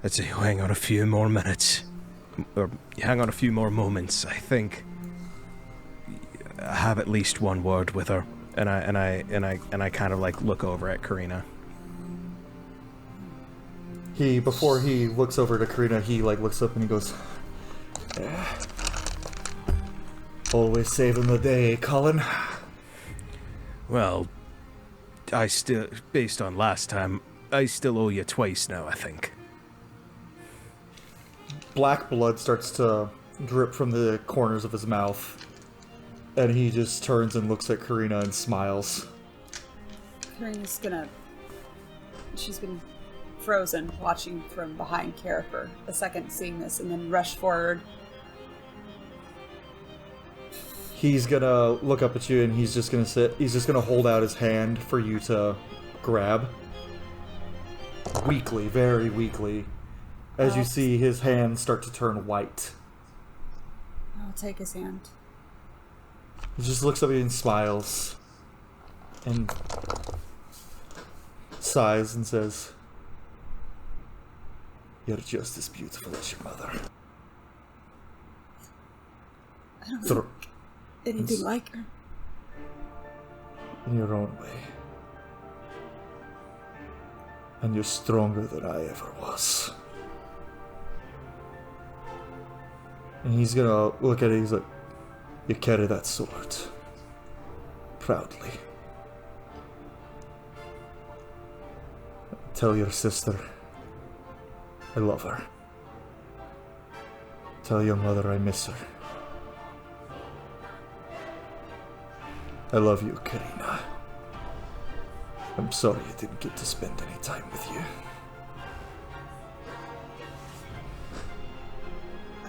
[SPEAKER 5] let's say, hang on a few more minutes, or hang on a few more moments. I think I have at least one word with her, and I kind of like look over at Kirina.
[SPEAKER 1] Before he looks over to Kirina, he like looks up and he goes, always saving the day, Culann.
[SPEAKER 17] Well, based on last time, I still owe you twice now, I think.
[SPEAKER 1] Black blood starts to drip from the corners of his mouth, and he just turns and looks at Kirina and smiles.
[SPEAKER 8] Kirina's gonna... She's been frozen, watching from behind Kara for a second, seeing this, and then rush forward.
[SPEAKER 1] He's gonna look up at you, and he's just gonna hold out his hand for you to grab. Weakly, very weakly, as you see his hands start to turn white.
[SPEAKER 8] I'll take his hand.
[SPEAKER 1] He just looks up at you and smiles, and sighs and says, "You're just as beautiful as your mother."
[SPEAKER 8] I don't look anything like her.
[SPEAKER 1] In your own way. And you're stronger than I ever was. And he's gonna look at it, he's like, you carry that sword. Proudly. Tell your sister I love her. Tell your mother I miss her. I love you, Kirina. I'm sorry I didn't get to spend any time with you.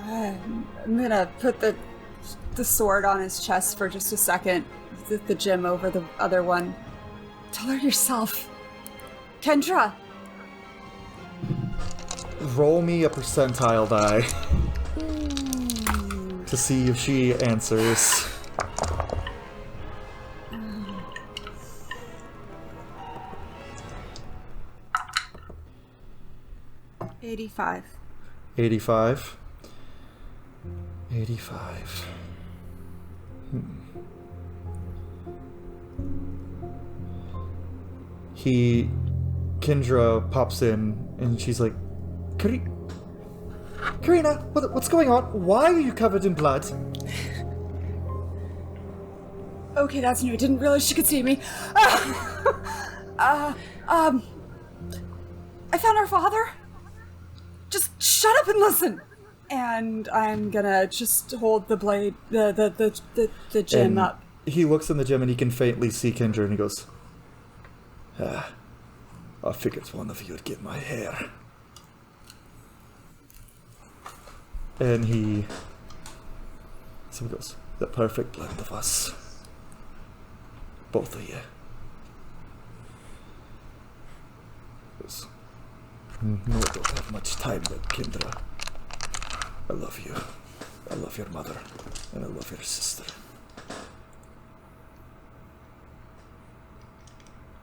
[SPEAKER 8] I'm gonna put the sword on his chest for just a second, the gem over the other one. Tell her yourself. Kendra!
[SPEAKER 1] Roll me a percentile die to see if she answers.
[SPEAKER 8] 85.
[SPEAKER 1] 85. 85. Kendra pops in and she's like, Kirina, what's going on? Why are you covered in blood?
[SPEAKER 8] Okay, that's new. I didn't realize she could see me. I found our father. Just shut up and listen. And I'm gonna just hold the blade, the gem
[SPEAKER 1] and
[SPEAKER 8] up.
[SPEAKER 1] He looks in the gem and he can faintly see Kendra and he goes, I figured one of you would get my hair. And he goes, the perfect blend of us. Both of you. He goes, no, I don't have much time, but Kendra, I love you. I love your mother, and I love your sister.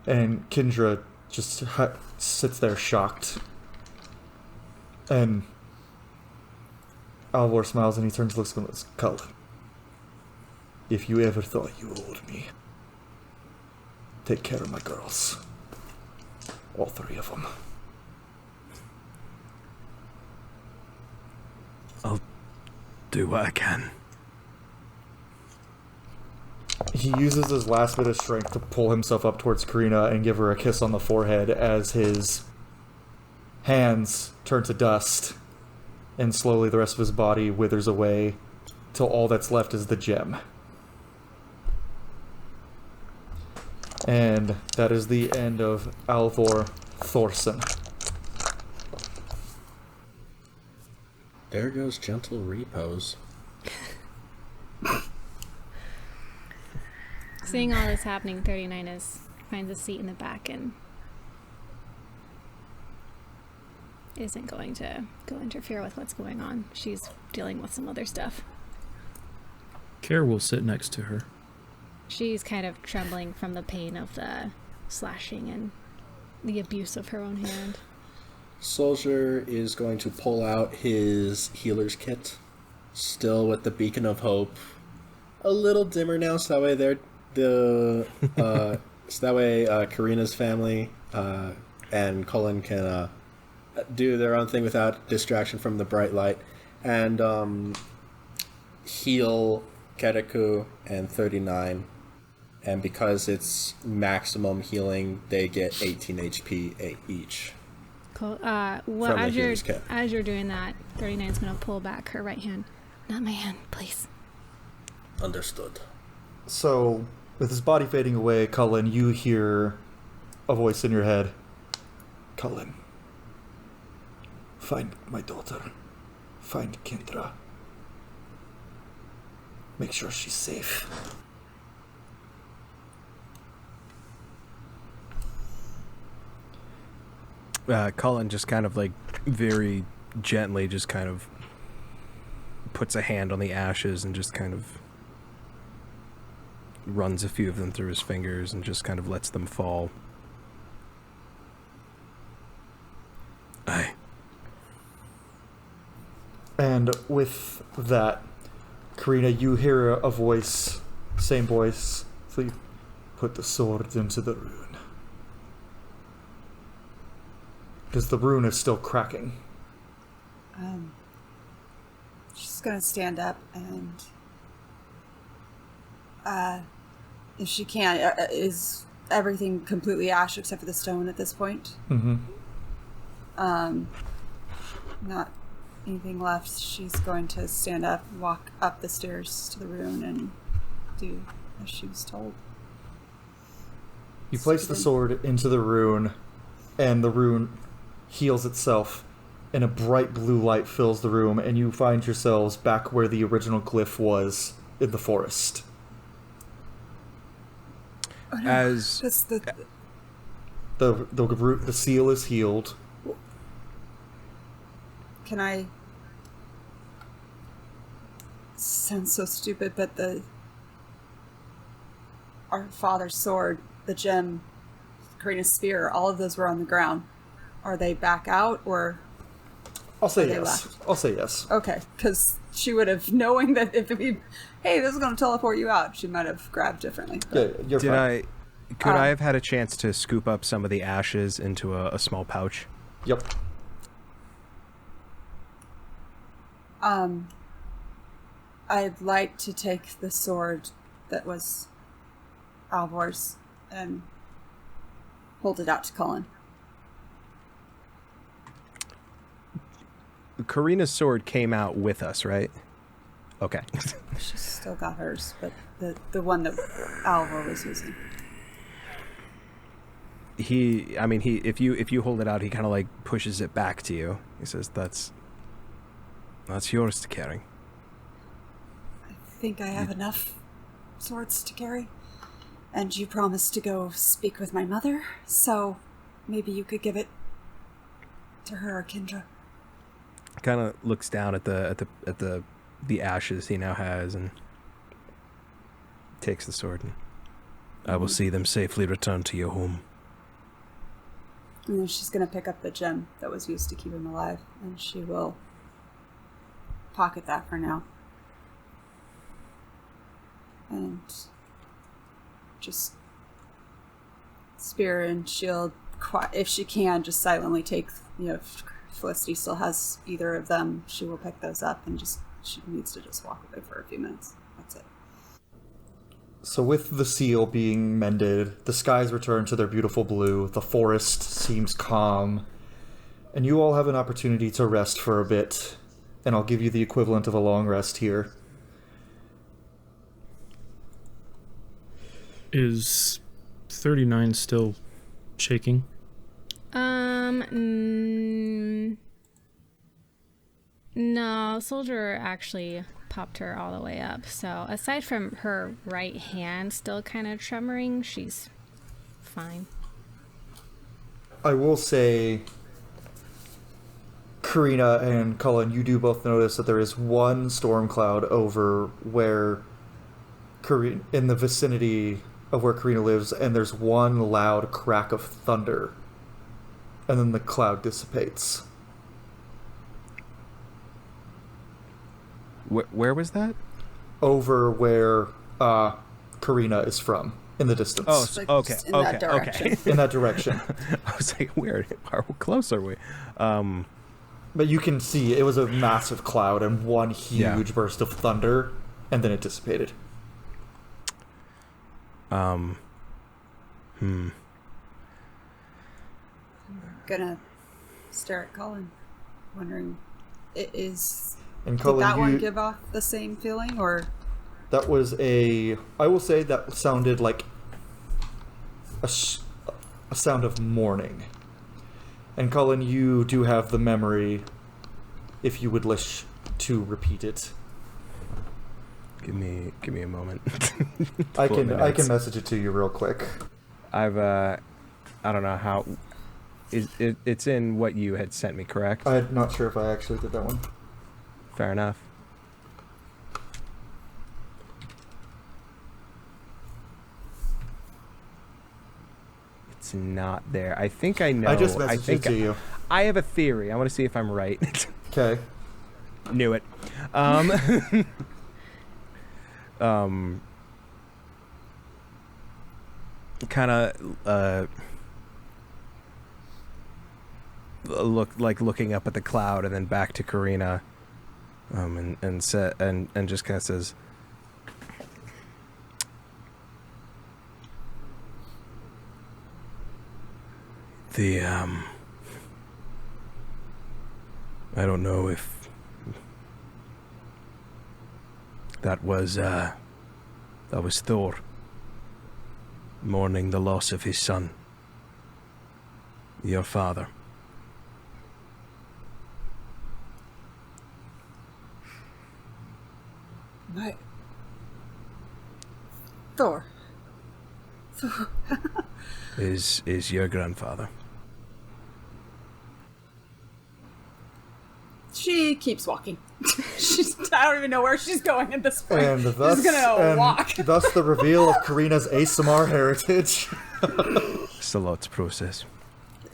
[SPEAKER 1] And Kendra just sits there shocked. And Alvor smiles and he turns and looks and goes, Culann, if you ever thought you owed me, take care of my girls. All 3 of them.
[SPEAKER 17] I'll do what I can.
[SPEAKER 1] He uses his last bit of strength to pull himself up towards Kirina and give her a kiss on the forehead as his hands turn to dust and slowly the rest of his body withers away till all that's left is the gem. And that is the end of Alvor Thorson.
[SPEAKER 7] There goes gentle repose.
[SPEAKER 3] Seeing all this happening, 39 finds a seat in the back and isn't going to go interfere with what's going on. She's dealing with some other stuff.
[SPEAKER 2] Care will sit next to her.
[SPEAKER 3] She's kind of trembling from the pain of the slashing and the abuse of her own hand.
[SPEAKER 7] Soldier is going to pull out his healer's kit, still with the beacon of hope. A little dimmer now, so that way Kirina's family and Culann can do their own thing without distraction from the bright light, and heal Kedeku and 39. And because it's maximum healing, they get 18 HP each.
[SPEAKER 3] Cool. Well, as you're doing that, 39's gonna pull back her right hand. Not my hand, please.
[SPEAKER 7] Understood.
[SPEAKER 1] So, with his body fading away, Culann, you hear a voice in your head. Culann, find my daughter. Find Kendra. Make sure she's safe.
[SPEAKER 5] Culann just kind of like very gently just kind of puts a hand on the ashes and just kind of runs a few of them through his fingers and just kind of lets them fall. Aye.
[SPEAKER 1] And with that, Kirina, you hear a voice, same voice, so you put the sword into the rune. Because the rune is still cracking.
[SPEAKER 8] She's gonna stand up and, if she can, is everything completely ash except for the stone at this point?
[SPEAKER 1] Mm-hmm.
[SPEAKER 8] Not anything left. She's going to stand up, walk up the stairs to the rune, and do as she was told.
[SPEAKER 1] You place the sword into the rune, and the rune heals itself, and a bright blue light fills the room, and you find yourselves back where the original glyph was in the forest.
[SPEAKER 8] Oh, no.
[SPEAKER 5] As
[SPEAKER 1] the seal is healed.
[SPEAKER 8] Can I... Sounds so stupid, but our father's sword, the gem, Kirina's spear, all of those were on the ground. Are they back out, or
[SPEAKER 1] I'll say
[SPEAKER 8] They
[SPEAKER 1] yes.
[SPEAKER 8] laughed.
[SPEAKER 1] I'll say yes.
[SPEAKER 8] Okay, because she would have, knowing that if we, hey, this is going to teleport you out, she might have grabbed differently.
[SPEAKER 1] Yeah, you're fine.
[SPEAKER 5] Could I have had a chance to scoop up some of the ashes into a small pouch?
[SPEAKER 1] Yep.
[SPEAKER 8] I'd like to take the sword that was Alvor's and hold it out to Culann.
[SPEAKER 5] Kirina's sword came out with us, right? Okay.
[SPEAKER 8] She's still got hers, but the one that Alvor was using.
[SPEAKER 5] If you hold it out, he kind of like pushes it back to you. He says, "That's yours to carry."
[SPEAKER 8] I think I have enough swords to carry, and you promised to go speak with my mother, so maybe you could give it to her or Kendra.
[SPEAKER 5] Kind of looks down at the ashes he now has and takes the sword. And I will see them safely return to your home.
[SPEAKER 8] And then she's going to pick up the gem that was used to keep him alive, and she will pocket that for now. And just spear and shield, if she can, just silently take, if Felicity still has either of them, she will pick those up and she needs to just walk away for a few minutes. That's it.
[SPEAKER 1] So with the seal being mended, the skies return to their beautiful blue, the forest seems calm, and you all have an opportunity to rest for a bit, and I'll give you the equivalent of a long rest here.
[SPEAKER 2] Is 39 still shaking?
[SPEAKER 3] No, Soldier actually popped her all the way up. So aside from her right hand still kind of tremoring, she's fine.
[SPEAKER 1] I will say, Kirina and Culann, you do both notice that there is one storm cloud over where in the vicinity of where Kirina lives, and there's one loud crack of thunder, and then the cloud dissipates.
[SPEAKER 5] Where was that?
[SPEAKER 1] Over where Kirina is from, in the distance.
[SPEAKER 5] Oh, okay, okay.
[SPEAKER 1] In that direction.
[SPEAKER 5] I was like, how close are we?
[SPEAKER 1] But you can see it was a massive cloud and one huge burst of thunder, and then it dissipated.
[SPEAKER 8] Gonna stare at Culann, wondering, did
[SPEAKER 1] Culann,
[SPEAKER 8] that one give off the same feeling, or?
[SPEAKER 1] That was I will say that sounded like a sound of mourning. And Culann, you do have the memory, if you would wish to repeat it.
[SPEAKER 5] Give me a moment.
[SPEAKER 1] I can message it to you real quick.
[SPEAKER 5] I don't know how. It's in what you had sent me, correct?
[SPEAKER 1] I'm not sure if I actually did that one.
[SPEAKER 5] Fair enough. It's not there. I think I know.
[SPEAKER 1] I just messaged it to you.
[SPEAKER 5] I have a theory. I want to see if I'm right.
[SPEAKER 1] Okay.
[SPEAKER 5] Knew it. Kind of looking up at the cloud and then back to Kirina, and just kind of says, I don't know if that was Thor mourning the loss of his son, your father.
[SPEAKER 8] Thor.
[SPEAKER 5] is your grandfather.
[SPEAKER 8] She keeps walking. I don't even know where she's going at this point.
[SPEAKER 1] And thus,
[SPEAKER 8] she's gonna walk.
[SPEAKER 1] Thus the reveal of Kirina's ASMR heritage.
[SPEAKER 5] It's a lot to process.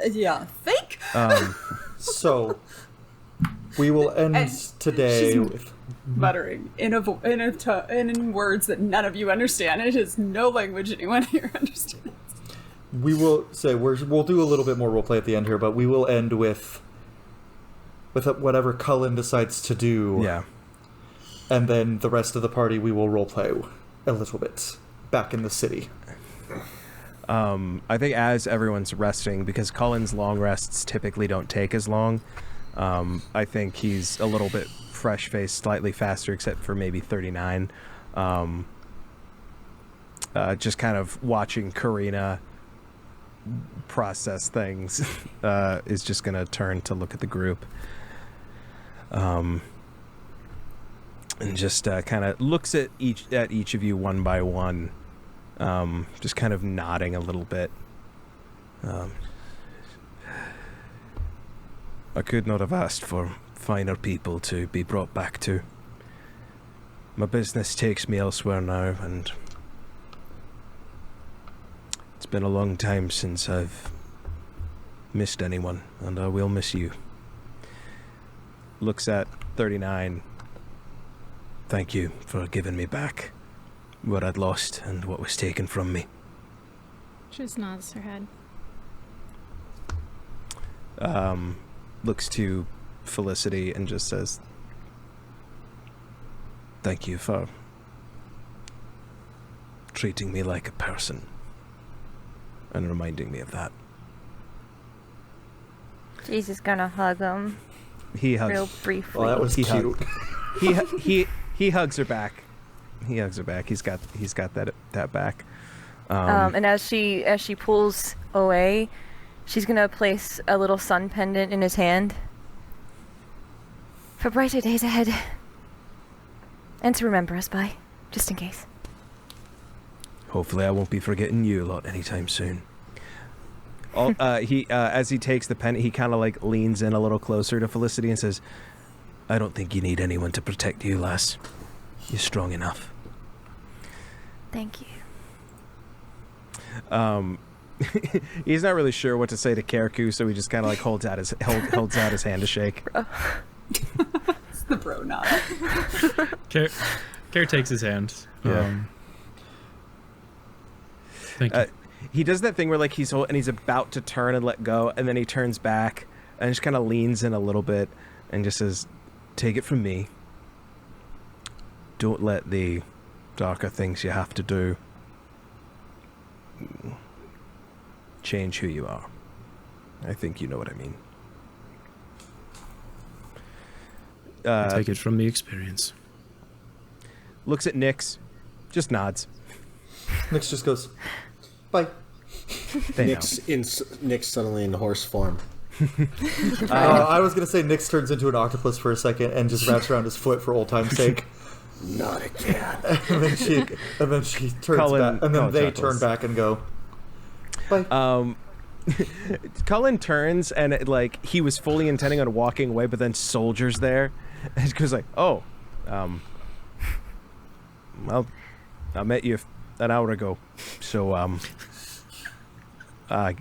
[SPEAKER 8] Yeah, think.
[SPEAKER 1] So, We will end today with
[SPEAKER 8] muttering in words that none of you understand. It is no language anyone here understands.
[SPEAKER 1] We will say we'll do a little bit more roleplay at the end here, but we will end with whatever Culann decides to do.
[SPEAKER 5] Yeah.
[SPEAKER 1] And then the rest of the party we will roleplay a little bit back in the city.
[SPEAKER 5] I think as everyone's resting, because Cullen's long rests typically don't take as long, I think he's a little bit fresh-faced, slightly faster, except for maybe 39. Just kind of watching Kirina process things is just going to turn to look at the group. And just kind of looks at each of you one by one, just kind of nodding a little bit. I could not have asked for finer people to be brought back to. My business takes me elsewhere now, and it's been a long time since I've missed anyone, and I will miss you. Looks at 39. Thank you for giving me back what I'd lost and what was taken from me.
[SPEAKER 3] Just nods her head.
[SPEAKER 5] Looks to Felicity and just says, thank you for treating me like a person and reminding me of that.
[SPEAKER 4] She's just gonna hug him.
[SPEAKER 5] He hugs.
[SPEAKER 4] Real briefly.
[SPEAKER 1] Well, that was cute.
[SPEAKER 5] He hugs her back. He hugs her back. He's got that back.
[SPEAKER 4] And as she pulls away, she's gonna place a little sun pendant in his hand. For brighter days ahead. And to remember us by, just in case.
[SPEAKER 5] Hopefully I won't be forgetting you a lot anytime soon. As he takes the pen, he kind of like leans in a little closer to Felicity and says, I don't think you need anyone to protect you, lass. You're strong enough.
[SPEAKER 4] Thank you.
[SPEAKER 5] He's not really sure what to say to Karaku, so he just kind of like holds out his hand to shake.
[SPEAKER 8] It's the bro nod.
[SPEAKER 2] Care takes his hand.
[SPEAKER 5] Yeah.
[SPEAKER 2] Thank you.
[SPEAKER 5] He does that thing where like he's about to turn and let go, and then he turns back and just kind of leans in a little bit and just says, take it from me. Don't let the darker things you have to do change who you are. I think you know what I mean.
[SPEAKER 2] Take it from the experience.
[SPEAKER 5] Looks at Nyx, just nods.
[SPEAKER 1] Nyx just goes, bye.
[SPEAKER 7] Nyx suddenly in horse form.
[SPEAKER 1] I was going to say Nyx turns into an octopus for a second and just wraps around his foot for old time's sake.
[SPEAKER 7] Not again.
[SPEAKER 1] and then she turns back, and then they turn back and go, bye.
[SPEAKER 5] Culann turns and he was fully intending on walking away, but then Soldier's there, and he goes like, "Oh, well, I met you an hour ago, so
[SPEAKER 7] I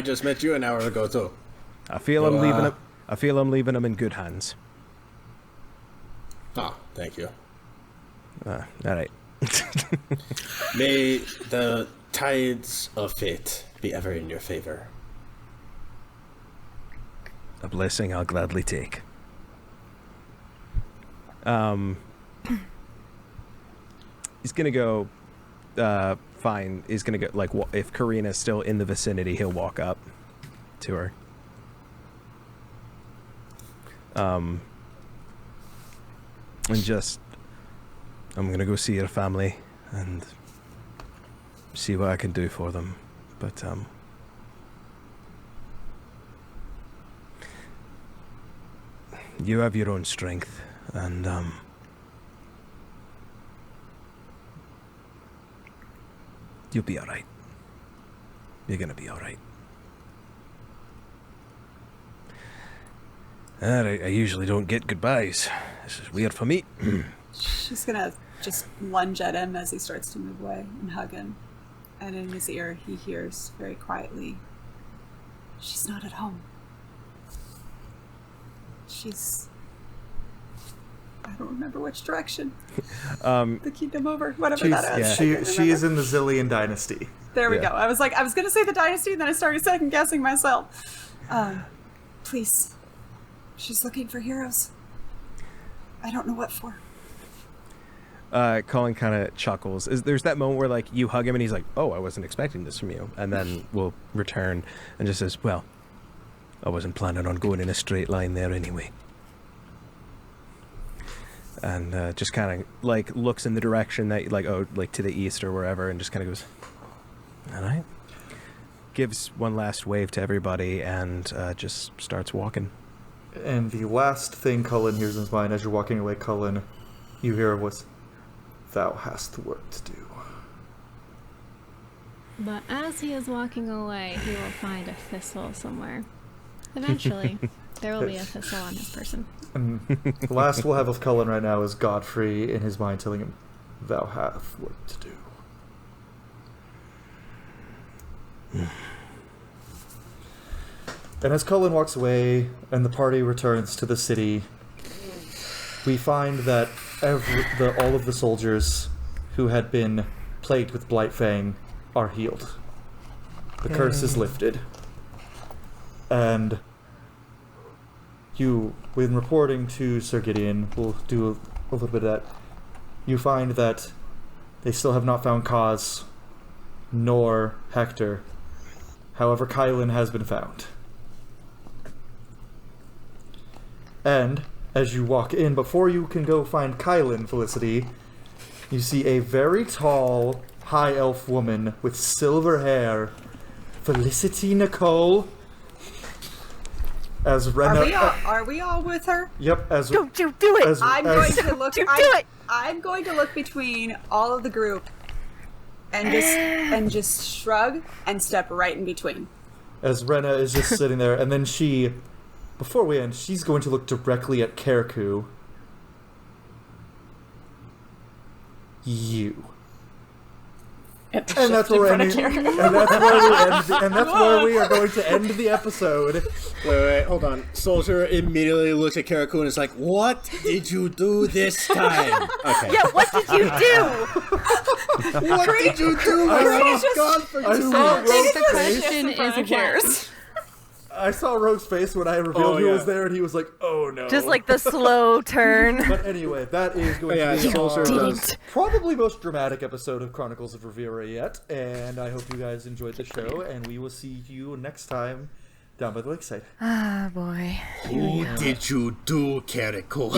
[SPEAKER 7] just met you an hour ago too.
[SPEAKER 5] I feel I'm leaving him. I feel I'm leaving him in good hands.
[SPEAKER 7] Oh, thank you.
[SPEAKER 5] All right.
[SPEAKER 7] May the tides of fate be ever in your favor.
[SPEAKER 5] A blessing I'll gladly take. He's gonna go. Fine. He's gonna go. If Kirina's still in the vicinity, he'll walk up to her. And just, I'm gonna go see your family and see what I can do for them. But you have your own strength, and you'll be all right. You're gonna be all right. I usually don't get goodbyes. This is weird for me.
[SPEAKER 8] She's gonna just lunge at him as he starts to move away and hug him. And in his ear, he hears very quietly, "She's not at home. She's I don't remember which direction.
[SPEAKER 5] The
[SPEAKER 8] kingdom over, whatever that is.
[SPEAKER 1] She is in the Zillion dynasty.
[SPEAKER 8] There we go. I was going to say the dynasty, and then I started second guessing myself. Please. She's looking for heroes. I don't know what for.
[SPEAKER 5] Colin kind of chuckles. There's that moment where like you hug him and he's like, "Oh, I wasn't expecting this from you," and then we'll return and just says, "Well, I wasn't planning on going in a straight line there anyway." And just kind of like looks in the direction that like to the east or wherever, and just kind of goes, "All right." Gives one last wave to everybody and just starts walking.
[SPEAKER 1] And the last thing Cullen hears in his mind as you're walking away, Cullen, you hear was, "Thou hast work to do."
[SPEAKER 3] But as he is walking away, he will find a thistle somewhere. Eventually, there will be a thistle on this person.
[SPEAKER 1] And the last we'll have of Cullen right now is Godfrey in his mind telling him, "Thou hast work to do." And as Cullen walks away and the party returns to the city, we find that all of the soldiers who had been plagued with Blightfang are healed. The curse is lifted. And you, when reporting to Sir Gideon, we'll do a little bit of that, you find that they still have not found Kaz, nor Hector. However, Kylan has been found. And as you walk in, before you can go find Kylan, Felicity, you see a very tall, high elf woman with silver hair, Felicity Nicole. As Rena,
[SPEAKER 8] are we all with her?
[SPEAKER 1] Yep. As
[SPEAKER 4] don't you do it?
[SPEAKER 8] I'm going to look. I'm going to look between all of the group, and just shrug and step right in between.
[SPEAKER 1] As Rena is just sitting there, and then she, before we end, she's going to look directly at Keriku. You. And that's where we're ending. And that's where we are going to end the episode.
[SPEAKER 7] Wait, hold on. Soldier immediately looks at Keriku and is like, "What did you do this time?" Okay.
[SPEAKER 4] Yeah, what did you do?
[SPEAKER 7] What did you do? I was gone for 2
[SPEAKER 8] months.
[SPEAKER 1] I saw Rogue's face when I revealed who was there, and he was like, "Oh no!"
[SPEAKER 4] Just like the slow turn.
[SPEAKER 1] But anyway, that is going to be our probably most dramatic episode of Chronicles of Ravira yet. And I hope you guys enjoyed the show, and we will see you next time down by the lakeside.
[SPEAKER 4] Ah, boy.
[SPEAKER 9] Who did you do, Keriku?